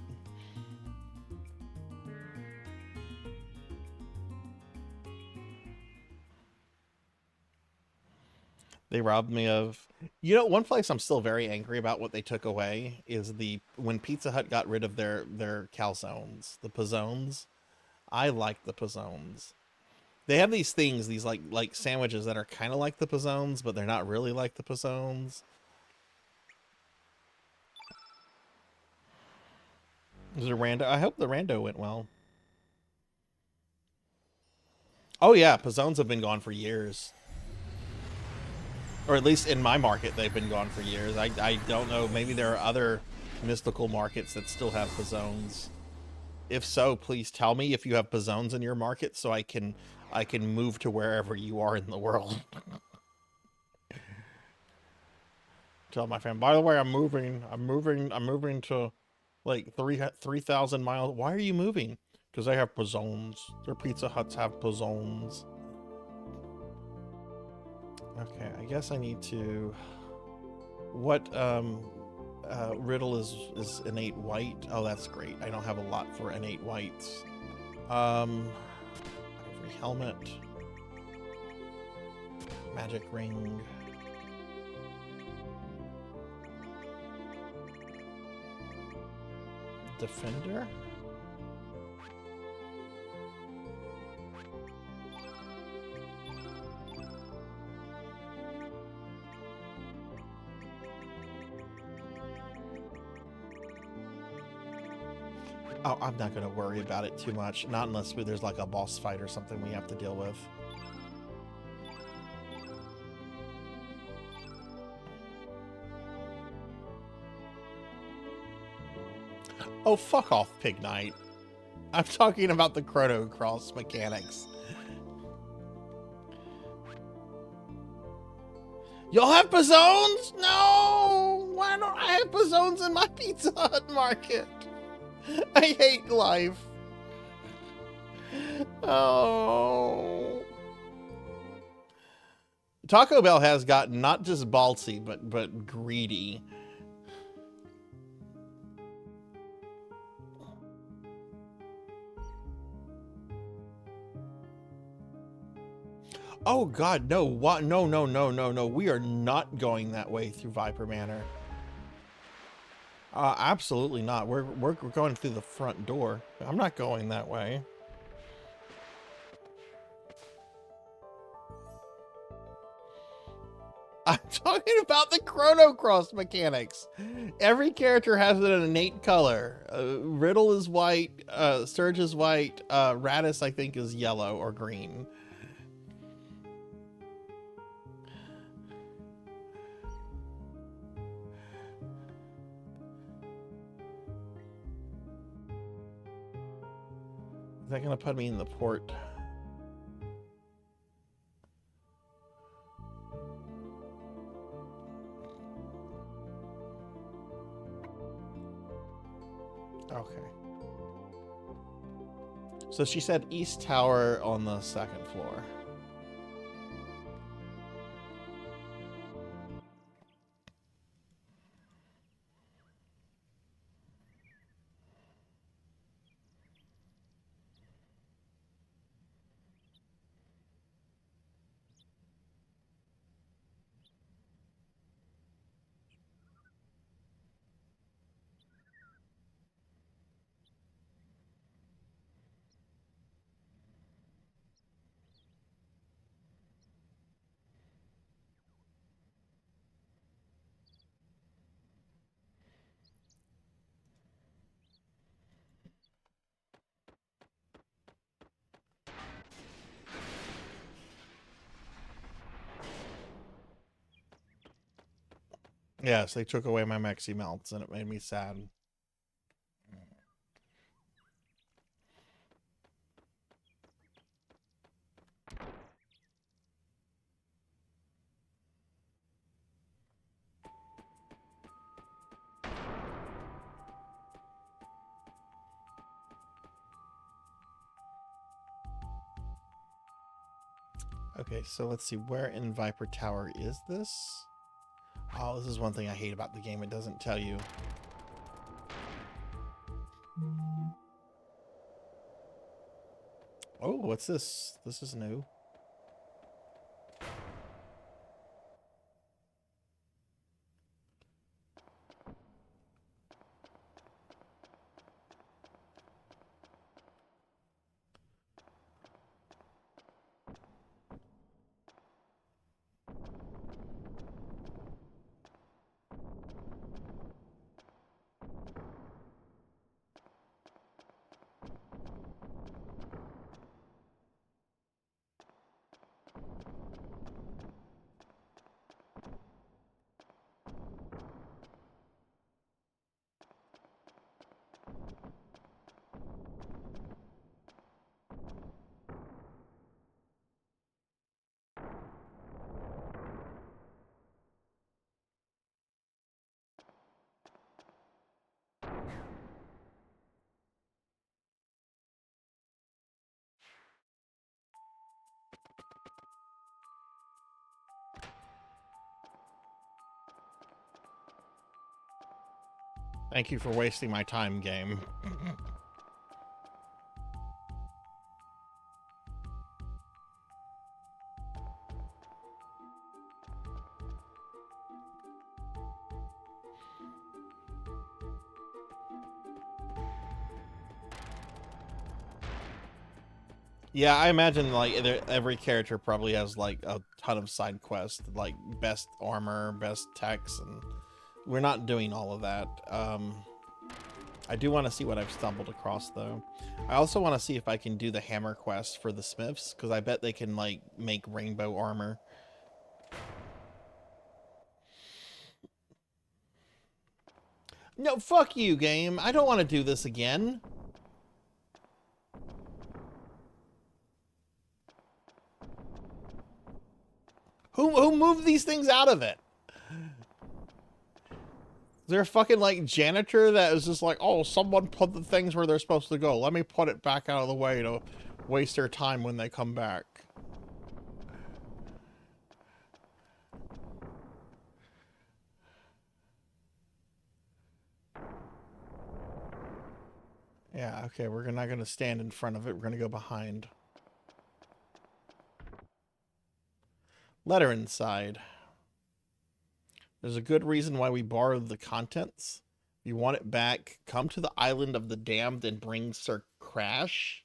They robbed me of... You know, one place I'm still very angry about what they took away is when Pizza Hut got rid of their calzones, the pizzones. I like the pizzones. They have these things, these like sandwiches that are kind of like the pizzones, but they're not really like the pizzones. Is it a rando? I hope the rando went well. Oh yeah, pizzones have been gone for years. Or at least in my market, they've been gone for years. I don't know. Maybe there are other mystical markets that still have pizzones. If so, please tell me if you have pizzones in your market so I can move to wherever you are in the world. Tell my family. By the way, I'm moving to like 3,000 miles. Why are you moving? Because they have pizzones. Their Pizza Huts have pizzones. Okay, I guess I need to... What, Riddle is innate white? Oh, that's great. I don't have a lot for innate whites. Ivory helmet. Magic ring. Defender? Oh, I'm not going to worry about it too much. Not unless there's like a boss fight or something we have to deal with. Oh, fuck off, Pig Knight. I'm talking about the Chrono Cross mechanics. Y'all have pizzones? No! Why don't I have pizzones in my Pizza Hut market? I hate life. Oh. Taco Bell has gotten not just ballsy, but greedy. Oh God, no! What? No! No! No! No! No! We are not going that way through Viper Manor. Absolutely not. We're going through the front door. I'm not going that way. I'm talking about the Chrono Cross mechanics. Every character has an innate color. Riddle is white. Surge is white. Radis, I think, is yellow or green. Is that gonna put me in the port? Okay. So she said East Tower on the 2nd floor. Yes, they took away my Mexi Melts and it made me sad. Okay, so let's see, where in Viper Tower is this? Oh, this is one thing I hate about the game. It doesn't tell you. Oh, what's this? This is new. Thank you for wasting my time, game. Yeah, I imagine like every character probably has like a ton of side quests, like best armor, best techs, and we're not doing all of that. I do want to see what I've stumbled across though. I also want to see if I can do the hammer quest for the smiths, because I bet they can like make rainbow armor. No, fuck you, game. I don't want to do this again. Who moved these things out of it? Is there a fucking like janitor that is just like, oh, someone put the things where they're supposed to go. Let me put it back out of the way to waste their time when they come back. Yeah, okay, we're not going to stand in front of it. We're going to go behind. Letter inside. There's a good reason why we borrowed the contents. If you want it back, come to the island of the damned and bring Sir Karsh.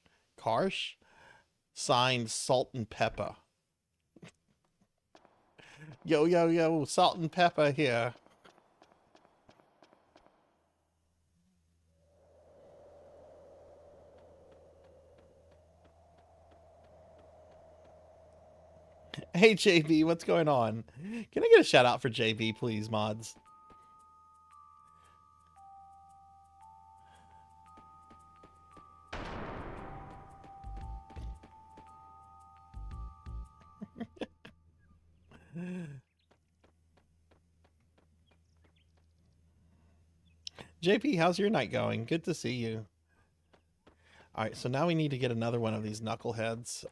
Signed, Salt and Pepper. Yo, yo, yo, Salt and Pepper here. Hey, JB, what's going on? Can I get a shout out for JB, please, mods? JP, how's your night going? Good to see you. All right, so now we need to get another one of these knuckleheads.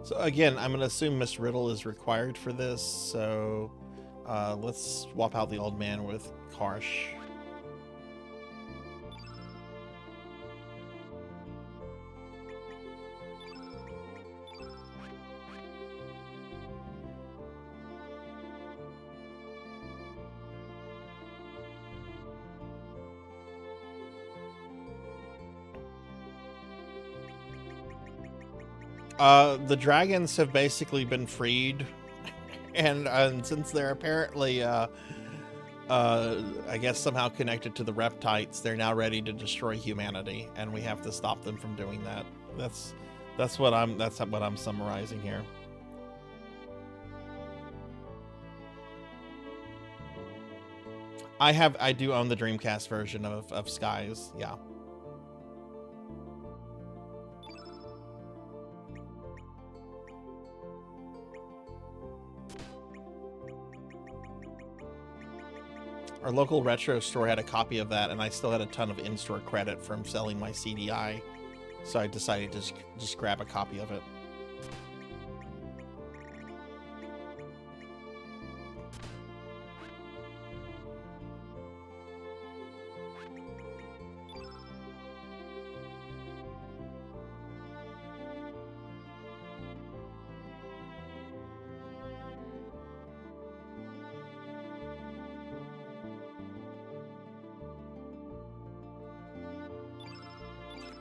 So again, I'm going to assume Miss Riddle is required for this, so let's swap out the old man with Karsh. The dragons have basically been freed, and since they're apparently, I guess somehow connected to the reptites, they're now ready to destroy humanity, and we have to stop them from doing that. That's what I'm summarizing here. I do own the Dreamcast version of Skies, yeah. Our local retro store had a copy of that, and I still had a ton of in-store credit from selling my CDI, so I decided to just grab a copy of it.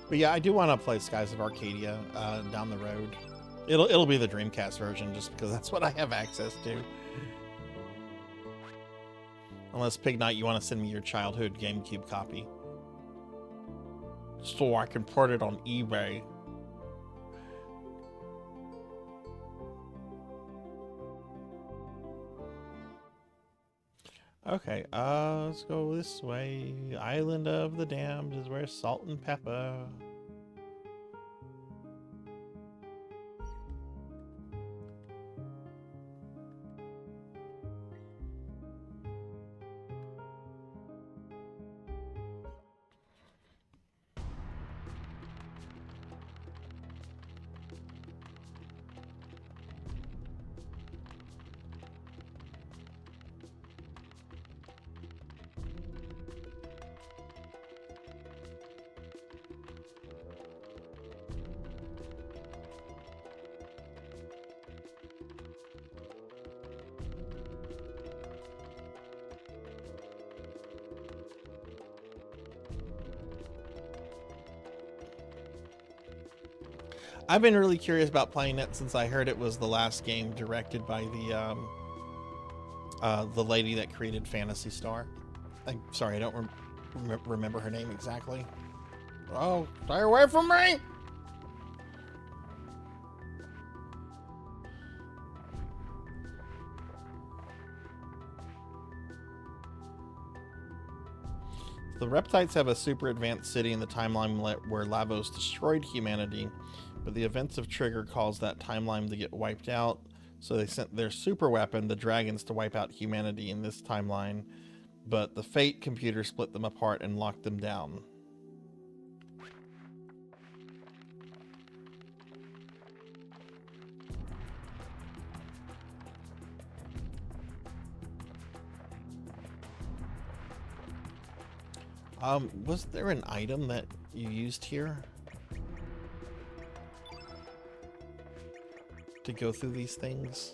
But yeah, I do want to play Skies of Arcadia down the road. It'll be the Dreamcast version, just because that's what I have access to. Unless Pig Knight, you want to send me your childhood GameCube copy, so I can port it on eBay. Okay, let's go this way. Island of the Damned is where Salt and Pepper. I've been really curious about playing it since I heard it was the last game directed by the lady that created Phantasy Star. I'm sorry, I don't remember her name exactly. Oh, stay away from me! The Reptites have a super advanced city in the timeline where Lavos destroyed humanity, but the events of Trigger caused that timeline to get wiped out, so they sent their super weapon, the dragons, to wipe out humanity in this timeline, but the Fate computer split them apart and locked them down. Was there an item that you used here to go through these things?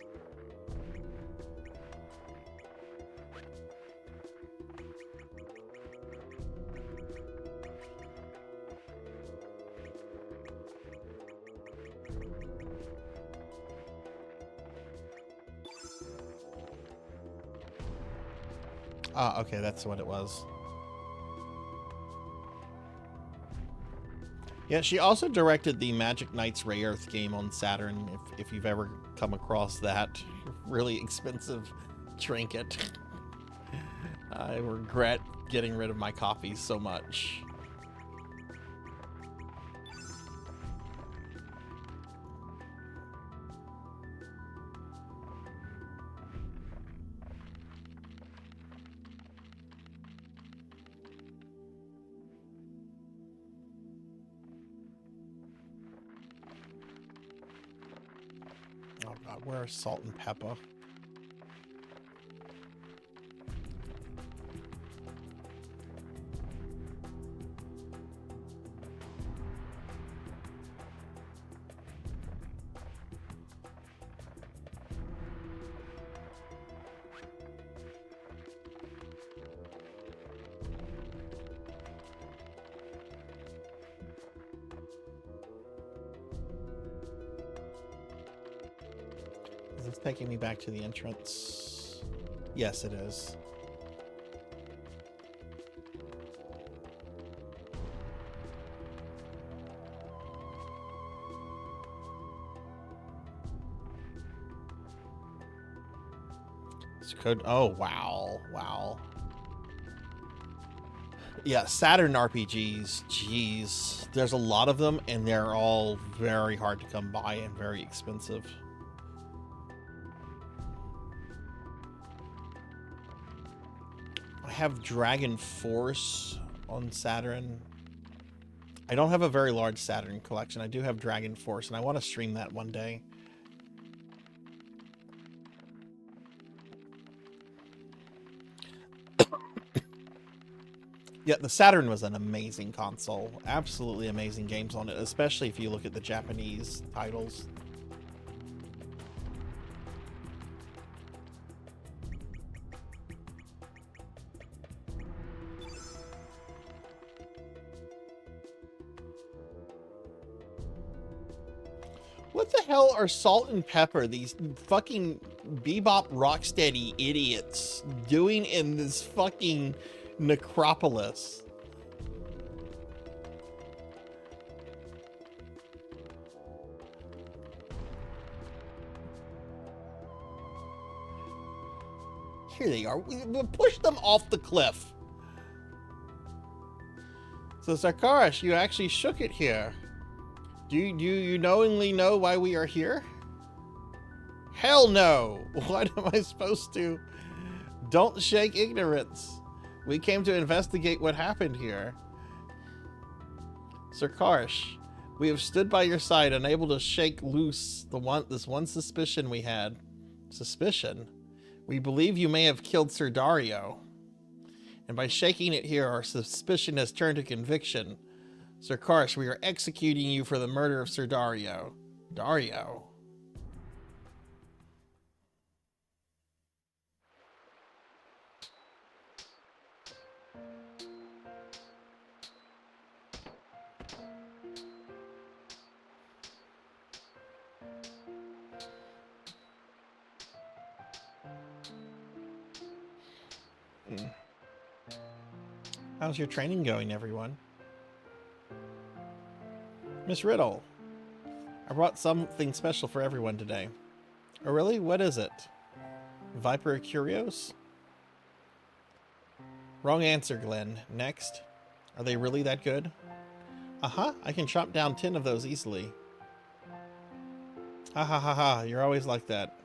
Ah, okay, that's what it was. Yeah, she also directed the Magic Knights Ray Earth game on Saturn, if you've ever come across that really expensive trinket. I regret getting rid of my copies so much. Where's Salt and Pepper? Is this taking me back to the entrance? Yes, it is. It's code. Oh, wow. Wow. Yeah, Saturn RPGs. Jeez. There's a lot of them, and they're all very hard to come by and very expensive. I have Dragon Force on Saturn. I don't have a very large Saturn collection. I do have Dragon Force, and I want to stream that one day. Yeah, the Saturn was an amazing console. Absolutely amazing games on it, especially if you look at the Japanese titles. What the hell are Salt and Pepper, these fucking Bebop Rocksteady idiots, doing in this fucking necropolis? Here they are. We pushed them off the cliff. So Sarkarish, you actually shook it here. Do you knowingly know why we are here? Hell no! What am I supposed to? Don't shake ignorance. We came to investigate what happened here. Sarkarish, we have stood by your side, unable to shake loose this one suspicion we had. Suspicion? We believe you may have killed Sir Dario. And by shaking it here, our suspicion has turned to conviction. Sarkarish, we are executing you for the murder of Sir Dario. Dario? How's your training going, everyone? Miss Riddle, I brought something special for everyone today. Oh, really? What is it? Viper Curios? Wrong answer, Glenn. Next. Are they really that good? Uh-huh. I can chop down 10 of those easily. Ha ha ha ha. You're always like that.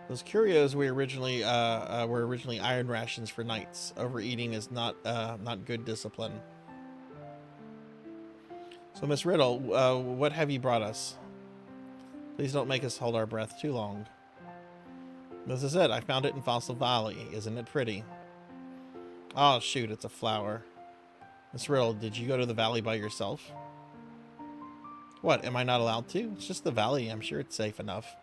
Those Curios were originally iron rations for knights. Overeating is not good discipline. So, Miss Riddle, what have you brought us? Please don't make us hold our breath too long. This is it. I found it in Fossil Valley. Isn't it pretty? Oh, shoot, it's a flower. Miss Riddle, did you go to the valley by yourself? What, am I not allowed to? It's just the valley. I'm sure it's safe enough.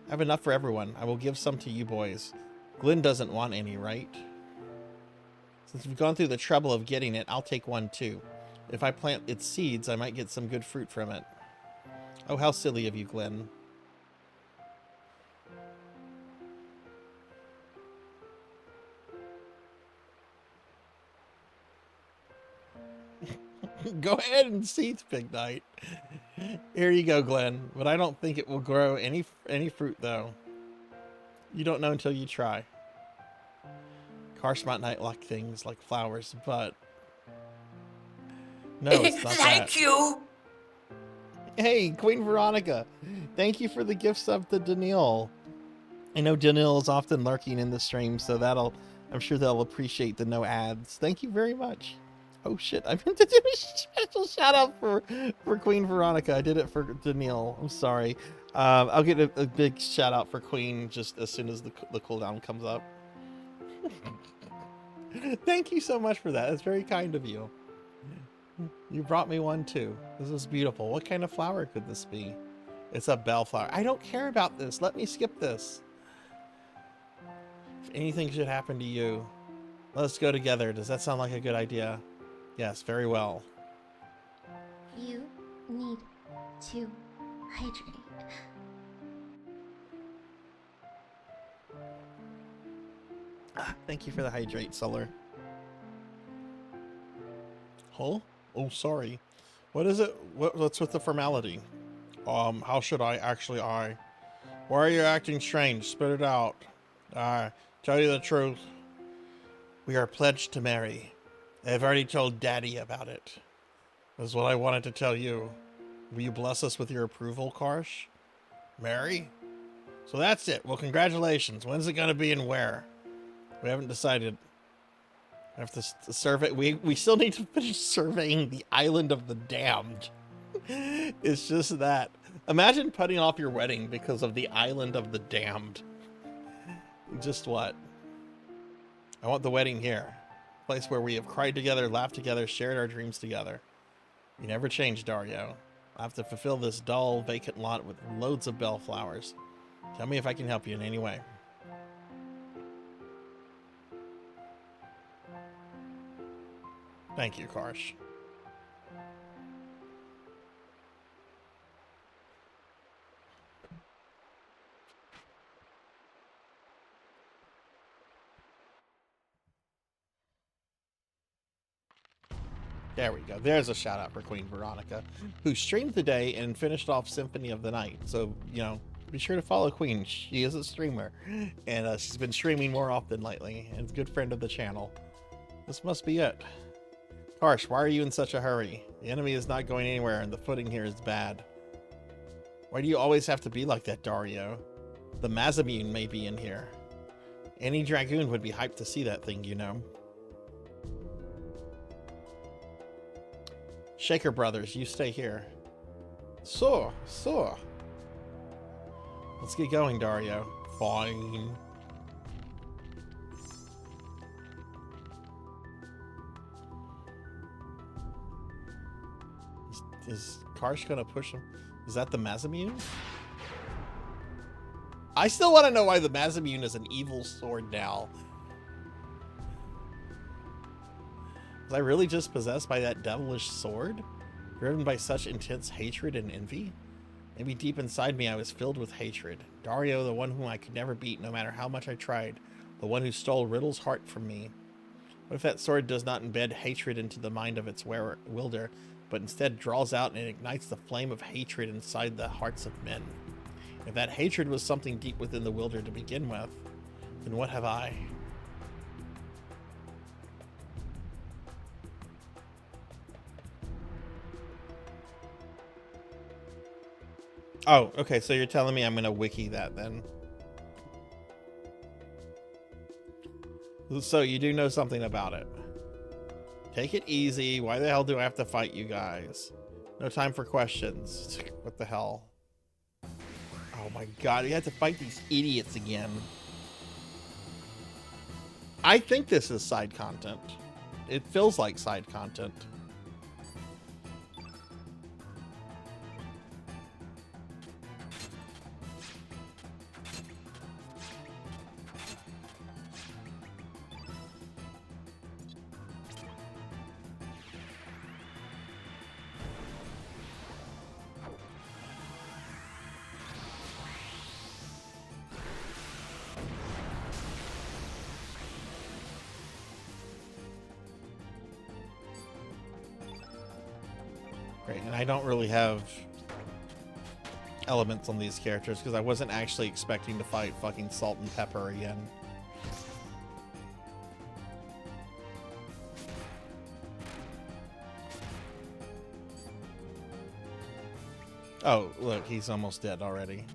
I have enough for everyone. I will give some to you boys. Glenn doesn't want any, right? Since we've gone through the trouble of getting it, I'll take one too. If I plant its seeds, I might get some good fruit from it. Oh, how silly of you, Glenn. Go ahead and seed, Big Knight. Here you go, Glenn. But I don't think it will grow any fruit, though. You don't know until you try. Cars might not like things like flowers, but... No, it's not Thank you. Hey, Queen Veronica. Thank you for the gift sub to Daniil. I know Daniil is often lurking in the stream, so I'm sure they'll appreciate the no ads. Thank you very much. Oh shit, I meant to do a special shout out for Queen Veronica. I did it for Daniil. I'm sorry. I'll get a big shout out for Queen just as soon as the cooldown comes up. Thank you so much for that. It's very kind of you. You brought me one too. This is beautiful. What kind of flower could this be? It's a bellflower. I don't care about this. Let me skip this. If anything should happen to you, let's go together. Does that sound like a good idea? Yes, very well. You need to hydrate. Thank you for the hydrate, Solar. Huh? Oh, sorry. What is it? What's with the formality? How should I actually Why are you acting strange? Spit it out. Tell you the truth. We are pledged to marry. I've already told Daddy about it. That's what I wanted to tell you. Will you bless us with your approval, Karsh? Marry? So that's it. Well, congratulations. When's it going to be and where? We haven't decided. I have to survey. We still need to finish surveying the island of the damned. It's just that. Imagine putting off your wedding because of the island of the damned. Just what? I want the wedding here. A place where we have cried together, laughed together, shared our dreams together. You never change, Dario. I have to fulfill this dull, vacant lot with loads of bellflowers. Tell me if I can help you in any way. Thank you, Karsh. There we go. There's a shout out for Queen Veronica, who streamed today and finished off Symphony of the Night. So, you know, be sure to follow Queen. She is a streamer, and she's been streaming more often lately, and is a good friend of the channel. This must be it. Karsh, why are you in such a hurry? The enemy is not going anywhere, and the footing here is bad. Why do you always have to be like that, Dario? The Mazamune may be in here. Any Dragoon would be hyped to see that thing, you know. Shaker Brothers, you stay here. So. Let's get going, Dario. Fine. Is Karsh gonna push him? Is that the Mazamune? I still want to know why the Mazamune is an evil sword now. Was I really just possessed by that devilish sword? Driven by such intense hatred and envy? Maybe deep inside me I was filled with hatred. Dario, the one whom I could never beat no matter how much I tried. The one who stole Riddle's heart from me. What if that sword does not embed hatred into the mind of its wielder, but instead draws out and ignites the flame of hatred inside the hearts of men? If that hatred was something deep within the wielder to begin with, then what have I? Oh, okay, so you're telling me I'm gonna wiki that then. So you do know something about it. Take it easy. Why the hell do I have to fight you guys? No time for questions. What the hell? Oh my god, you have to fight these idiots again. I think this is side content. It feels like side content. Great, and I don't really have elements on these characters because I wasn't actually expecting to fight fucking Salt and Pepper again. Oh, look, he's almost dead already.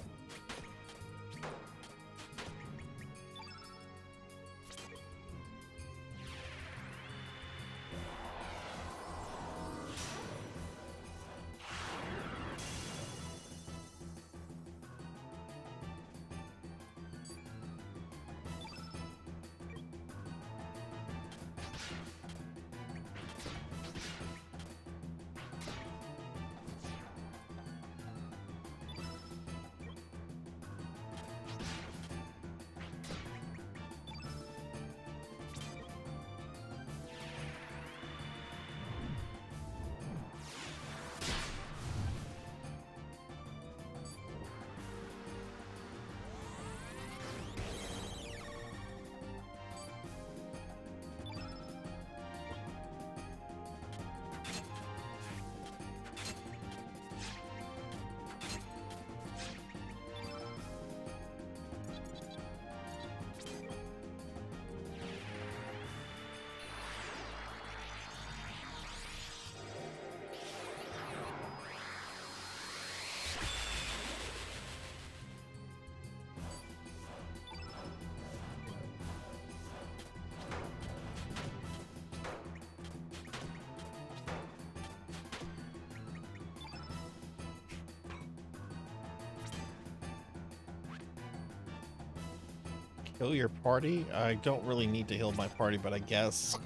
Heal your party? I don't really need to heal my party, but I guess.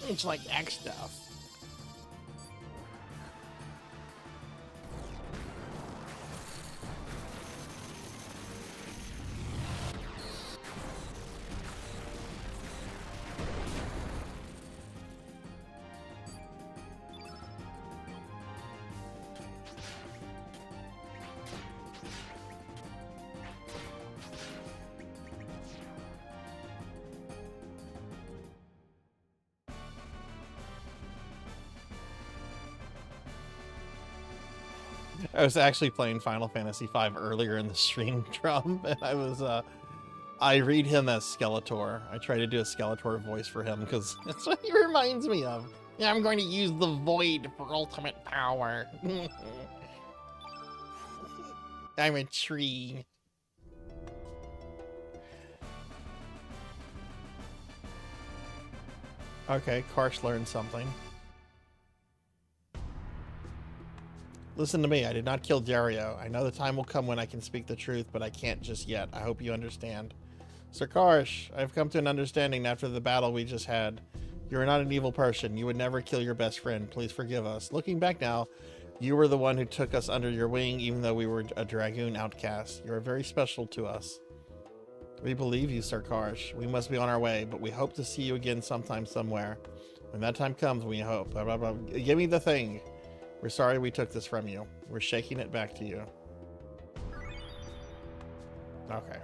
It's like X stuff. I was actually playing Final Fantasy V earlier in the stream, Drum, and I read him as Skeletor. I try to do a Skeletor voice for him because that's what he reminds me of. Yeah, I'm going to use the void for ultimate power. I'm a tree. Okay, Karsh learned something. Listen to me, I did not kill Dario. I know the time will come when I can speak the truth, but I can't just yet. I hope you understand. Sir Karsh, I've come to an understanding after the battle we just had. You are not an evil person. You would never kill your best friend. Please forgive us. Looking back now, you were the one who took us under your wing, even though we were a Dragoon outcast. You are very special to us. We believe you, Sir Karsh. We must be on our way, but we hope to see you again sometime somewhere. When that time comes, we hope. Blah, blah, blah. Give me the thing. We're sorry we took this from you. We're shaking it back to you. Okay.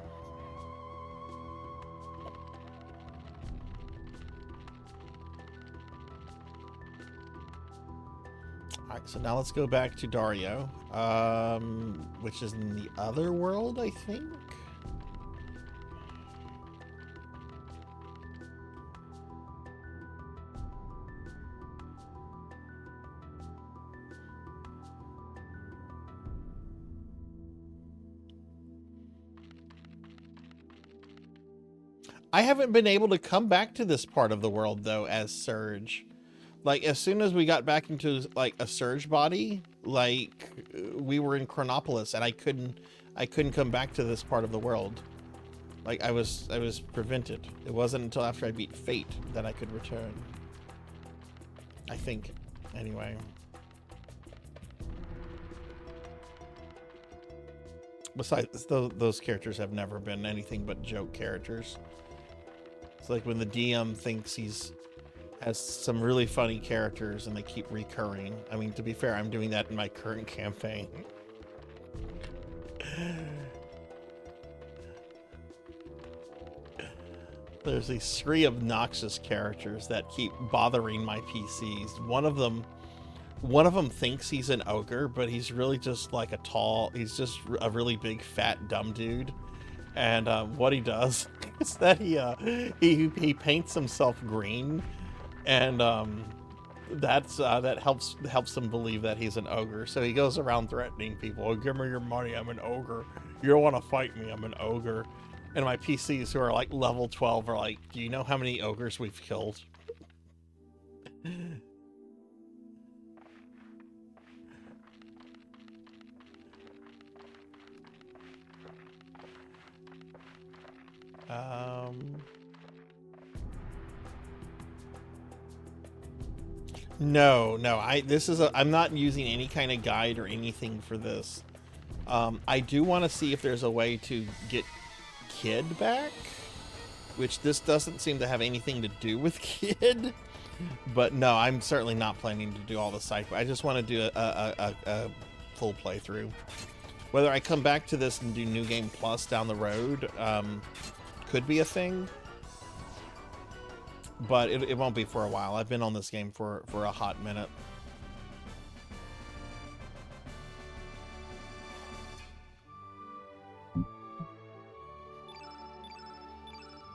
Alright, so now let's go back to Dario, which is in the other world, I think? I haven't been able to come back to this part of the world, though, as Surge. Like, as soon as we got back into, like, a Surge body, like, we were in Chronopolis, and I couldn't come back to this part of the world. Like, I was prevented. It wasn't until after I beat Fate that I could return. I think. Anyway. Besides, those characters have never been anything but joke characters. It's like when the DM thinks has some really funny characters and they keep recurring. I mean, to be fair, I'm doing that in my current campaign. There's these three obnoxious characters that keep bothering my PCs. One of them thinks he's an ogre, but he's really just like he's just a really big fat dumb dude. And what he does is that he paints himself green, and that helps him believe that he's an ogre. So he goes around threatening people. Oh, give me your money, I'm an ogre. You don't want to fight me, I'm an ogre. And my PCs who are like level 12 are like, do you know how many ogres we've killed? No, I'm not using any kind of guide or anything for this. I do want to see if there's a way to get Kid back, which this doesn't seem to have anything to do with Kid. But no, I'm certainly not planning to do all the side. I just want to do a full playthrough. Whether I come back to this and do New Game Plus down the road, could be a thing. But it won't be for a while. I've been on this game for a hot minute.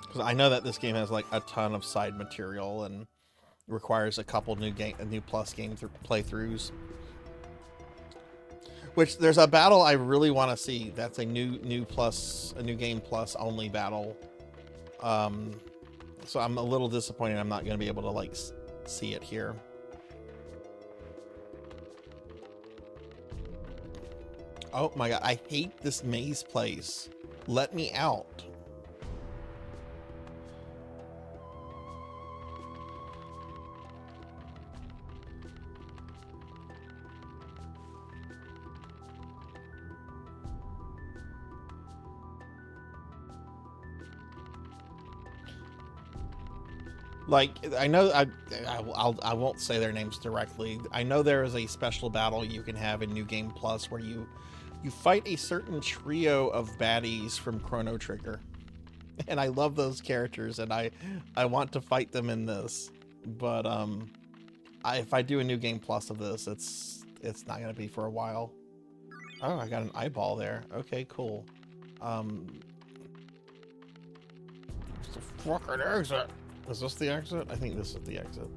Because I know that this game has like a ton of side material and requires a couple new plus game playthroughs. Which there's a battle I really want to see. That's a new game plus only battle. So I'm a little disappointed I'm not going to be able to like see it here. Oh my god, I hate this maze place. Let me out. Like, I know, I won't say their names directly. I know there is a special battle you can have in New Game Plus where you fight a certain trio of baddies from Chrono Trigger. And I love those characters, and I want to fight them in this. But if I do a New Game Plus of this, it's not going to be for a while. Oh, I got an eyeball there. Okay, cool. It's the fucking exit. Is this the exit? I think this is the exit.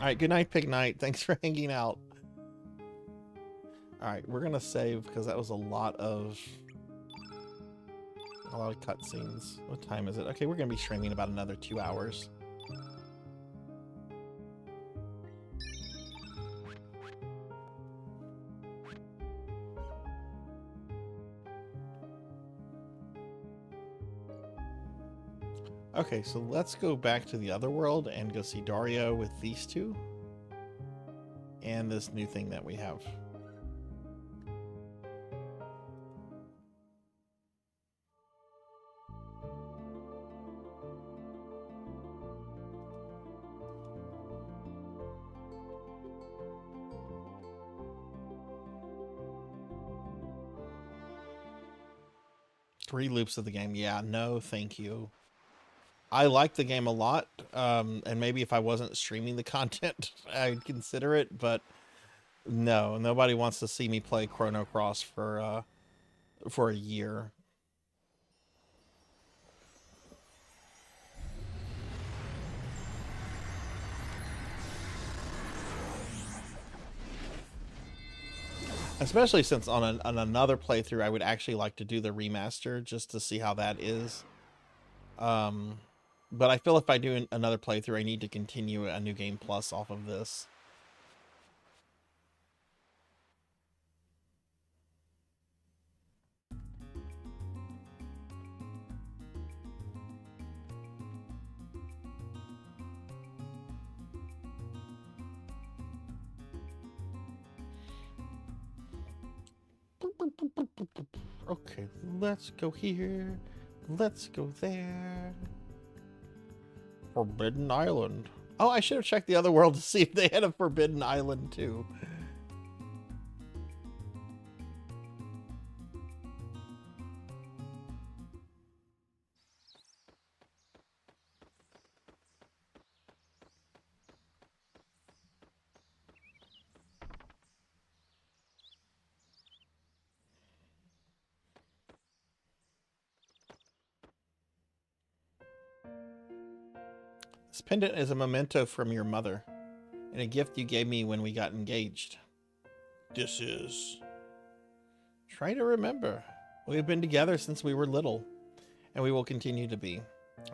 All right, good night, Pig Knight. Thanks for hanging out. All right, we're gonna save because that was a lot of cutscenes. What time is it? Okay, we're gonna be streaming about another 2 hours. Okay, so let's go back to the other world and go see Dario with these two. And this new thing that we have. Three loops of the game. Yeah, no, thank you. I like the game a lot, and maybe if I wasn't streaming the content, I'd consider it, but no, nobody wants to see me play Chrono Cross for a year. Especially since on another playthrough, I would actually like to do the remaster just to see how that is. But I feel if I do another playthrough, I need to continue a New Game Plus off of this. Okay, let's go here. Let's go there. Forbidden Island. Oh, I should have checked the other world to see if they had a Forbidden Island too. This pendant is a memento from your mother, and a gift you gave me when we got engaged. This is... Try to remember. We have been together since we were little, and we will continue to be.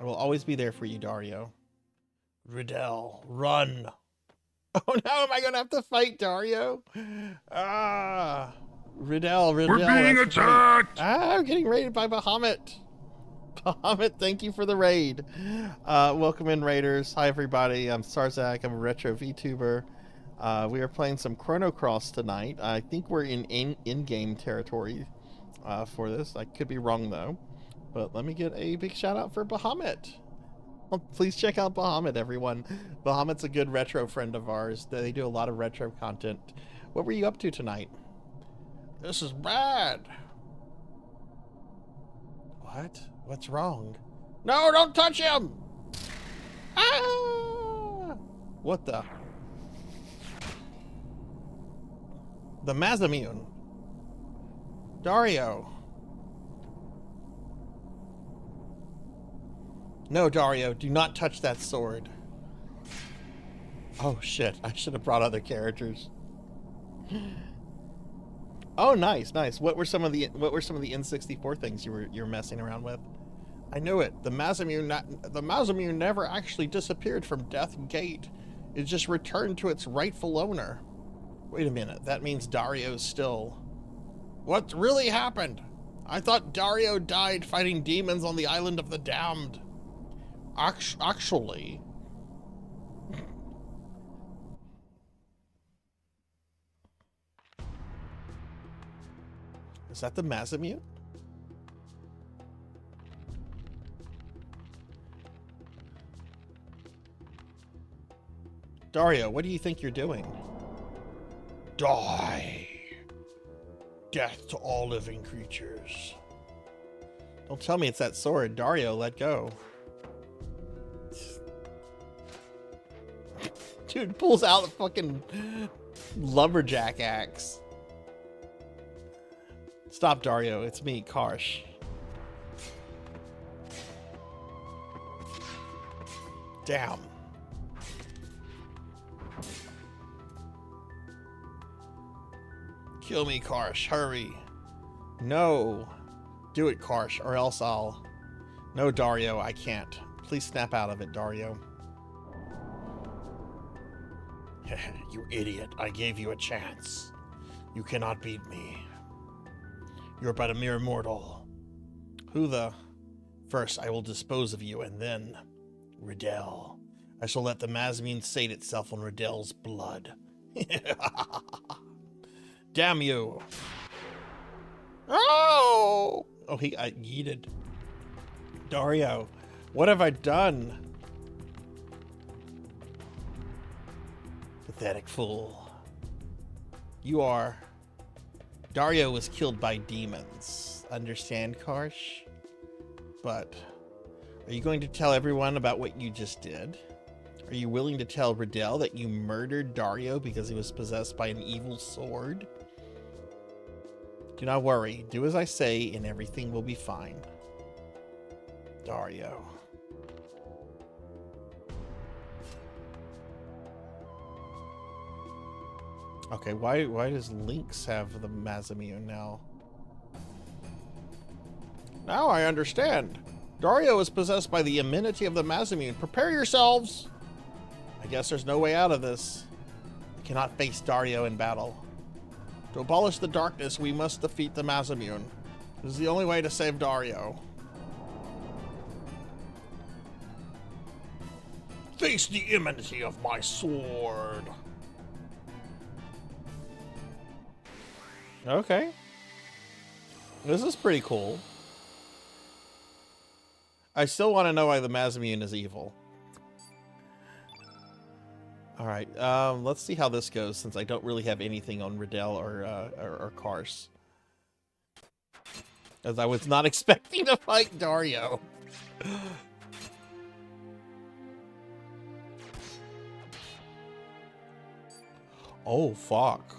I will always be there for you, Dario. Riddell, run! Oh no, am I gonna have to fight Dario? Ah, Riddell. We're being attacked! Ah, I'm getting raided by Bahamut. Bahamut, thank you for the raid. Welcome in, raiders. Hi, everybody. I'm Sarzac. I'm a retro VTuber. We are playing some Chrono Cross tonight. I think we're in-game territory for this. I could be wrong, though. But let me get a big shout-out for Bahamut. Well, please check out Bahamut, everyone. Bahamut's a good retro friend of ours. They do a lot of retro content. What were you up to tonight? This is bad. What? What's wrong? No, don't touch him! Ah! What the? The Mazamune. Dario. No, Dario, do not touch that sword. Oh shit, I should have brought other characters. Oh, nice, nice. What were some of the N64 things you were messing around with? I knew it. The Mazamune never actually disappeared from Death Gate. It just returned to its rightful owner. Wait a minute. That means Dario's still... What really happened? I thought Dario died fighting demons on the island of the damned. Actually... Is that the Mazamune? Dario, what do you think you're doing? Die. Death to all living creatures. Don't tell me it's that sword. Dario, let go. Dude pulls out the fucking lumberjack axe. Stop, Dario. It's me, Karsh. Damn. Kill me, Karsh. Hurry. No. Do it, Karsh, or else I'll... No, Dario, I can't. Please snap out of it, Dario. You idiot. I gave you a chance. You cannot beat me. You're but a mere mortal. Who the... First, I will dispose of you, and then... Riddell. I shall let the Mazamune sate itself on Riddell's blood. Damn you! Oh! Oh, he got yeeted. Dario, what have I done? Pathetic fool. You are... Dario was killed by demons. Understand, Karsh? But... Are you going to tell everyone about what you just did? Are you willing to tell Riddell that you murdered Dario because he was possessed by an evil sword? Do not worry. Do as I say and everything will be fine. Dario. Okay, why does Lynx have the Mazamune now? Now I understand. Dario is possessed by the amenity of the Mazamune. Prepare yourselves! I guess there's no way out of this. I cannot face Dario in battle. To abolish the darkness, we must defeat the Mazamune. This is the only way to save Dario. Face the enmity of my sword. Okay. This is pretty cool. I still want to know why the Mazamune is evil. Alright, let's see how this goes since I don't really have anything on Riddell or Karsh. As I was not expecting to fight Dario. Oh, fuck.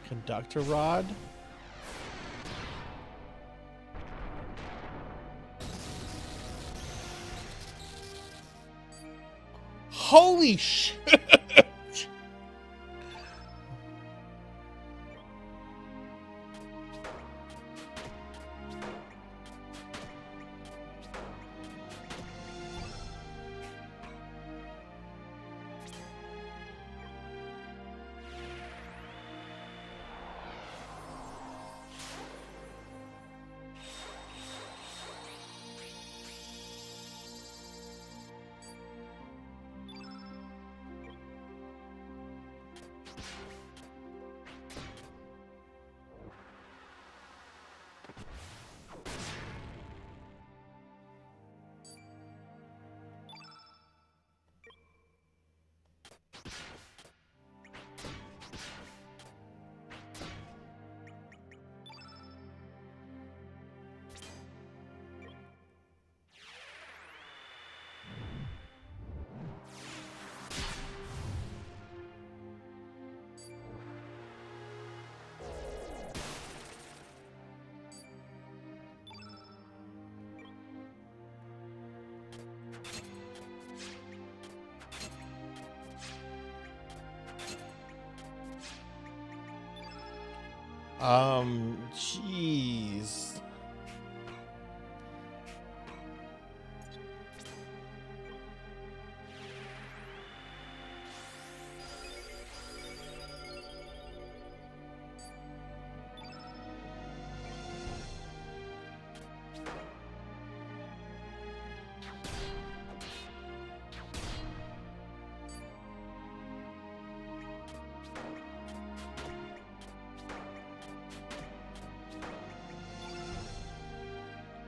Conductor rod. Holy shit! Jeez.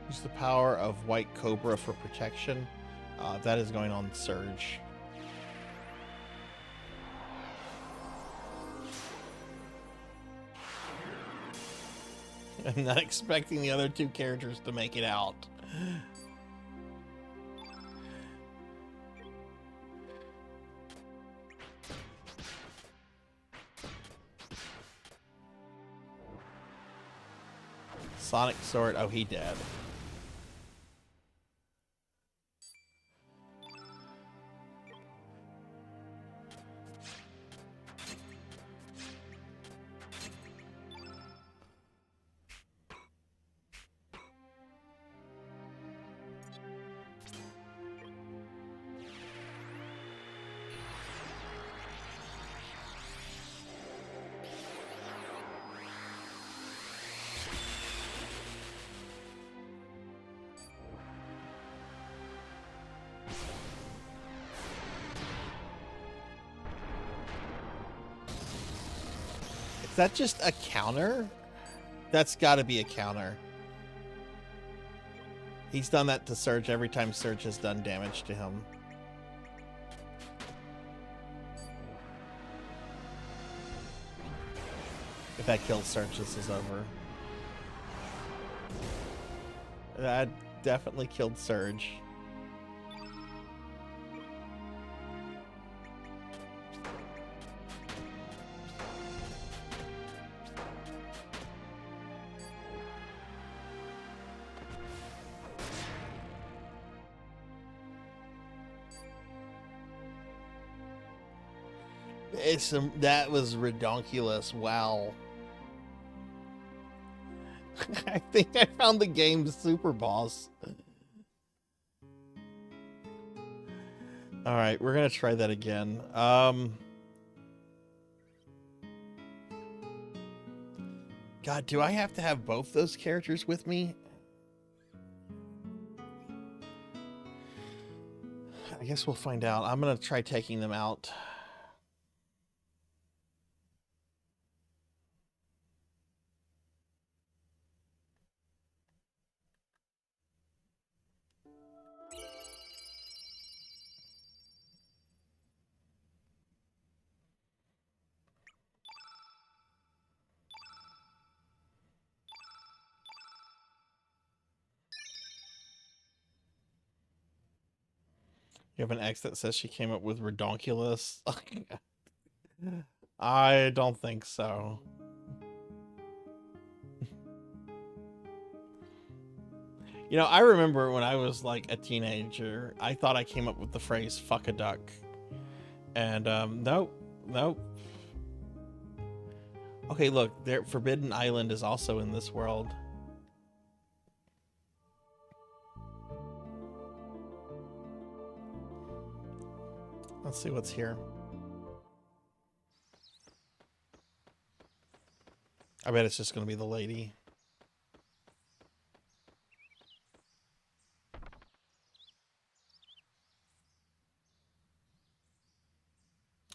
Use the power of White Cobra for protection. That is going on Surge. I'm not expecting the other two characters to make it out. Sonic Sword. Oh, he dead. Is that just a counter? That's got to be a counter. He's done that to Surge every time Surge has done damage to him. If that kills Surge, this is over. That definitely killed Surge. That was redonkulous. Wow. I think I found the game's super boss. All right, we're gonna try that again. God, do I have to have both those characters with me? I guess we'll find out. I'm gonna try taking them out. You have an X that says she came up with redonkulous. I don't think so. You know, I remember when I was like a teenager, I thought I came up with the phrase "fuck a duck," and nope. Okay, look, there. Forbidden Island is also in this world. Let's see what's here. I bet it's just going to be the lady.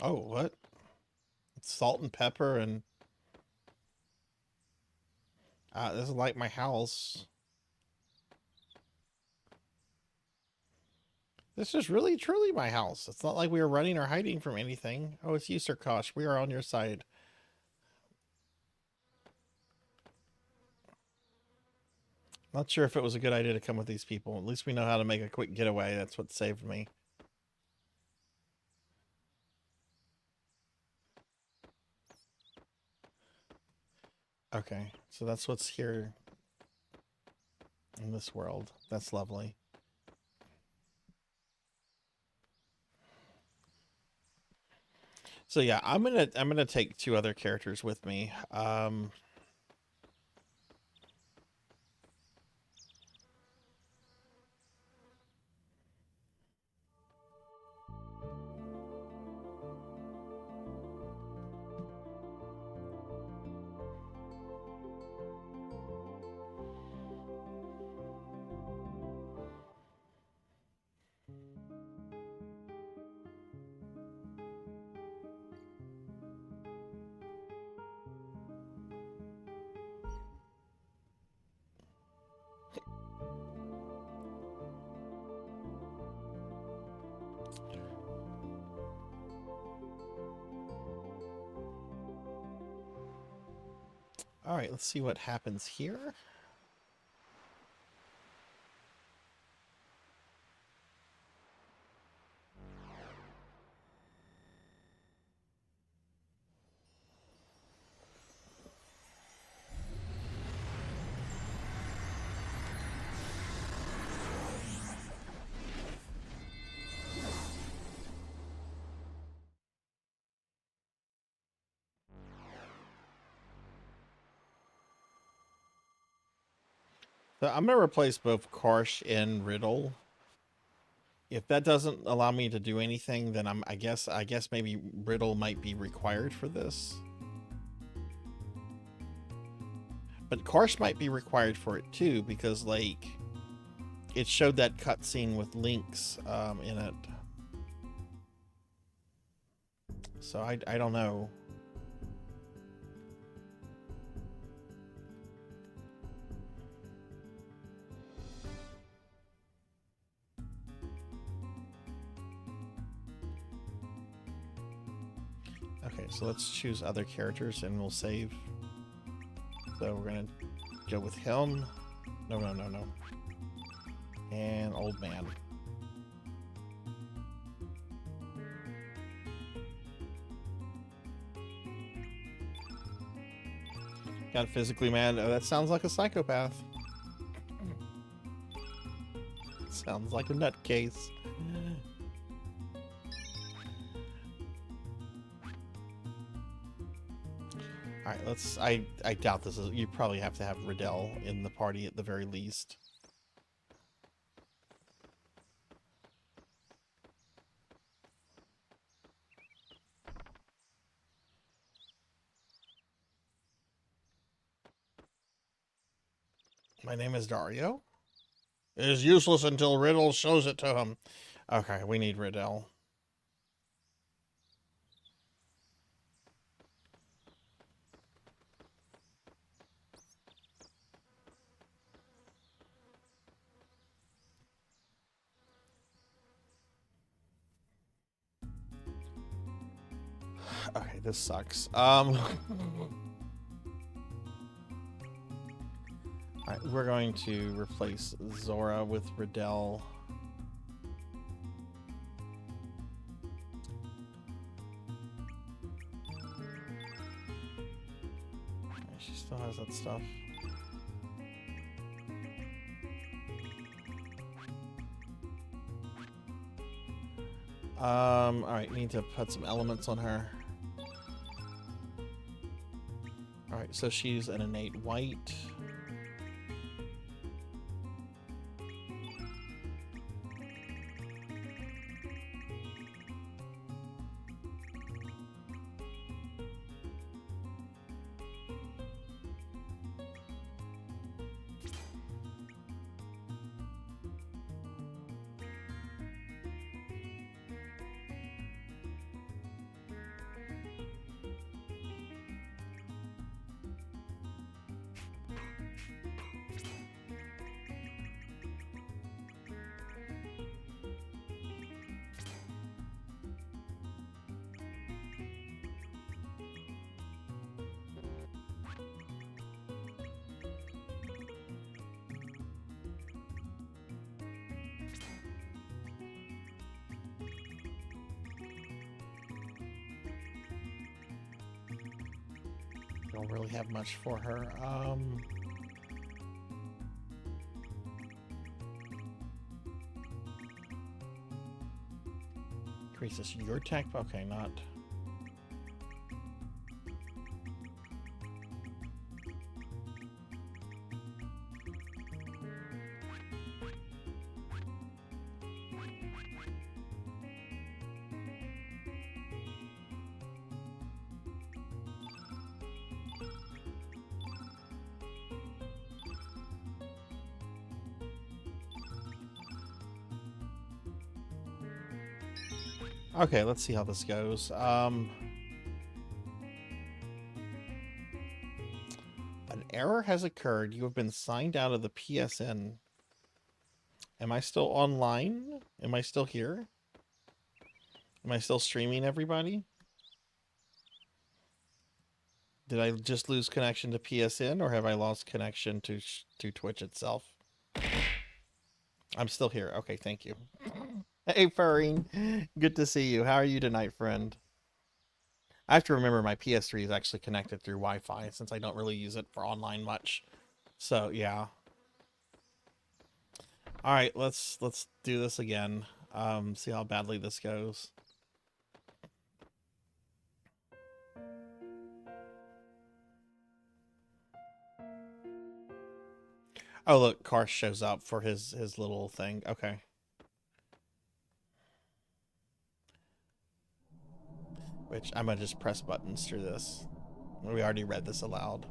Oh, what? It's salt and pepper and... this is like my house. This is really, truly my house. It's not like we are running or hiding from anything. Oh, it's you, Sir Kosh. We are on your side. Not sure if it was a good idea to come with these people. At least we know how to make a quick getaway. That's what saved me. Okay, so that's what's here in this world. That's lovely. So yeah, I'm gonna take two other characters with me. All right, let's see what happens here. So I'm gonna replace both Karsh and Riddle. If that doesn't allow me to do anything, then I guess maybe Riddle might be required for this. But Karsh might be required for it too, because like it showed that cutscene with links in it. So I don't know. Okay, so let's choose other characters and we'll save. So we're gonna go with him. No. And old man. Got physically mad. Oh, that sounds like a psychopath. Sounds like a nutcase. Alright, let's... I doubt this is... You probably have to have Riddell in the party at the very least. My name is Dario. It is useless until Riddle shows it to him. Okay, we need Riddell. Okay, this sucks. Alright, we're going to replace Zora with Riddell. She still has that stuff. Alright, need to put some elements on her. Alright, so she's an innate white. Don't really have much for her. Increases your attack. Okay, not. Okay, let's see how this goes. An error has occurred. You have been signed out of the PSN. Am I still online? Am I still here? Am I still streaming, everybody? Did I just lose connection to PSN, or have I lost connection to Twitch itself? I'm still here. Okay, thank you. Hey, Furring. Good to see you. How are you tonight, friend? I have to remember my PS3 is actually connected through Wi-Fi since I don't really use it for online much. So, yeah. All right, let's do this again. See how badly this goes. Oh, look, Karsh shows up for his little thing. Okay. Which I'm gonna just press buttons through this. We already read this aloud.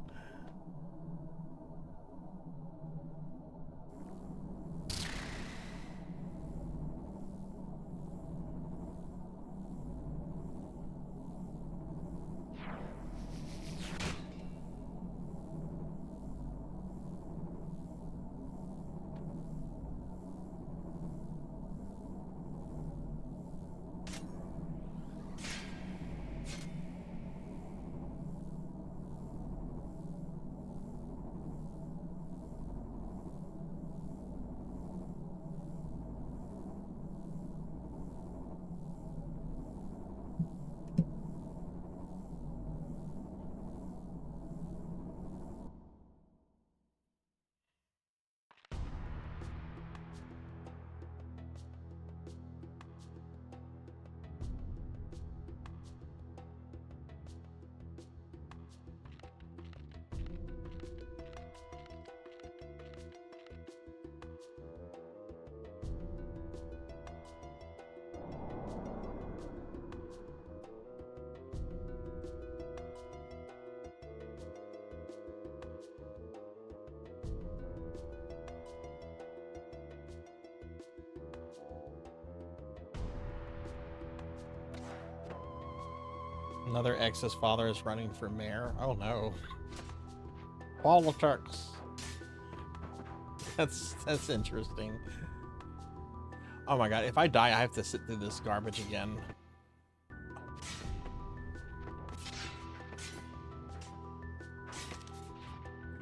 Another ex's father is running for mayor. Oh no. Politics. That's interesting. Oh my god, if I die, I have to sit through this garbage again.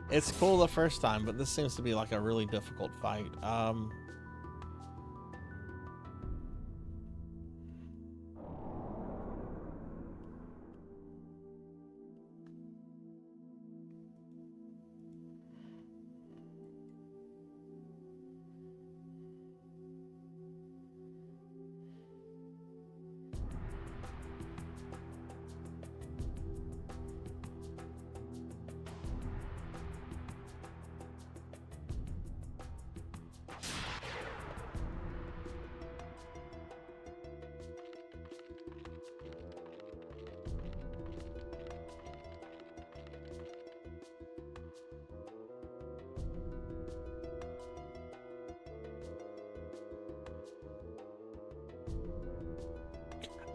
It's cool the first time, but this seems to be like a really difficult fight.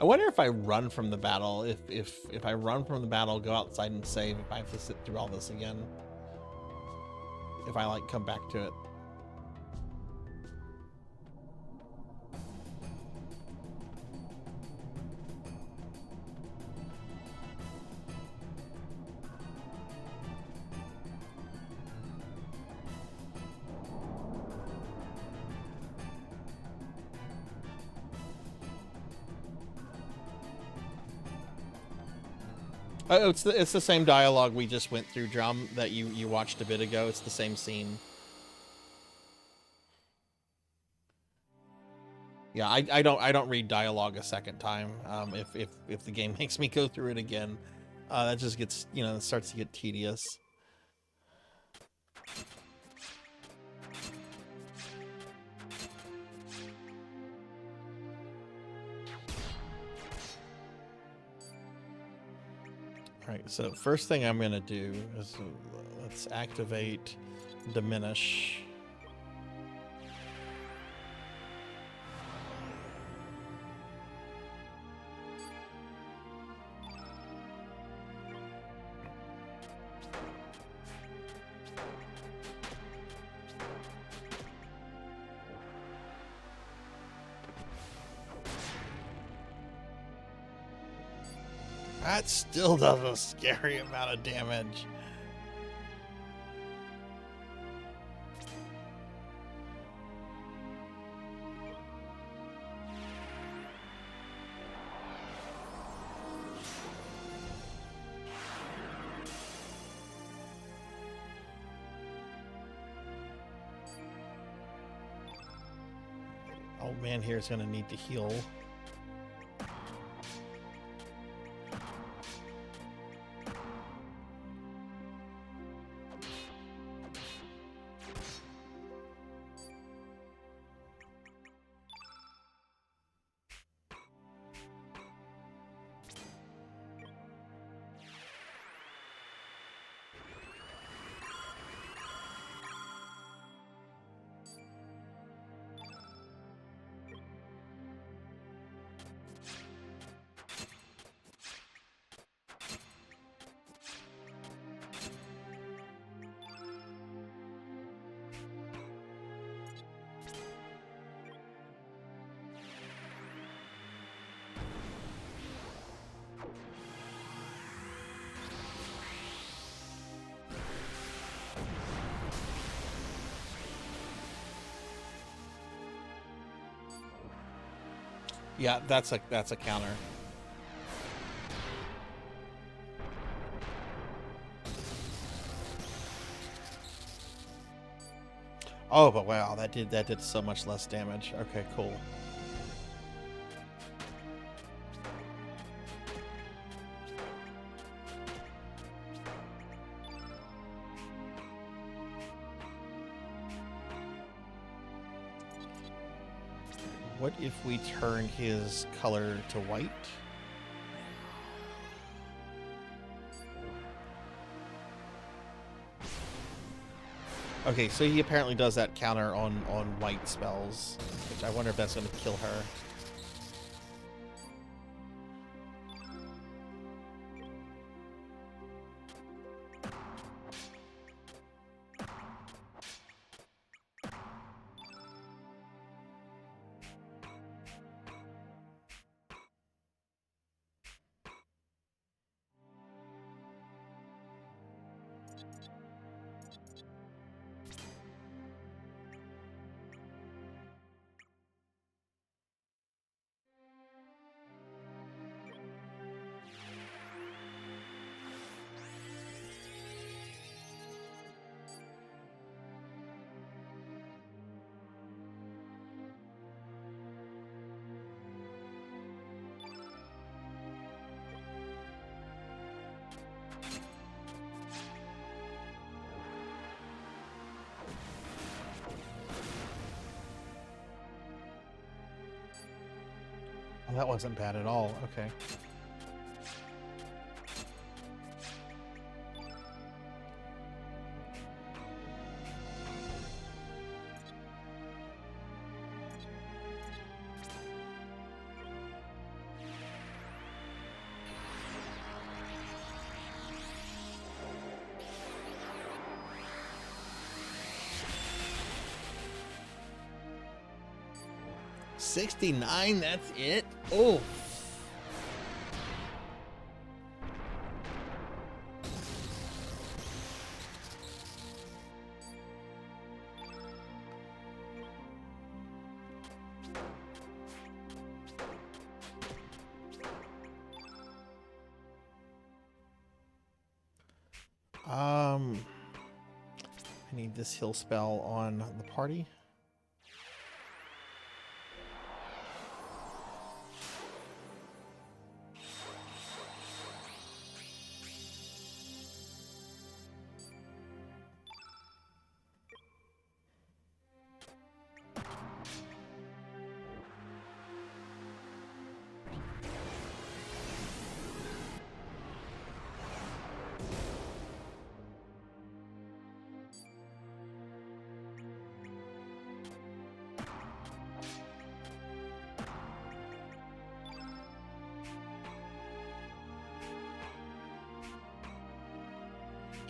I wonder if I run from the battle, if I run from the battle, go outside and save, if I have to sit through all this again. If I, like, come back to it. Oh, it's the same dialogue we just went through, Drum, that you watched a bit ago. It's the same scene. Yeah, I don't read dialogue a second time. If the game makes me go through it again, that just gets, you know, it starts to get tedious. Alright, so first thing I'm gonna do is let's activate Diminish. That still does a scary amount of damage. Old man here is going to need to heal. Yeah, that's a counter. Oh, but wow, that did so much less damage. Okay, cool. What if we turn his color to white? Okay, so he apparently does that counter on white spells, which I wonder if that's going to kill her. Well, that wasn't bad at all. Okay. $69, that's it? Oh. I need this heal spell on the party.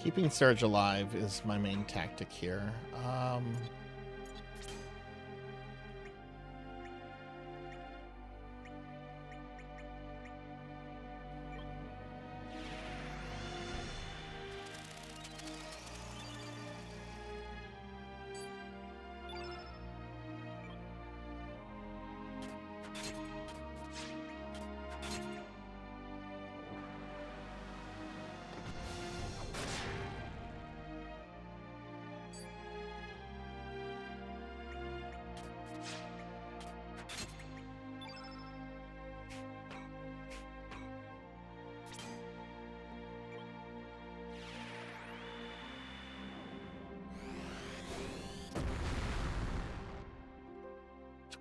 Keeping Surge alive is my main tactic here.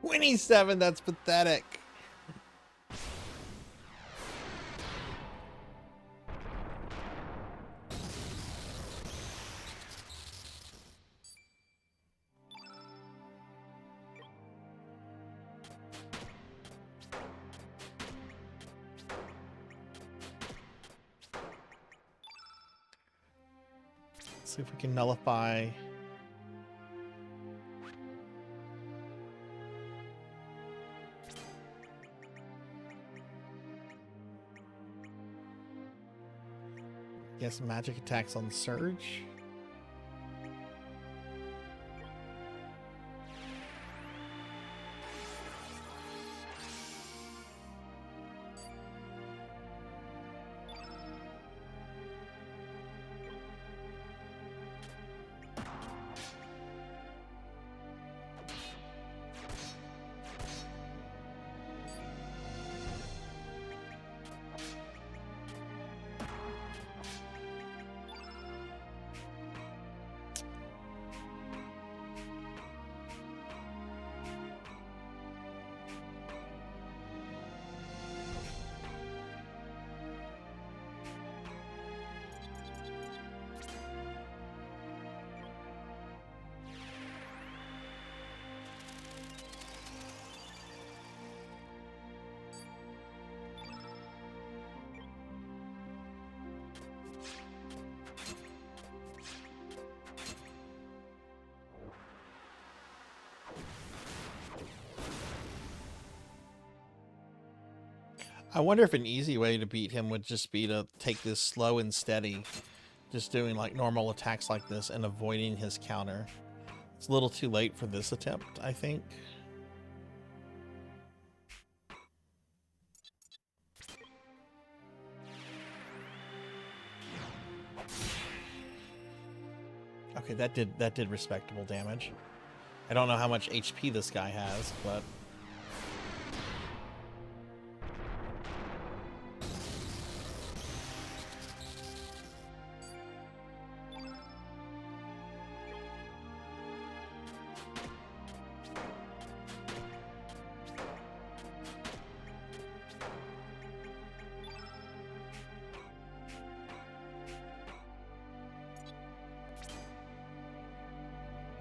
27, that's pathetic. Let's see if we can nullify. Yes, magic attacks on Surge. I wonder if an easy way to beat him would just be to take this slow and steady, just doing like normal attacks like this and avoiding his counter. It's a little too late for this attempt, I think. Okay, that did respectable damage. I don't know how much HP this guy has, but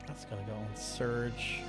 that's gonna go on Surge.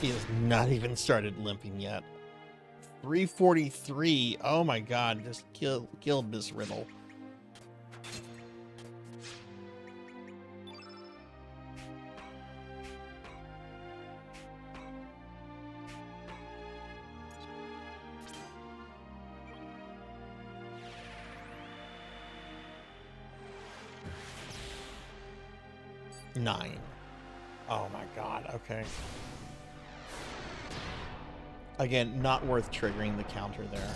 He has not even started limping yet. 343. Oh my god, just killed this riddle. Nine. Oh my god, okay. Again, not worth triggering the counter there.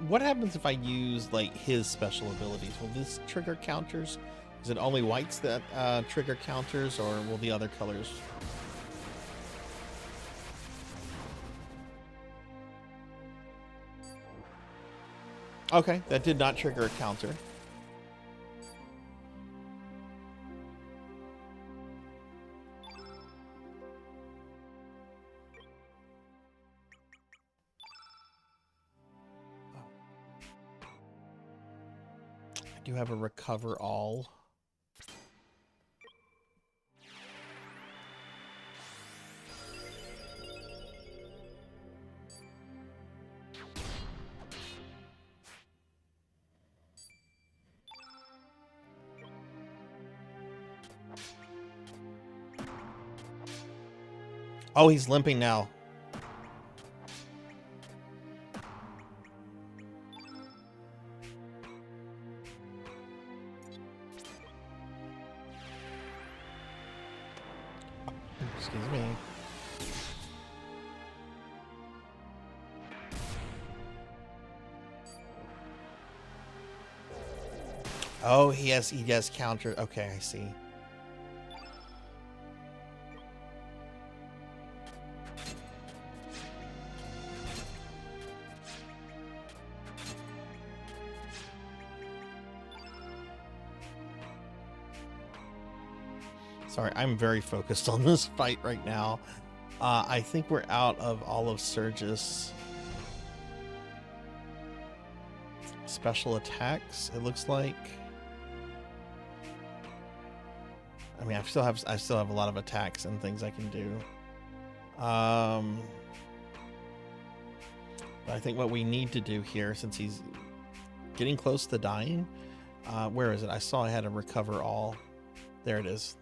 What happens if I use like his special abilities? Will this trigger counters? Is it only whites that trigger counters, or will the other colors? Okay, that did not trigger a counter. I do have a recover all. Oh, he's limping now. Excuse me. Oh, he has counter. Okay, I see. Sorry, I'm very focused on this fight right now. I think we're out of all of Surge's special attacks, it looks like. I mean, I still have a lot of attacks and things I can do. But I think what we need to do here, since he's getting close to dying, where is it? I saw I had to recover all. There it is.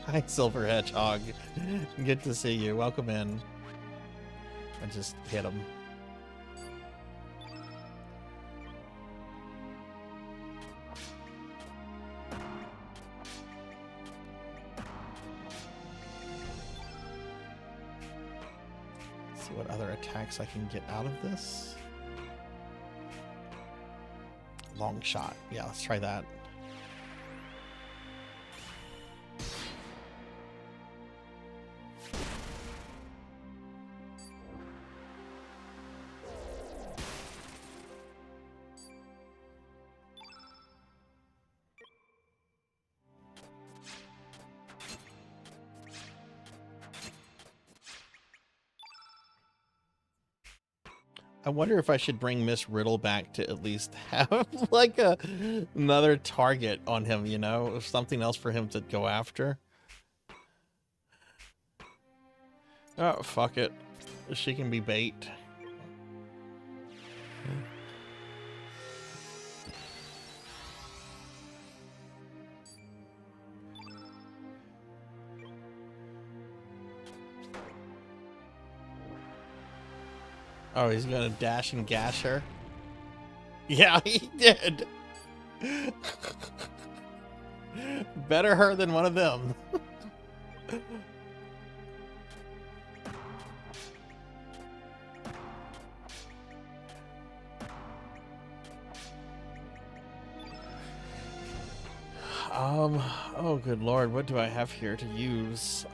Hi, Silver Hedgehog. Good to see you. Welcome in. I just hit him. Let's see what other attacks I can get out of this. Long shot. Yeah, let's try that. I wonder if I should bring Miss Riddle back to at least have like another target on him, you know, something else for him to go after. Oh, fuck it. She can be bait. Oh, he's gonna dash and gash her? Yeah, he did. Better her than one of them. Oh good lord, what do I have here to use?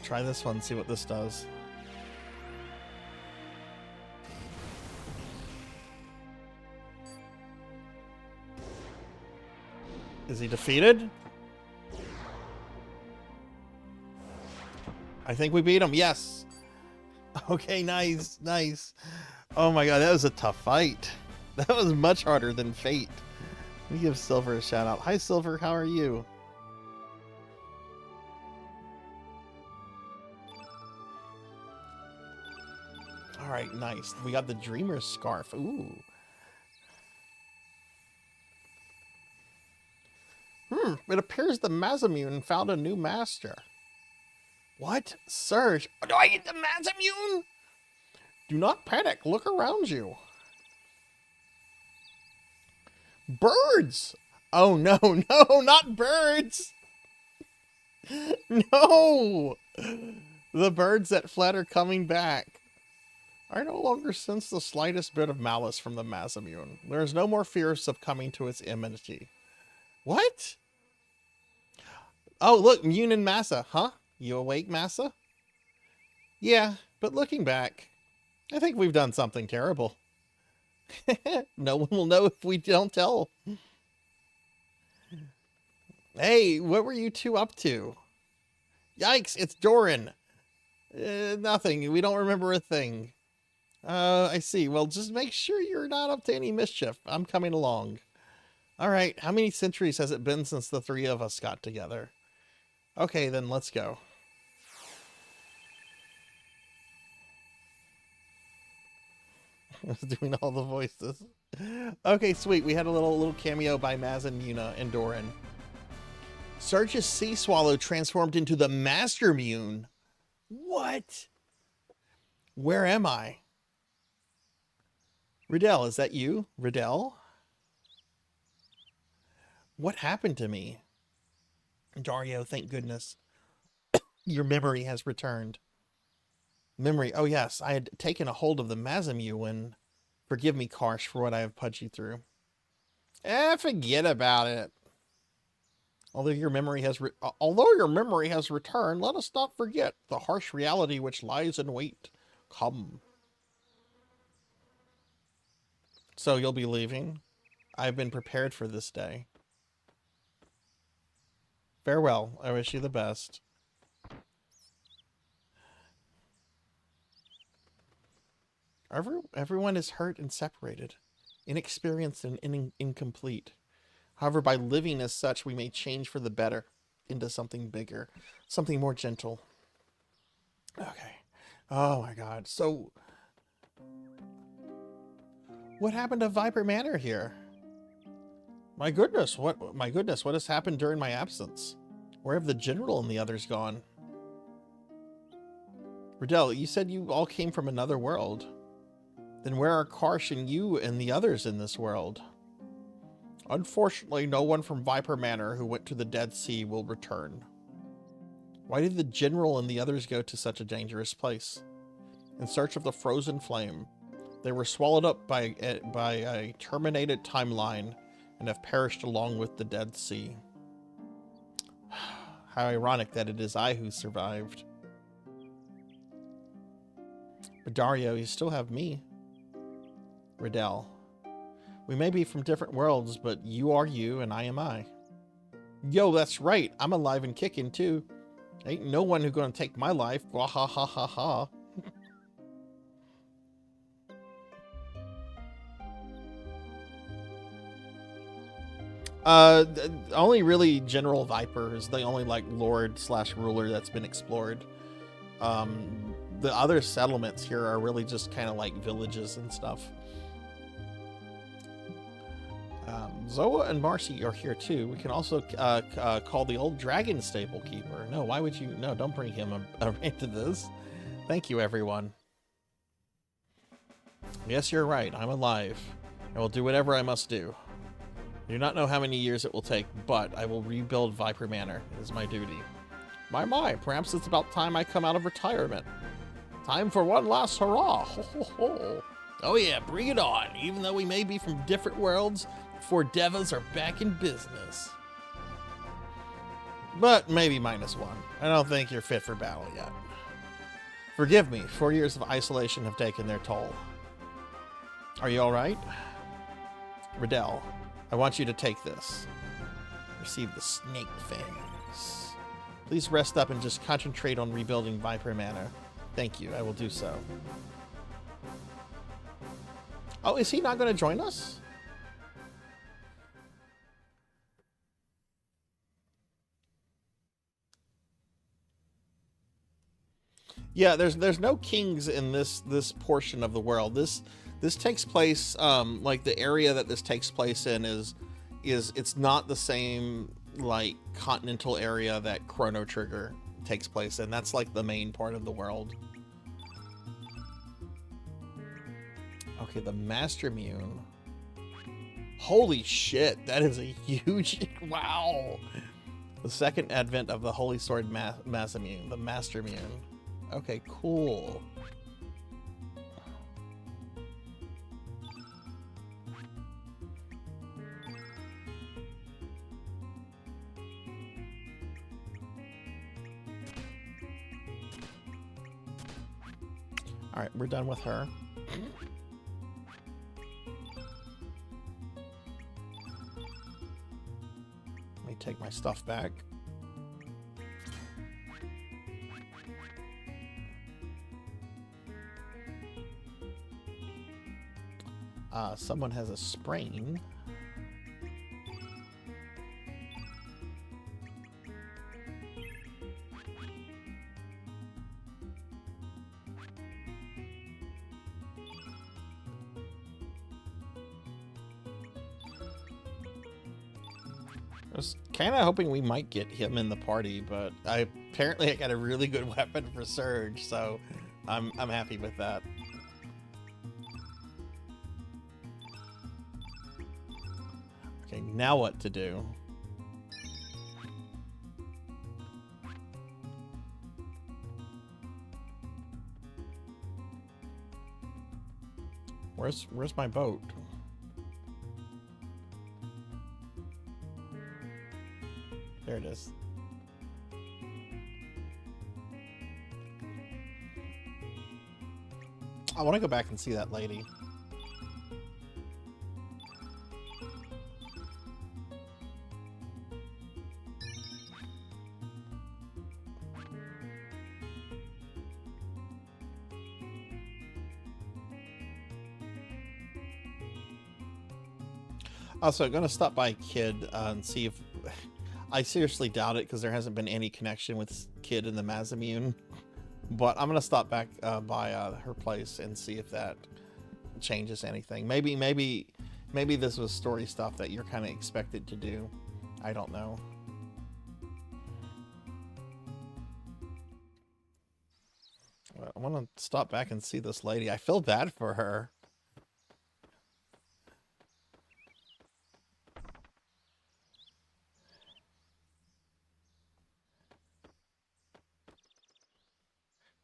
Try this one, see what this does. Is he defeated? I think we beat him, yes. Okay, nice, nice. Oh my god, that was a tough fight. That was much harder than Fate. Let me give Silver a shout out. Hi, Silver. How are you? All right, nice. We got the Dreamer's Scarf. Ooh. It appears the Mazamune found a new master. What? Surge. Do I get the Mazamune? Do not panic. Look around you. Birds! Oh, no, no, not birds! No! The birds that fled are coming back. I no longer sense the slightest bit of malice from the Mazamune. There is no more fear of succumbing to its enmity. What? Oh, look, Mune and Massa, huh? You awake, Massa? Yeah, but looking back, I think we've done something terrible. No one will know if we don't tell. Hey, what were you two up to? Yikes, it's Doran. Nothing, we don't remember a thing. I see. Well, just make sure you're not up to any mischief. I'm coming along. All right, how many centuries has it been since the three of us got together? Okay, then let's go. I was doing all the voices. Okay, sweet. We had a little cameo by Maz and Yuna and Doran. Sarge's sea swallow transformed into the Master Mune. What? Where am I? Riddell, is that you? Riddell? What happened to me? Dario, thank goodness. Your memory has returned. Memory. Oh, yes. I had taken a hold of the Mazamune. Forgive me, Karsh, for what I have put you through. Forget about it. Although your memory has returned, let us not forget the harsh reality which lies in wait. Come. So you'll be leaving? I've been prepared for this day. Farewell. I wish you the best. Everyone is hurt and separated, inexperienced and incomplete. However, by living as such, we may change for the better into something bigger, something more gentle. Okay. Oh my God. So, what happened to Viper Manor here? My goodness, what has happened during my absence? Where have the general and the others gone? Riddell, you said you all came from another world. Then where are Karsh and you and the others in this world? Unfortunately, no one from Viper Manor who went to the Dead Sea will return. Why did the general and the others go to such a dangerous place? In search of the frozen flame, they were swallowed up by a terminated timeline and have perished along with the Dead Sea. How ironic that it is I who survived. But Dario, you still have me. Riddell. We may be from different worlds, but you are you and I am I. Yo, that's right. I'm alive and kicking too. Ain't no one who gonna take my life. Wah ha ha ha ha. Only really General Viper is the only like lord / ruler that's been explored. The other settlements here are really just kind of like villages and stuff. Zoa and Marcy are here too. We can also call the old dragon stable keeper. No, why would you? No, don't bring him into this. Thank you, everyone. Yes, you're right. I'm alive. I will do whatever I must do. I do not know how many years it will take, but I will rebuild Viper Manor. It is my duty. My, perhaps it's about time I come out of retirement. Time for one last hurrah. Ho, ho, ho. Oh yeah, bring it on. Even though we may be from different worlds, four devas are back in business. But maybe -1. I don't think you're fit for battle yet. Forgive me, 4 years of isolation have taken their toll. Are you alright? Riddell, I want you to take this. Receive the snake fangs. Please rest up and just concentrate on rebuilding Viper Manor. Thank you, I will do so. Oh, is he not going to join us? Yeah, there's no kings in this portion of the world. This takes place like the area that this takes place in is it's not the same like continental area that Chrono Trigger takes place in. That's like the main part of the world. Okay, the Master Mune. Holy shit, that is a huge wow. The second advent of the Holy Sword Masamune, the Master Mune. Okay, cool. All right, we're done with her. Let me take my stuff back. Someone has a sprain. I was kind of hoping we might get him in the party, but apparently I got a really good weapon for Surge, so I'm happy with that. Okay, now what to do? Where's my boat? There it is. I want to go back and see that lady. Also, I'm going to stop by Kid and see if... I seriously doubt it because there hasn't been any connection with Kid and the Masamune. But I'm going to stop back by her place and see if that changes anything. Maybe this was story stuff that you're kind of expected to do. I don't know. I want to stop back and see this lady. I feel bad for her.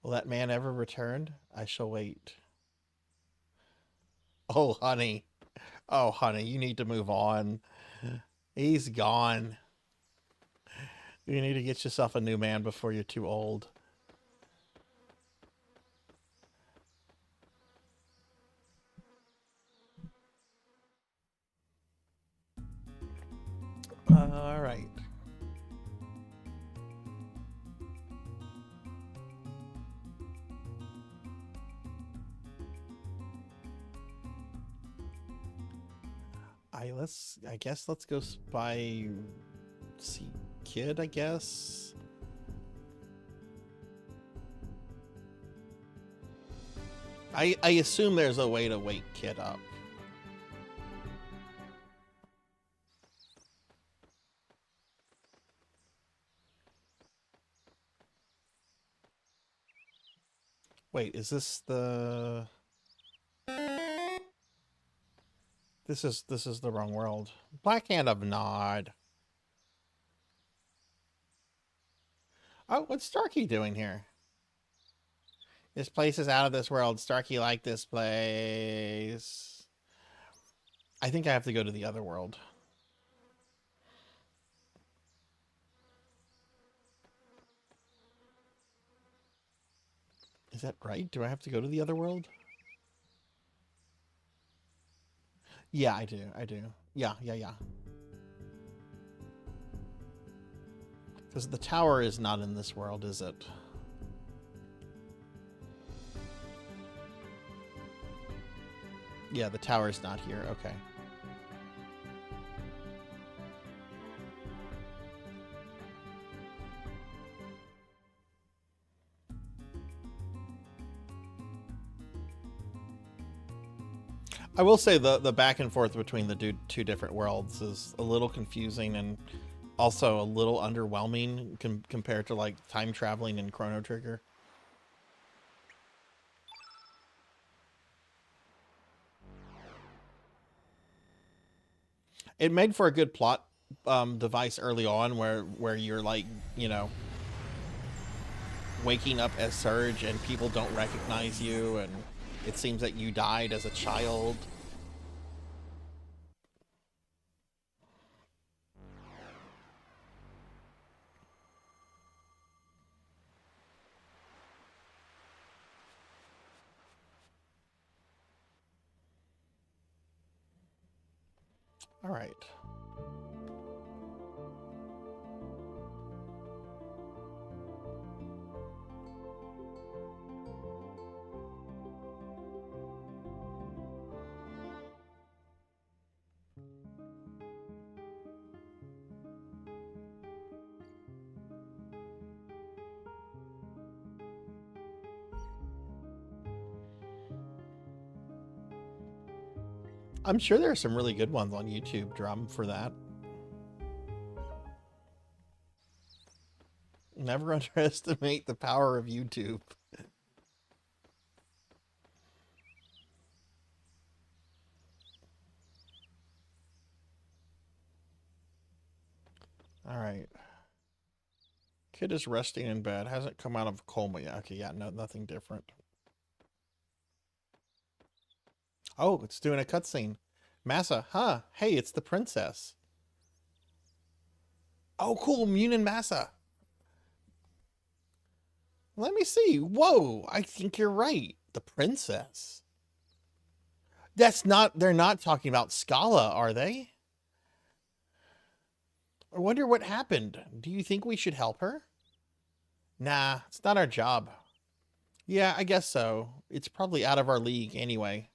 Will that man ever return? I shall wait. Oh, honey. Oh, honey, you need to move on. He's gone. You need to get yourself a new man before you're too old. All right. I guess let's go see Kid, I guess. I assume there's a way to wake Kid up. Wait, is this the... This is the wrong world. Black Hand of Nod. Oh, what's Starkey doing here? This place is out of this world. Starkey liked this place. I think I have to go to the other world. Is that right? Do I have to go to the other world? Yeah, I do. Yeah. Because the tower is not in this world, is it? Yeah, the tower's not here. Okay. I will say the back and forth between the two different worlds is a little confusing and also a little underwhelming compared to like time traveling in Chrono Trigger. It made for a good plot device early on where you're like, you know, waking up as Surge and people don't recognize you and it seems that you died as a child. All right. I'm sure there are some really good ones on YouTube, Drum, for that. Never underestimate the power of YouTube. All right. Kid is resting in bed. Hasn't come out of a coma yet. Okay, yeah, no, nothing different. Oh, it's doing a cutscene. Massa, huh? Hey, it's the princess. Oh, cool, Mune and Massa. Let me see. Whoa, I think you're right. The princess. That's not, they're not talking about Scala, are they? I wonder what happened. Do you think we should help her? Nah, it's not our job. Yeah, I guess so. It's probably out of our league anyway.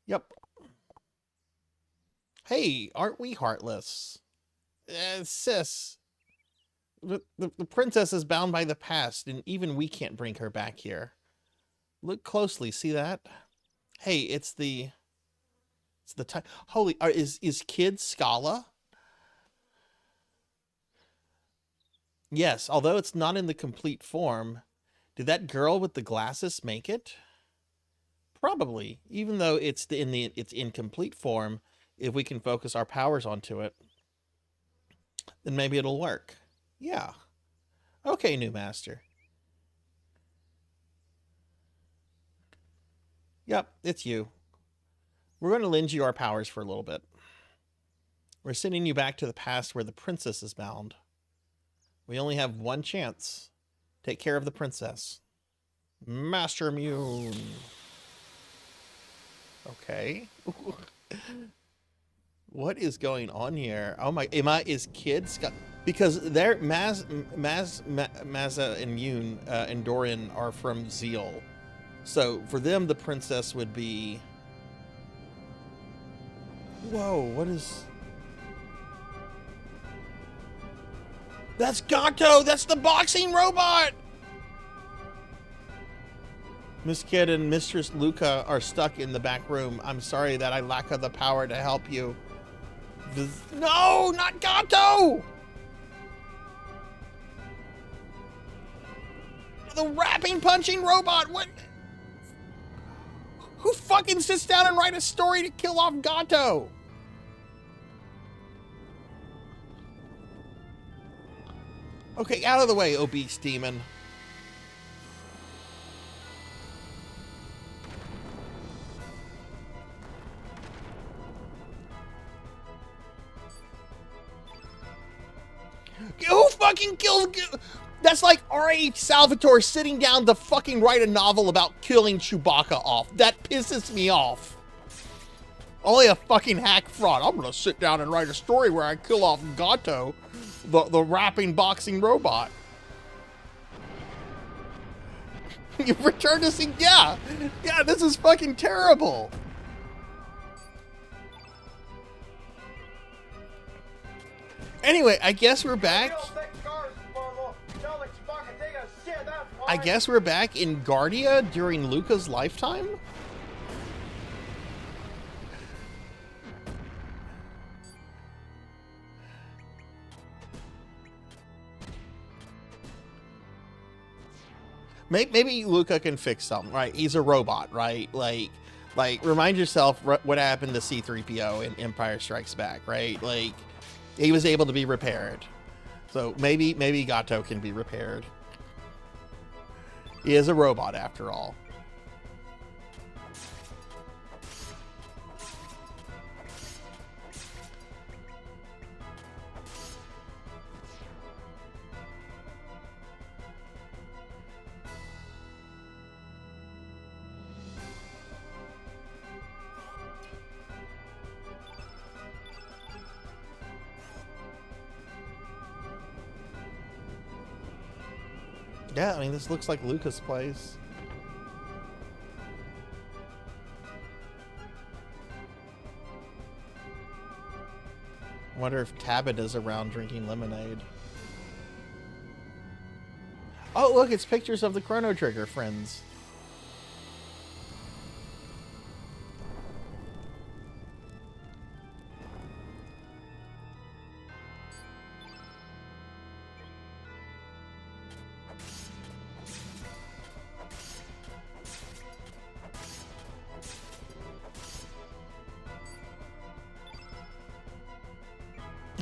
Yep. Hey, aren't we heartless? Sis. The princess is bound by the past, and even we can't bring her back here. Look closely, see that? Hey, it's the time. Holy, is Kid Scala? Yes, although it's not in the complete form. Did that girl with the glasses make it? Probably, even though it's its incomplete form, if we can focus our powers onto it, then maybe it'll work. Yeah. Okay, new master. Yep, it's you. We're going to lend you our powers for a little bit. We're sending you back to the past where the princess is bound. We only have one chance. Take care of the princess. Master Mune. Okay. What is going on here? Oh my, is Kid Scott? Because they're Mazza and Mune and Dorian are from Zeal. So for them, the princess would be... Whoa, what is... That's Gato! That's the boxing robot! Miss Kid and Mistress Luca are stuck in the back room. I'm sorry that I lack the power to help you. No, not Gato! The rapping punching robot, what? Who fucking sits down and write a story to kill off Gato? Okay, out of the way, obese demon. Who fucking kills... That's like R.H. Salvatore sitting down to fucking write a novel about killing Chewbacca off. That pisses me off. Only a fucking hack fraud. I'm gonna sit down and write a story where I kill off Gato, the rapping boxing robot. You've returned to see... Yeah, this is fucking terrible. Anyway, I guess we're back. I guess we're back in Guardia during Luca's lifetime? Maybe Luca can fix something, right? He's a robot, right? Like remind yourself what happened to C-3PO in Empire Strikes Back, right? Like he was able to be repaired. So maybe Gato can be repaired. He is a robot after all. Yeah, I mean, this looks like Luca's place. I wonder if Tabitha's around drinking lemonade. Oh, look, it's pictures of the Chrono Trigger friends.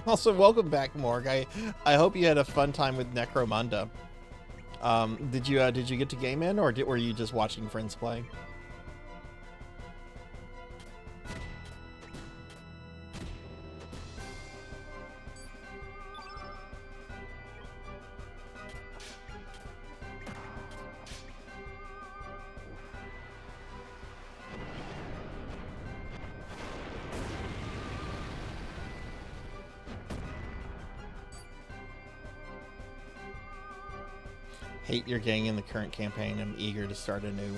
Also, welcome back, Morg. I hope you had a fun time with Necromunda. Did you get to game in, or were you just watching friends play? Hate your gang in the current campaign. I'm eager to start anew.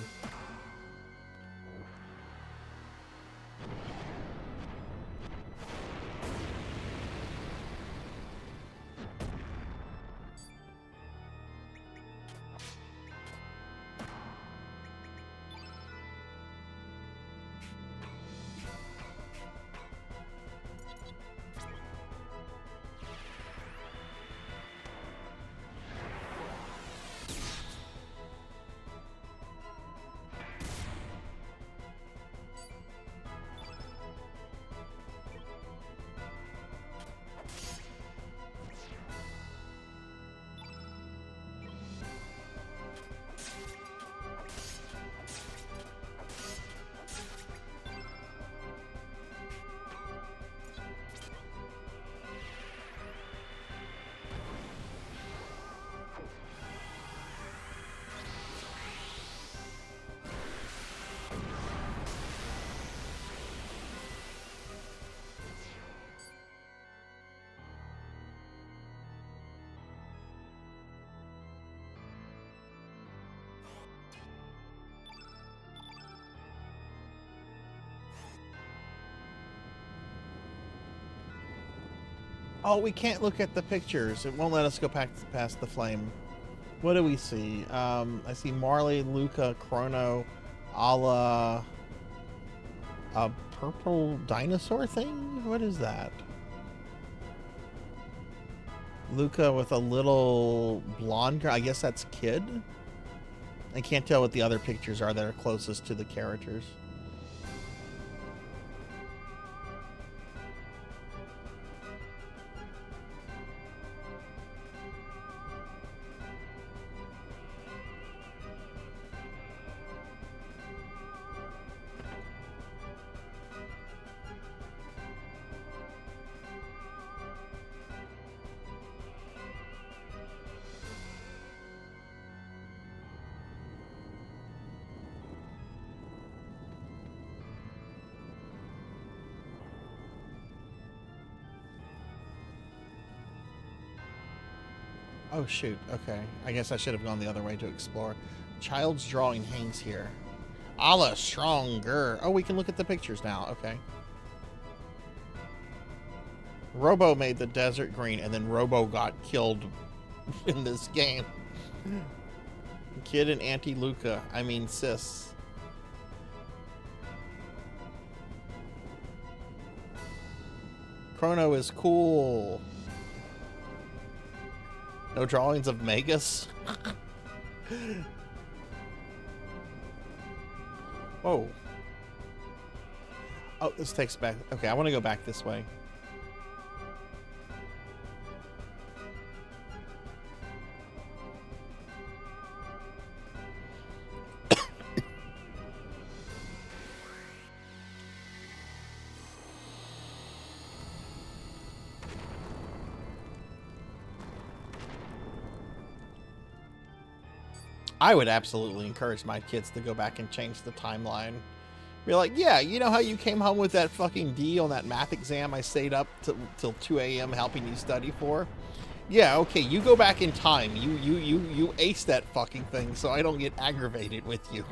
Oh, we can't look at the pictures. It won't let us go past the flame. What do we see? I see Marley, Luca, Chrono, a purple dinosaur thing? What is that? Luca with a little blonde girl. I guess that's Kid. I can't tell what the other pictures are that are closest to the characters. Oh shoot, okay. I guess I should have gone the other way to explore. Child's drawing hangs here. Allah stronger. Oh, we can look at the pictures now, okay. Robo made the desert green, and then Robo got killed in this game. Kid and Auntie Luca, I mean sis. Chrono is cool. No drawings of Magus? Whoa. Oh, this takes back. Okay, I want to go back this way. I would absolutely encourage my kids to go back and change the timeline. Be like, yeah, you know how you came home with that fucking D on that math exam I stayed up till 2 a.m. helping you study for? Yeah, okay, you go back in time. You ace that fucking thing so I don't get aggravated with you.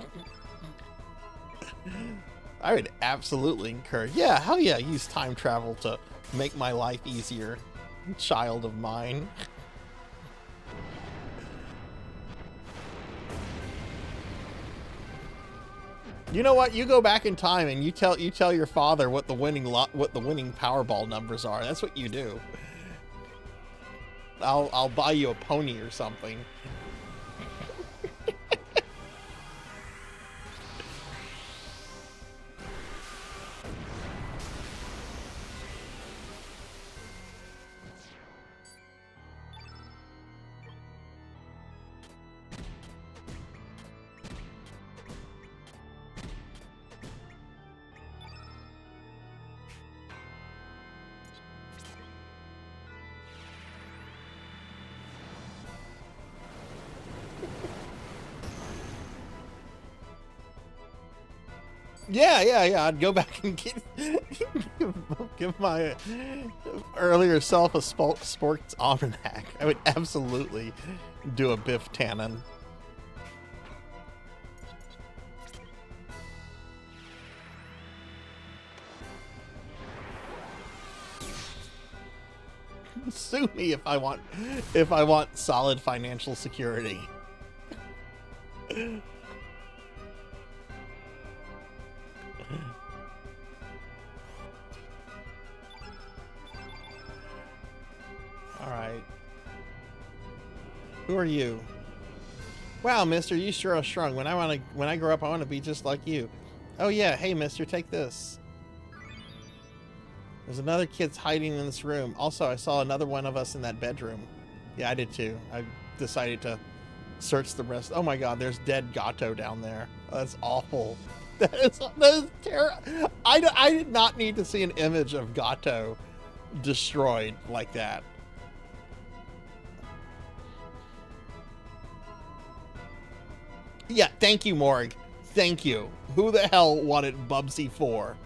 I would absolutely encourage. Yeah, hell yeah, use time travel to make my life easier. Child of mine. You know what? You go back in time and you tell your father what the winning Powerball numbers are. That's what you do. I'll buy you a pony or something. Yeah. I'd go back and give my earlier self a sports almanac. I would absolutely do a Biff Tannen. Sue me if I want solid financial security. All right. Who are you? Wow, mister, you sure are strong. When I grow up, I want to be just like you. Oh yeah, hey mister, take this. There's another kid's hiding in this room. Also, I saw another one of us in that bedroom. Yeah, I did too. I decided to search the rest. Oh my god, there's dead Gato down there. That's awful. That is terrible. I did not need to see an image of Gato destroyed like that. Yeah, thank you, Morg. Thank you. Who the hell wanted Bubsy 4?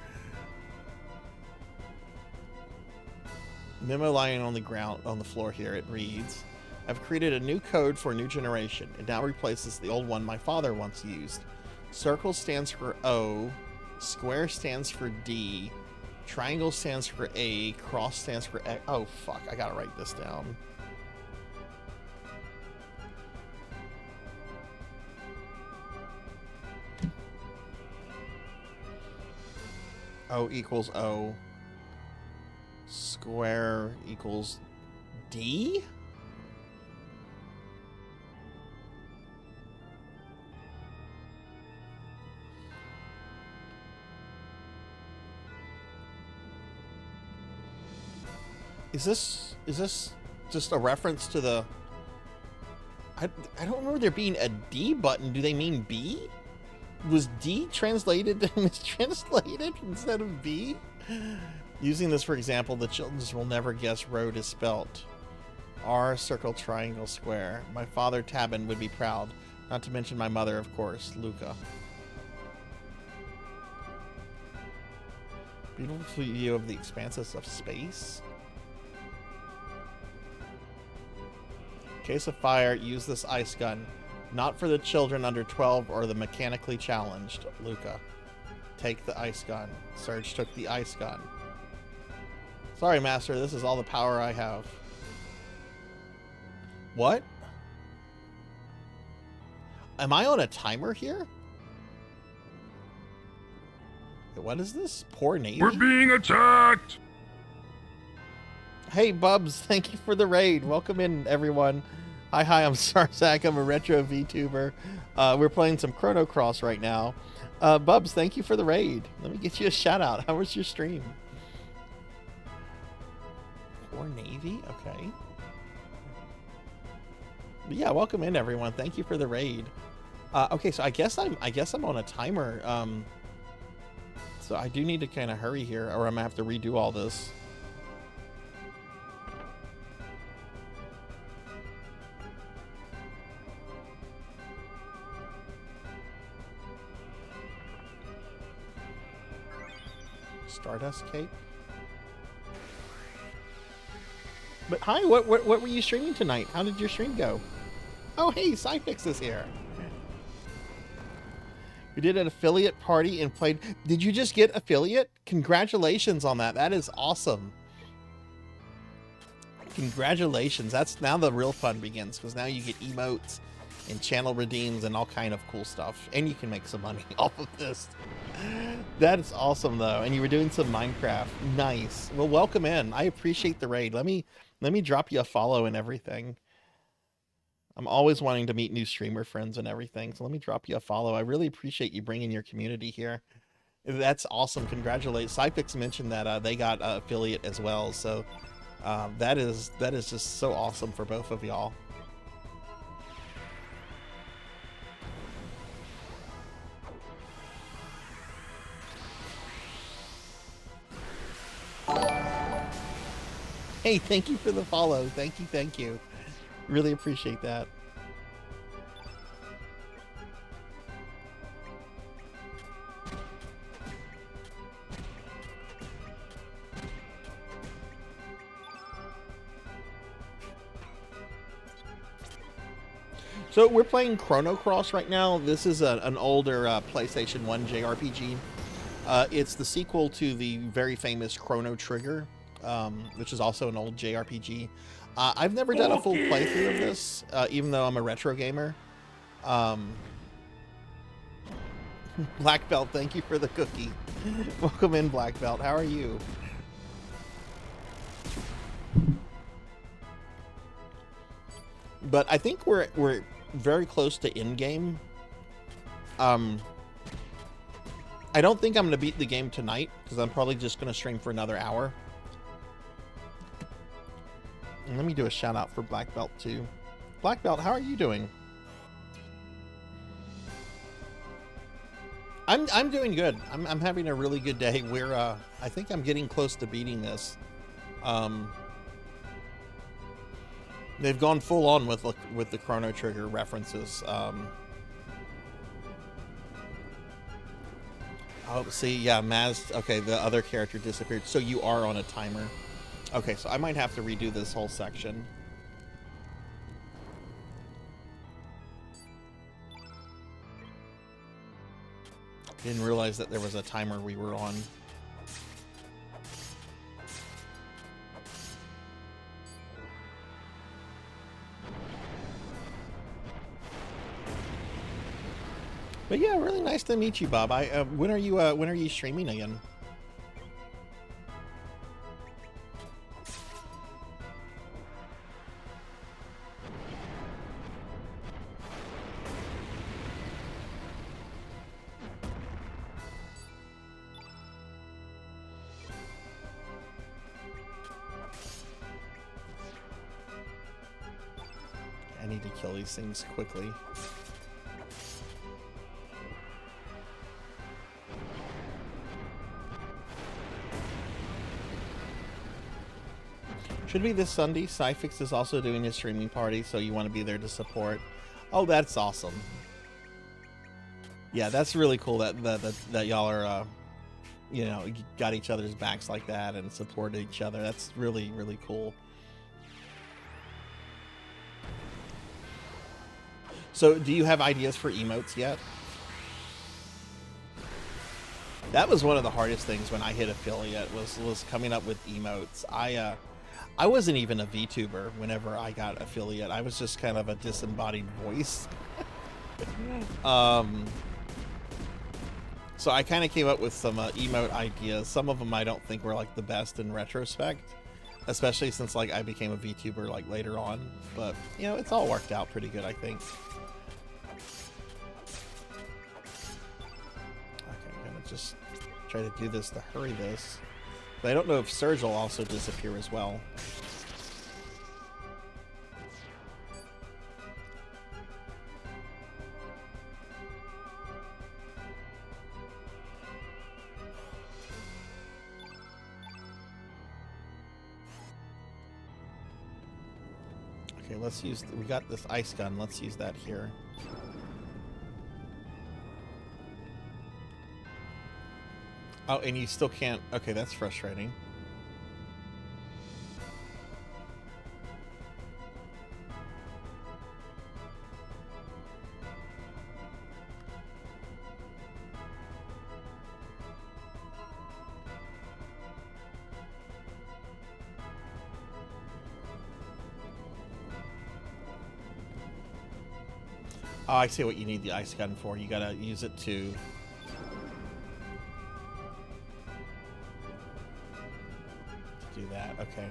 Memo lying on the ground, on the floor here, it reads, I've created a new code for a new generation. It now replaces the old one my father once used. Circle stands for O, square stands for D, triangle stands for A, cross stands for X. Oh, fuck, I gotta write this down. O equals O. Square equals D? Is this just a reference to the... I don't remember there being a D button. Do they mean B? Was D translated mistranslated instead of B? Using this for example, the children will never guess road is spelt. R, circle, triangle, square. My father, Tabin, would be proud. Not to mention my mother, of course, Luca. Beautiful view of the expanses of space. In case of fire, use this ice gun. Not for the children under 12 or the mechanically challenged, Luca. Take the ice gun. Serge took the ice gun. Sorry, Master, this is all the power I have. What? Am I on a timer here? What is this? Poor Navy? We're being attacked! Hey, Bubs, thank you for the raid. Welcome in, everyone. Hi, I'm Sarzac. I'm a retro VTuber. We're playing some Chrono Cross right now. Bubs, thank you for the raid. Let me get you a shout out. How was your stream? Or Navy? Okay. But yeah, welcome in everyone. Thank you for the raid. Okay, so I guess I'm on a timer. So I do need to kind of hurry here, or I'm gonna have to redo all this. Stardust Cape. But hi, what were you streaming tonight? How did your stream go? Oh, hey, Cyfix is here. We did an affiliate party and played. Did you just get affiliate? Congratulations on that. That is awesome. Congratulations. That's now the real fun begins, because now you get emotes and channel redeems and all kind of cool stuff, and you can make some money off of this. That is awesome though. And you were doing some Minecraft. Nice. Well, welcome in. I appreciate the raid. Let me drop you a follow and everything. I'm always wanting to meet new streamer friends and everything, so let me drop you a follow. I really appreciate you bringing your community here. That's awesome. Congratulations. Cyfix mentioned that they got affiliate as well, so that is just so awesome for both of y'all. Hey, thank you for the follow. Thank you. Really appreciate that. So we're playing Chrono Cross right now. This is an older PlayStation 1 JRPG. It's the sequel to the very famous Chrono Trigger, which is also an old JRPG. I've never done a full playthrough of this, even though I'm a retro gamer. Black Belt, thank you for the cookie. Welcome in, Black Belt. How are you? But I think we're very close to end game. I don't think I'm going to beat the game tonight, because I'm probably just going to stream for another hour. And let me do a shout out for Black Belt too. Black Belt, how are you doing? I'm doing good. I'm having a really good day. We're I think I'm getting close to beating this. They've gone full on with the Chrono Trigger references. Oh, see, yeah, Maz. Okay, the other character disappeared. So you are on a timer. Okay, so I might have to redo this whole section. Didn't realize that there was a timer we were on. But yeah, really nice to meet you, Bob. When are you streaming again? I need to kill these things quickly. Should be this Sunday. Cyfix is also doing a streaming party, so you want to be there to support. Oh, that's awesome. Yeah, that's really cool that y'all are, you know, got each other's backs like that and support each other. That's really, really cool. So, do you have ideas for emotes yet? That was one of the hardest things when I hit affiliate was coming up with emotes. I wasn't even a VTuber whenever I got affiliate. I was just kind of a disembodied voice. So I kind of came up with some emote ideas. Some of them I don't think were like the best in retrospect. especially since like I became a VTuber like later on. But you know, it's all worked out pretty good, I think. Okay, I'm gonna just try to do this to hurry this. But I don't know if Surge will also disappear as well. Okay, let's use, we got this ice gun, let's use that here. Oh, and you still can't, okay, that's frustrating. Oh, I see what you need the ice gun for. You gotta use it to do that. Okay.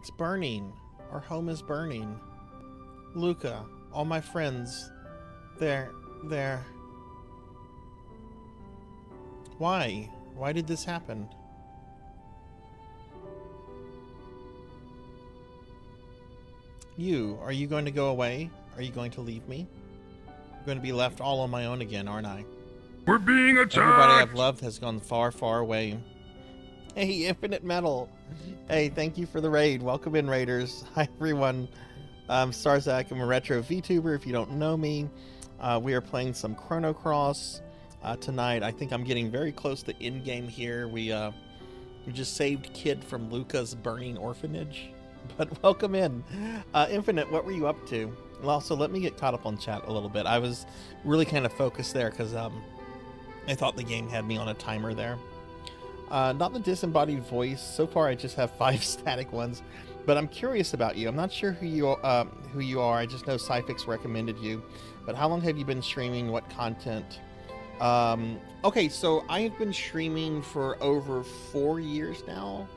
It's burning. Our home is burning. Luca, all my friends, they're... Why? Why did this happen? Are you going to go away? Are you going to leave me? I'm going to be left all on my own again, aren't I? We're being attacked! Everybody I've loved has gone far, far away. Hey, Infinite Metal. Hey, thank you for the raid. Welcome in, Raiders. Hi, everyone. I'm Sarzac. I'm a retro VTuber, if you don't know me. We are playing some Chrono Cross tonight. I think I'm getting very close to in-game here. We just saved Kid from Luca's burning orphanage. But welcome in. Infinite, what were you up to? And also, let me get caught up on chat a little bit. I was really kind of focused there because I thought the game had me on a timer there. Not the disembodied voice. So far, I just have 5 static ones. But I'm curious about you. I'm not sure who you are. I just know Cyfix recommended you. But how long have you been streaming? What content? Okay, so I have been streaming for over 4 years now.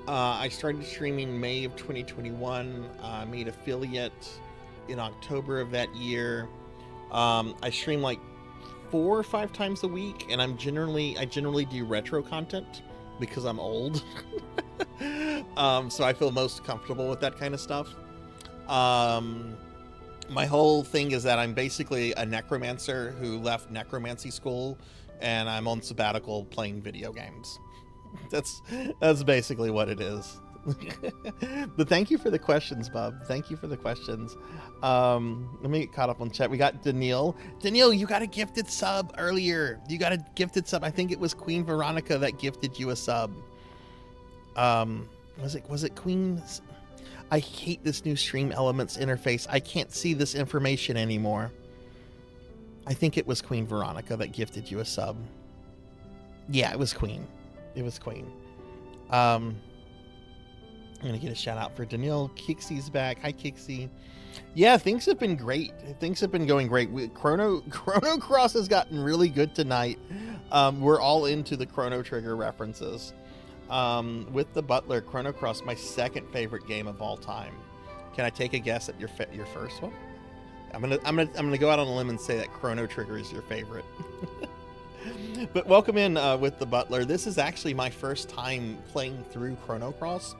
I started streaming May of 2021. Made affiliate in October of that year. I stream like 4 or 5 times a week, and I generally do retro content because I'm old. So I feel most comfortable with that kind of stuff. My whole thing is that I'm basically a necromancer who left necromancy school, and I'm on sabbatical playing video games. That's basically what it is. But thank you for the questions, Bub. Thank you for the questions. Let me get caught up on chat. We got Daniil. Daniil, you got a gifted sub earlier. You got a gifted sub. I think it was Queen Veronica that gifted you a sub. Was it Queen? I hate this new Stream Elements interface. I can't see this information anymore. I think it was Queen Veronica that gifted you a sub. Yeah, it was Queen. It was Queen. I'm gonna get a shout out for Daniil. Kixie's back. Hi, Kixie. Yeah, things have been great. Things have been going great. Chrono Cross has gotten really good tonight. We're all into the Chrono Trigger references. With the Butler, Chrono Cross, my second favorite game of all time. Can I take a guess at your first one? I'm gonna go out on a limb and say that Chrono Trigger is your favorite. But welcome in with the Butler. This is actually my first time playing through Chrono Cross.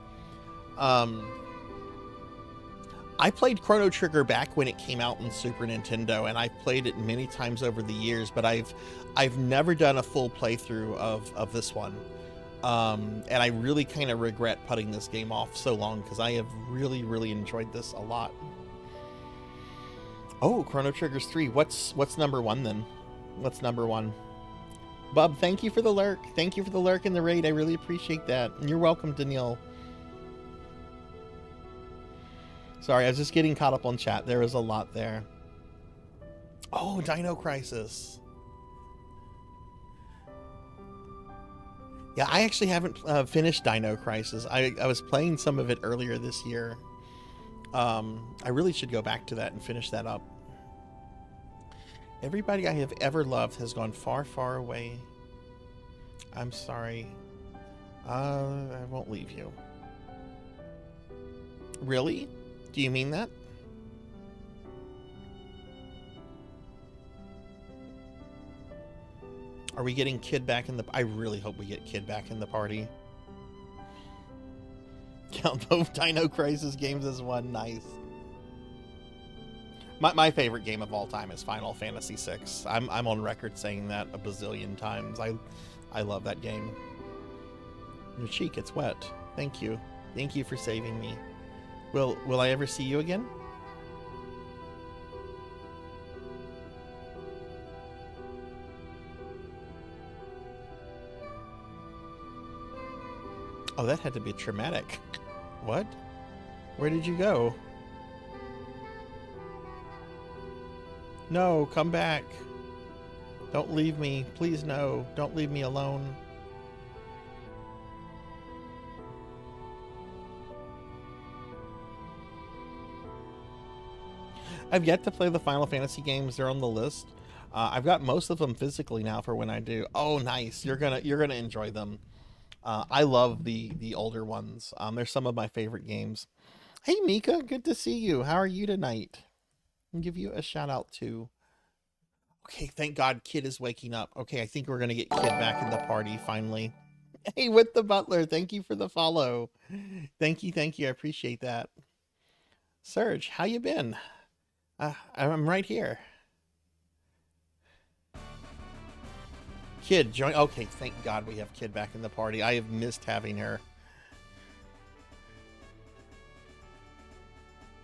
I played Chrono Trigger back when it came out in Super Nintendo, and I've played it many times over the years, but I've never done a full playthrough of this one. And I really kind of regret putting this game off so long, because I have really enjoyed this a lot. Oh, Chrono Trigger's 3. What's number 1 then? What's number 1? Bub, thank you for the lurk. Thank you for the lurk and the raid. I really appreciate that. And you're welcome, Danielle. Sorry, I was just getting caught up on chat. There was a lot there. Oh, Dino Crisis. Yeah, I actually haven't finished Dino Crisis. I was playing some of it earlier this year. I really should go back to that and finish that up. Everybody I have ever loved has gone far away. I'm sorry. I won't leave you. Really? Do you mean that? Are we getting Kid back in the... I really hope we get Kid back in the party. Count both Dino Crisis games as one. Nice. My favorite game of all time is Final Fantasy VI. I'm on record saying that a bazillion times. I love that game. Your cheek, it's wet. Thank you. Thank you for saving me. Will I ever see you again? Oh, that had to be traumatic. What? Where did you go? No, come back. Don't leave me. Please, no. Don't leave me alone. I've yet to play the Final Fantasy games. They're on the list. I've got most of them physically now for when I do. Oh, nice. You're gonna enjoy them. I love the older ones. They're some of my favorite games. Hey, Mika, good to see you. How are you tonight? I'll give you a shout out too. Okay, thank God Kid is waking up. Okay, I think we're gonna get Kid back in the party finally. Hey, with the Butler, thank you for the follow. Thank you. I appreciate that. Serge, how you been? I'm right here. Kid, join. Okay, thank God we have Kid back in the party. I have missed having her.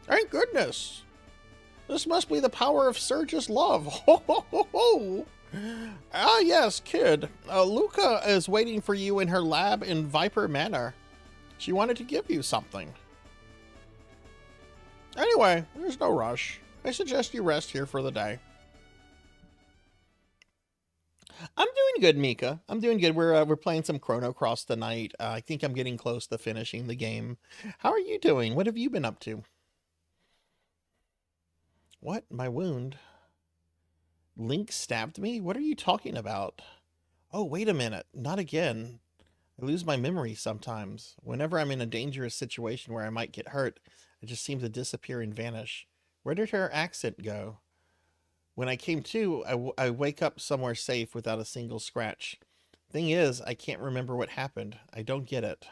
Thank goodness. This must be the power of Serge's love. Ho, ho, ho, ho. Ah, yes, Kid. Luca is waiting for you in her lab in Viper Manor. She wanted to give you something. Anyway, there's no rush. I suggest you rest here for the day. I'm doing good, Mika. I'm doing good. We're playing some Chrono Cross tonight. I think I'm getting close to finishing the game. How are you doing? What have you been up to? What? My wound? Link stabbed me? What are you talking about? Oh, wait a minute. Not again. I lose my memory sometimes. Whenever I'm in a dangerous situation where I might get hurt, I just seem to disappear and vanish. Where did her accent go? When I came to, I wake up somewhere safe without a single scratch. Thing is, I can't remember what happened. I don't get it.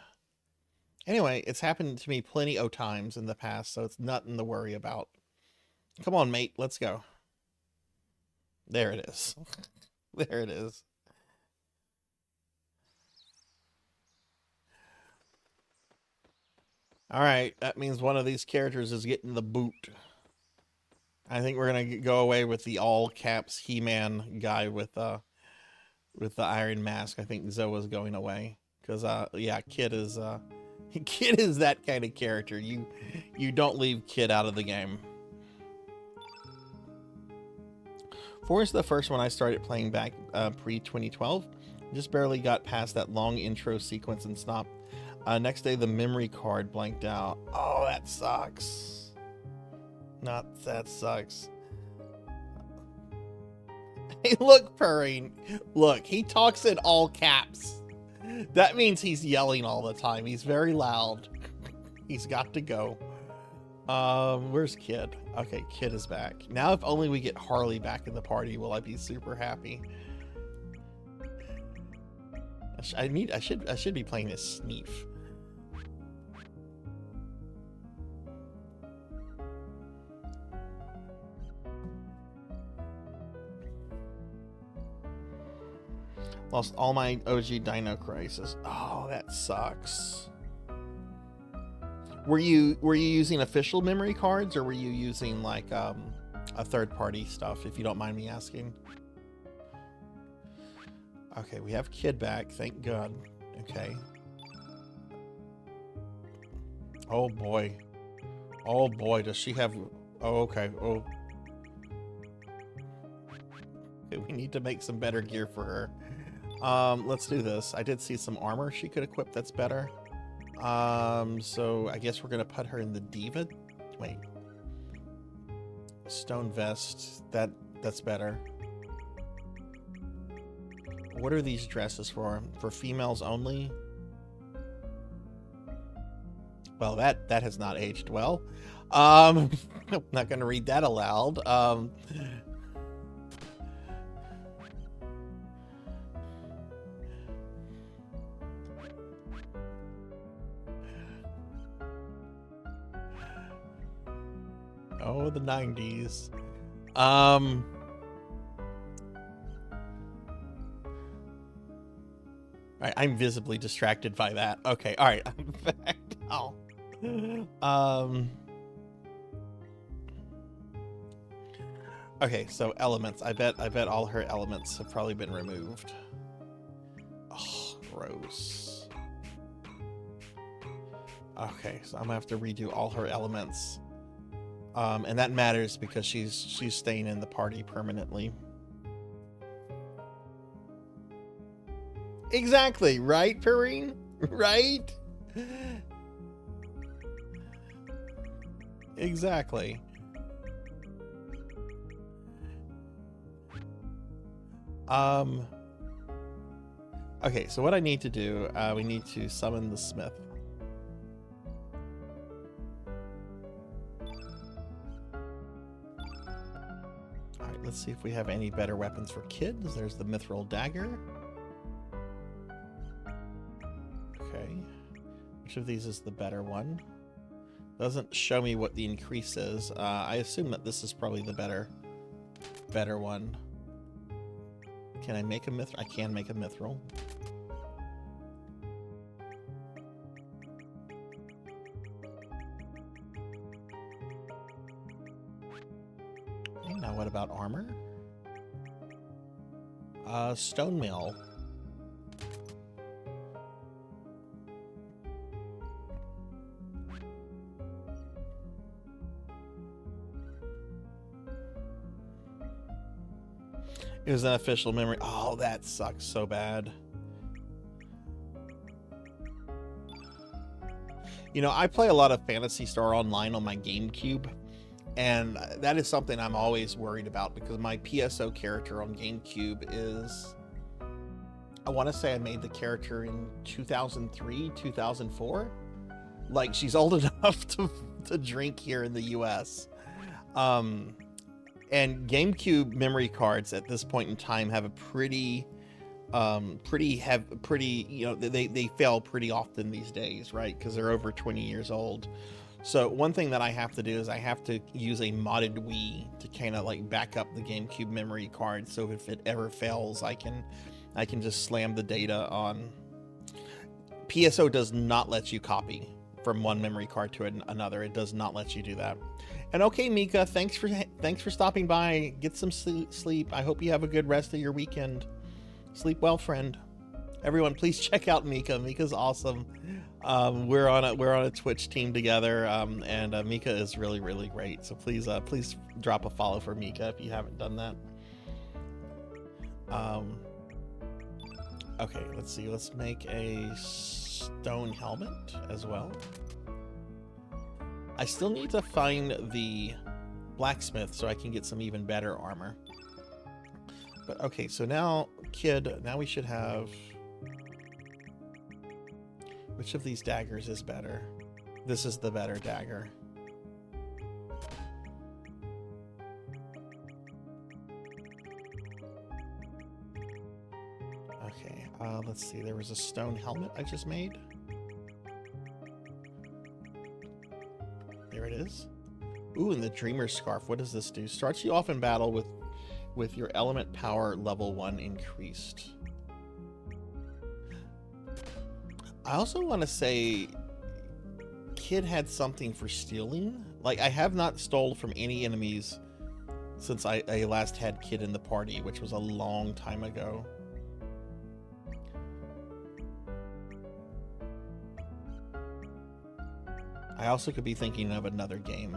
Anyway, it's happened to me plenty of times in the past, so it's nothing to worry about. Come on, mate, let's go. There it is. There it is. All right, that means one of these characters is getting the boot. I think we're gonna go away with the all caps He-Man guy with the Iron Mask. I think Zoa's going away because yeah, Kid is that kind of character. You don't leave Kid out of the game. 4 is the first one I started playing back pre-2012. Just barely got past that long intro sequence and stopped. Next day, the memory card blanked out. Oh, that sucks. That sucks. Hey, look, purring. Look, he talks in all caps. That means he's yelling all the time. He's very loud. He's got to go. Where's Kid? Okay, Kid is back. Now if only we get Harley back in the party, will I be super happy. I should be playing as Sneef. Lost all my OG Dino Crisis. Oh, that sucks. Were you using official memory cards, or were you using like a third-party stuff, if you don't mind me asking? Okay, we have Kid back, thank God. Okay. Oh boy. Oh boy, does she have... Oh, okay. Oh. Okay, we need to make some better gear for her. Let's do this. I did see some armor she could equip that's better. So I guess we're gonna put her in the Diva. Wait. Stone vest. That's better. What are these dresses for? For females only? Well, that has not aged well. I'm not gonna read that aloud. Oh, the 90s. I'm visibly distracted by that. Okay, all right, I'm back now. Okay, so elements. I bet all her elements have probably been removed. Oh, gross. Okay, so I'm gonna have to redo all her elements. And that matters because she's staying in the party permanently. Exactly, right, Perrine? Right? Exactly. Okay, so what I need to do, we need to summon the Smith. Alright, let's see if we have any better weapons for kids. There's the Mithril Dagger. Okay. Which of these is the better one? Doesn't show me what the increase is. I assume that this is probably the better one. Can I make a mithril? I can make a mithril. Okay, now what about armor? Stone mail. It was an official memory. Oh, that sucks so bad. You know, I play a lot of Phantasy Star Online on my GameCube, and that is something I'm always worried about because my PSO character on GameCube is... I want to say I made the character in 2003, 2004. Like, she's old enough to drink here in the US. And GameCube memory cards at this point in time have a pretty, you know, they fail pretty often these days, right? Because they're over 20 years old. So one thing that I have to do is I have to use a modded Wii to kind of like back up the GameCube memory card. So if it ever fails, I can just slam the data on. PSO does not let you copy from one memory card to another. It does not let you do that. And okay, Mika, thanks for stopping by. Get some sleep. I hope you have a good rest of your weekend. Sleep well, friend. Everyone, please check out Mika. Mika's awesome. We're on a Twitch team together, and Mika is really, really great. So please drop a follow for Mika if you haven't done that. Okay, let's see. Let's make a stone helmet as well. I still need to find the blacksmith so I can get some even better armor. But okay, so now, kid, now we should have... Which of these daggers is better? This is the better dagger. Okay, let's see. There was a stone helmet I just made. There it is. Ooh, and the Dreamer's Scarf. What does this do? Starts you off in battle with your element power level 1 increased. I also want to say Kid had something for stealing. Like, I have not stole from any enemies since I last had Kid in the party, which was a long time ago. I also could be thinking of another game.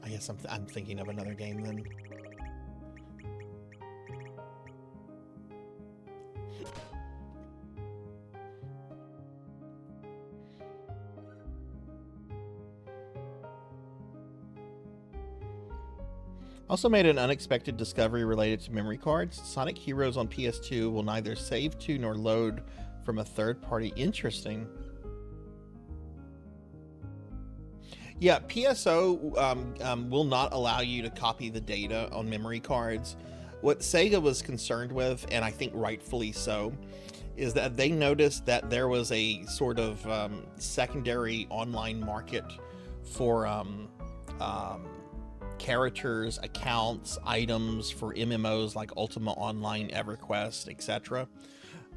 I guess I'm thinking of another game then. Also made an unexpected discovery related to memory cards. Sonic Heroes on PS2 will neither save to nor load from a third party. Interesting. Yeah, PSO will not allow you to copy the data on memory cards. What Sega was concerned with, and I think rightfully so, is that they noticed that there was a sort of secondary online market for characters, accounts, items for MMOs like Ultima Online, EverQuest, etc.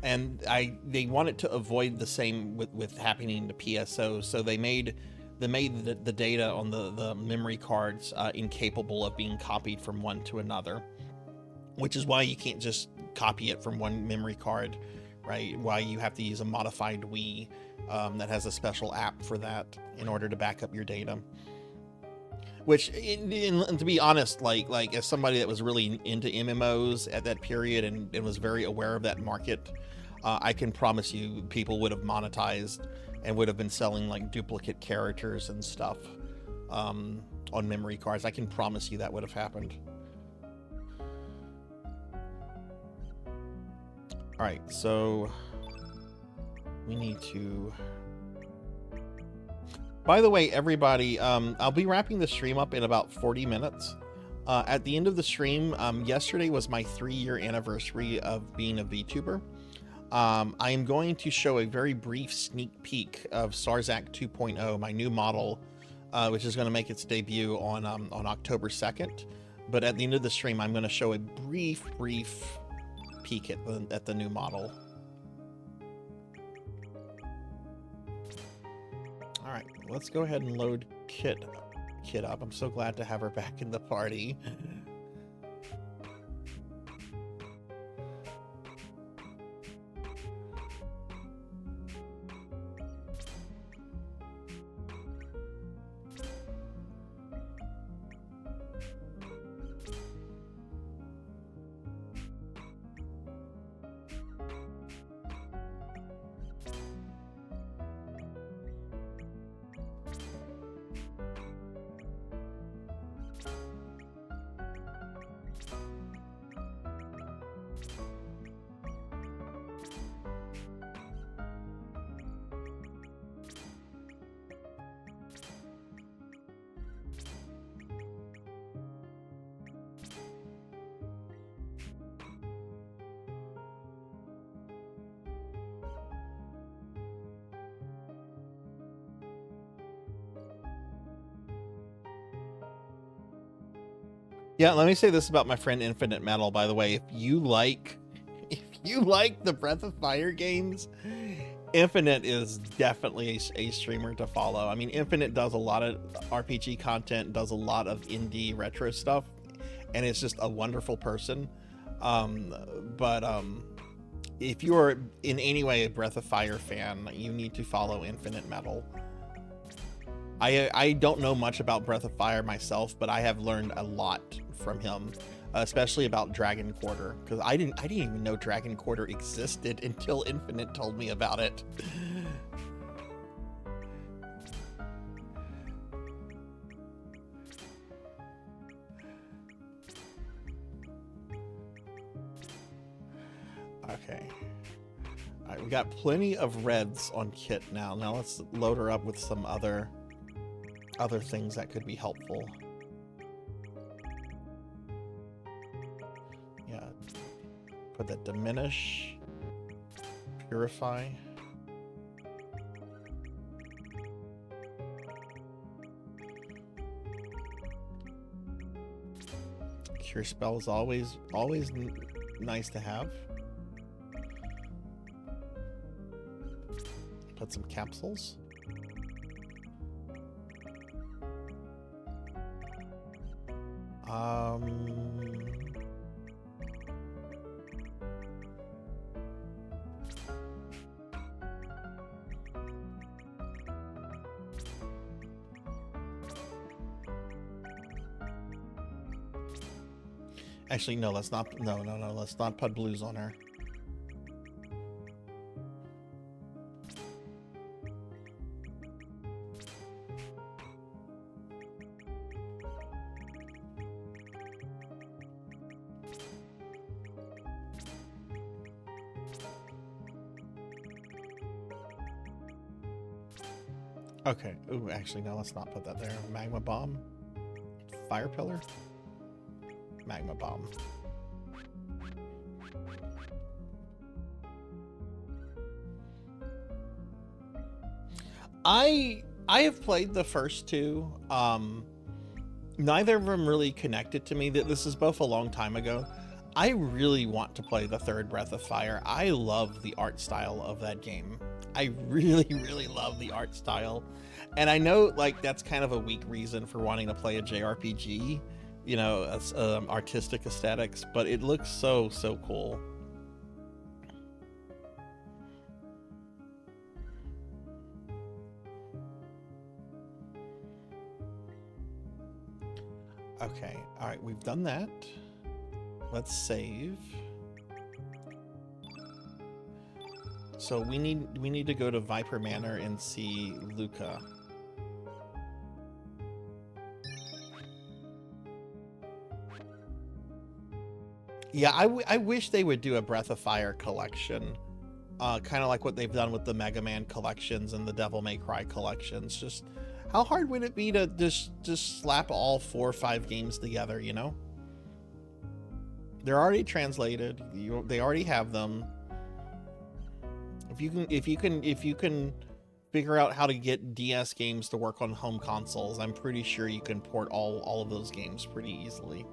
And they wanted to avoid the same with happening to PSO, so they made the data on the memory cards incapable of being copied from one to another, which is why you can't just copy it from one memory card, right? Why you have to use a modified Wii that has a special app for that in order to back up your data. Which, to be honest, like as somebody that was really into MMOs at that period and was very aware of that market, I can promise you people would have monetized and would have been selling like duplicate characters and stuff on memory cards. I can promise you that would have happened. All right, so we need to... By the way, everybody, I'll be wrapping the stream up in about 40 minutes. At the end of the stream, yesterday was my 3-year anniversary of being a VTuber. I am going to show a very brief sneak peek of Sarzac 2.0, my new model, which is going to make its debut on October 2nd. But at the end of the stream, I'm going to show a brief peek at the new model. All right, let's go ahead and load Kit up. I'm so glad to have her back in the party. Yeah, let me say this about my friend Infinite Metal, by the way. If you like the Breath of Fire games, Infinite is definitely a streamer to follow. I mean, Infinite does a lot of RPG content, does a lot of indie retro stuff, and it's just a wonderful person. If you're in any way a Breath of Fire fan, you need to follow Infinite Metal. I don't know much about Breath of Fire myself, but I have learned a lot from him, especially about Dragon Quarter, because I didn't even know Dragon Quarter existed until Infinite told me about it. We got plenty of reds on Kit now. Now let's load her up with some other things that could be helpful. Yeah. Put that diminish, purify. Cure spell is always nice to have. Put some capsules. Actually, no, let's not. No, let's not put blues on her. Okay. Ooh, actually, no, let's not put that there. Magma bomb, fire pillar. Magma bomb. I have played the first two. Neither of them really connected to me. That this is both a long time ago. I really want to play the third Breath of Fire. I love the art style of that game. I really love the art style. And I know like that's kind of a weak reason for wanting to play a JRPG. You know, artistic aesthetics, but it looks so cool. Okay, all right, we've done that. Let's save. So we need to go to Viper Manor and see Luca. Yeah, I wish they would do a Breath of Fire collection. Kind of like what they've done with the Mega Man collections and the Devil May Cry collections. Just how hard would it be to just slap all 4 or 5 games together, you know? They're already translated. They already have them. If you can figure out how to get DS games to work on home consoles, I'm pretty sure you can port all of those games pretty easily.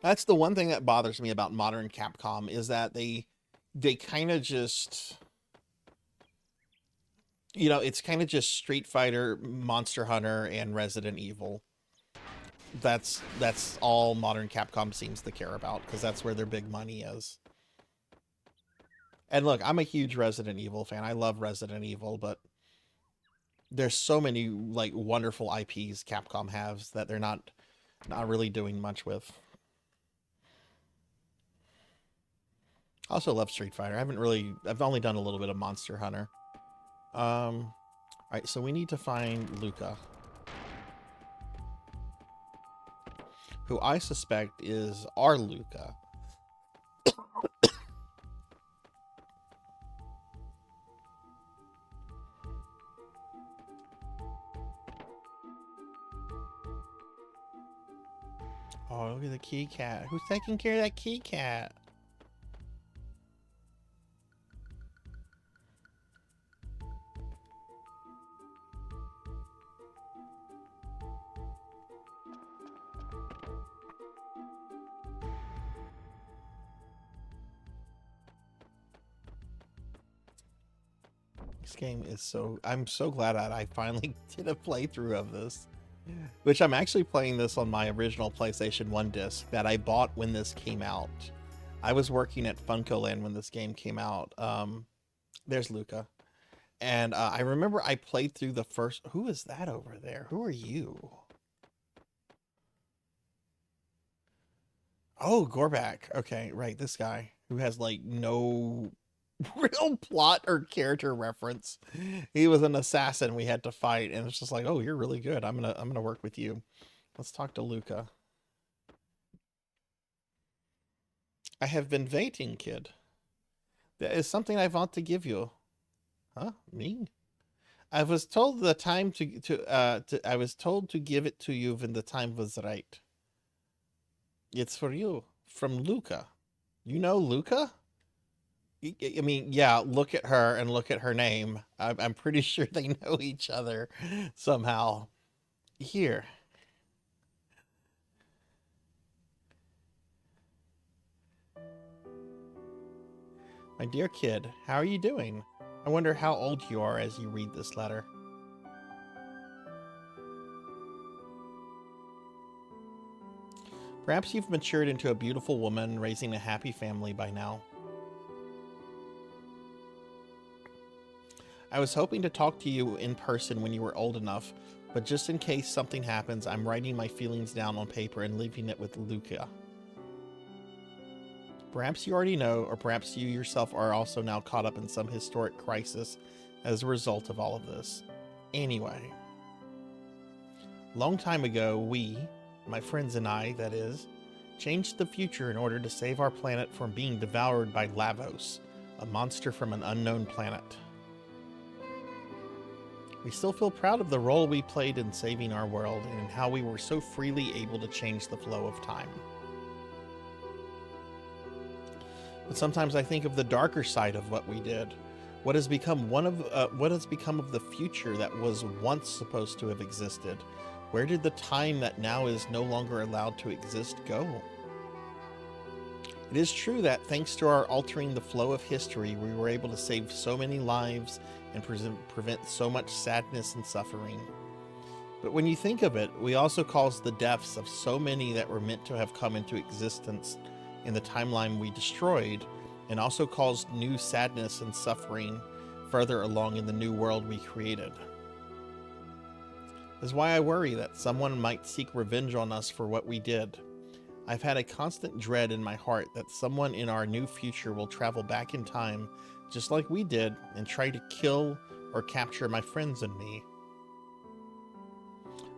That's the one thing that bothers me about modern Capcom is that they kind of just, you know, it's kind of just Street Fighter, Monster Hunter, and Resident Evil. That's all modern Capcom seems to care about because that's where their big money is. And look, I'm a huge Resident Evil fan. I love Resident Evil, but there's so many like wonderful IPs Capcom has that they're not really doing much with. I also love Street Fighter. I've only done a little bit of Monster Hunter. All right, so we need to find Luca, who I suspect is our Luca. Oh, look at the key cat. Who's taking care of that key cat? This game is so... I'm so glad that I finally did a playthrough of this. Which I'm actually playing this on my original PlayStation 1 disc that I bought when this came out. I was working at FuncoLand when this game came out. There's Luca. And I remember I played through the first... Who is that over there? Who are you? Oh, Gorbak. Okay, right. This guy who has like no real plot or character reference. He was an assassin we had to fight, and it's just like, oh, you're really good. I'm gonna work with you. Let's talk to Luca. I have been waiting, kid. There is something I want to give you. Huh? Me? I was told the time I was told to give it to you when the time was right. It's for you from Luca. You know Luca? I mean, yeah, look at her and look at her name. I'm pretty sure they know each other somehow. Here. My dear kid, how are you doing? I wonder how old you are as you read this letter. Perhaps you've matured into a beautiful woman raising a happy family by now. I was hoping to talk to you in person when you were old enough, but just in case something happens, I'm writing my feelings down on paper and leaving it with Luca. Perhaps you already know, or perhaps you yourself are also now caught up in some historic crisis as a result of all of this. Anyway, long time ago, we, my friends and I, that is, changed the future in order to save our planet from being devoured by Lavos, a monster from an unknown planet. We still feel proud of the role we played in saving our world and in how we were so freely able to change the flow of time. But sometimes I think of the darker side of what we did. What has become of the future that was once supposed to have existed? Where did the time that now is no longer allowed to exist go? It is true that thanks to our altering the flow of history, we were able to save so many lives and prevent so much sadness and suffering. But when you think of it, we also caused the deaths of so many that were meant to have come into existence in the timeline we destroyed, and also caused new sadness and suffering further along in the new world we created. This is why I worry that someone might seek revenge on us for what we did. I've had a constant dread in my heart that someone in our new future will travel back in time, just like we did, and try to kill or capture my friends and me.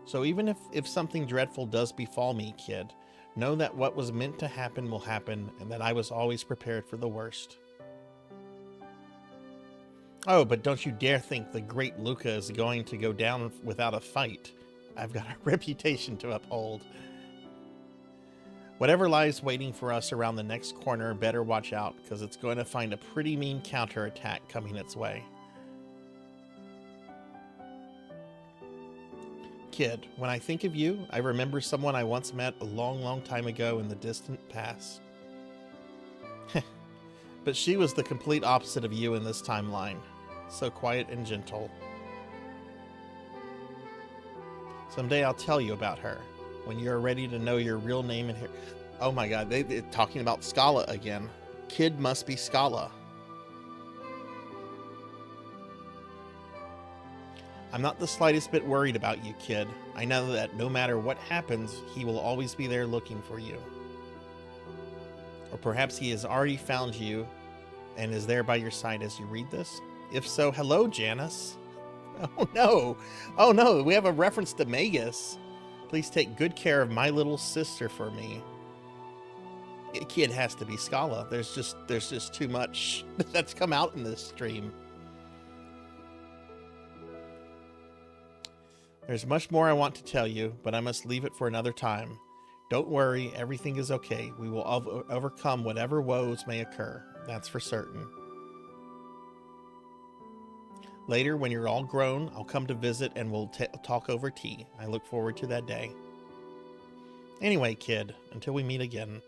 So even if something dreadful does befall me, kid, know that what was meant to happen will happen, and that I was always prepared for the worst. Oh, but don't you dare think the great Luca is going to go down without a fight. I've got a reputation to uphold. Whatever lies waiting for us around the next corner, better watch out, because it's going to find a pretty mean counterattack coming its way. Kid, when I think of you, I remember someone I once met a long, long time ago in the distant past. But she was the complete opposite of you in this timeline. So quiet and gentle. Someday I'll tell you about her, when you're ready to know your real name and here. Oh my god, they're talking about Scala again. Kid must be Scala. I'm not the slightest bit worried about you, kid. I know that no matter what happens, he will always be there looking for you. Or perhaps he has already found you and is there by your side as you read this? If so, hello, Janice. Oh no. Oh no, we have a reference to Magus. Please take good care of my little sister for me. Kid has to be Scala. There's just too much that's come out in this stream. There's much more I want to tell you, but I must leave it for another time. Don't worry, everything is okay. We will overcome whatever woes may occur. That's for certain. Later, when you're all grown, I'll come to visit and we'll talk over tea. I look forward to that day. Anyway, kid, until we meet again.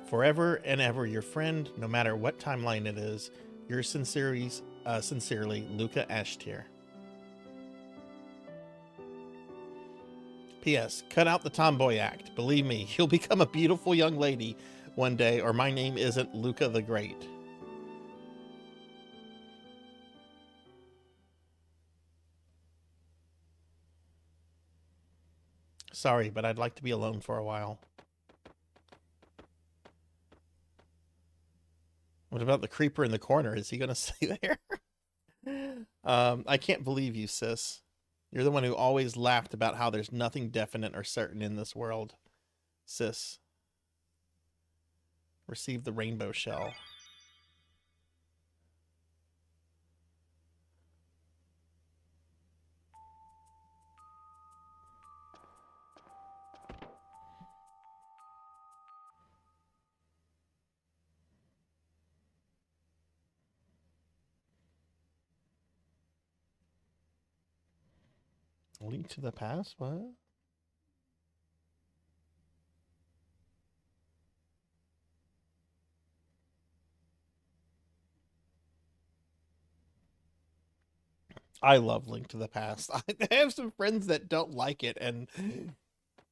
Forever and ever your friend, no matter what timeline it is, yours sincerely, Luca Ashtier. P.S. Cut out the tomboy act. Believe me, you'll become a beautiful young lady one day, or my name isn't Luca the Great. Sorry, but I'd like to be alone for a while. What about the creeper in the corner? Is he gonna stay there? I can't believe you, sis. You're the one who always laughed about how there's nothing definite or certain in this world. Sis. Receive the rainbow shell. Link to the past? What? I love Link to the Past. I have some friends that don't like it, and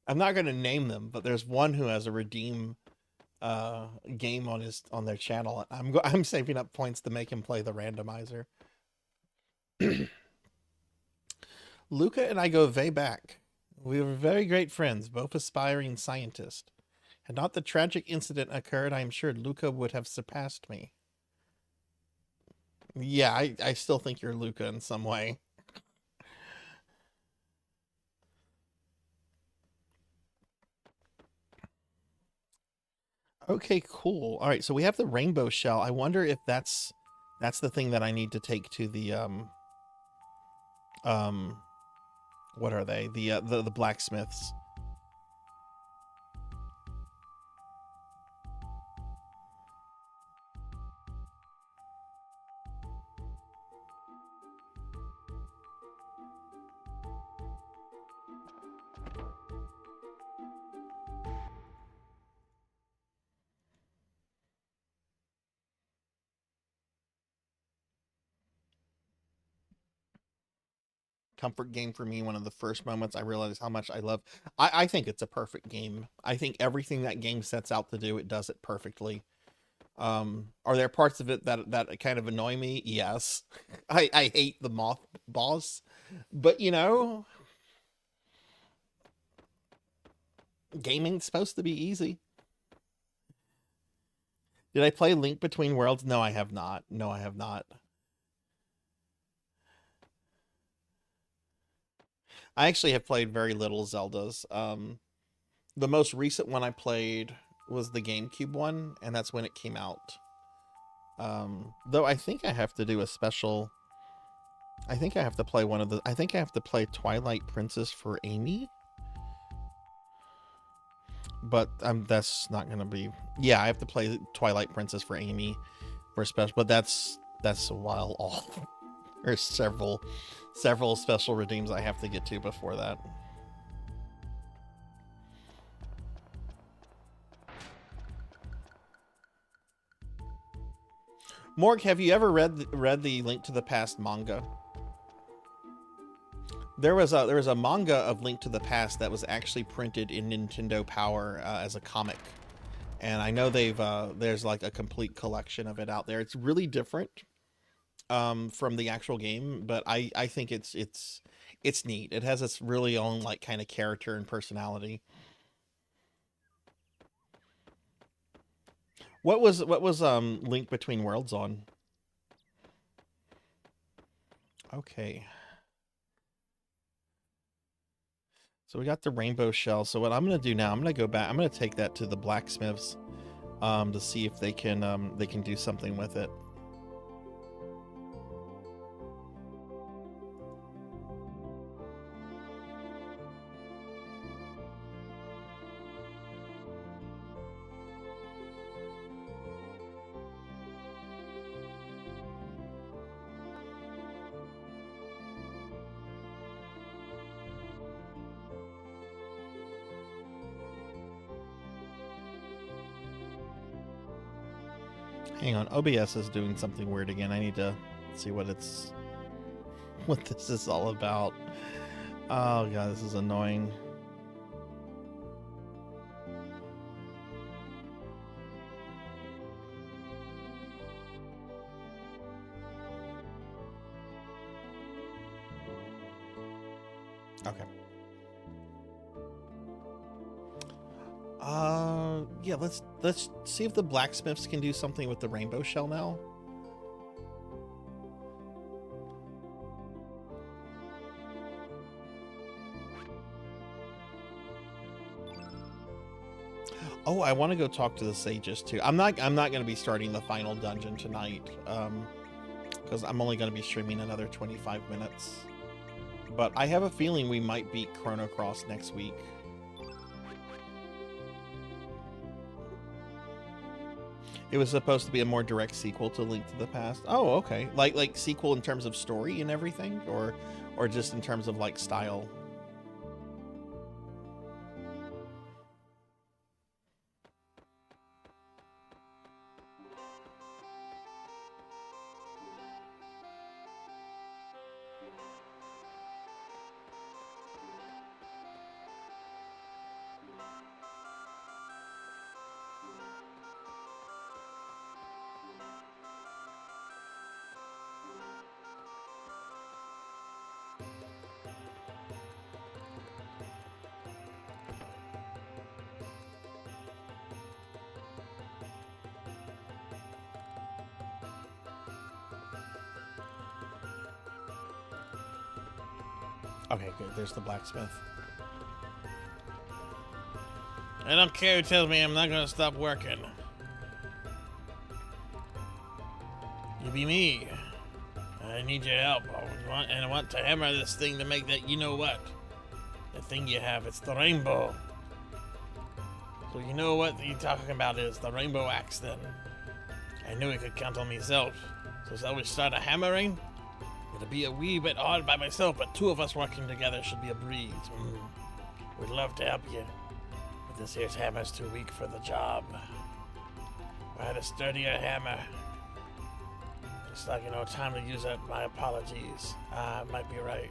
I'm not going to name them, but there's one who has a redeem game on their channel. I'm saving up points to make him play the randomizer. Luca and I go way back. We were very great friends, both aspiring scientists. Had not the tragic incident occurred, I am sure Luca would have surpassed me. Yeah, I still think you're Luca in some way. Okay, cool. All right, so we have the rainbow shell. I wonder if that's the thing that I need to take to the what are they? The blacksmiths. Comfort game for me. One of the first moments I realized how much I love. I think it's a perfect game. I think everything that game sets out to do, it does it perfectly. Are there parts of it that kind of annoy me? Yes. I hate the moth boss, but you know, gaming's supposed to be easy. Did I play Link Between Worlds? No, I have not. No, I have not. I actually have played very little Zeldas. The most recent one I played was the GameCube one, and that's when it came out. Though I think I have to do a special. I think I have to play one of the. I think I have to play Twilight Princess for Amy. But that's not gonna be. Yeah, I have to play Twilight Princess for Amy for a special. But that's a while off. There's several special redeems I have to get to before that. Morg, have you ever read the Link to the Past manga? There was a manga of Link to the Past that was actually printed in Nintendo Power as a comic, and I know there's like a complete collection of it out there. It's really different from the actual game, but I think it's neat. It has its really own like kind of character and personality. What was Link Between Worlds on? Okay. So we got the rainbow shell. So what I'm gonna do now, I'm gonna go back. I'm gonna take that to the blacksmiths to see if they can do something with it. Hang on, OBS is doing something weird again. I need to see what this is all about. Oh god, this is annoying. Okay. yeah, let's see if the blacksmiths can do something with the rainbow shell now. Oh, I want to go talk to the sages too. I'm not going to be starting the final dungeon tonight, because I'm only going to be streaming another 25 minutes. But I have a feeling we might beat Chrono Cross next week. It was supposed to be a more direct sequel to Link to the Past. Oh, okay. Like sequel in terms of story and everything, or just in terms of like style. Okay, good. There's the blacksmith. I don't care who tells me I'm not gonna stop working. You be me. I need your help. I want to hammer this thing to make that, you know what? The thing you have, it's the rainbow. So you know what you're talking about is the rainbow axe then. I knew I could count on myself. So shall we start a hammering? It'll be a wee bit hard by myself, but two of us working together should be a breeze. We'd love to help you. But this here's hammer's too weak for the job. If I had a sturdier hammer. Just like, time to use it. My apologies. Might be right.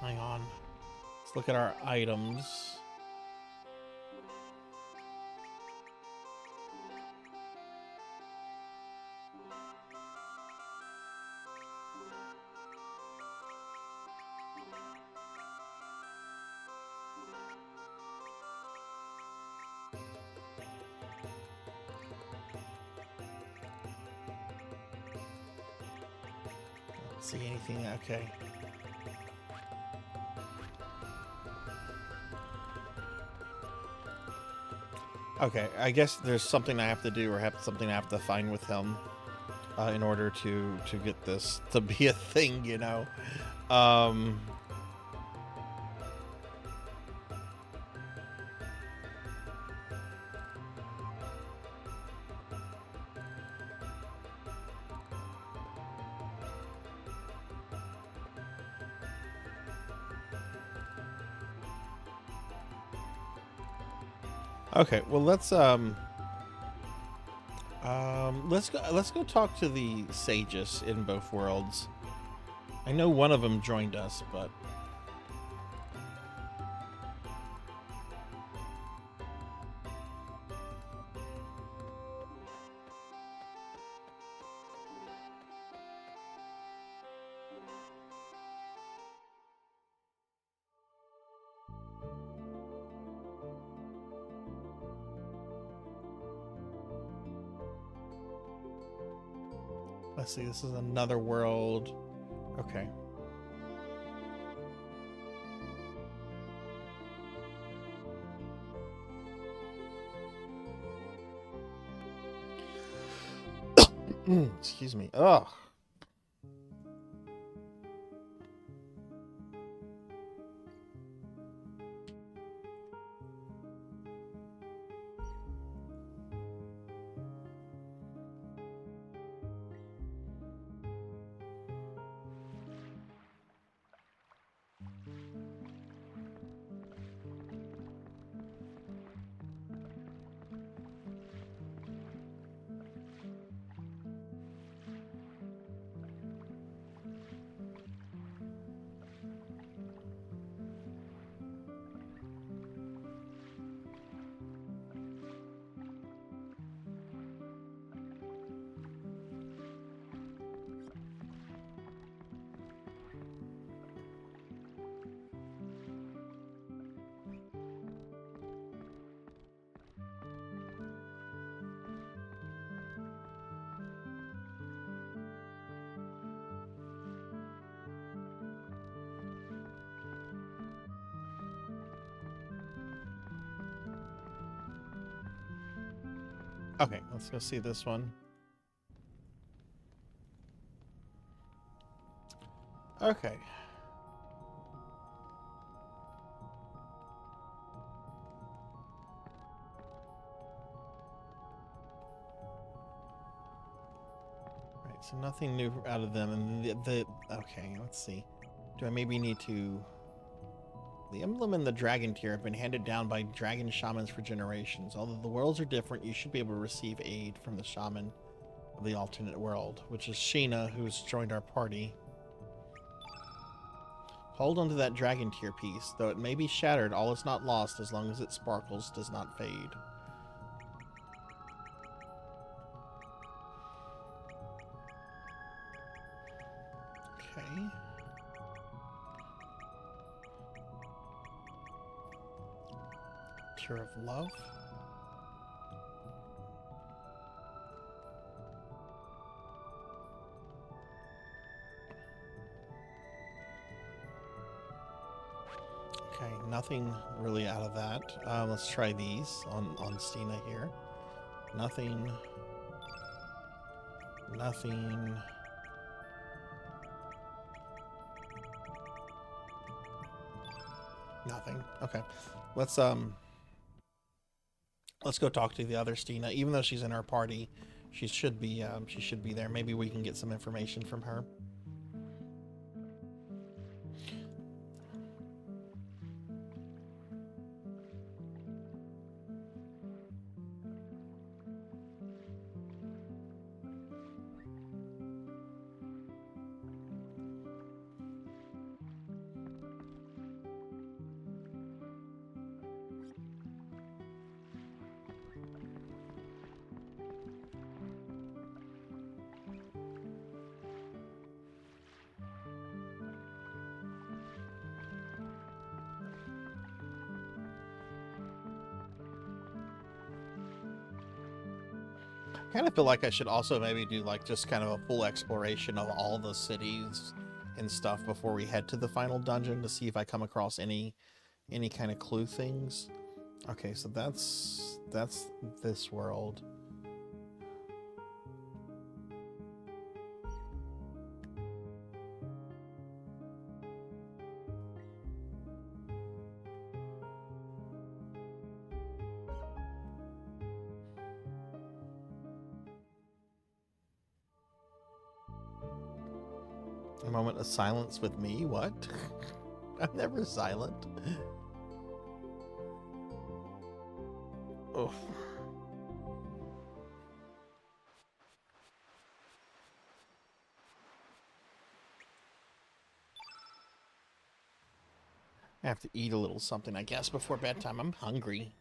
Hang on. Let's look at our items. See anything? Okay. Okay, I guess there's something I have to do, or something I have to find with him, in order to get this to be a thing, Okay, well let's go talk to the sages in both worlds. I know one of them joined us, but let's see, this is another world. Okay. Excuse me. Ugh. Okay, let's go see this one. Okay. Right, so nothing new out of them, and okay, let's see. Do I maybe need to... The emblem and the dragon tier have been handed down by dragon shamans for generations. Although the worlds are different, you should be able to receive aid from the shaman of the alternate world, which is Sheena, who's joined our party. Hold onto that dragon tier piece. Though it may be shattered, all is not lost as long as it sparkles does not fade. Okay. Tier of love. Okay, nothing really out of that. Let's try these on Stina here. Nothing. Nothing. Nothing. Okay. Let's go talk to the other Stina. Even though she's in our party, she should be there. Maybe we can get some information from her. I kind of feel like I should also maybe do like just kind of a full exploration of all the cities and stuff before we head to the final dungeon to see if I come across any kind of clue things. Okay, so that's this world. A moment of silence with me? What? I'm never silent. Oof. I have to eat a little something, I guess, before bedtime. I'm hungry.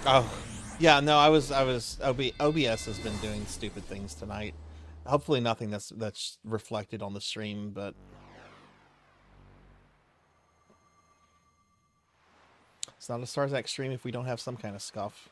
Oh, yeah, no, OBS has been doing stupid things tonight. Hopefully nothing that's reflected on the stream, but it's not a Sarzac stream if we don't have some kind of scuff.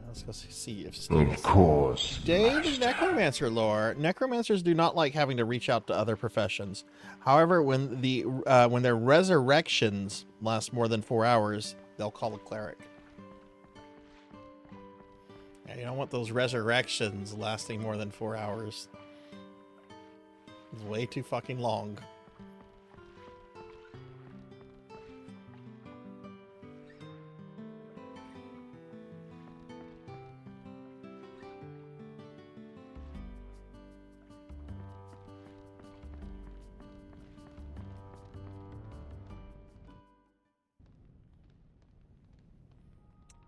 Let's go see if Of course. Dave, necromancer lore. Necromancers do not like having to reach out to other professions. However, when their resurrections last more than 4 hours, they'll call a cleric. Yeah, you don't want those resurrections lasting more than 4 hours. It's way too fucking long.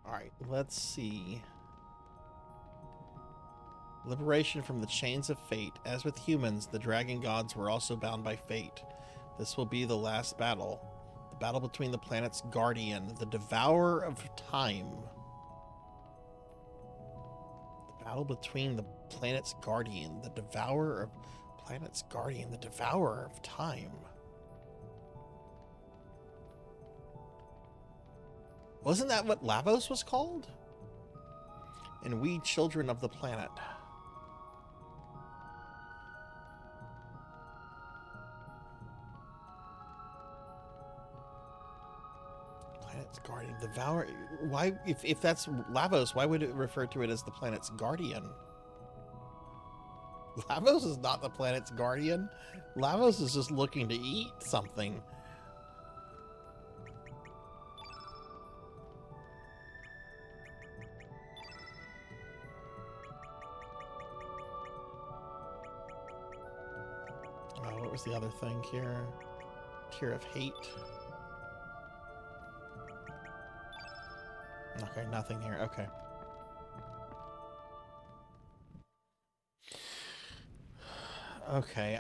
Alright, let's see. Liberation from the chains of fate. As with humans, the dragon gods were also bound by fate. This will be the last battle. The battle between the planet's guardian, the devourer of time. The battle between the planet's guardian, the devourer of planet's guardian, the devourer of time. Wasn't that what Lavos was called? And we children of the planet. Planet's guardian, devourer. Why, if that's Lavos, why would it refer to it as the planet's guardian? Lavos is not the planet's guardian. Lavos is just looking to eat something. What was the other thing here? Tear of hate. Okay, nothing here. Okay. Okay,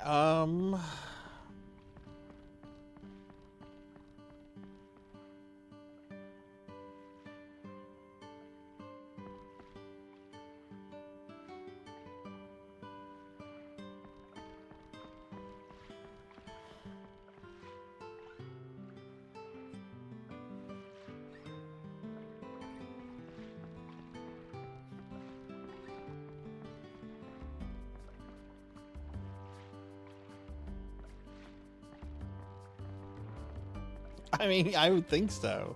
I mean, I would think so.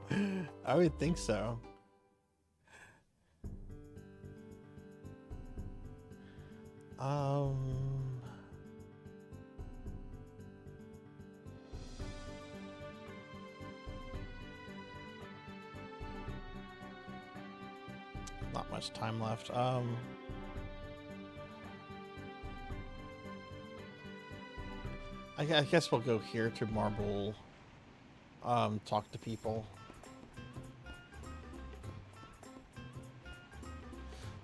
I would think so. Not much time left. I guess we'll go here to Marble. Talk to people.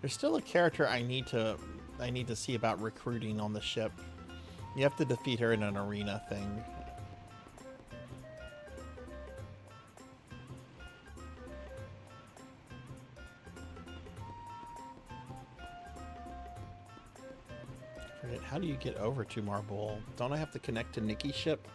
There's still a character I need to see about recruiting on the ship. You have to defeat her in an arena thing. Forget, how do you get over to Marble? Don't I have to connect to Nikki's ship?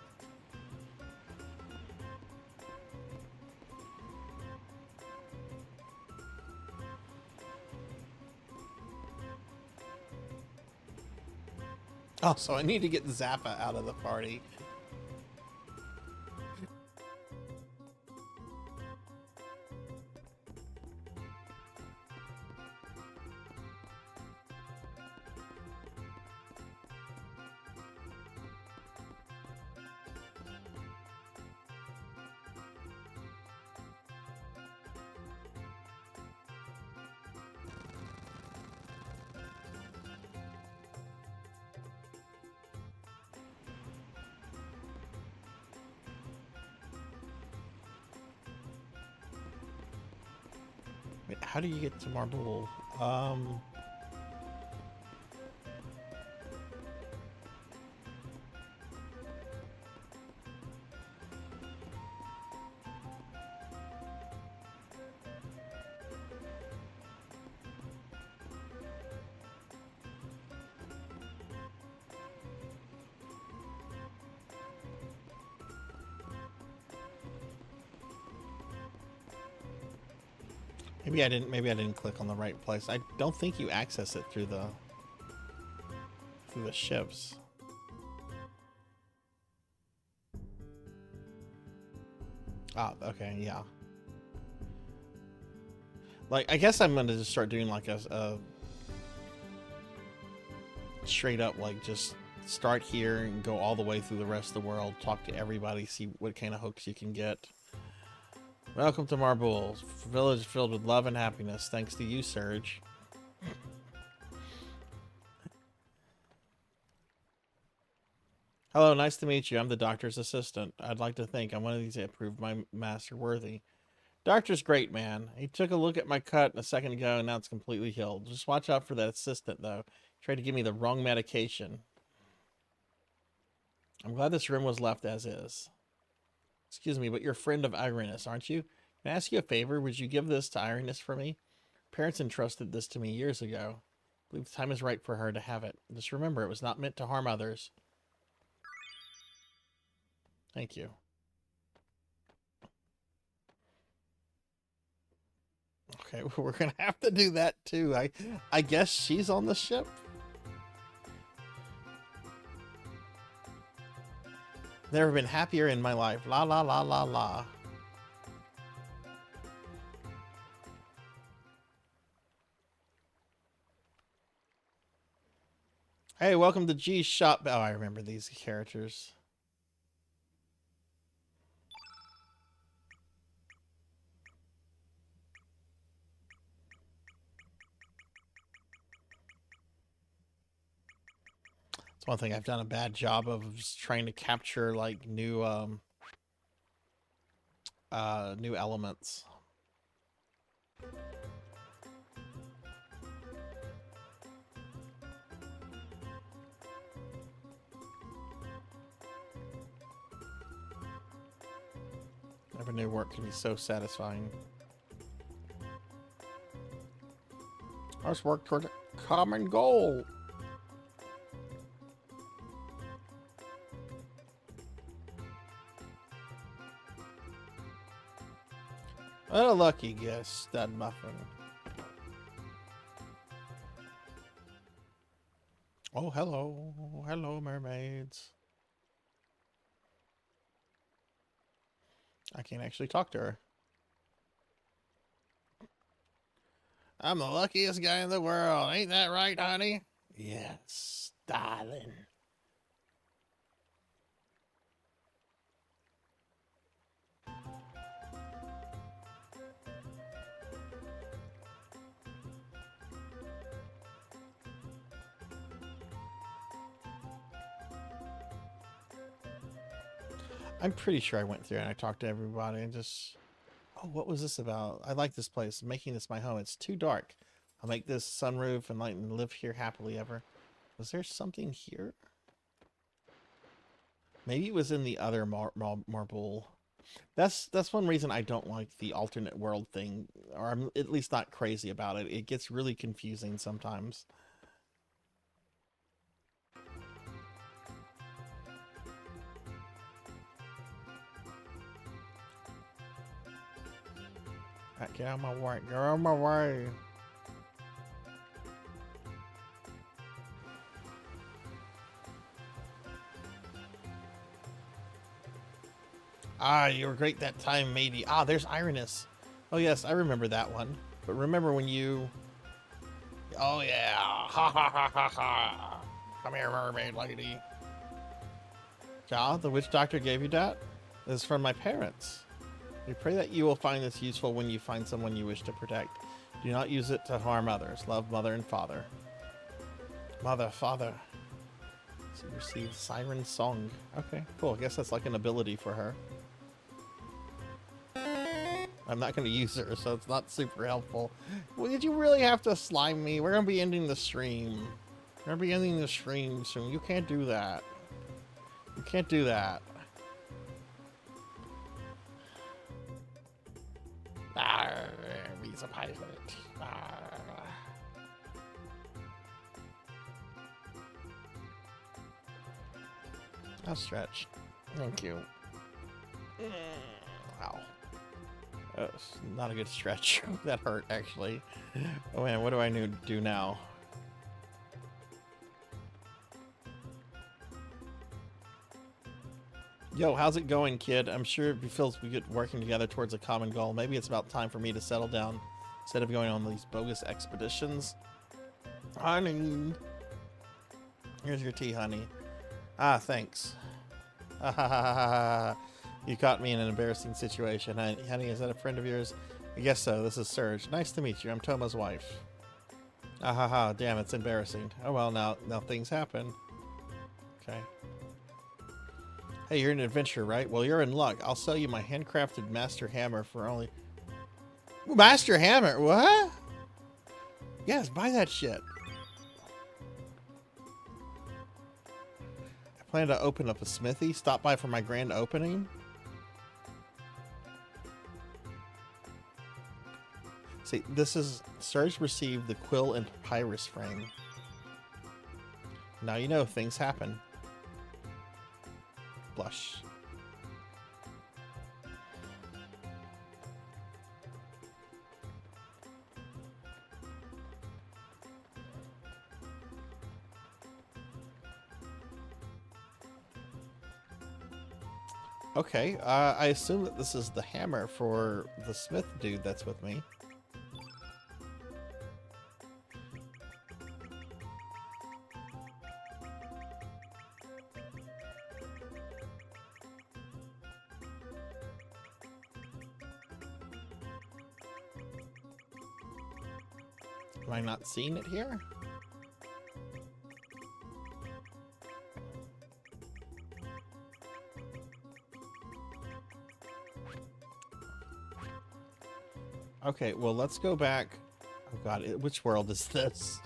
Oh, so I need to get Zappa out of the party. Wait, how do you get to Marble? Maybe I didn't click on the right place. I don't think you access it through the ships. Ah, okay, yeah. Like, I guess I'm gonna just start doing like a straight up, like, just start here and go all the way through the rest of the world, talk to everybody, see what kind of hooks you can get. Welcome to Marble, village filled with love and happiness, thanks to you, Surge. Hello, nice to meet you. I'm the doctor's assistant. I'd like to think I'm one of these that proved my master worthy. Doctor's great, man. He took a look at my cut a second ago, and now it's completely healed. Just watch out for that assistant, though. He tried to give me the wrong medication. I'm glad this room was left as is. Excuse me, but you're a friend of Irenis, aren't you? Can I ask you a favor? Would you give this to Irenis for me? Parents entrusted this to me years ago. I believe the time is right for her to have it. Just remember, it was not meant to harm others. Thank you. Okay, we're gonna have to do that too. I guess she's on the ship. Never been happier in my life. La la la la la. Hey, welcome to G's shop. Oh, I remember these characters. It's one thing I've done a bad job of trying to capture like new new elements. Never knew work could be so satisfying. Let's work toward a common goal. What a lucky guess, stud muffin. Oh, hello. Hello, mermaids. I can't actually talk to her. I'm the luckiest guy in the world. Ain't that right, honey? Yes, darling. I'm pretty sure I went through and I talked to everybody and just... Oh, what was this about? I like this place. I'm making this my home. It's too dark. I'll make this sunroof and live here happily ever. Was there something here? Maybe it was in the other marble. That's one reason I don't like the alternate world thing. Or I'm at least not crazy about it. It gets really confusing sometimes. Get out of my way. Get out of my way. Ah, you were great that time, matey. Ah, there's Irenis. Oh, yes, I remember that one. But remember when you... Oh, yeah. Ha, ha, ha, ha, ha. Come here, mermaid lady. Ja, the witch doctor gave you that? This is from my parents. We pray that you will find this useful when you find someone you wish to protect. Do not use it to harm others. Love, mother and father. Mother, father. So you receive Siren Song. Okay, cool. I guess that's like an ability for her. I'm not going to use her, so it's not super helpful. Well, did you really have to slime me? We're going to be ending the stream. We're going to be ending the stream soon. You can't do that. You can't do that. He's a pilot. I'll stretch. Thank you. Wow. That was not a good stretch. That hurt, actually. Oh man, what do I need to do now? Yo, how's it going, kid? I'm sure it feels good working together towards a common goal. Maybe it's about time for me to settle down instead of going on these bogus expeditions. Honey. Here's your tea, honey. Ah, thanks. You caught me in an embarrassing situation. Honey, is that a friend of yours? I guess so. This is Serge. Nice to meet you. I'm Toma's wife. Damn, it's embarrassing. Oh well, now things happen. Okay. Hey, you're an adventurer, right? Well, you're in luck. I'll sell you my handcrafted master hammer for only... Master hammer? What? Yes, buy that shit. I plan to open up a smithy. Stop by for my grand opening. See, this is Surge received the Quill and Papyrus frame. Now you know things happen. Blush. Okay, I assume that this is the hammer for the smith dude that's with me. Am I not seeing it here? Okay, well, let's go back. Oh god, which world is this?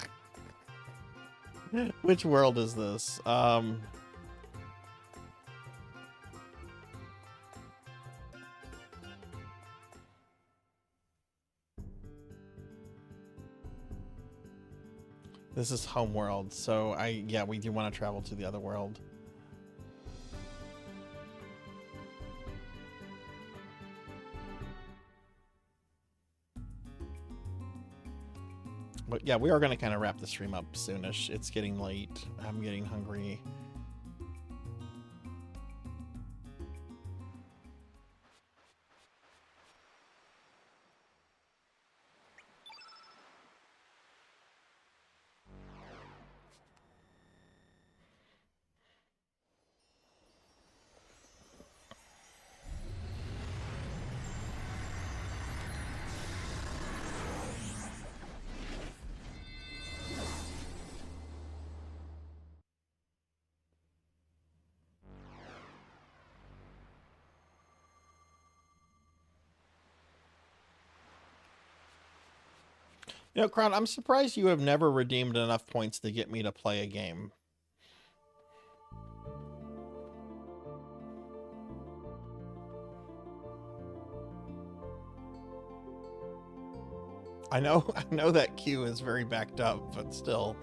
Which world is this? This is home world, so yeah, we do want to travel to the other world. But yeah, we are going to kind of wrap the stream up soonish. It's getting late. I'm getting hungry. You know, Kron, I'm surprised you have never redeemed enough points to get me to play a game. I know that queue is very backed up, but still.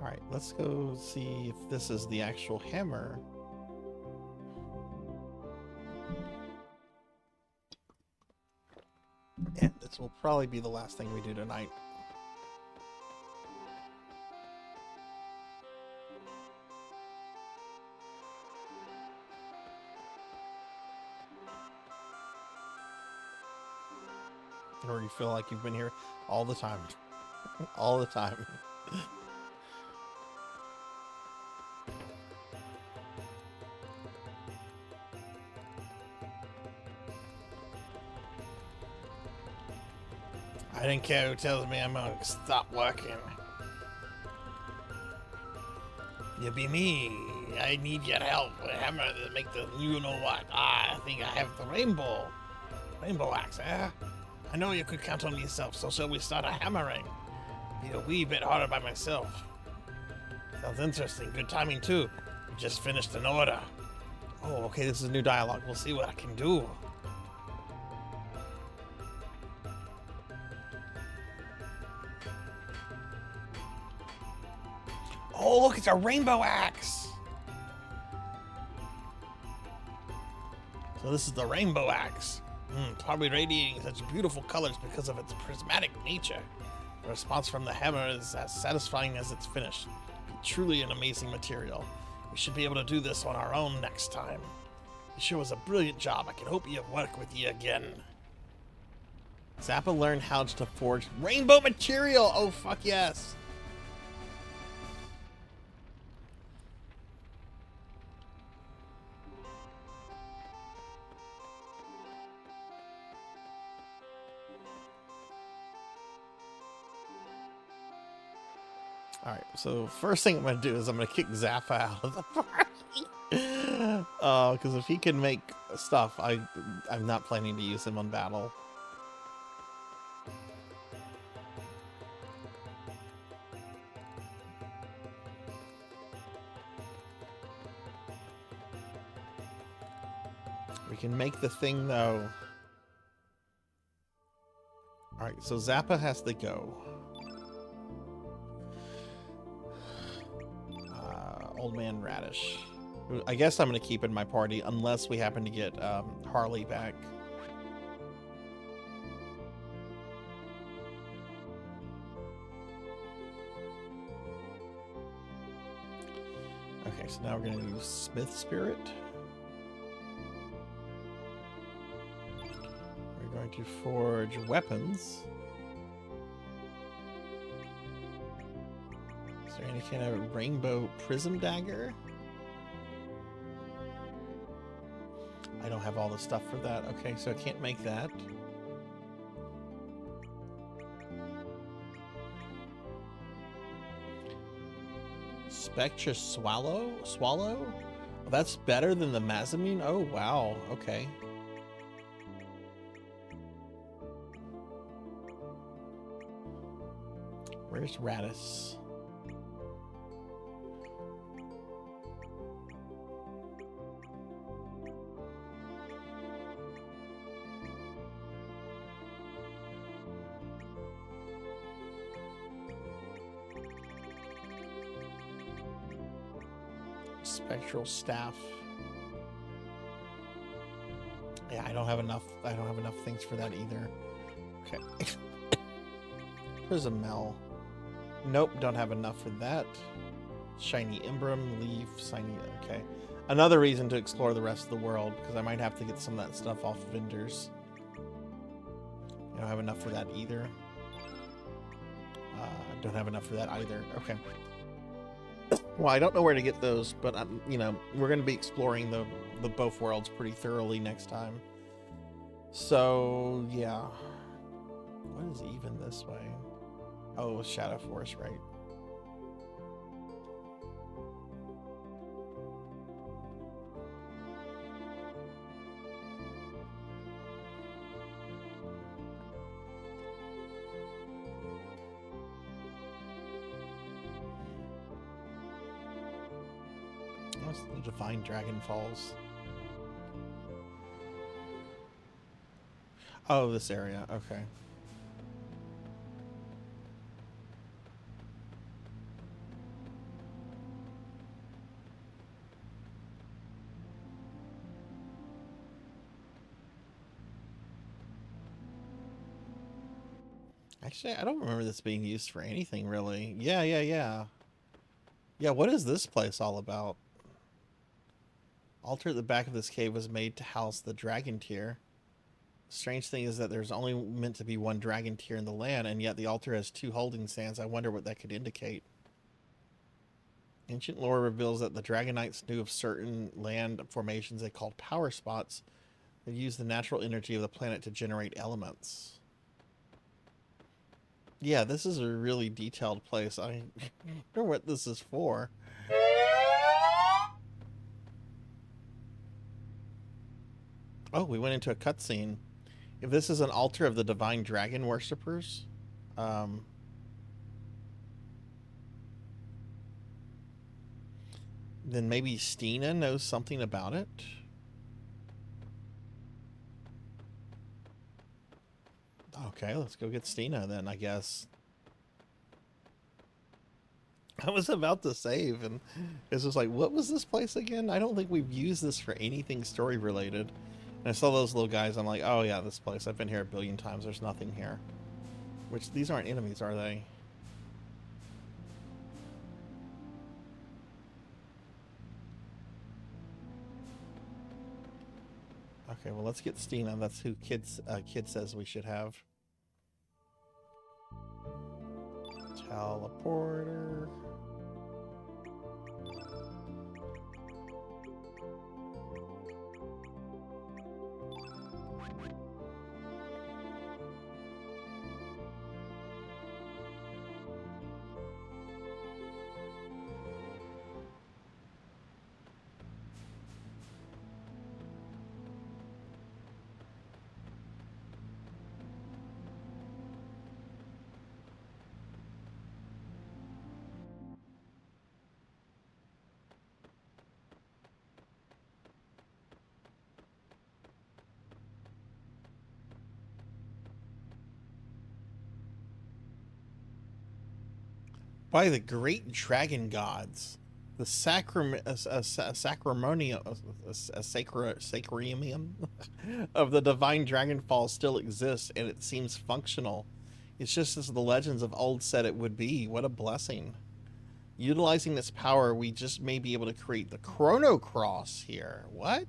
Alright, let's go see if this is the actual hammer. And this will probably be the last thing we do tonight. Or you feel like you've been here all the time. All the time. I don't care who tells me I'm gonna stop working. You be me. I need your help. A hammer to make the you know what. I think I have the rainbow axe, eh? I know you could count on yourself, so shall we start a hammering? Be a wee bit harder by myself. Sounds interesting. Good timing too. We just finished an order. Oh, okay, this is new dialogue. We'll see what I can do. Oh, look, it's a rainbow axe. So this is the rainbow axe. Probably radiating such beautiful colors because of its prismatic nature. The response from the hammer is as satisfying as its finish. Truly an amazing material. We should be able to do this on our own next time. It sure was a brilliant job. I can hope you work with you again. Zappa learned how to forge rainbow material. Oh, fuck yes. Alright, so first thing I'm going to do is I'm going to kick Zappa out of the party. Because if he can make stuff. I'm not planning to use him on battle. We can make the thing though. All right, so Zappa has to go. Old Man Radish. I guess I'm going to keep in my party unless we happen to get Harley back. Okay, so now we're going to use Smith Spirit. We're going to forge weapons. Is there any kind of rainbow prism dagger? I don't have all the stuff for that. Okay, so I can't make that. Spectra Swallow? Oh, that's better than the Mazamine? Oh, wow. Okay. Where's Radis? Spectral staff. Yeah, I don't have enough things for that either. Okay. Prism Mel. Nope, don't have enough for that. Shiny Imbram, Leaf, Shiny. Okay. Another reason to explore the rest of the world, because I might have to get some of that stuff off vendors. I don't have enough for that either. Don't have enough for that either. Okay. Well, I don't know where to get those, but you know, we're going to be exploring the both worlds pretty thoroughly next time. So yeah, what is even this way? Oh, Shadow Force, right? The Divine Dragon Falls. Oh, this area. Okay. Actually, I don't remember this being used for anything really. Yeah. Yeah, what is this place all about? Altar at the back of this cave was made to house the dragon tier. The strange thing is that there's only meant to be one dragon tier in the land, and yet the altar has 2 holding stands. I wonder what that could indicate. Ancient lore reveals that the Dragonites knew of certain land formations they called power spots that use the natural energy of the planet to generate elements. Yeah, this is a really detailed place. I wonder what this is for. Oh, we went into a cutscene. If this is an altar of the divine dragon worshippers, then maybe Stina knows something about it. Okay, let's go get Stina then, I guess. I was about to save, and it's just like, what was this place again? I don't think we've used this for anything story related. And I saw those little guys, I'm like, oh yeah, this place. I've been here a billion times. There's nothing here. Which, these aren't enemies, are they? Okay, well, let's get Stina. That's who Kid says we should have. Teleporter. By the great dragon gods, the sacrimium of the divine dragonfall still exists, and it seems functional. It's just as the legends of old said it would be. What a blessing. Utilizing this power, we just may be able to create the Chrono Cross here. What?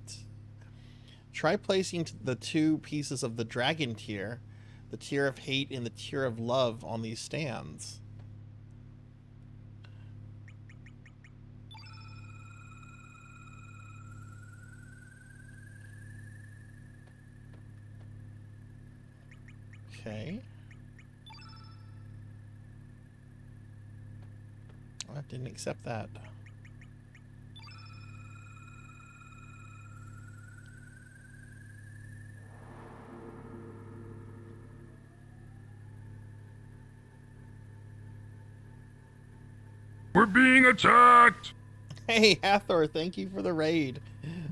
Try placing the two pieces of the dragon tier, the tier of hate and the tier of love, on these stands. Okay. I didn't accept that. We're being attacked! Hey, Hathor, thank you for the raid.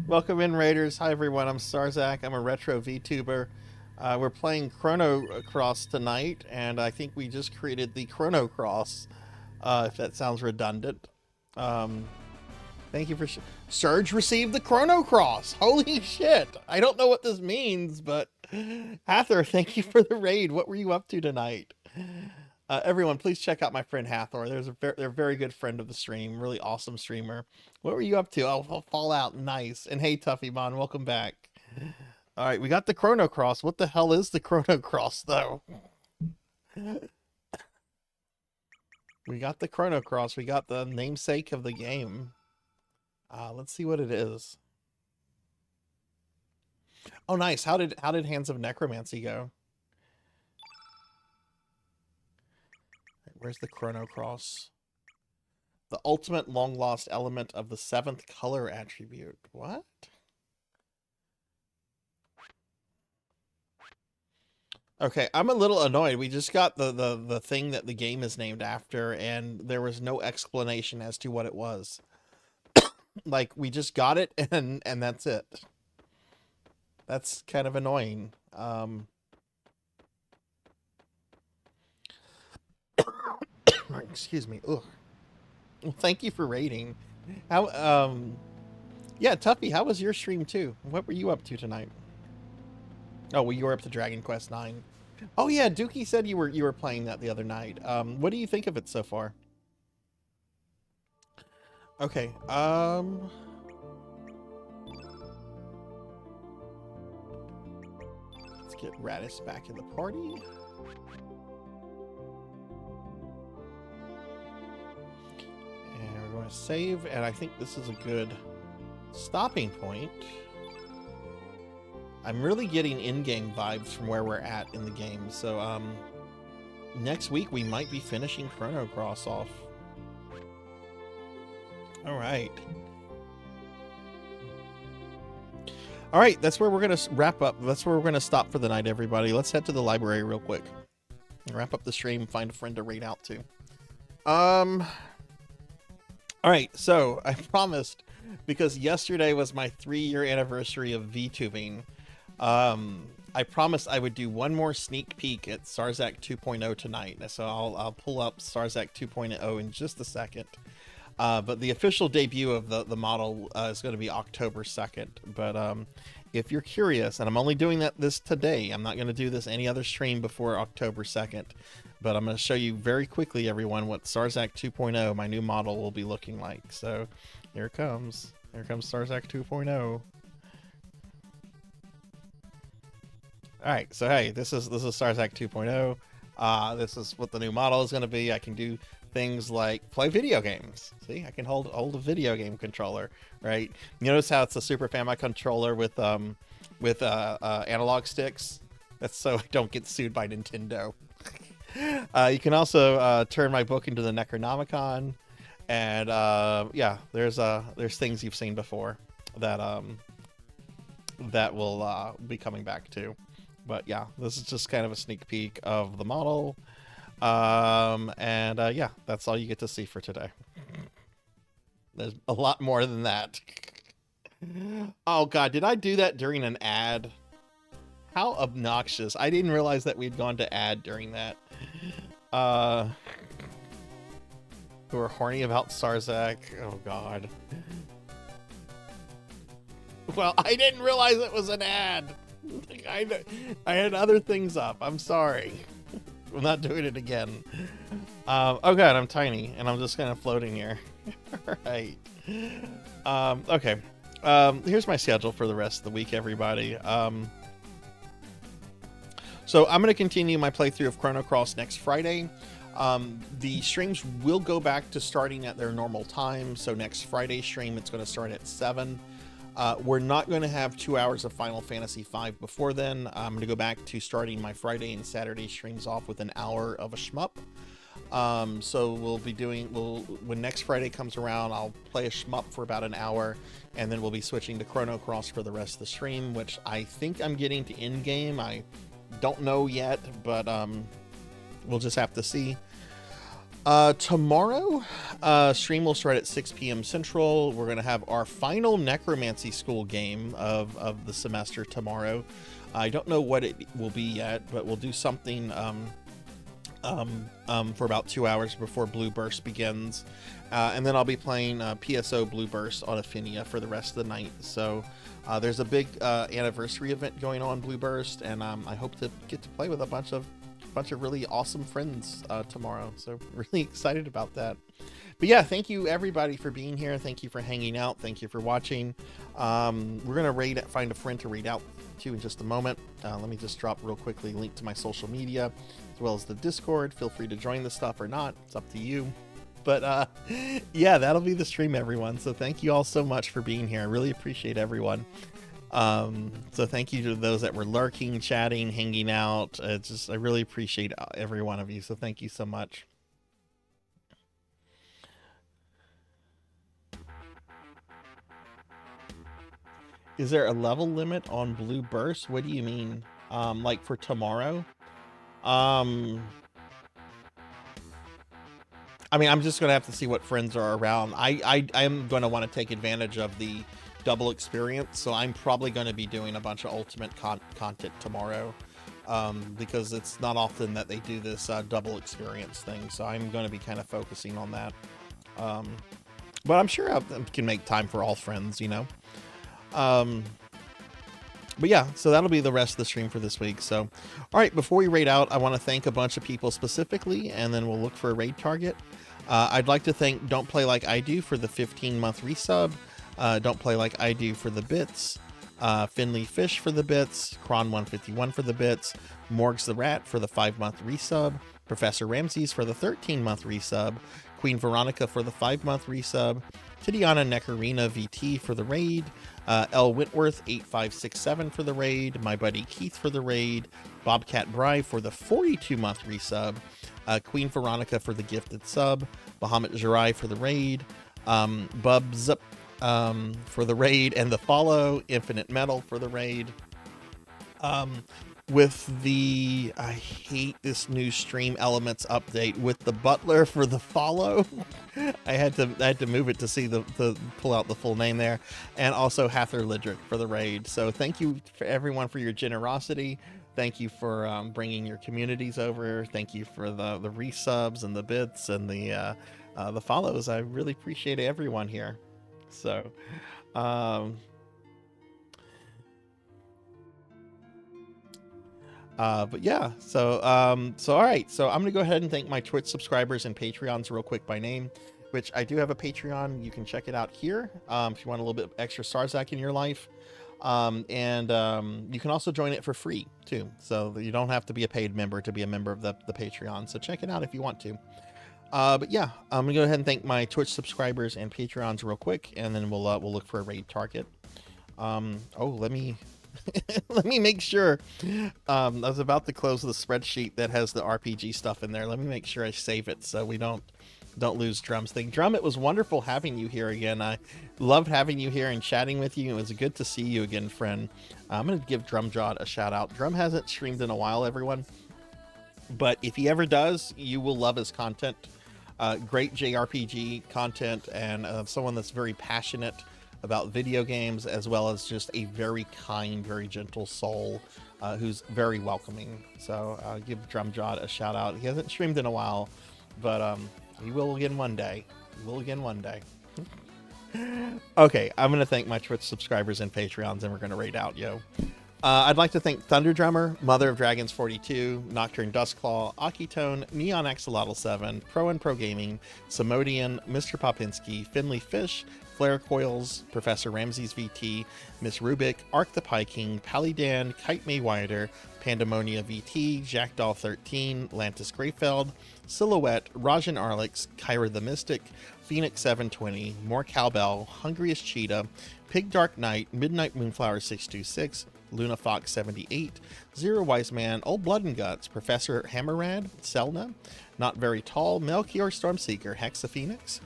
Welcome in, raiders. Hi, everyone. I'm Sarzac. I'm a retro VTuber. We're playing Chrono Cross tonight, and I think we just created the Chrono Cross, if that sounds redundant. Thank you for... Surge received the Chrono Cross! Holy shit! I don't know what this means, but... Hathor, thank you for the raid. What were you up to tonight? Everyone, please check out my friend Hathor. They're a very good friend of the stream. Really awesome streamer. What were you up to? Oh, Fallout. Nice. And hey, Tuffymon, welcome back. All right, we got the Chrono Cross. What the hell is the Chrono Cross, though? We got the Chrono Cross. We got the namesake of the game. Let's see what it is. Oh, nice. How did Hands of Necromancy go? Where's the Chrono Cross? The ultimate long-lost element of the 7th color attribute. What? Okay, I'm a little annoyed. We just got the thing that the game is named after, and there was no explanation as to what it was. Like, we just got it, and that's it. That's kind of annoying. Excuse me. Ugh. Well, thank you for raiding. How? Yeah, Tuffy, how was your stream too? What were you up to tonight? Oh, well, you were up to Dragon Quest IX. Oh yeah, Dookie said you were playing that the other night. What do you think of it so far? Okay. Let's get Radis back in the party. And we're going to save, and I think this is a good stopping point. I'm really getting in-game vibes from where we're at in the game, so next week we might be finishing Chrono Cross off. Alright, that's where we're going to wrap up. That's where we're going to stop for the night, everybody. Let's head to the library real quick. Wrap up the stream, find a friend to raid out to. Alright, so I promised, because yesterday was my 3-year anniversary of VTubing, I promised I would do one more sneak peek at Sarzac 2.0 tonight. So I'll pull up Sarzac 2.0 in just a second. But the official debut of the model is going to be October 2nd. But if you're curious, and I'm only doing this today, I'm not going to do this any other stream before October 2nd. But I'm going to show you very quickly, everyone, what Sarzac 2.0, my new model, will be looking like. So here it comes. Here comes Sarzac 2.0. All right, so hey, this is Sarzac 2.0. This is what the new model is going to be. I can do things like play video games. See, I can hold a video game controller, right? You notice how it's a Super Famicom controller with analog sticks. That's so I don't get sued by Nintendo. You can also turn my book into the Necronomicon, and yeah, there's things you've seen before that that will be coming back too. But yeah, this is just kind of a sneak peek of the model. And yeah, that's all you get to see for today. There's a lot more than that. Oh god, did I do that during an ad? How obnoxious. I didn't realize that we'd gone to ad during that. who are horny about Sarzac. Oh God. Well, I didn't realize it was an ad. I had other things up. I'm sorry. I'm not doing it again. Oh God, I'm tiny, and I'm just kind of floating here. All right. Okay. Here's my schedule for the rest of the week, everybody. So I'm going to continue my playthrough of Chrono Cross next Friday. The streams will go back to starting at their normal time. So next Friday's stream, it's going to start at 7. We're not going to have 2 hours of Final Fantasy V before then. I'm going to go back to starting my Friday and Saturday streams off with an hour of a shmup. So we'll be doing, when next Friday comes around, I'll play a shmup for about an hour, and then we'll be switching to Chrono Cross for the rest of the stream, which I think I'm getting to end game. I don't know yet, but we'll just have to see. Tomorrow, stream will start at 6 p.m. Central. We're going to have our final Necromancy School game of the semester tomorrow. I don't know what it will be yet, but we'll do something for about 2 hours before Blue Burst begins. And then I'll be playing PSO Blue Burst on Affinia for the rest of the night. So there's a big anniversary event going on, Blue Burst, and I hope to get to play with a bunch of really awesome friends tomorrow. So really excited about that. But yeah, thank you everybody for being here. Thank you for hanging out. Thank you for watching. We're gonna find a friend to raid out to in just a moment. Let me just drop real quickly link to my social media as well as the Discord. Feel free to join the stuff or not. It's up to you. But yeah, that'll be the stream, everyone. So thank you all so much for being here. I really appreciate everyone. So thank you to those that were lurking, chatting, hanging out. I really appreciate every one of you. So thank you so much. Is there a level limit on Blue Burst? What do you mean? Like for tomorrow? I mean, I'm just gonna have to see what friends are around. I am gonna want to take advantage of the double experience, so I'm probably going to be doing a bunch of ultimate content tomorrow, because it's not often that they do this double experience thing, so I'm going to be kind of focusing on that. But I'm sure I can make time for all friends, you know. But yeah, so that'll be the rest of the stream for this week. So all right, before we raid out, I want to thank a bunch of people specifically, and then we'll look for a raid target. I'd like to thank Don't Play Like I Do for the 15-month resub. Don't Play Like I Do for the bits, Finley Fish for the bits, Kron151 for the bits, Morgs the Rat for the 5-month resub, Professor Ramses for the 13-month resub, Queen Veronica for the 5-month resub, Tidiana Nekarina VT for the raid, L Whitworth 8567 for the raid, my buddy Keith for the raid, Bobcat Bry for the 42-month resub, Queen Veronica for the gifted sub, Bahamut Jirai for the raid, Bubs for the raid and the follow, Infinite Metal for the raid. With the, I hate this new stream elements update with the butler for the follow. I had to move it to see pull out the full name there, and also Hather Lidrick for the raid. So thank you for everyone for your generosity. Thank you for bringing your communities over. Thank you for the resubs and the bits and the follows. I really appreciate everyone here. So, but yeah, so all right, so I'm gonna go ahead and thank my Twitch subscribers and Patreons real quick by name, which I do have a Patreon. You can check it out here if you want a little bit extra Sarzac in your life, and you can also join it for free too, so you don't have to be a paid member to be a member of the Patreon. So check it out if you want to. But yeah, I'm gonna go ahead and thank my Twitch subscribers and Patreons real quick, and then we'll look for a raid target. Oh, let me let me make sure. I was about to close the spreadsheet that has the RPG stuff in there. Let me make sure I save it so we don't lose Drum's thing. Drum, it was wonderful having you here again. I loved having you here and chatting with you. It was good to see you again, friend. I'm gonna give Drumjawed a shout out. Drum hasn't streamed in a while, everyone, but if he ever does, you will love his content. Great JRPG content, and someone that's very passionate about video games, as well as just a very kind, very gentle soul who's very welcoming. So give Drumjawed a shout out. He hasn't streamed in a while, but You will again one day. You will again one day. Okay, I'm going to thank my Twitch subscribers and Patreons, and we're going to raid out, yo. I'd like to thank Thunder Drummer, Mother of Dragons 42, Nocturne Dustclaw, Akitone, Neon Axolotl 7, Pro and Pro Gaming, Samodian, Mr. Popinski, Finley Fish, Flare Coils, Professor Ramses VT, Miss Rubik, Ark the Pie King, Palidan, Kite May Wider, Pandemonia VT, Jackdaw 13, Lantis Greyfeld, Silhouette, Rajan Arlix, Kyra the Mystic, Phoenix 720, More Cowbell, Hungriest Cheetah, Pig Dark Knight, Midnight Moonflower 626, Luna Fox 78, Zero Wise Man, Old Blood and Guts, Professor Hammerrad, Selna, Not Very Tall, Melchior Stormseeker, Hexa Phoenix,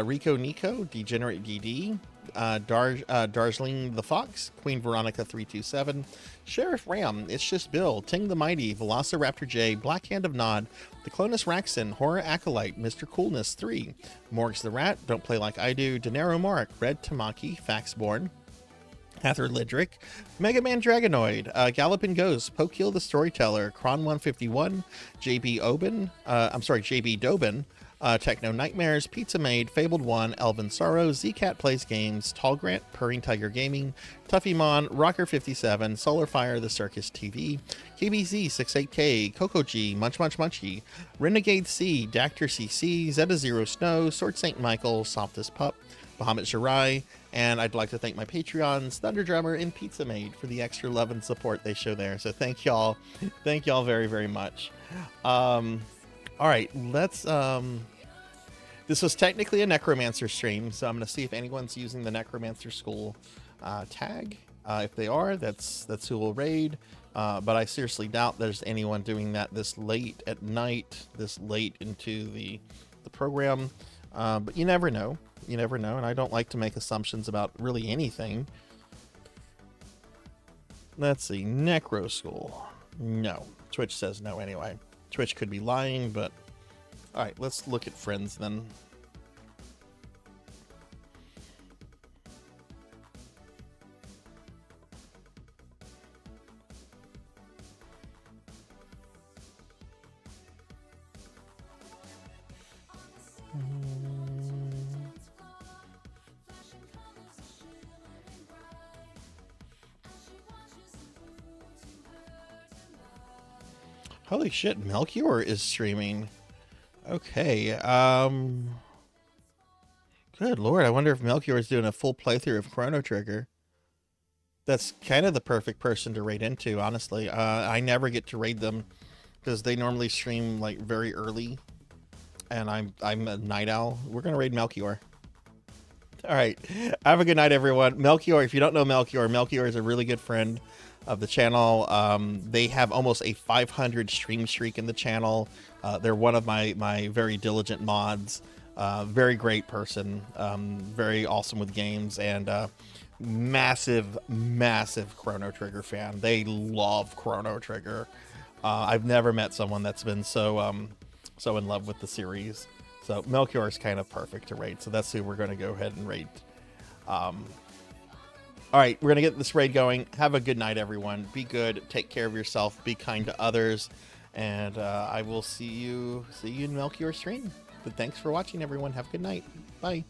Rico Nico, Degenerate DD, Darsling the Fox, Queen Veronica 327, Sheriff Ram, It's Just Bill, Ting the Mighty, Velociraptor J, Black Hand of Nod, The Clonus Raxon, Horror Acolyte, Mr. Coolness 3, Morgs the Rat, Don't Play Like I Do, Denaro Mark, Red Tamaki, Faxborn, Hather Lidrick, Mega Man Dragonoid, Gallopin Ghost, Pokeel the Storyteller, Kron 151, JB Dobin, Techno Nightmares, Pizza Maid, Fabled One, Elvin Sorrow, Zcat Plays Games, Tall Grant, Purring Tiger Gaming, Tuffymon, Rocker 57, Solar Fire, The Circus TV, KBZ 68K, Coco G, Munch Munch Munchy, Renegade C, Dactor CC, Zeta Zero Snow, Sword St. Michael, Softest Pup, Bahamut Shirai, and I'd like to thank my Patreons, Thunder Drummer and Pizza Maid, for the extra love and support they show there. So thank y'all very, very much. All right, let's this was technically a Necromancer stream, so I'm going to see if anyone's using the Necromancer School tag. If they are, that's who will raid. But I seriously doubt there's anyone doing that this late at night, this late into the program. But you never know. You never know, and I don't like to make assumptions about really anything. Let's see, Necro School. No. Twitch says no anyway. Twitch could be lying, but... Alright, let's look at friends then. Holy shit, Melchior is streaming. Okay, good lord, I wonder if Melchior is doing a full playthrough of Chrono Trigger. That's kind of the perfect person to raid into, honestly. I never get to raid them because they normally stream like very early, and I'm a night owl. We're gonna raid Melchior. All right, have a good night, everyone. Melchior, if you don't know Melchior, Melchior is a really good friend of the channel. They have almost a 500 stream streak in the channel. They're one of my very diligent mods. Very great person. Very awesome with games, and massive Chrono Trigger fan. They love Chrono Trigger. I've never met someone that's been so in love with the series. So Melchior is kind of perfect to raid. So that's who we're going to go ahead and raid. All right, we're going to get this raid going. Have a good night, everyone. Be good. Take care of yourself. Be kind to others. And I will see you in Melchior's stream. But thanks for watching, everyone. Have a good night. Bye.